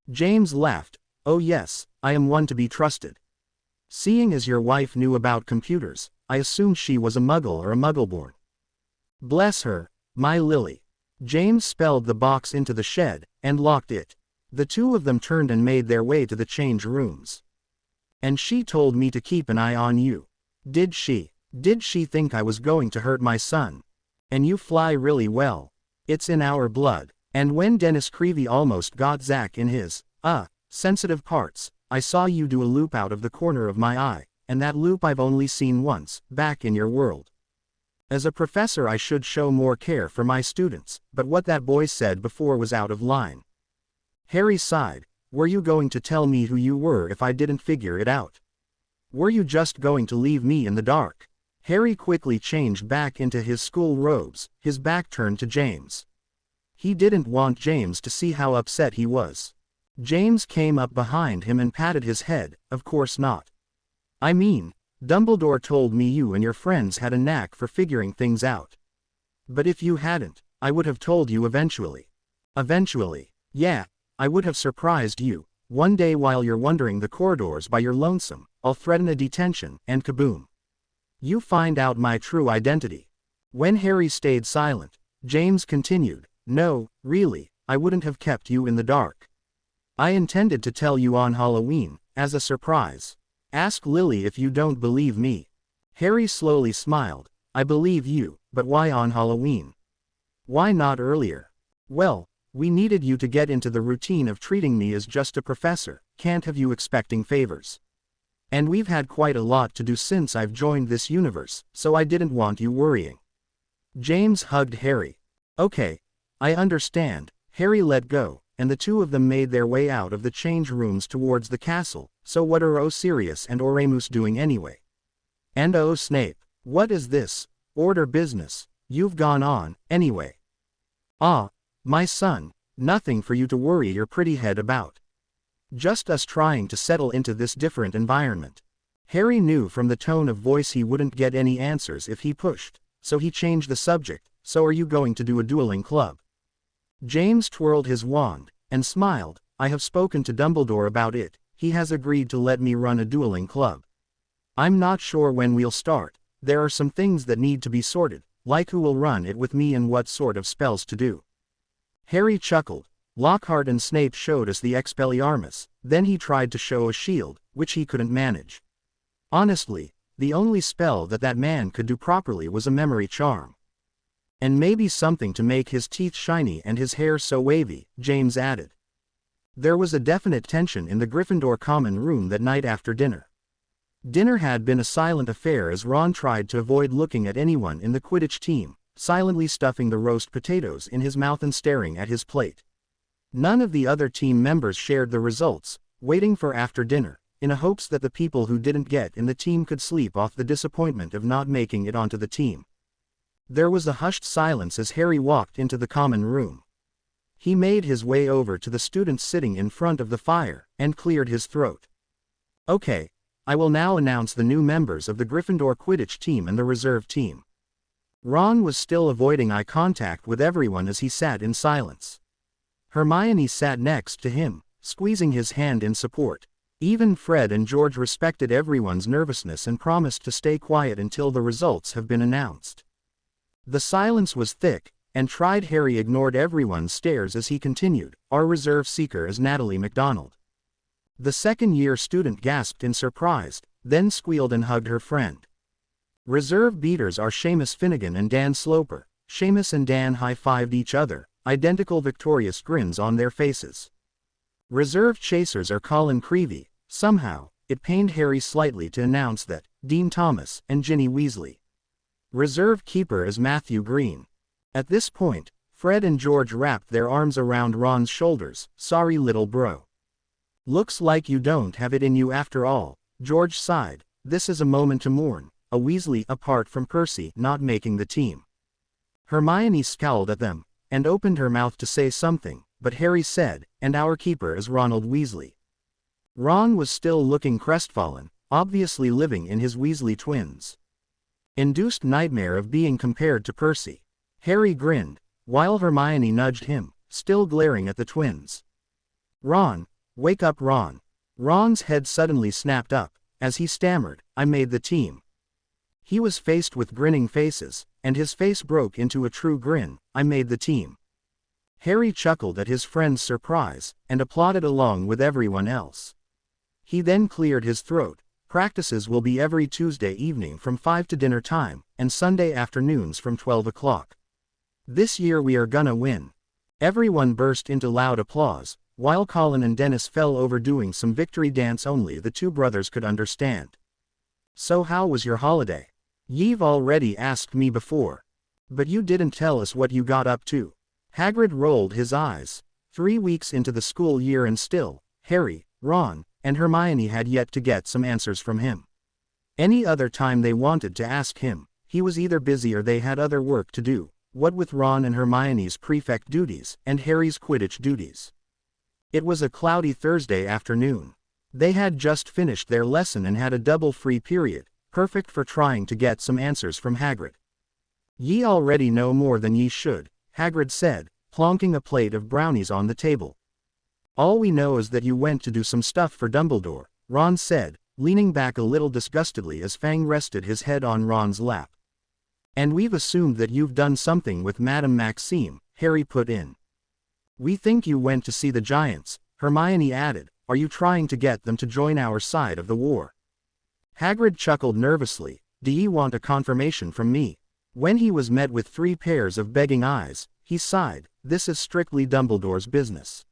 James laughed. Oh yes, I am one to be trusted. Seeing as your wife knew about computers, I assumed she was a muggle or a muggleborn. Bless her, my Lily. James spelled the box into the shed, and locked it. The two of them turned and made their way to the change rooms. And she told me to keep an eye on you. Did she? Did she think I was going to hurt my son? And you fly really well. It's in our blood. And when Dennis Creevy almost got Zach in his, sensitive parts, I saw you do a loop out of the corner of my eye, and that loop I've only seen once, back in your world. As a professor I should show more care for my students, but what that boy said before was out of line. Harry sighed. Were you going to tell me who you were if I didn't figure it out? Were you just going to leave me in the dark? Harry quickly changed back into his school robes, his back turned to James. He didn't want James to see how upset he was. James came up behind him and patted his head. Of course not. I mean, Dumbledore told me you and your friends had a knack for figuring things out. But if you hadn't, I would have told you eventually. Eventually, yeah, I would have surprised you. One day while you're wandering the corridors by your lonesome, I'll threaten a detention, and kaboom. You find out my true identity. When Harry stayed silent, James continued, no, really, I wouldn't have kept you in the dark. I intended to tell you on Halloween, as a surprise. Ask Lily if you don't believe me. Harry slowly smiled. I believe you, but why on Halloween? Why not earlier? Well, we needed you to get into the routine of treating me as just a professor, can't have you expecting favors. And we've had quite a lot to do since I've joined this universe, so I didn't want you worrying. James hugged Harry. Okay, I understand. Harry let go, and the two of them made their way out of the change rooms towards the castle. So what are Sirius and Remus doing anyway? And Snape, what is this? Order business. You've gone on, anyway. My son, nothing for you to worry your pretty head about. Just us trying to settle into this different environment. Harry knew from the tone of voice he wouldn't get any answers if he pushed, so he changed the subject. So are you going to do a dueling club? James twirled his wand, and smiled. I have spoken to Dumbledore about it. He has agreed to let me run a dueling club. I'm not sure when we'll start. There are some things that need to be sorted, like who will run it with me and what sort of spells to do. Harry chuckled. Lockhart and Snape showed us the Expelliarmus, then he tried to show a shield, which he couldn't manage. Honestly, the only spell that man could do properly was a memory charm. And maybe something to make his teeth shiny and his hair so wavy, James added. There was a definite tension in the Gryffindor common room that night after dinner. Dinner had been a silent affair as Ron tried to avoid looking at anyone in the Quidditch team, silently stuffing the roast potatoes in his mouth and staring at his plate. None of the other team members shared the results, waiting for after dinner, in a hopes that the people who didn't get in the team could sleep off the disappointment of not making it onto the team. There was a hushed silence as Harry walked into the common room. He made his way over to the students sitting in front of the fire, and cleared his throat. Okay, I will now announce the new members of the Gryffindor Quidditch team and the reserve team. Ron was still avoiding eye contact with everyone as he sat in silence. Hermione sat next to him, squeezing his hand in support. Even Fred and George respected everyone's nervousness and promised to stay quiet until the results have been announced. The silence was thick, and Harry ignored everyone's stares as he continued, "Our reserve seeker is Natalie MacDonald." The second-year student gasped in surprise, then squealed and hugged her friend. Reserve beaters are Seamus Finnegan and Dan Sloper. Seamus and Dan high-fived each other, identical victorious grins on their faces. Reserve chasers are Colin Creevey. Somehow, it pained Harry slightly to announce that, Dean Thomas and Ginny Weasley. Reserve keeper is Matthew Green. At this point, Fred and George wrapped their arms around Ron's shoulders. "Sorry little bro. Looks like you don't have it in you after all," George sighed. "This is a moment to mourn, a Weasley apart from Percy not making the team." Hermione scowled at them, and opened her mouth to say something, but Harry said, "And our keeper is Ronald Weasley." Ron was still looking crestfallen, obviously living in his Weasley twins' induced nightmare of being compared to Percy. Harry grinned, while Hermione nudged him, still glaring at the twins. "Ron, wake up Ron." Ron's head suddenly snapped up, as he stammered, "I made the team." He was faced with grinning faces, and his face broke into a true grin. "I made the team." Harry chuckled at his friend's surprise, and applauded along with everyone else. He then cleared his throat. "Practices will be every Tuesday evening from 5 to dinner time, and Sunday afternoons from 12 o'clock. This year we are gonna win." Everyone burst into loud applause, while Colin and Dennis fell over doing some victory dance only the two brothers could understand. "So how was your holiday? You've already asked me before. But you didn't tell us what you got up to." Hagrid rolled his eyes. 3 weeks into the school year and still, Harry, Ron, and Hermione had yet to get some answers from him. Any other time they wanted to ask him, he was either busy or they had other work to do, what with Ron and Hermione's prefect duties, and Harry's Quidditch duties. It was a cloudy Thursday afternoon. They had just finished their lesson and had a double free period, perfect for trying to get some answers from Hagrid. "Ye already know more than ye should," Hagrid said, plonking a plate of brownies on the table. "All we know is that you went to do some stuff for Dumbledore," Ron said, leaning back a little disgustedly as Fang rested his head on Ron's lap. "And we've assumed that you've done something with Madame Maxime," Harry put in. "We think you went to see the Giants," Hermione added. "Are you trying to get them to join our side of the war?" Hagrid chuckled nervously. "Do ye want a confirmation from me?" When he was met with 3 pairs of begging eyes, he sighed. "This is strictly Dumbledore's business.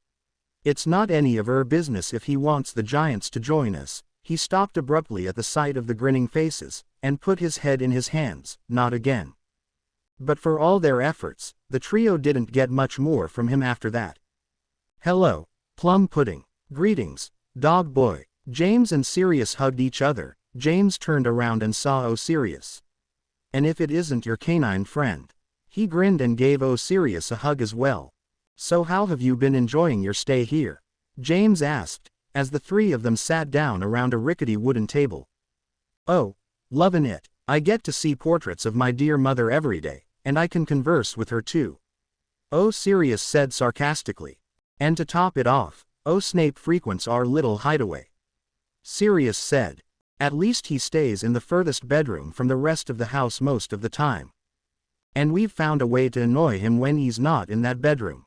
It's not any of our business if he wants the Giants to join us." He stopped abruptly at the sight of the grinning faces, and put his head in his hands. "Not again." But for all their efforts, the trio didn't get much more from him after that. "Hello, Plum Pudding. Greetings, Dog Boy." James and Sirius hugged each other. James turned around and saw Sirius. "And if it isn't your canine friend." He grinned and gave Sirius a hug as well. "So how have you been enjoying your stay here?" James asked, as the 3 of them sat down around a rickety wooden table. "Oh, lovin' it. I get to see portraits of my dear mother every day, and I can converse with her too." Sirius said sarcastically. "And to top it off, Snape frequents our little hideaway." Sirius said. "At least he stays in the furthest bedroom from the rest of the house most of the time. And we've found a way to annoy him when he's not in that bedroom."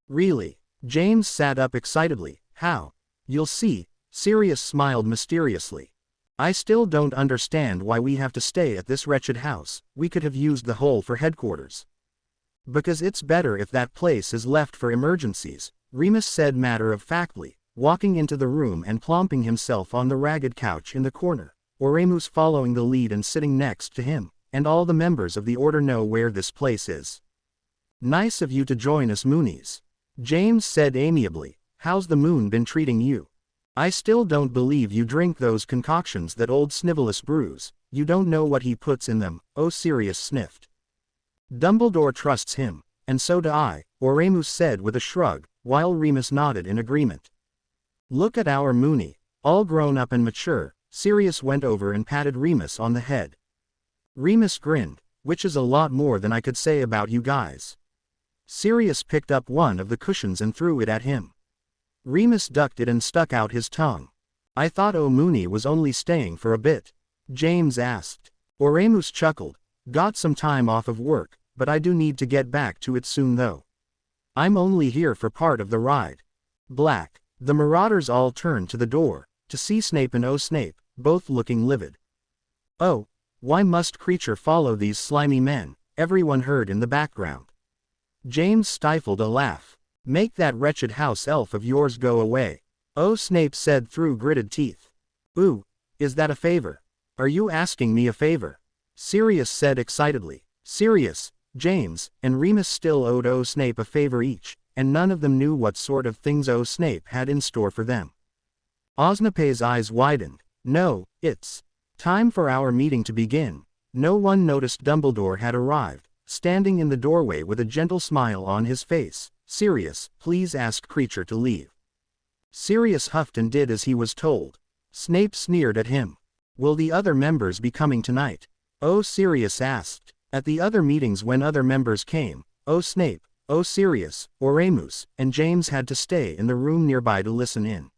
"Really?" James sat up excitedly. "How?" "You'll see." Sirius smiled mysteriously. I still don't understand why we have to stay at this wretched house. We could have used the hole for headquarters. Because it's better if that place is left for emergencies, Remus said matter-of-factly, walking into the room and plopping himself on the ragged couch in the corner, Oremus following the lead and sitting next to him, and all the members of the order know where this place is. Nice of you to join us, Moonies. James said amiably. How's the moon been treating you? I still don't believe you drink those concoctions that old Snivelus brews. You don't know what he puts in them, Sirius sniffed. Dumbledore trusts him, and so do I, Oremus said with a shrug, while Remus nodded in agreement. Look at our Moony, all grown up and mature. Sirius went over and patted Remus on the head. Remus grinned, which is a lot more than I could say about you guys. Sirius picked up one of the cushions and threw it at him. Remus ducked it and stuck out his tongue. I thought Moony was only staying for a bit. James asked. Oremus chuckled. Got some time off of work, but I do need to get back to it soon though. I'm only here for part of the ride. Black. The marauders all turned to the door, to see Snape and Snape, both looking livid. Oh, why must Creature follow these slimy men? Everyone heard in the background. James stifled a laugh. Make that wretched house elf of yours go away. Snape said through gritted teeth. Ooh, is that a favor? Are you asking me a favor? Sirius said excitedly. Sirius, James, and Remus still owed Snape a favor each, and none of them knew what sort of things Snape had in store for them. Osnape's eyes widened. No, it's time for our meeting to begin. No one noticed Dumbledore had arrived, standing in the doorway with a gentle smile on his face. Sirius, please ask Creature to leave. Sirius huffed and did as he was told. Snape sneered at him. Will the other members be coming tonight? Sirius asked. At the other meetings when other members came, Snape, Sirius, Oremus, and James had to stay in the room nearby to listen in.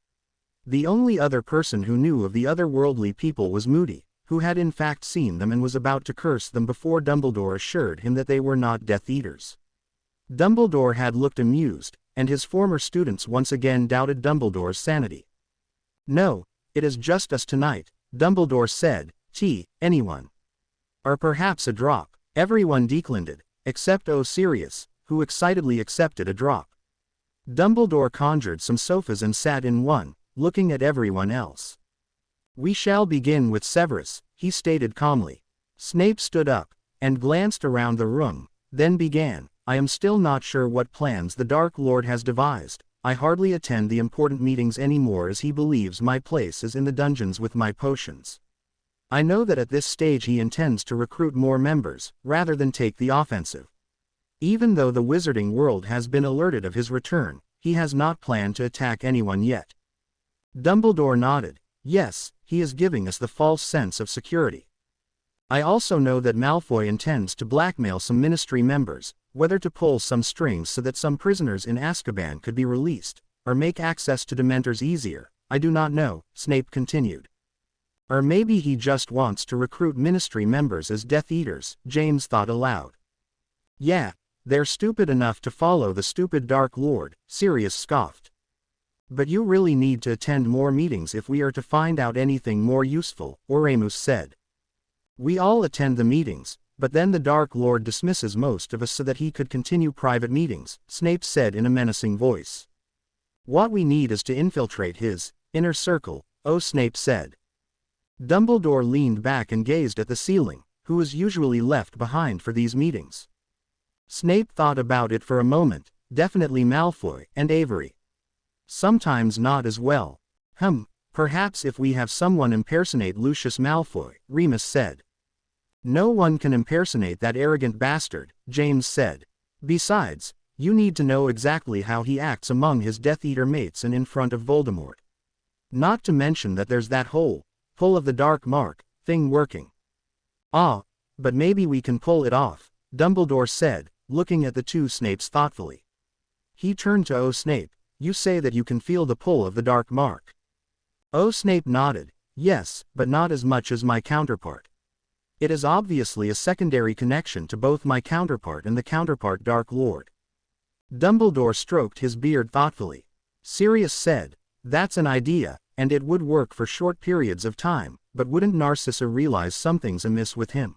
The only other person who knew of the otherworldly people was Moody, who had in fact seen them and was about to curse them before Dumbledore assured him that they were not Death Eaters. Dumbledore had looked amused, and his former students once again doubted Dumbledore's sanity. No, it is just us tonight, Dumbledore said. Anyone? Or perhaps a drop. Everyone declined, except Sirius, who excitedly accepted a drop. Dumbledore conjured some sofas and sat in one, looking at everyone else. We shall begin with Severus, he stated calmly. Snape stood up, and glanced around the room, then began. I am still not sure what plans the Dark Lord has devised. I hardly attend the important meetings anymore as he believes my place is in the dungeons with my potions. I know that at this stage he intends to recruit more members, rather than take the offensive. Even though the wizarding world has been alerted of his return, he has not planned to attack anyone yet. Dumbledore nodded. Yes, he is giving us the false sense of security. I also know that Malfoy intends to blackmail some Ministry members, whether to pull some strings so that some prisoners in Azkaban could be released, or make access to Dementors easier, I do not know, Snape continued. Or maybe he just wants to recruit Ministry members as Death Eaters, James thought aloud. Yeah, they're stupid enough to follow the stupid Dark Lord, Sirius scoffed. But you really need to attend more meetings if we are to find out anything more useful, Oremus said. We all attend the meetings, but then the Dark Lord dismisses most of us so that he could continue private meetings, Snape said in a menacing voice. What we need is to infiltrate his inner circle, Snape said. Dumbledore leaned back and gazed at the ceiling, who was usually left behind for these meetings. Snape thought about it for a moment. Definitely Malfoy and Avery. Sometimes not as well. Perhaps if we have someone impersonate Lucius Malfoy, Remus said. No one can impersonate that arrogant bastard, James said. Besides, you need to know exactly how he acts among his Death Eater mates and in front of Voldemort. Not to mention that there's that whole pull of the dark mark thing working. But maybe we can pull it off, Dumbledore said, looking at the two Snapes thoughtfully. He turned to Snape. You say that you can feel the pull of the dark mark. Snape nodded. Yes, but not as much as my counterpart. It is obviously a secondary connection to both my counterpart and the counterpart Dark Lord. Dumbledore stroked his beard thoughtfully. Sirius said, that's an idea, and it would work for short periods of time, but wouldn't Narcissa realize something's amiss with him?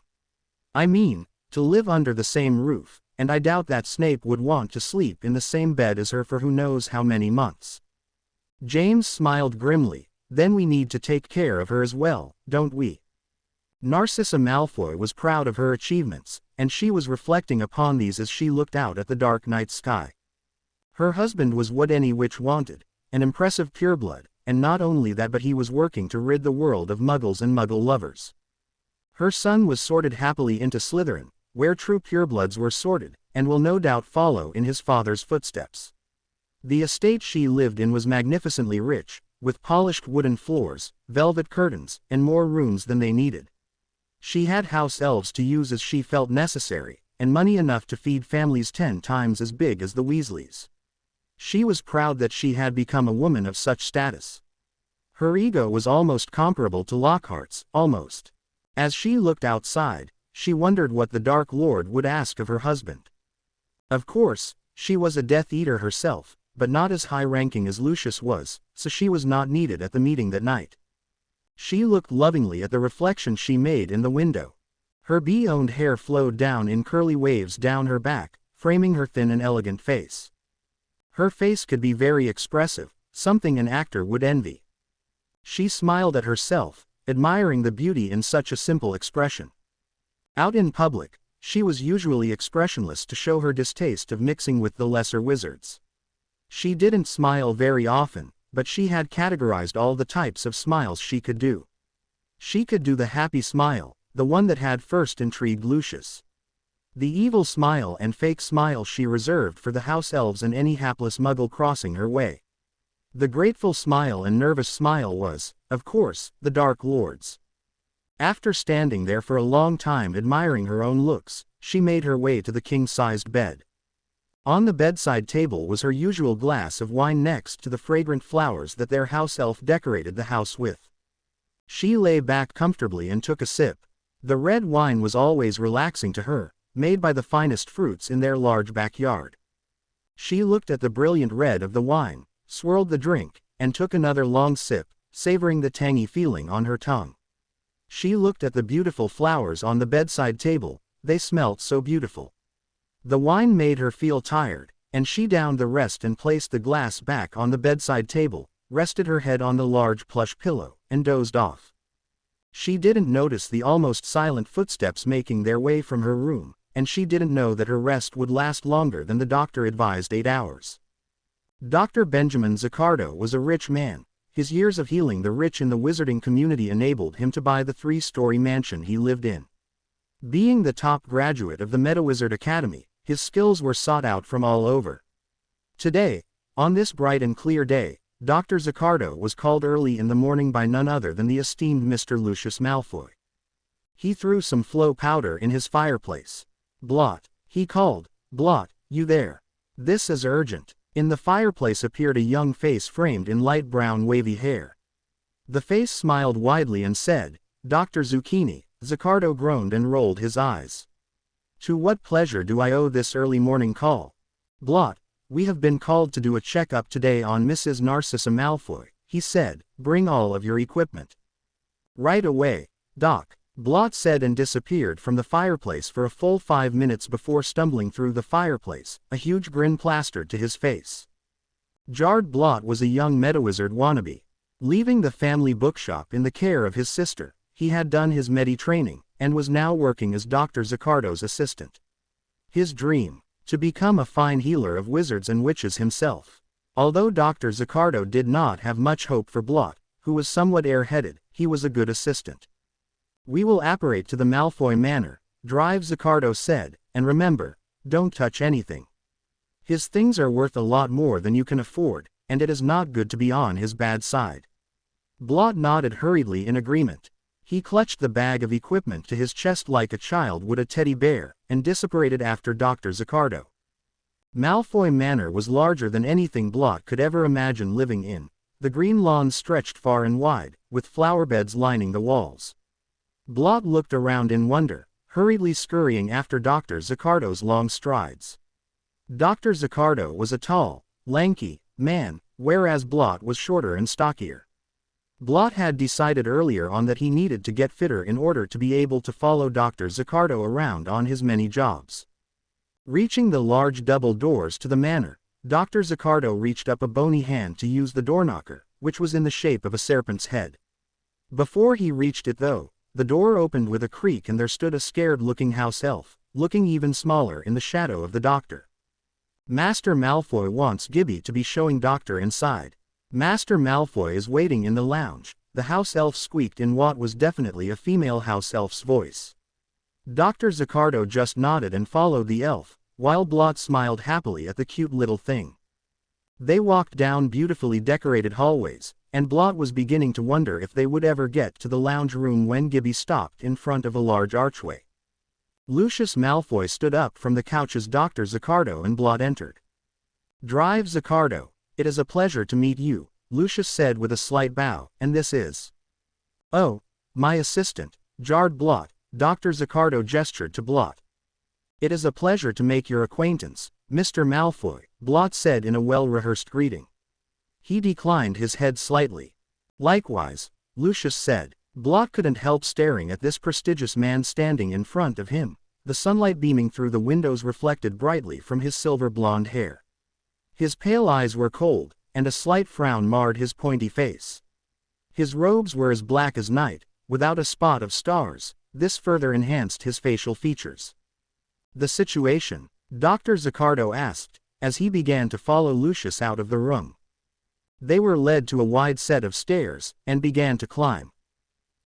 I mean, to live under the same roof, and I doubt that Snape would want to sleep in the same bed as her for who knows how many months. James smiled grimly. Then we need to take care of her as well, don't we? Narcissa Malfoy was proud of her achievements, and she was reflecting upon these as she looked out at the dark night sky. Her husband was what any witch wanted, an impressive pureblood, and not only that but he was working to rid the world of muggles and muggle lovers. Her son was sorted happily into Slytherin, where true purebloods were sorted, and will no doubt follow in his father's footsteps. The estate she lived in was magnificently rich, with polished wooden floors, velvet curtains, and more rooms than they needed. She had house elves to use as she felt necessary, and money enough to feed families 10 times as big as the Weasleys. She was proud that she had become a woman of such status. Her ego was almost comparable to Lockhart's, almost. As she looked outside, she wondered what the Dark Lord would ask of her husband. Of course, she was a Death Eater herself, but not as high-ranking as Lucius was, so she was not needed at the meeting that night. She looked lovingly at the reflection she made in the window. Her bee-owned hair flowed down in curly waves down her back, framing her thin and elegant face. Her face could be very expressive, something an actor would envy. She smiled at herself, admiring the beauty in such a simple expression. Out in public, she was usually expressionless to show her distaste of mixing with the lesser wizards. She didn't smile very often, but she had categorized all the types of smiles she could do. She could do the happy smile, the one that had first intrigued Lucius. The evil smile and fake smile she reserved for the house elves and any hapless muggle crossing her way. The grateful smile and nervous smile was, of course, the Dark Lord's. After standing there for a long time admiring her own looks, she made her way to the king-sized bed. On the bedside table was her usual glass of wine next to the fragrant flowers that their house elf decorated the house with. She lay back comfortably and took a sip. The red wine was always relaxing to her, made by the finest fruits in their large backyard. She looked at the brilliant red of the wine, swirled the drink, and took another long sip, savoring the tangy feeling on her tongue. She looked at the beautiful flowers on the bedside table, they smelt so beautiful. The wine made her feel tired, and she downed the rest and placed the glass back on the bedside table, rested her head on the large plush pillow, and dozed off. She didn't notice the almost silent footsteps making their way from her room, and she didn't know that her rest would last longer than the doctor advised 8 hours. Dr. Benjamin Zaccardo was a rich man. His years of healing the rich in the wizarding community enabled him to buy the 3-story mansion he lived in. Being the top graduate of the MetaWizard Academy, his skills were sought out from all over. Today, on this bright and clear day, Dr. Zaccardo was called early in the morning by none other than the esteemed Mr. Lucius Malfoy. He threw some flow powder in his fireplace. "Blot," he called. "Blot, you there? This is urgent." In the fireplace appeared a young face framed in light brown wavy hair. The face smiled widely and said, "Dr. Zucchini." Zaccardo groaned and rolled his eyes. "To what pleasure do I owe this early morning call?" "Blot, we have been called to do a check-up today on Mrs. Narcissa Malfoy," he said. "Bring all of your equipment." "Right away, Doc," Blot said and disappeared from the fireplace for a full 5 minutes before stumbling through the fireplace, a huge grin plastered to his face. Jarred Blot was a young MetaWizard wannabe. Leaving the family bookshop in the care of his sister, he had done his Medi training, and was now working as Dr. Zaccardo's assistant. His dream, to become a fine healer of wizards and witches himself. Although Dr. Zaccardo did not have much hope for Blot, who was somewhat air-headed, he was a good assistant. "We will apparate to the Malfoy Manor," Drive Zaccardo said, "and remember, don't touch anything. His things are worth a lot more than you can afford, and it is not good to be on his bad side." Blot nodded hurriedly in agreement. He clutched the bag of equipment to his chest like a child would a teddy bear, and dissipated after Dr. Zaccardo. Malfoy Manor was larger than anything Blot could ever imagine living in. The green lawns stretched far and wide, with flower beds lining the walls. Blot looked around in wonder, hurriedly scurrying after Dr. Zaccardo's long strides. Dr. Zaccardo was a tall, lanky man, whereas Blot was shorter and stockier. Blot had decided earlier on that he needed to get fitter in order to be able to follow Dr. Zaccardo around on his many jobs. Reaching the large double doors to the manor, Dr. Zaccardo reached up a bony hand to use the door knocker, which was in the shape of a serpent's head. Before he reached it though, the door opened with a creak and there stood a scared-looking house elf, looking even smaller in the shadow of the doctor. Master Malfoy wants Gibby to be showing Doctor inside. Master Malfoy is waiting in the lounge, the house elf squeaked in what was definitely a female house elf's voice. Dr. Zaccardo just nodded and followed the elf, while Blot smiled happily at the cute little thing. They walked down beautifully decorated hallways, and Blot was beginning to wonder if they would ever get to the lounge room when Gibby stopped in front of a large archway. Lucius Malfoy stood up from the couch as Dr. Zaccardo and Blot entered. "Drive Zaccardo, it is a pleasure to meet you," Lucius said with a slight bow, "and this is..." "Oh, my assistant," jarred Blot. Dr. Zaccardo gestured to Blot. "It is a pleasure to make your acquaintance, Mr. Malfoy," Blot said in a well-rehearsed greeting. He declined his head slightly. "Likewise," Lucius said. Blot couldn't help staring at this prestigious man standing in front of him, the sunlight beaming through the windows reflected brightly from his silver blonde hair. His pale eyes were cold, and a slight frown marred his pointy face. His robes were as black as night, without a spot of stars. This further enhanced his facial features. "The situation?" Dr. Zaccardo asked, as he began to follow Lucius out of the room. They were led to a wide set of stairs, and began to climb.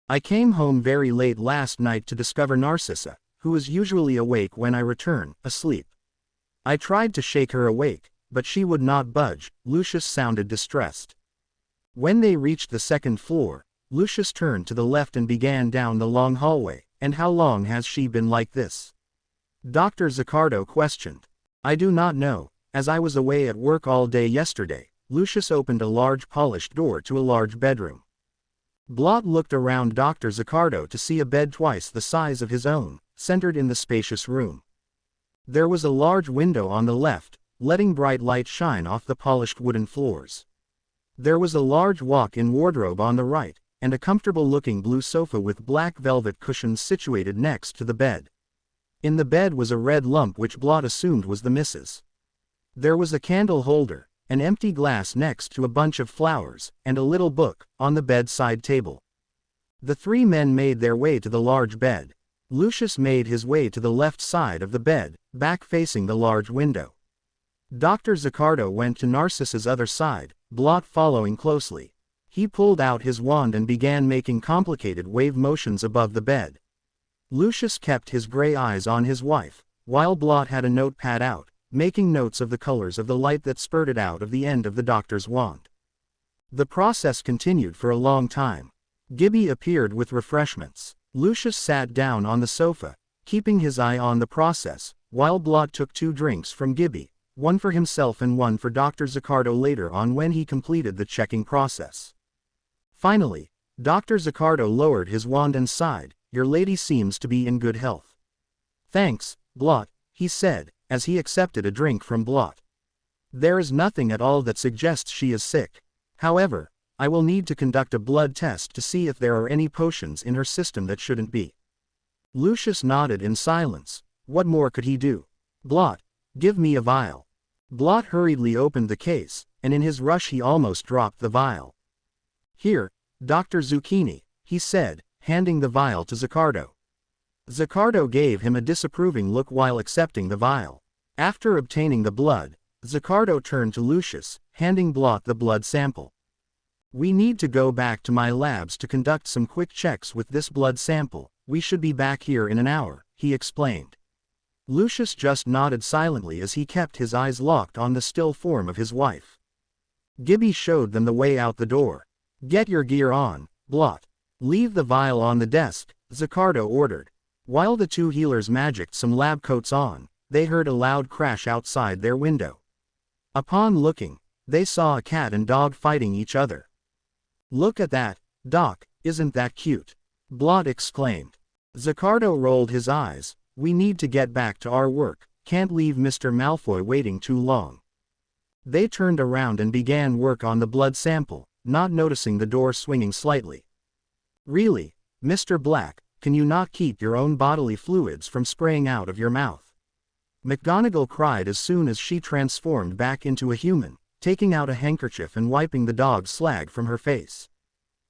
"I came home very late last night to discover Narcissa, who is usually awake when I return, asleep. I tried to shake her awake, but she would not budge." Lucius sounded distressed. When they reached the second floor, Lucius turned to the left and began down the long hallway. "And how long has she been like this?" Dr. Zaccardo questioned. "I do not know, as I was away at work all day yesterday." Lucius opened a large polished door to a large bedroom. Blot looked around Dr. Zaccardo to see a bed twice the size of his own, centered in the spacious room. There was a large window on the left, letting bright light shine off the polished wooden floors. There was a large walk-in wardrobe on the right, and a comfortable-looking blue sofa with black velvet cushions situated next to the bed. In the bed was a red lump which Blot assumed was the missus. There was a candle holder, an empty glass next to a bunch of flowers, and a little book, on the bedside table. The three men made their way to the large bed. Lucius made his way to the left side of the bed, back facing the large window. Dr. Zaccardo went to Narcissa's other side, Blot following closely. He pulled out his wand and began making complicated wave motions above the bed. Lucius kept his gray eyes on his wife, while Blot had a notepad out, making notes of the colors of the light that spurted out of the end of the doctor's wand. The process continued for a long time. Gibby appeared with refreshments. Lucius sat down on the sofa, keeping his eye on the process, while Blot took 2 drinks from Gibby, one for himself and one for Dr. Zaccardo later on when he completed the checking process. Finally, Dr. Zaccardo lowered his wand and sighed. "Your lady seems to be in good health." "Thanks, Blot," he said, as he accepted a drink from Blot. "There is nothing at all that suggests she is sick. However, I will need to conduct a blood test to see if there are any potions in her system that shouldn't be." Lucius nodded in silence. What more could he do? "Blot, give me a vial." Blot hurriedly opened the case, and in his rush he almost dropped the vial. "Here, Dr. Zucchini," he said, handing the vial to Zaccardo. Zaccardo gave him a disapproving look while accepting the vial. After obtaining the blood, Zaccardo turned to Lucius, handing Blot the blood sample. "We need to go back to my labs to conduct some quick checks with this blood sample. We should be back here in an hour," he explained. Lucius just nodded silently as he kept his eyes locked on the still form of his wife. Gibby showed them the way out the door. "Get your gear on, Blot. Leave the vial on the desk," Zaccardo ordered. While the 2 healers magicked some lab coats on, they heard a loud crash outside their window. Upon looking, they saw a cat and dog fighting each other. "Look at that, Doc, isn't that cute?" Blot exclaimed. Zaccardo rolled his eyes. "We need to get back to our work, can't leave Mr. Malfoy waiting too long." They turned around and began work on the blood sample, not noticing the door swinging slightly. "Really, Mr. Black, can you not keep your own bodily fluids from spraying out of your mouth?" McGonagall cried as soon as she transformed back into a human, taking out a handkerchief and wiping the dog's slag from her face.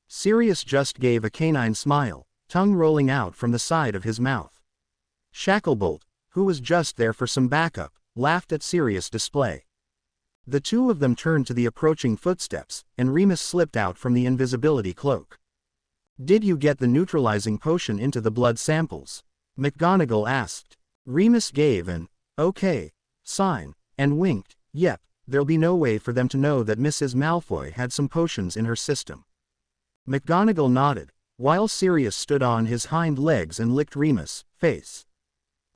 Sirius just gave a canine smile, tongue rolling out from the side of his mouth. Shacklebolt, who was just there for some backup, laughed at Sirius' display. The two of them turned to the approaching footsteps, and Remus slipped out from the invisibility cloak. "Did you get the neutralizing potion into the blood samples?" McGonagall asked. Remus gave an "okay" sign, and winked. "Yep, there'll be no way for them to know that Mrs. Malfoy had some potions in her system." McGonagall nodded, while Sirius stood on his hind legs and licked Remus' face.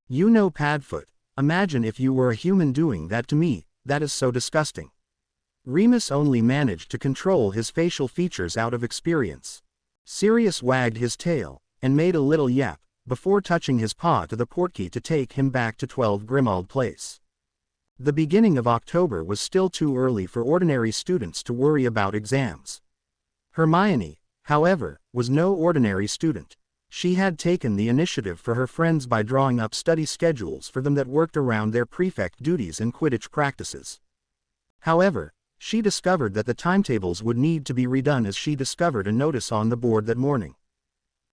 "You know, Padfoot, imagine if you were a human doing that to me, that is so disgusting." Remus only managed to control his facial features out of experience. Sirius wagged his tail, and made a little yap, before touching his paw to the portkey to take him back to 12 Grimmauld Place. The beginning of October was still too early for ordinary students to worry about exams. Hermione, however, was no ordinary student. She had taken the initiative for her friends by drawing up study schedules for them that worked around their prefect duties and Quidditch practices. However, she discovered that the timetables would need to be redone as she discovered a notice on the board that morning.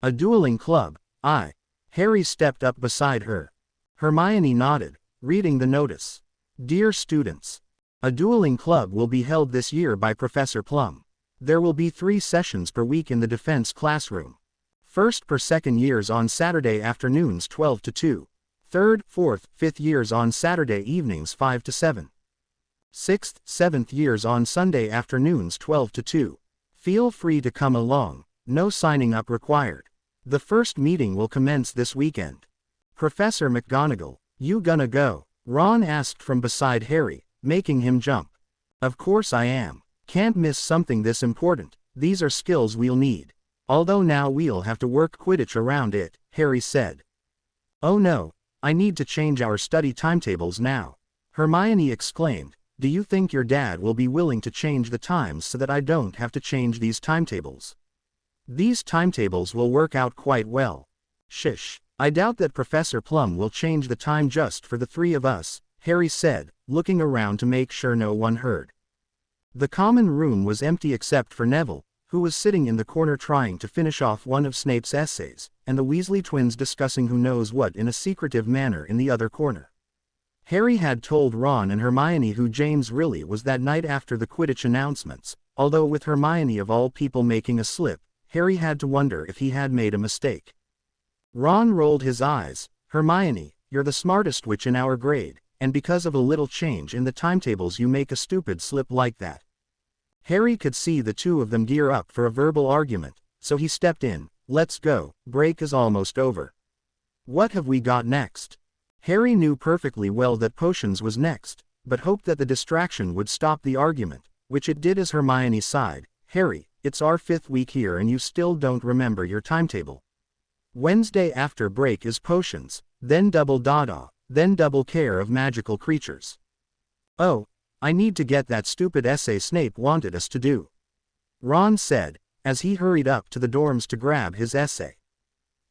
"A dueling club, aye." Harry stepped up beside her. Hermione nodded, reading the notice. "Dear students, a dueling club will be held this year by Professor Plum. There will be 3 sessions per week in the defense classroom. First per second years on Saturday afternoons 12 to 2. Third, fourth, fifth years on Saturday evenings 5 to 7. Sixth, seventh years on Sunday afternoons 12 to 2. Feel free to come along, no signing up required. The first meeting will commence this weekend." "Professor McGonagall, you gonna go?" Ron asked from beside Harry, making him jump. "Of course I am. Can't miss something this important. These are skills we'll need. Although now we'll have to work Quidditch around it," Harry said. "Oh no, I need to change our study timetables now," Hermione exclaimed. "Do you think your dad will be willing to change the times so that I don't have to change these timetables?" "These timetables will work out quite well." "Shish, I doubt that Professor Plum will change the time just for the 3 of us," Harry said, looking around to make sure no one heard. The common room was empty except for Neville, who was sitting in the corner trying to finish off one of Snape's essays, and the Weasley twins discussing who knows what in a secretive manner in the other corner. Harry had told Ron and Hermione who James really was that night after the Quidditch announcements, although with Hermione of all people making a slip, Harry had to wonder if he had made a mistake. Ron rolled his eyes. "Hermione, you're the smartest witch in our grade, and because of a little change in the timetables you make a stupid slip like that." Harry could see the two of them gear up for a verbal argument, so he stepped in. "Let's go, break is almost over." "What have we got next?" Harry knew perfectly well that potions was next, but hoped that the distraction would stop the argument, which it did as Hermione sighed. "Harry, it's our 5th week here and you still don't remember your timetable. Wednesday after break is potions, then double dada, then double care of magical creatures." "Oh, I need to get that stupid essay Snape wanted us to do," Ron said, as he hurried up to the dorms to grab his essay.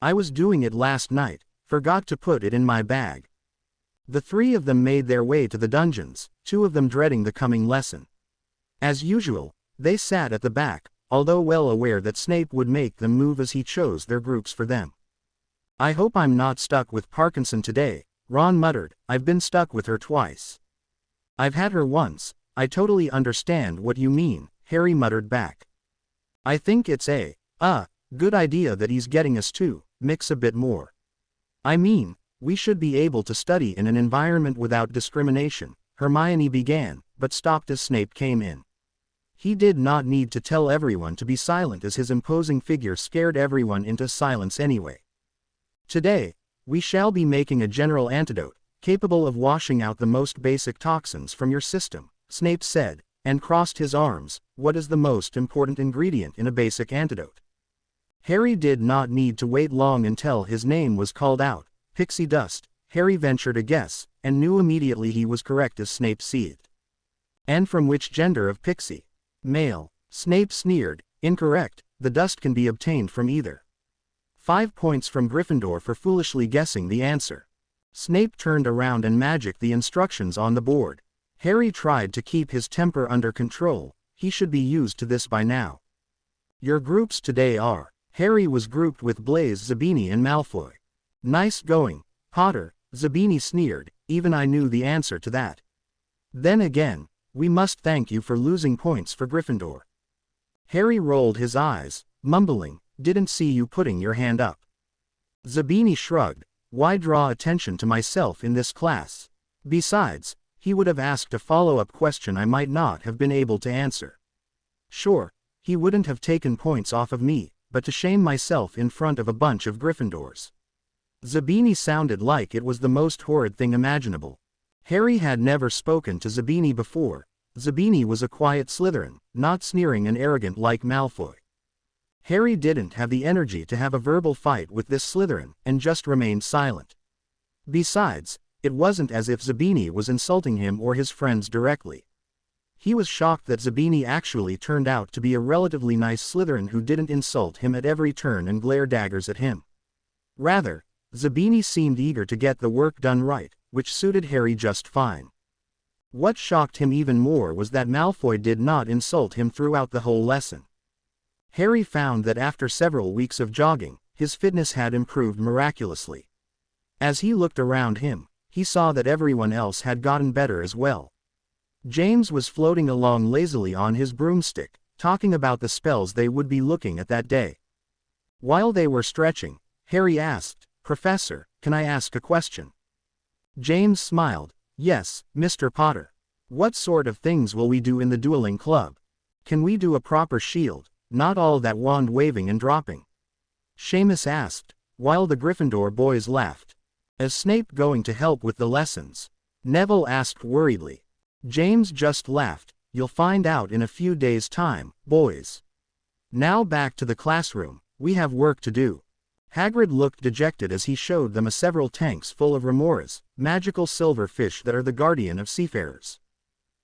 "I was doing it last night, forgot to put it in my bag." The 3 of them made their way to the dungeons, 2 of them dreading the coming lesson. As usual, they sat at the back, although well aware that Snape would make them move as he chose their groups for them. "I hope I'm not stuck with Parkinson today," Ron muttered. "I've been stuck with her twice." "I've had her once, I totally understand what you mean," Harry muttered back. "I think it's a good idea that he's getting us to mix a bit more. I mean, we should be able to study in an environment without discrimination," Hermione began, but stopped as Snape came in. He did not need to tell everyone to be silent as his imposing figure scared everyone into silence anyway. "Today, we shall be making a general antidote, capable of washing out the most basic toxins from your system," Snape said, and crossed his arms. "What is the most important ingredient in a basic antidote?" Harry did not need to wait long until his name was called out. "Pixie dust," Harry ventured a guess, and knew immediately he was correct as Snape seethed. "And from which gender of pixie?" "Male." Snape sneered. Incorrect, the dust can be obtained from either. 5 points from Gryffindor for foolishly guessing the answer. Snape turned around and magicked the instructions on the board. Harry tried to keep his temper under control. He should be used to this by now. Your groups today are. Harry was grouped with Blaise, Zabini and Malfoy. Nice going, Potter, Zabini sneered, even I knew the answer to that. Then again, we must thank you for losing points for Gryffindor. Harry rolled his eyes, mumbling, didn't see you putting your hand up. Zabini shrugged, why draw attention to myself in this class? Besides, he would have asked a follow-up question I might not have been able to answer. Sure, he wouldn't have taken points off of me, but to shame myself in front of a bunch of Gryffindors. Zabini sounded like it was the most horrid thing imaginable. Harry had never spoken to Zabini before. Zabini was a quiet Slytherin, not sneering and arrogant like Malfoy. Harry didn't have the energy to have a verbal fight with this Slytherin, and just remained silent. Besides, it wasn't as if Zabini was insulting him or his friends directly. He was shocked that Zabini actually turned out to be a relatively nice Slytherin who didn't insult him at every turn and glare daggers at him. Rather, Zabini seemed eager to get the work done right, which suited Harry just fine. What shocked him even more was that Malfoy did not insult him throughout the whole lesson. Harry found that after several weeks of jogging, his fitness had improved miraculously. As he looked around him, he saw that everyone else had gotten better as well. James was floating along lazily on his broomstick, talking about the spells they would be looking at that day. While they were stretching, Harry asked, Professor, can I ask a question? James smiled. Yes, Mr. Potter. What sort of things will we do in the dueling club? Can we do a proper shield, not all that wand waving and dropping? Seamus asked, while the Gryffindor boys laughed. Is Snape going to help with the lessons? Neville asked worriedly. James just laughed. You'll find out in a few days' time, boys. Now back to the classroom, we have work to do. Hagrid looked dejected as he showed them several tanks full of remoras, magical silver fish that are the guardian of seafarers.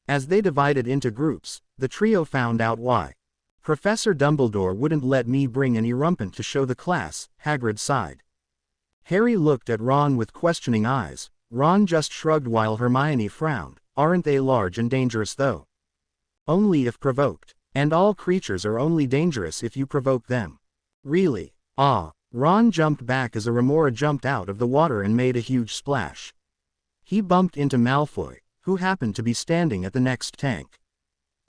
As they divided into groups, the trio found out why. Professor Dumbledore wouldn't let me bring any rumpant to show the class, Hagrid sighed. Harry looked at Ron with questioning eyes. Ron just shrugged while Hermione frowned. Aren't they large and dangerous though? Only if provoked. And all creatures are only dangerous if you provoke them. Really? Ah. Ron jumped back as a remora jumped out of the water and made a huge splash. He bumped into Malfoy, who happened to be standing at the next tank.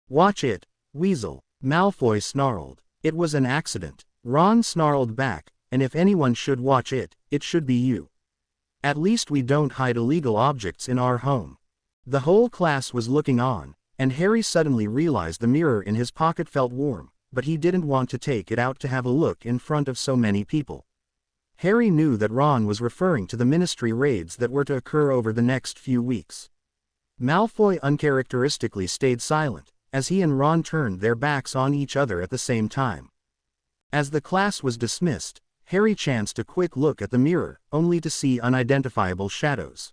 Watch it, Weasel, Malfoy snarled. It was an accident. Ron snarled back, and if anyone should watch it, it should be you. At least we don't hide illegal objects in our home. The whole class was looking on, and Harry suddenly realized the mirror in his pocket felt warm, but he didn't want to take it out to have a look in front of so many people. Harry knew that Ron was referring to the ministry raids that were to occur over the next few weeks. Malfoy uncharacteristically stayed silent, as he and Ron turned their backs on each other at the same time. As the class was dismissed, Harry chanced a quick look at the mirror, only to see unidentifiable shadows.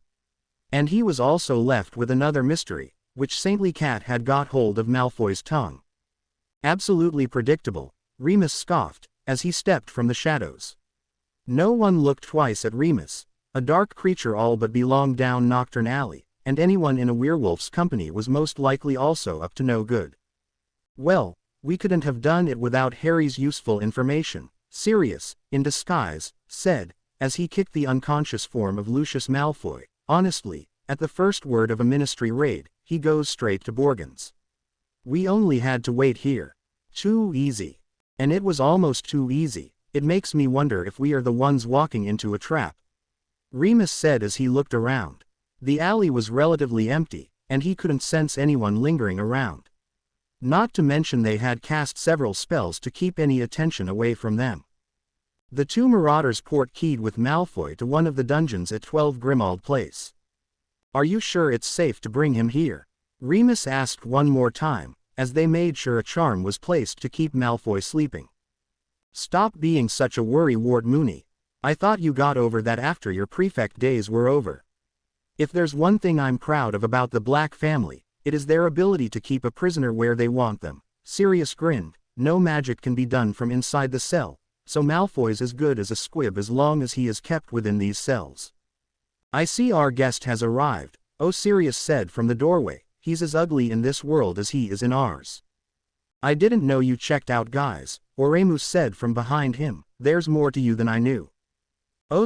And he was also left with another mystery, which saintly cat had got hold of Malfoy's tongue. Absolutely predictable, Remus scoffed, as he stepped from the shadows. No one looked twice at Remus, a dark creature all but belonged down Nocturne Alley, and anyone in a werewolf's company was most likely also up to no good. Well, we couldn't have done it without Harry's useful information, Sirius, in disguise, said, as he kicked the unconscious form of Lucius Malfoy. Honestly, at the first word of a ministry raid, he goes straight to Borgins. We only had to wait here. Too easy. And it was almost too easy. It makes me wonder if we are the ones walking into a trap. Remus said as he looked around. The alley was relatively empty, and he couldn't sense anyone lingering around. Not to mention they had cast several spells to keep any attention away from them. The two marauders port-keyed with Malfoy to one of the dungeons at 12 Grimmauld Place. Are you sure it's safe to bring him here? Remus asked one more time, as they made sure a charm was placed to keep Malfoy sleeping. Stop being such a worrywart, Moony. I thought you got over that after your prefect days were over. If there's one thing I'm proud of about the Black family, it is their ability to keep a prisoner where they want them, Sirius grinned. No magic can be done from inside the cell, so Malfoy's as good as a squib as long as he is kept within these cells. I see our guest has arrived, Sirius said from the doorway. He's as ugly in this world as he is in ours. I didn't know you checked out guys, Remus said from behind him. There's more to you than I knew.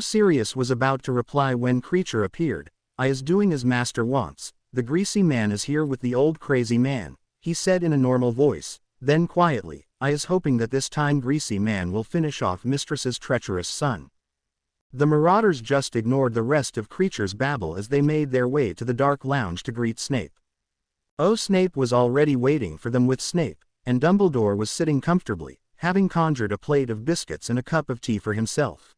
Sirius was about to reply when Creature appeared. I is doing as master wants. The greasy man is here with the old crazy man, he said in a normal voice. Then quietly, I is hoping that this time greasy man will finish off mistress's treacherous son. The Marauders just ignored the rest of Creature's babble as they made their way to the dark lounge to greet Snape. Snape was already waiting for them with Snape, and Dumbledore was sitting comfortably, having conjured a plate of biscuits and a cup of tea for himself.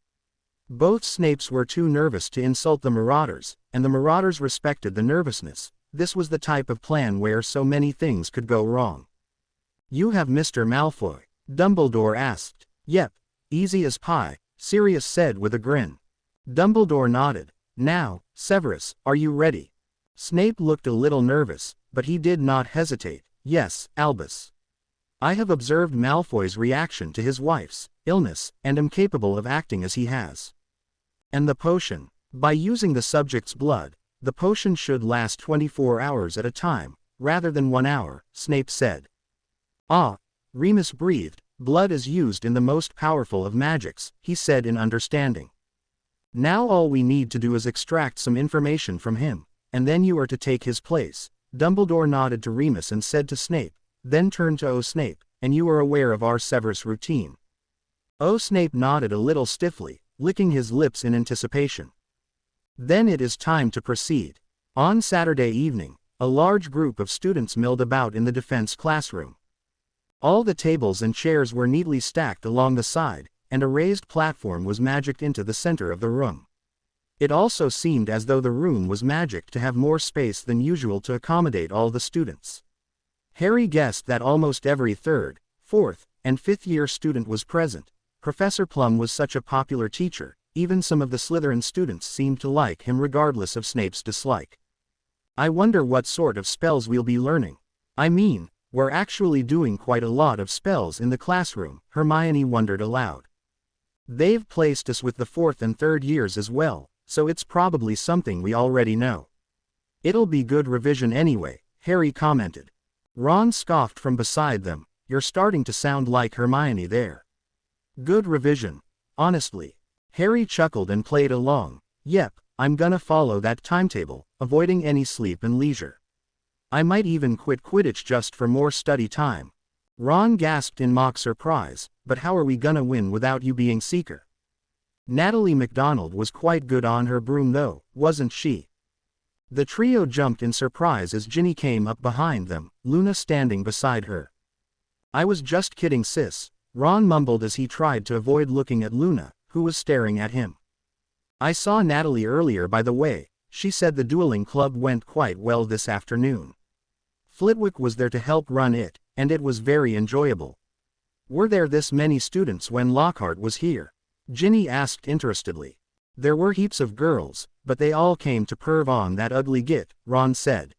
Both Snapes were too nervous to insult the Marauders, and the Marauders respected the nervousness. This was the type of plan where so many things could go wrong. You have Mr. Malfoy? Dumbledore asked. Yep, easy as pie, Sirius said with a grin. Dumbledore nodded. Now, Severus, are you ready? Snape looked a little nervous, but he did not hesitate. Yes, Albus. I have observed Malfoy's reaction to his wife's illness, and am capable of acting as he has. And the potion. By using the subject's blood, the potion should last 24 hours at a time, rather than 1 hour, Snape said. Ah, Remus breathed. Blood is used in the most powerful of magics, he said in understanding. Now all we need to do is extract some information from him, and then you are to take his place. Dumbledore nodded to Remus and said to Snape, then turned to Snape, and you are aware of our Severus routine. Snape nodded a little stiffly, licking his lips in anticipation. Then it is time to proceed. On Saturday evening, a large group of students milled about in the defense classroom. All the tables and chairs were neatly stacked along the side, and a raised platform was magicked into the center of the room. It also seemed as though the room was magicked to have more space than usual to accommodate all the students. Harry guessed that almost every third, fourth, and fifth-year student was present. Professor Plum was such a popular teacher, even some of the Slytherin students seemed to like him regardless of Snape's dislike. I wonder what sort of spells we'll be learning. I mean, we're actually doing quite a lot of spells in the classroom, Hermione wondered aloud. They've placed us with the fourth and third years as well, so it's probably something we already know. It'll be good revision anyway, Harry commented. Ron scoffed from beside them. You're starting to sound like Hermione there. Good revision. Honestly. Harry chuckled and played along. Yep, I'm gonna follow that timetable, avoiding any sleep and leisure. I might even quit Quidditch just for more study time. Ron gasped in mock surprise, but how are we gonna win without you being Seeker? Natalie MacDonald was quite good on her broom though, wasn't she? The trio jumped in surprise as Ginny came up behind them, Luna standing beside her. I was just kidding sis, Ron mumbled as he tried to avoid looking at Luna, who was staring at him. I saw Natalie earlier by the way, she said the dueling club went quite well this afternoon. Flitwick was there to help run it, and it was very enjoyable. Were there this many students when Lockhart was here? Ginny asked interestedly. There were heaps of girls, but they all came to perv on that ugly git, Ron said.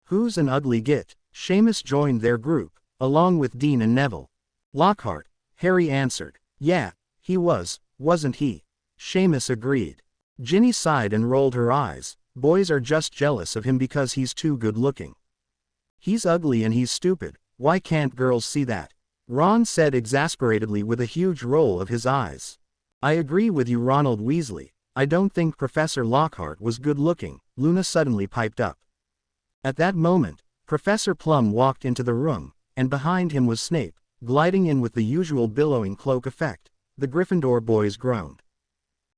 Who's an ugly git? Seamus joined their group, along with Dean and Neville. Lockhart, Harry answered. Yeah, he was, wasn't he? Seamus agreed. Ginny sighed and rolled her eyes. Boys are just jealous of him because he's too good looking. He's ugly and he's stupid, why can't girls see that? Ron said exasperatedly with a huge roll of his eyes. I agree with you Ronald Weasley, I don't think Professor Lockhart was good looking, Luna suddenly piped up. At that moment, Professor Plum walked into the room, and behind him was Snape, gliding in with the usual billowing cloak effect. The Gryffindor boys groaned.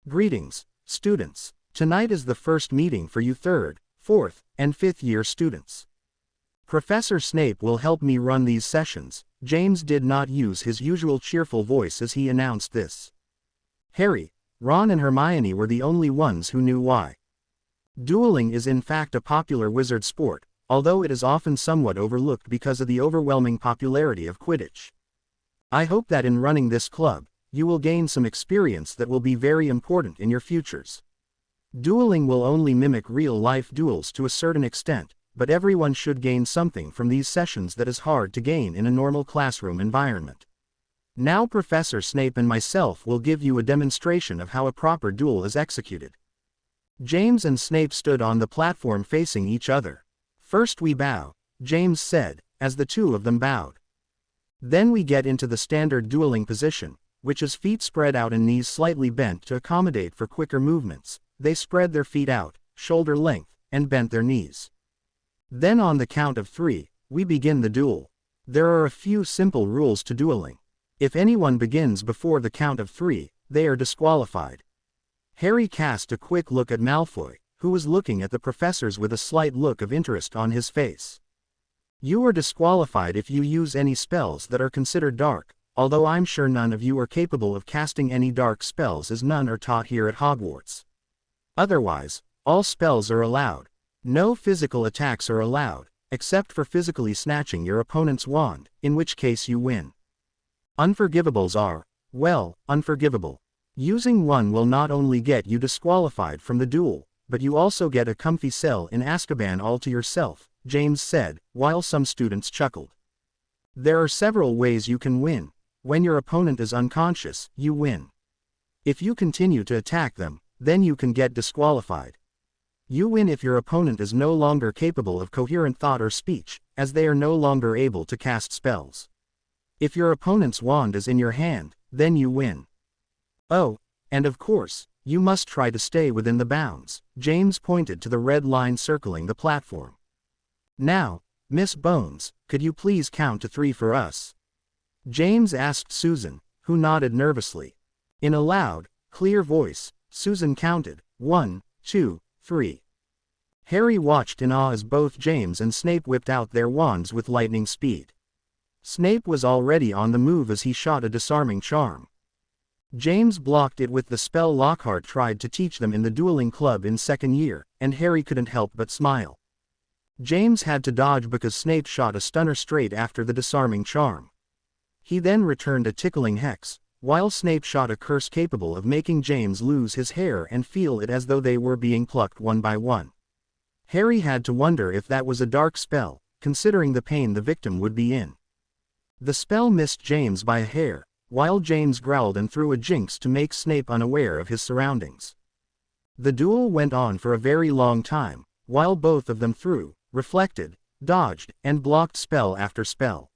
Greetings, students. Tonight is the first meeting for you third, fourth, and fifth-year students. Professor Snape will help me run these sessions. James did not use his usual cheerful voice as he announced this. Harry, Ron and Hermione were the only ones who knew why. Dueling is in fact a popular wizard sport, although it is often somewhat overlooked because of the overwhelming popularity of Quidditch. I hope that in running this club, you will gain some experience that will be very important in your futures. Dueling will only mimic real-life duels to a certain extent, but everyone should gain something from these sessions that is hard to gain in a normal classroom environment. Now Professor Snape and myself will give you a demonstration of how a proper duel is executed. James and Snape stood on the platform facing each other. First we bow, James said, as the two of them bowed. Then we get into the standard dueling position, which is feet spread out and knees slightly bent to accommodate for quicker movements. They spread their feet out, shoulder length, and bent their knees. Then on the count of 3, we begin the duel. There are a few simple rules to dueling. If anyone begins before the count of 3, they are disqualified. Harry cast a quick look at Malfoy, who was looking at the professors with a slight look of interest on his face. You are disqualified if you use any spells that are considered dark, although I'm sure none of you are capable of casting any dark spells as none are taught here at Hogwarts. Otherwise, all spells are allowed. No physical attacks are allowed, except for physically snatching your opponent's wand, in which case you win. Unforgivables are, well, unforgivable. Using one will not only get you disqualified from the duel, but you also get a comfy cell in Azkaban all to yourself, James said, while some students chuckled. There are several ways you can win. When your opponent is unconscious, you win. If you continue to attack them, then you can get disqualified. You win if your opponent is no longer capable of coherent thought or speech, as they are no longer able to cast spells. If your opponent's wand is in your hand, then you win. Oh, and of course, you must try to stay within the bounds. James pointed to the red line circling the platform. Now, Miss Bones, could you please count to 3 for us? James asked Susan, who nodded nervously. In a loud, clear voice, Susan counted, 1, 2, 3. Harry watched in awe as both James and Snape whipped out their wands with lightning speed. Snape was already on the move as he shot a disarming charm. James blocked it with the spell Lockhart tried to teach them in the dueling club in second year, and Harry couldn't help but smile. James had to dodge because Snape shot a stunner straight after the disarming charm. He then returned a tickling hex, while Snape shot a curse capable of making James lose his hair and feel it as though they were being plucked one by one. Harry had to wonder if that was a dark spell, considering the pain the victim would be in. The spell missed James by a hair, while James growled and threw a jinx to make Snape unaware of his surroundings. The duel went on for a very long time, while both of them threw, reflected, dodged, and blocked spell after spell.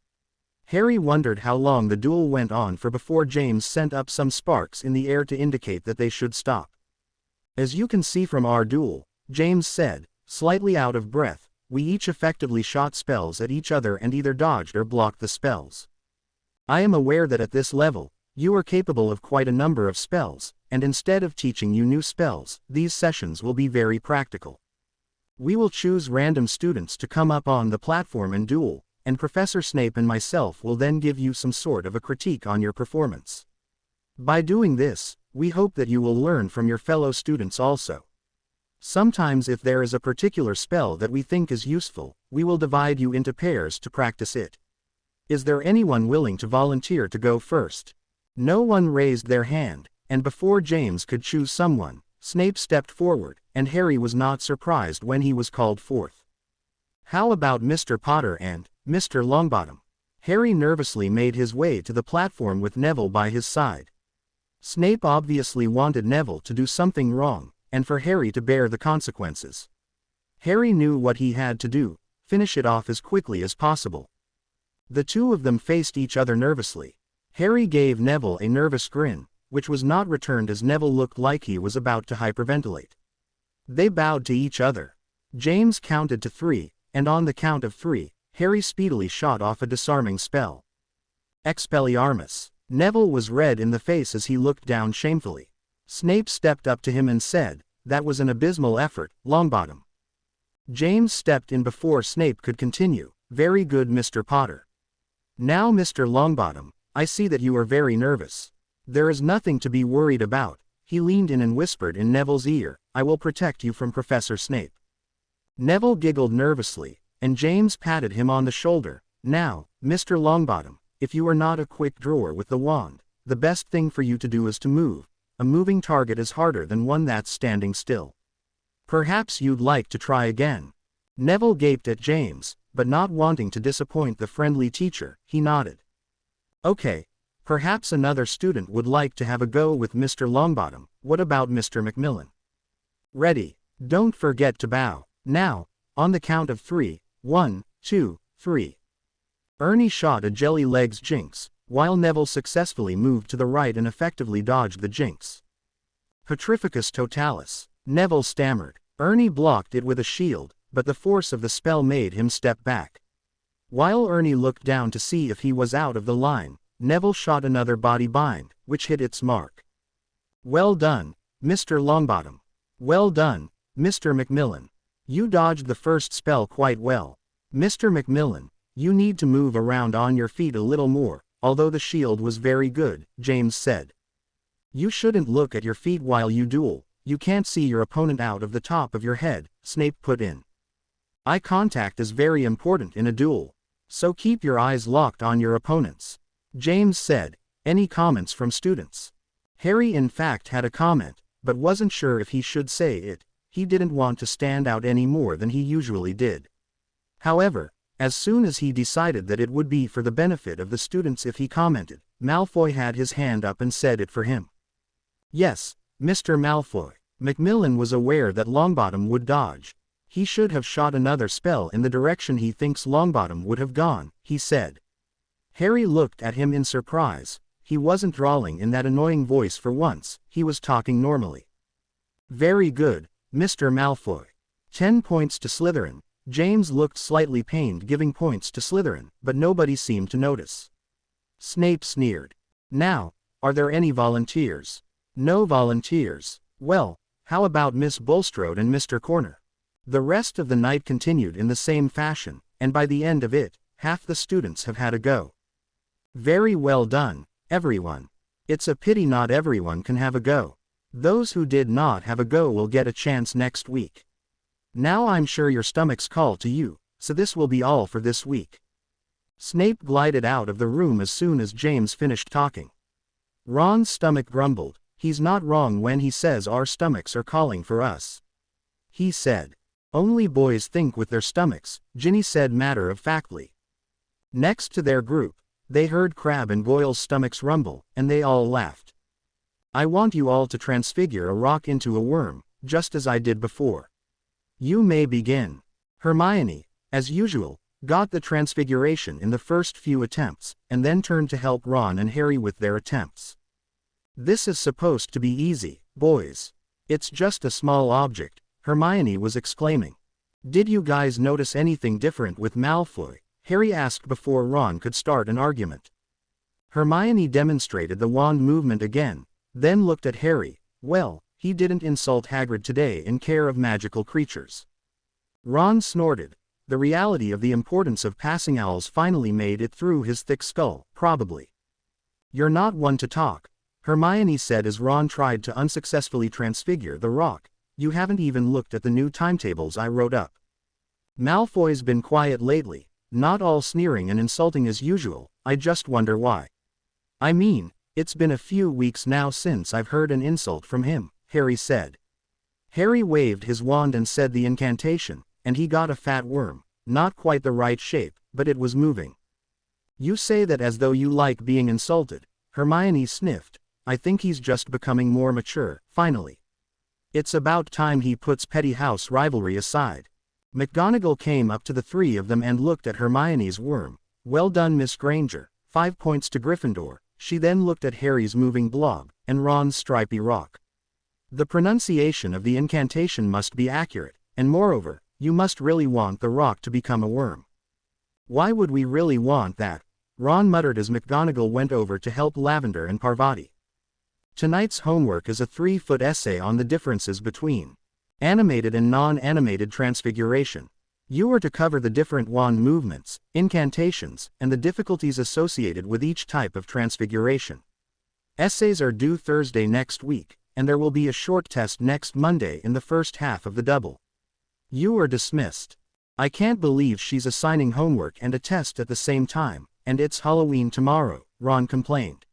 Harry wondered how long the duel went on for before James sent up some sparks in the air to indicate that they should stop. As you can see from our duel, James said, slightly out of breath, we each effectively shot spells at each other and either dodged or blocked the spells. I am aware that at this level, you are capable of quite a number of spells, and instead of teaching you new spells, these sessions will be very practical. We will choose random students to come up on the platform and duel, and Professor Snape and myself will then give you some sort of a critique on your performance. By doing this, we hope that you will learn from your fellow students also. Sometimes if there is a particular spell that we think is useful, we will divide you into pairs to practice it. Is there anyone willing to volunteer to go first? No one raised their hand, and before James could choose someone, Snape stepped forward, and Harry was not surprised when he was called forth. How about Mr. Potter and Mr. Longbottom? Harry nervously made his way to the platform with Neville by his side. Snape obviously wanted Neville to do something wrong, and for Harry to bear the consequences. Harry knew what he had to do, finish it off as quickly as possible. The two of them faced each other nervously. Harry gave Neville a nervous grin, which was not returned as Neville looked like he was about to hyperventilate. They bowed to each other. James counted to 3, and on the count of 3, Harry speedily shot off a disarming spell. Expelliarmus. Neville was red in the face as he looked down shamefully. Snape stepped up to him and said, "That was an abysmal effort, Longbottom." James stepped in before Snape could continue, "Very good, Mr. Potter. Now Mr. Longbottom, I see that you are very nervous. There is nothing to be worried about." He leaned in and whispered in Neville's ear, "I will protect you from Professor Snape." Neville giggled nervously, and James patted him on the shoulder. "Now, Mr. Longbottom, if you are not a quick drawer with the wand, the best thing for you to do is to move. A moving target is harder than one that's standing still. Perhaps you'd like to try again." Neville gaped at James, but not wanting to disappoint the friendly teacher, he nodded. Okay, perhaps another student would like to have a go with Mr. Longbottom. What about Mr. Macmillan? Ready. Don't forget to bow. Now, on the count of 3, 1, 2, 3. Ernie shot a jelly legs jinx, while Neville successfully moved to the right and effectively dodged the jinx. Petrificus totalis. Neville stammered. Ernie blocked it with a shield, but the force of the spell made him step back. While Ernie looked down to see if he was out of the line, Neville shot another body bind, which hit its mark. Well done, Mr. Longbottom. Well done, Mr. Macmillan. You dodged the first spell quite well. Mr. Macmillan, you need to move around on your feet a little more, although the shield was very good, James said. You shouldn't look at your feet while you duel, you can't see your opponent out of the top of your head, Snape put in. Eye contact is very important in a duel, so keep your eyes locked on your opponents, James said. Any comments from students? Harry in fact had a comment, but wasn't sure if he should say it. He didn't want to stand out any more than he usually did. However, as soon as he decided that it would be for the benefit of the students if he commented, Malfoy had his hand up and said it for him. Yes, Mr. Malfoy. Macmillan was aware that Longbottom would dodge. He should have shot another spell in the direction he thinks Longbottom would have gone, he said. Harry looked at him in surprise. He wasn't drawling in that annoying voice for once, he was talking normally. Very good, Mr. Malfoy. 10 points to Slytherin. James looked slightly pained giving points to Slytherin, but nobody seemed to notice. Snape sneered. Now, are there any volunteers? No volunteers. Well, how about Miss Bulstrode and Mr. Corner? The rest of the night continued in the same fashion, and by the end of it, half the students have had a go. Very well done, everyone. It's a pity not everyone can have a go. Those who did not have a go will get a chance next week. Now I'm sure your stomachs call to you, so this will be all for this week. Snape glided out of the room as soon as James finished talking. Ron's stomach grumbled. He's not wrong when he says our stomachs are calling for us. He said. Only boys think with their stomachs, Ginny said matter-of-factly. Next to their group, they heard Crabbe and Goyle's stomachs rumble, and they all laughed. I want you all to transfigure a rock into a worm, just as I did before. You may begin. Hermione, as usual, got the transfiguration in the first few attempts, and then turned to help Ron and Harry with their attempts. This is supposed to be easy, boys. It's just a small object, Hermione was exclaiming. Did you guys notice anything different with Malfoy? Harry asked before Ron could start an argument. Hermione demonstrated the wand movement again, then looked at Harry. Well, he didn't insult Hagrid today in Care of Magical Creatures. Ron snorted. The reality of the importance of passing owls finally made it through his thick skull, probably. You're not one to talk, Hermione said as Ron tried to unsuccessfully transfigure the rock. You haven't even looked at the new timetables I wrote up. Malfoy's been quiet lately, not all sneering and insulting as usual. I just wonder why. I mean, it's been a few weeks now since I've heard an insult from him, Harry said. Harry waved his wand and said the incantation, and he got a fat worm, not quite the right shape, but it was moving. You say that as though you like being insulted, Hermione sniffed. I think he's just becoming more mature, finally. It's about time he puts petty house rivalry aside. McGonagall came up to the three of them and looked at Hermione's worm. Well done, Miss Granger. 5 points to Gryffindor. She then looked at Harry's moving blob, and Ron's stripy rock. The pronunciation of the incantation must be accurate, and moreover, you must really want the rock to become a worm. Why would we really want that? Ron muttered as McGonagall went over to help Lavender and Parvati. Tonight's homework is a 3-foot essay on the differences between animated and non-animated transfiguration. You are to cover the different wand movements, incantations, and the difficulties associated with each type of transfiguration. Essays are due Thursday next week, and there will be a short test next Monday in the first half of the double. You are dismissed. I can't believe she's assigning homework and a test at the same time, and it's Halloween tomorrow, Ron complained.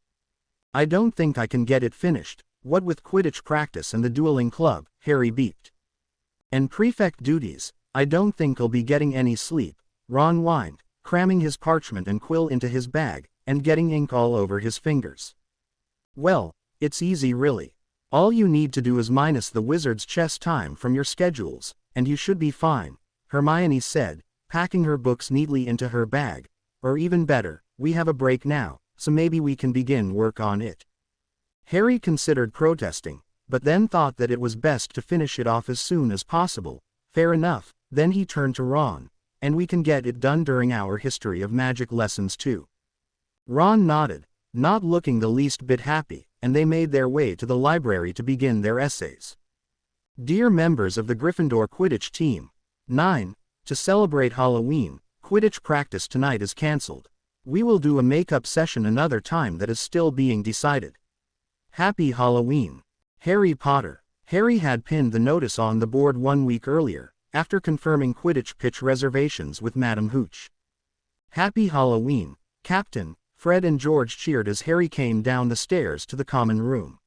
I don't think I can get it finished, what with Quidditch practice and the dueling club, Harry beeped. And prefect duties, I don't think I'll be getting any sleep, Ron whined, cramming his parchment and quill into his bag, and getting ink all over his fingers. Well, it's easy really. All you need to do is minus the wizard's chess time from your schedules, and you should be fine, Hermione said, packing her books neatly into her bag. Or even better, we have a break now, so maybe we can begin work on it. Harry considered protesting, but then thought that it was best to finish it off as soon as possible. Fair enough, then he turned to Ron. And we can get it done during our history of magic lessons too. Ron nodded, not looking the least bit happy, and they made their way to the library to begin their essays. Dear members of the Gryffindor Quidditch team, 9. To celebrate Halloween, Quidditch practice tonight is cancelled. We will do a make-up session another time that is still being decided. Happy Halloween. Harry Potter. Harry had pinned the notice on the board 1 week earlier, after confirming Quidditch pitch reservations with Madam Hooch. Happy Halloween, Captain. Fred and George cheered as Harry came down the stairs to the common room.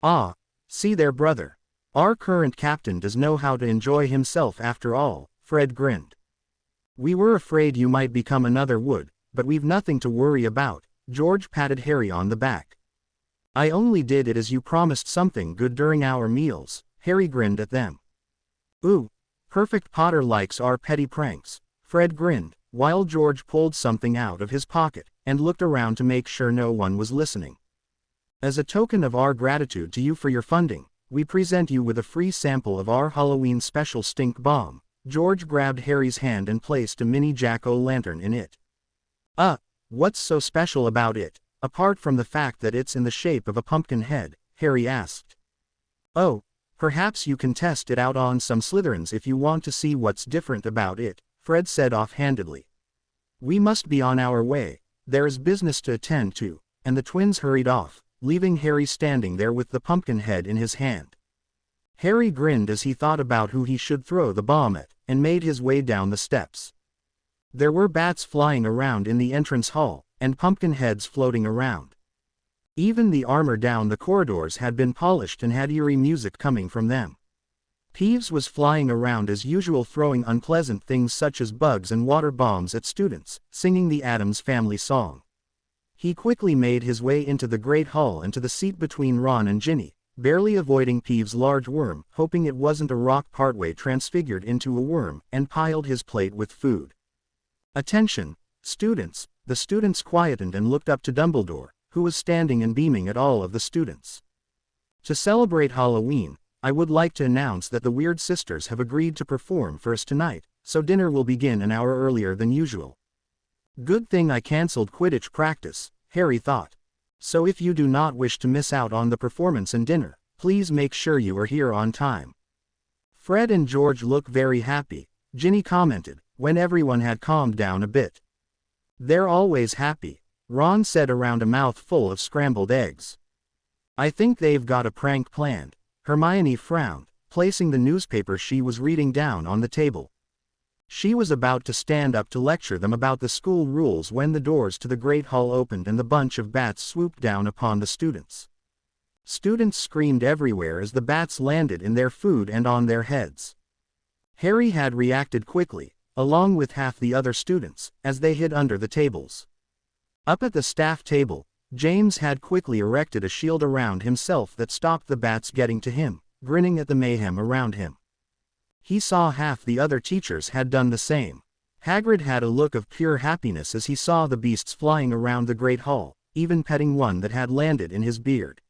Ah, see there, brother. Our current captain does know how to enjoy himself after all, Fred grinned. We were afraid you might become another Wood, but we've nothing to worry about, George patted Harry on the back. I only did it as you promised something good during our meals, Harry grinned at them. Ooh, perfect. Potter likes our petty pranks, Fred grinned, while George pulled something out of his pocket, and looked around to make sure no one was listening. As a token of our gratitude to you for your funding, we present you with a free sample of our Halloween special stink bomb. George grabbed Harry's hand and placed a mini jack-o'-lantern in it. What's so special about it, apart from the fact that it's in the shape of a pumpkin head? Harry asked. Oh, perhaps you can test it out on some Slytherins if you want to see what's different about it, Fred said offhandedly. We must be on our way, there is business to attend to, and the twins hurried off, leaving Harry standing there with the pumpkin head in his hand. Harry grinned as he thought about who he should throw the bomb at, and made his way down the steps. There were bats flying around in the entrance hall, and pumpkin heads floating around. Even the armor down the corridors had been polished and had eerie music coming from them. Peeves was flying around as usual, throwing unpleasant things such as bugs and water bombs at students, singing the Addams Family song. He quickly made his way into the Great Hall and to the seat between Ron and Ginny, barely avoiding Peeves' large worm, hoping it wasn't a rock partway transfigured into a worm, and piled his plate with food. Attention, students! The students quietened and looked up to Dumbledore, who was standing and beaming at all of the students. To celebrate Halloween, I would like to announce that the Weird Sisters have agreed to perform for us tonight, so dinner will begin an hour earlier than usual. Good thing I cancelled Quidditch practice, Harry thought. So if you do not wish to miss out on the performance and dinner, please make sure you are here on time. Fred and George look very happy, Ginny commented, when everyone had calmed down a bit. They're always happy, Ron said around a mouthful of scrambled eggs. I think they've got a prank planned, Hermione frowned, placing the newspaper she was reading down on the table. She was about to stand up to lecture them about the school rules when the doors to the Great Hall opened and the bunch of bats swooped down upon the students. Students screamed everywhere as the bats landed in their food and on their heads. Harry had reacted quickly, along with half the other students, as they hid under the tables. Up at the staff table, James had quickly erected a shield around himself that stopped the bats getting to him, grinning at the mayhem around him. He saw half the other teachers had done the same. Hagrid had a look of pure happiness as he saw the beasts flying around the Great Hall, even petting one that had landed in his beard.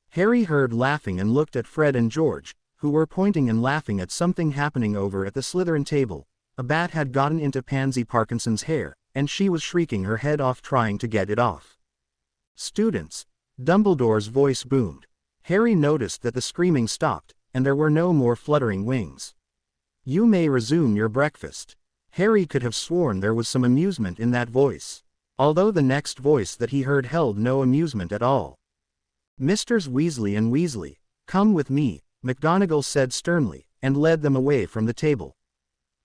Harry heard laughing and looked at Fred and George, who were pointing and laughing at something happening over at the Slytherin table. A bat had gotten into Pansy Parkinson's hair, and she was shrieking her head off trying to get it off. Students! Dumbledore's voice boomed. Harry noticed that the screaming stopped, and there were no more fluttering wings. You may resume your breakfast. Harry could have sworn there was some amusement in that voice, although the next voice that he heard held no amusement at all. Misters Weasley and Weasley, come with me, McGonagall said sternly, and led them away from the table.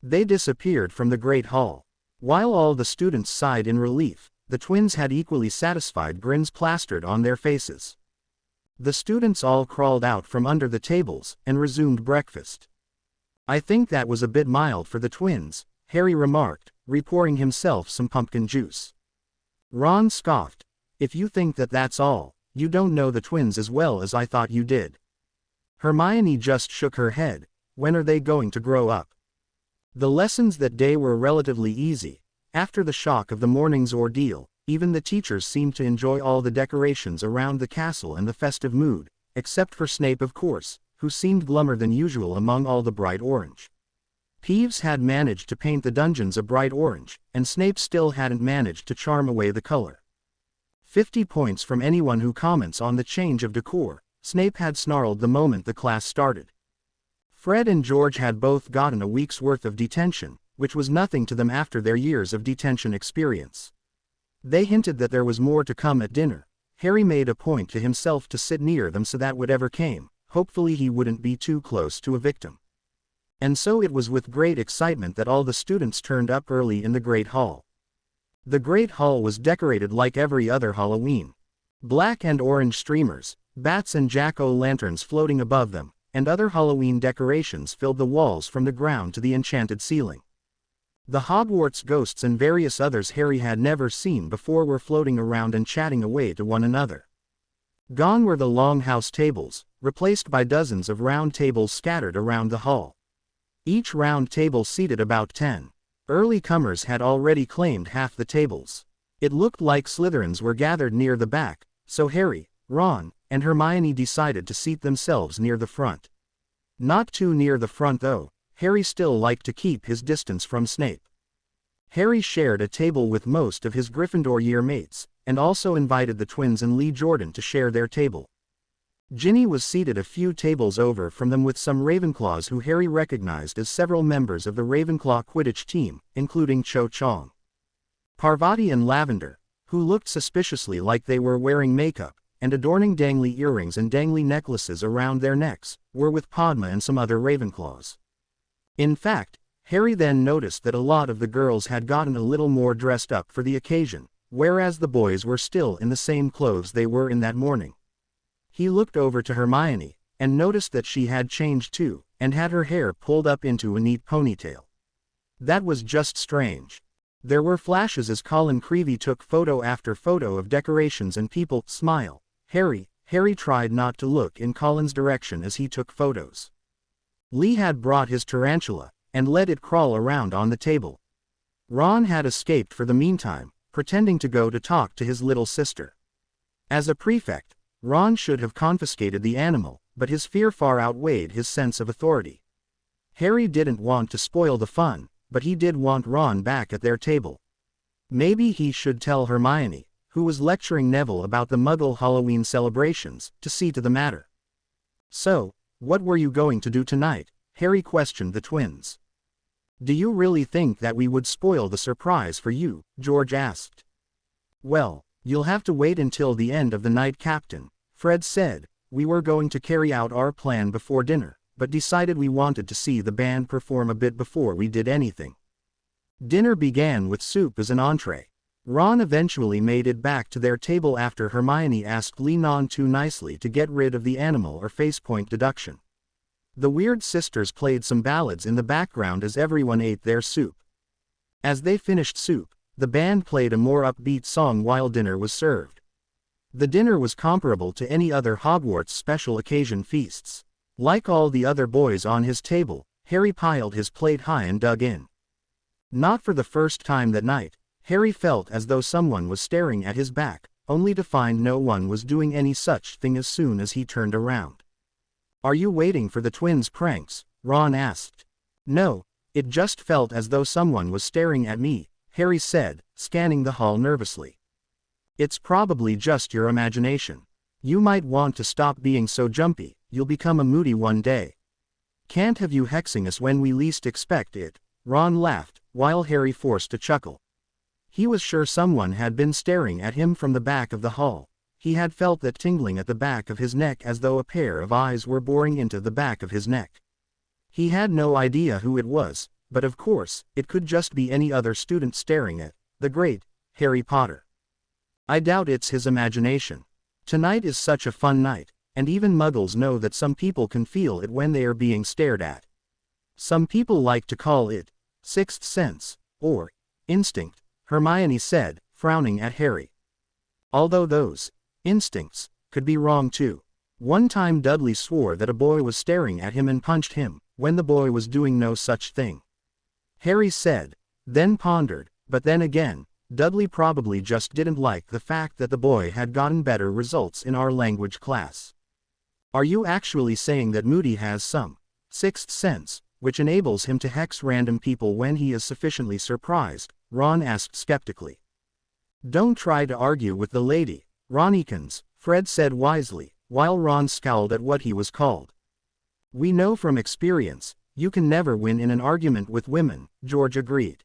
They disappeared from the Great Hall. While all the students sighed in relief, the twins had equally satisfied grins plastered on their faces. The students all crawled out from under the tables and resumed breakfast. I think that was a bit mild for the twins, Harry remarked, pouring himself some pumpkin juice. Ron scoffed. If you think that that's all, you don't know the twins as well as I thought you did. Hermione just shook her head. When are they going to grow up? The lessons that day were relatively easy. After the shock of the morning's ordeal, even the teachers seemed to enjoy all the decorations around the castle and the festive mood, except for Snape of course, who seemed glummer than usual among all the bright orange. Peeves had managed to paint the dungeons a bright orange, and Snape still hadn't managed to charm away the color. 50 points from anyone who comments on the change of decor, Snape had snarled the moment the class started. Fred and George had both gotten a week's worth of detention, which was nothing to them after their years of detention experience. They hinted that there was more to come at dinner. Harry made a point to himself to sit near them so that whatever came, hopefully he wouldn't be too close to a victim. And so it was with great excitement that all the students turned up early in the Great Hall. The Great Hall was decorated like every other Halloween. Black and orange streamers, bats and jack-o'-lanterns floating above them, and other Halloween decorations filled the walls from the ground to the enchanted ceiling. The Hogwarts ghosts and various others Harry had never seen before were floating around and chatting away to one another. Gone were the long house tables, replaced by dozens of round tables scattered around the hall. Each round table seated about 10. Early comers had already claimed half the tables. It looked like Slytherins were gathered near the back, so Harry, Ron, and Hermione decided to seat themselves near the front. Not too near the front though. Harry still liked to keep his distance from Snape. Harry shared a table with most of his Gryffindor year mates, and also invited the twins and Lee Jordan to share their table. Ginny was seated a few tables over from them with some Ravenclaws who Harry recognized as several members of the Ravenclaw Quidditch team, including Cho Chang. Parvati and Lavender, who looked suspiciously like they were wearing makeup, and adorning dangly earrings and dangly necklaces around their necks, were with Padma and some other Ravenclaws. In fact, Harry then noticed that a lot of the girls had gotten a little more dressed up for the occasion, whereas the boys were still in the same clothes they were in that morning. He looked over to Hermione, and noticed that she had changed too, and had her hair pulled up into a neat ponytail. That was just strange. There were flashes as Colin Creevey took photo after photo of decorations and people. Smile, Harry. Harry tried not to look in Colin's direction as he took photos. Lee had brought his tarantula, and let it crawl around on the table. Ron had escaped for the meantime, pretending to go to talk to his little sister. As a prefect, Ron should have confiscated the animal, but his fear far outweighed his sense of authority. Harry didn't want to spoil the fun, but he did want Ron back at their table. Maybe he should tell Hermione, who was lecturing Neville about the Muggle Halloween celebrations, to see to the matter. So, what were you going to do tonight? Harry questioned the twins. Do you really think that we would spoil the surprise for you? George asked. Well, you'll have to wait until the end of the night, Captain, Fred said. We were going to carry out our plan before dinner, but decided we wanted to see the band perform a bit before we did anything. Dinner began with soup as an entree. Ron eventually made it back to their table after Hermione asked Lee none too nicely to get rid of the animal or facepoint deduction. The Weird Sisters played some ballads in the background as everyone ate their soup. As they finished soup, the band played a more upbeat song while dinner was served. The dinner was comparable to any other Hogwarts special occasion feasts. Like all the other boys on his table, Harry piled his plate high and dug in. Not for the first time that night, Harry felt as though someone was staring at his back, only to find no one was doing any such thing as soon as he turned around. Are you waiting for the twins' pranks? Ron asked. No, it just felt as though someone was staring at me, Harry said, scanning the hall nervously. It's probably just your imagination. You might want to stop being so jumpy, you'll become a moody one day. Can't have you hexing us when we least expect it, Ron laughed, while Harry forced a chuckle. He was sure someone had been staring at him from the back of the hall. He had felt that tingling at the back of his neck as though a pair of eyes were boring into the back of his neck. He had no idea who it was, but of course, it could just be any other student staring at the great Harry Potter. I doubt it's his imagination. Tonight is such a fun night, and even Muggles know that some people can feel it when they are being stared at. Some people like to call it sixth sense, or instinct, Hermione said, frowning at Harry. Although those instincts could be wrong too. One time Dudley swore that a boy was staring at him and punched him, when the boy was doing no such thing. Harry said, then pondered, but then again, Dudley probably just didn't like the fact that the boy had gotten better results in our language class. Are you actually saying that Moody has some sixth sense, which enables him to hex random people when he is sufficiently surprised? Ron asked skeptically. Don't try to argue with the lady, Ronnikins, Fred said wisely, while Ron scowled at what he was called. We know from experience, you can never win in an argument with women, George agreed.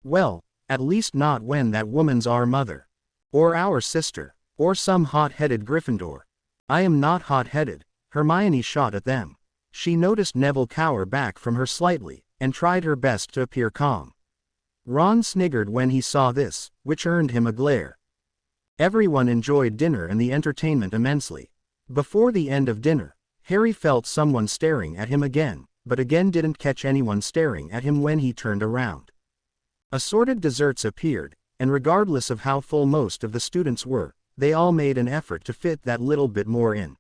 Well, at least not when that woman's our mother. Or our sister. Or some hot-headed Gryffindor. I am not hot-headed, Hermione shot at them. She noticed Neville cower back from her slightly, and tried her best to appear calm. Ron sniggered when he saw this, which earned him a glare. Everyone enjoyed dinner and the entertainment immensely. Before the end of dinner, Harry felt someone staring at him again, but again didn't catch anyone staring at him when he turned around. Assorted desserts appeared, and regardless of how full most of the students were, they all made an effort to fit that little bit more in.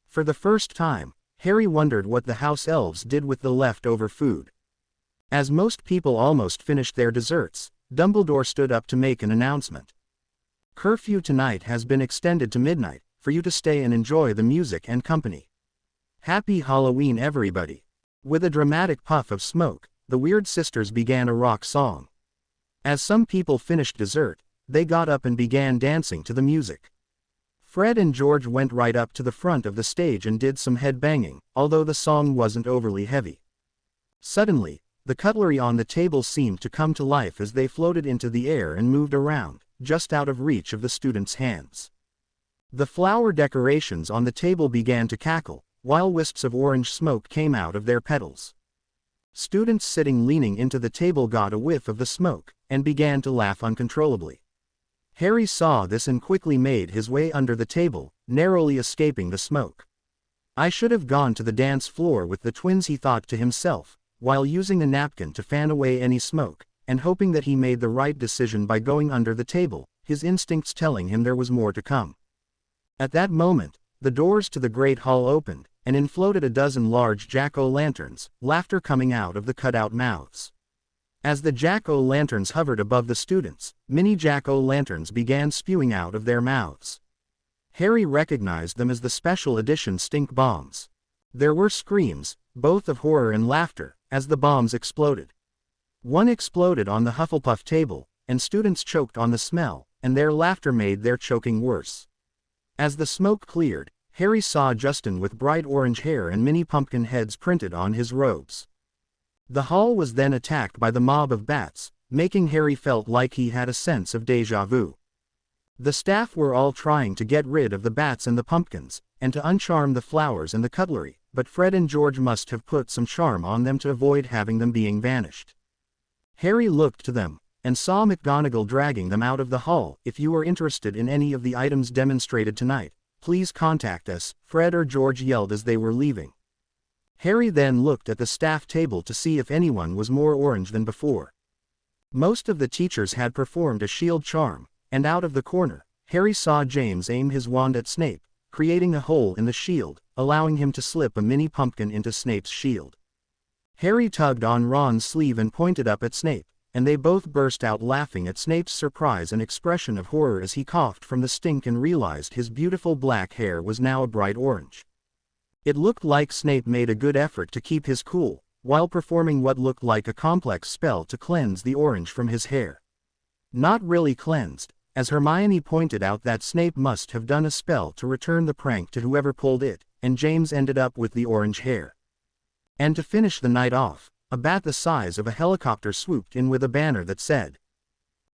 For the first time, Harry wondered what the house elves did with the leftover food. As most people almost finished their desserts, Dumbledore stood up to make an announcement. Curfew tonight has been extended to midnight, for you to stay and enjoy the music and company. Happy Halloween everybody. With a dramatic puff of smoke, the Weird Sisters began a rock song. As some people finished dessert, they got up and began dancing to the music. Fred and George went right up to the front of the stage and did some head-banging, although the song wasn't overly heavy. Suddenly, the cutlery on the table seemed to come to life as they floated into the air and moved around, just out of reach of the students' hands. The flower decorations on the table began to cackle, while wisps of orange smoke came out of their petals. Students sitting leaning into the table got a whiff of the smoke, and began to laugh uncontrollably. Harry saw this and quickly made his way under the table, narrowly escaping the smoke. I should have gone to the dance floor with the twins, he thought to himself, while using a napkin to fan away any smoke, and hoping that he made the right decision by going under the table, his instincts telling him there was more to come. At that moment, the doors to the great hall opened, and in floated a dozen large jack-o'-lanterns, laughter coming out of the cut-out mouths. As the jack-o'-lanterns hovered above the students, mini jack-o'-lanterns began spewing out of their mouths. Harry recognized them as the special edition stink bombs. There were screams, both of horror and laughter, as the bombs exploded. One exploded on the Hufflepuff table, and students choked on the smell, and their laughter made their choking worse. As the smoke cleared, Harry saw Justin with bright orange hair and mini pumpkin heads printed on his robes. The hall was then attacked by the mob of bats, making Harry felt like he had a sense of déjà vu. The staff were all trying to get rid of the bats and the pumpkins, and to uncharm the flowers and the cutlery, but Fred and George must have put some charm on them to avoid having them being vanished. Harry looked to them, and saw McGonagall dragging them out of the hall. If you are interested in any of the items demonstrated tonight, please contact us, Fred or George yelled as they were leaving. Harry then looked at the staff table to see if anyone was more orange than before. Most of the teachers had performed a shield charm, and out of the corner, Harry saw James aim his wand at Snape, creating a hole in the shield, allowing him to slip a mini pumpkin into Snape's shield. Harry tugged on Ron's sleeve and pointed up at Snape, and they both burst out laughing at Snape's surprise and expression of horror as he coughed from the stink and realized his beautiful black hair was now a bright orange. It looked like Snape made a good effort to keep his cool, while performing what looked like a complex spell to cleanse the orange from his hair. Not really cleansed, as Hermione pointed out that Snape must have done a spell to return the prank to whoever pulled it, and James ended up with the orange hair. And to finish the night off, a bat the size of a helicopter swooped in with a banner that said,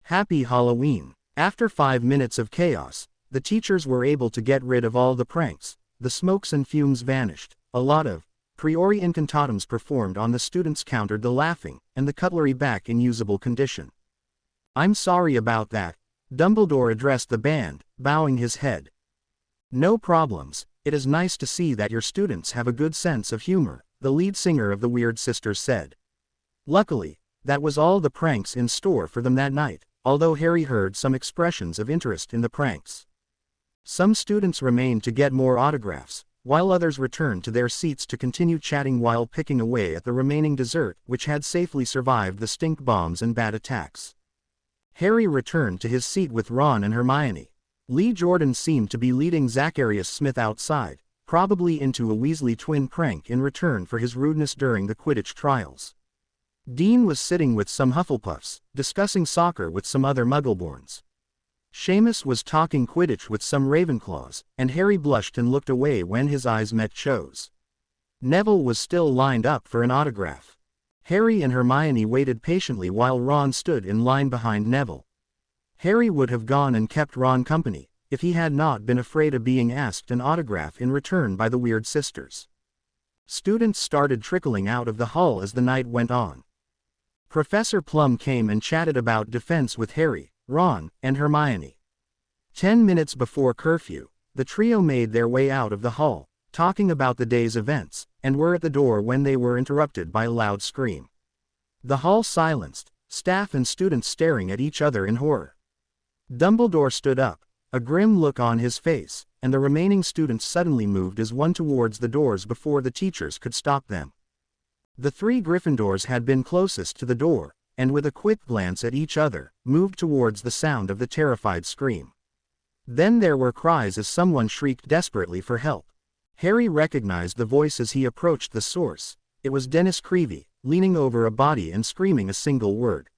"Happy Halloween." After 5 minutes of chaos, the teachers were able to get rid of all the pranks. The smokes and fumes vanished, a lot of priori incantatums performed on the students countered the laughing, and the cutlery back in usable condition. "I'm sorry about that," Dumbledore addressed the band, bowing his head. "No problems, it is nice to see that your students have a good sense of humor," the lead singer of the Weird Sisters said. Luckily, that was all the pranks in store for them that night, although Harry heard some expressions of interest in the pranks. Some students remained to get more autographs, while others returned to their seats to continue chatting while picking away at the remaining dessert, which had safely survived the stink bombs and bat attacks. Harry returned to his seat with Ron and Hermione. Lee Jordan seemed to be leading Zacharias Smith outside, probably into a Weasley twin prank in return for his rudeness during the Quidditch trials. Dean was sitting with some Hufflepuffs, discussing soccer with some other Muggleborns. Seamus was talking Quidditch with some Ravenclaws, and Harry blushed and looked away when his eyes met Cho's. Neville was still lined up for an autograph. Harry and Hermione waited patiently while Ron stood in line behind Neville. Harry would have gone and kept Ron company, if he had not been afraid of being asked an autograph in return by the Weird Sisters. Students started trickling out of the hall as the night went on. Professor Plum came and chatted about defense with Harry, Ron, and Hermione. 10 minutes before curfew, the trio made their way out of the hall, talking about the day's events, and were at the door when they were interrupted by a loud scream. The hall silenced, staff and students staring at each other in horror. Dumbledore stood up, a grim look on his face, and the remaining students suddenly moved as one towards the doors before the teachers could stop them. The 3 Gryffindors had been closest to the door, and with a quick glance at each other, moved towards the sound of the terrified scream. Then there were cries as someone shrieked desperately for help. Harry recognized the voice as he approached the source. It was Dennis Creevey, leaning over a body and screaming a single word.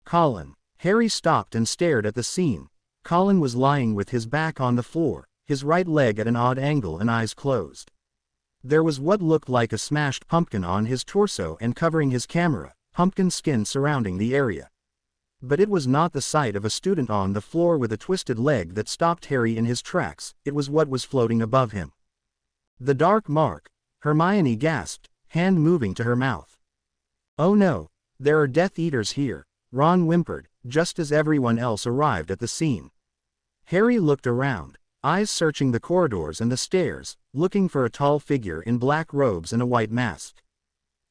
Colin. Harry stopped and stared at the scene. Colin was lying with his back on the floor, his right leg at an odd angle and eyes closed. There was what looked like a smashed pumpkin on his torso and covering his camera, pumpkin skin surrounding the area. But it was not the sight of a student on the floor with a twisted leg that stopped Harry in his tracks, it was what was floating above him. The dark mark, Hermione gasped, hand moving to her mouth. Oh no, there are Death Eaters here, Ron whimpered, just as everyone else arrived at the scene. Harry looked around, eyes searching the corridors and the stairs, looking for a tall figure in black robes and a white mask.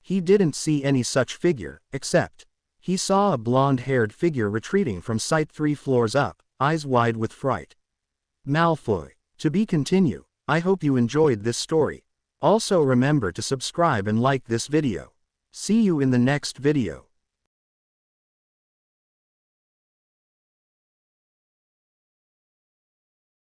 He didn't see any such figure, except he saw a blonde-haired figure retreating from sight 3 floors up, eyes wide with fright. Malfoy. To be continued. I hope you enjoyed this story. Also remember to subscribe and like this video. See you in the next video.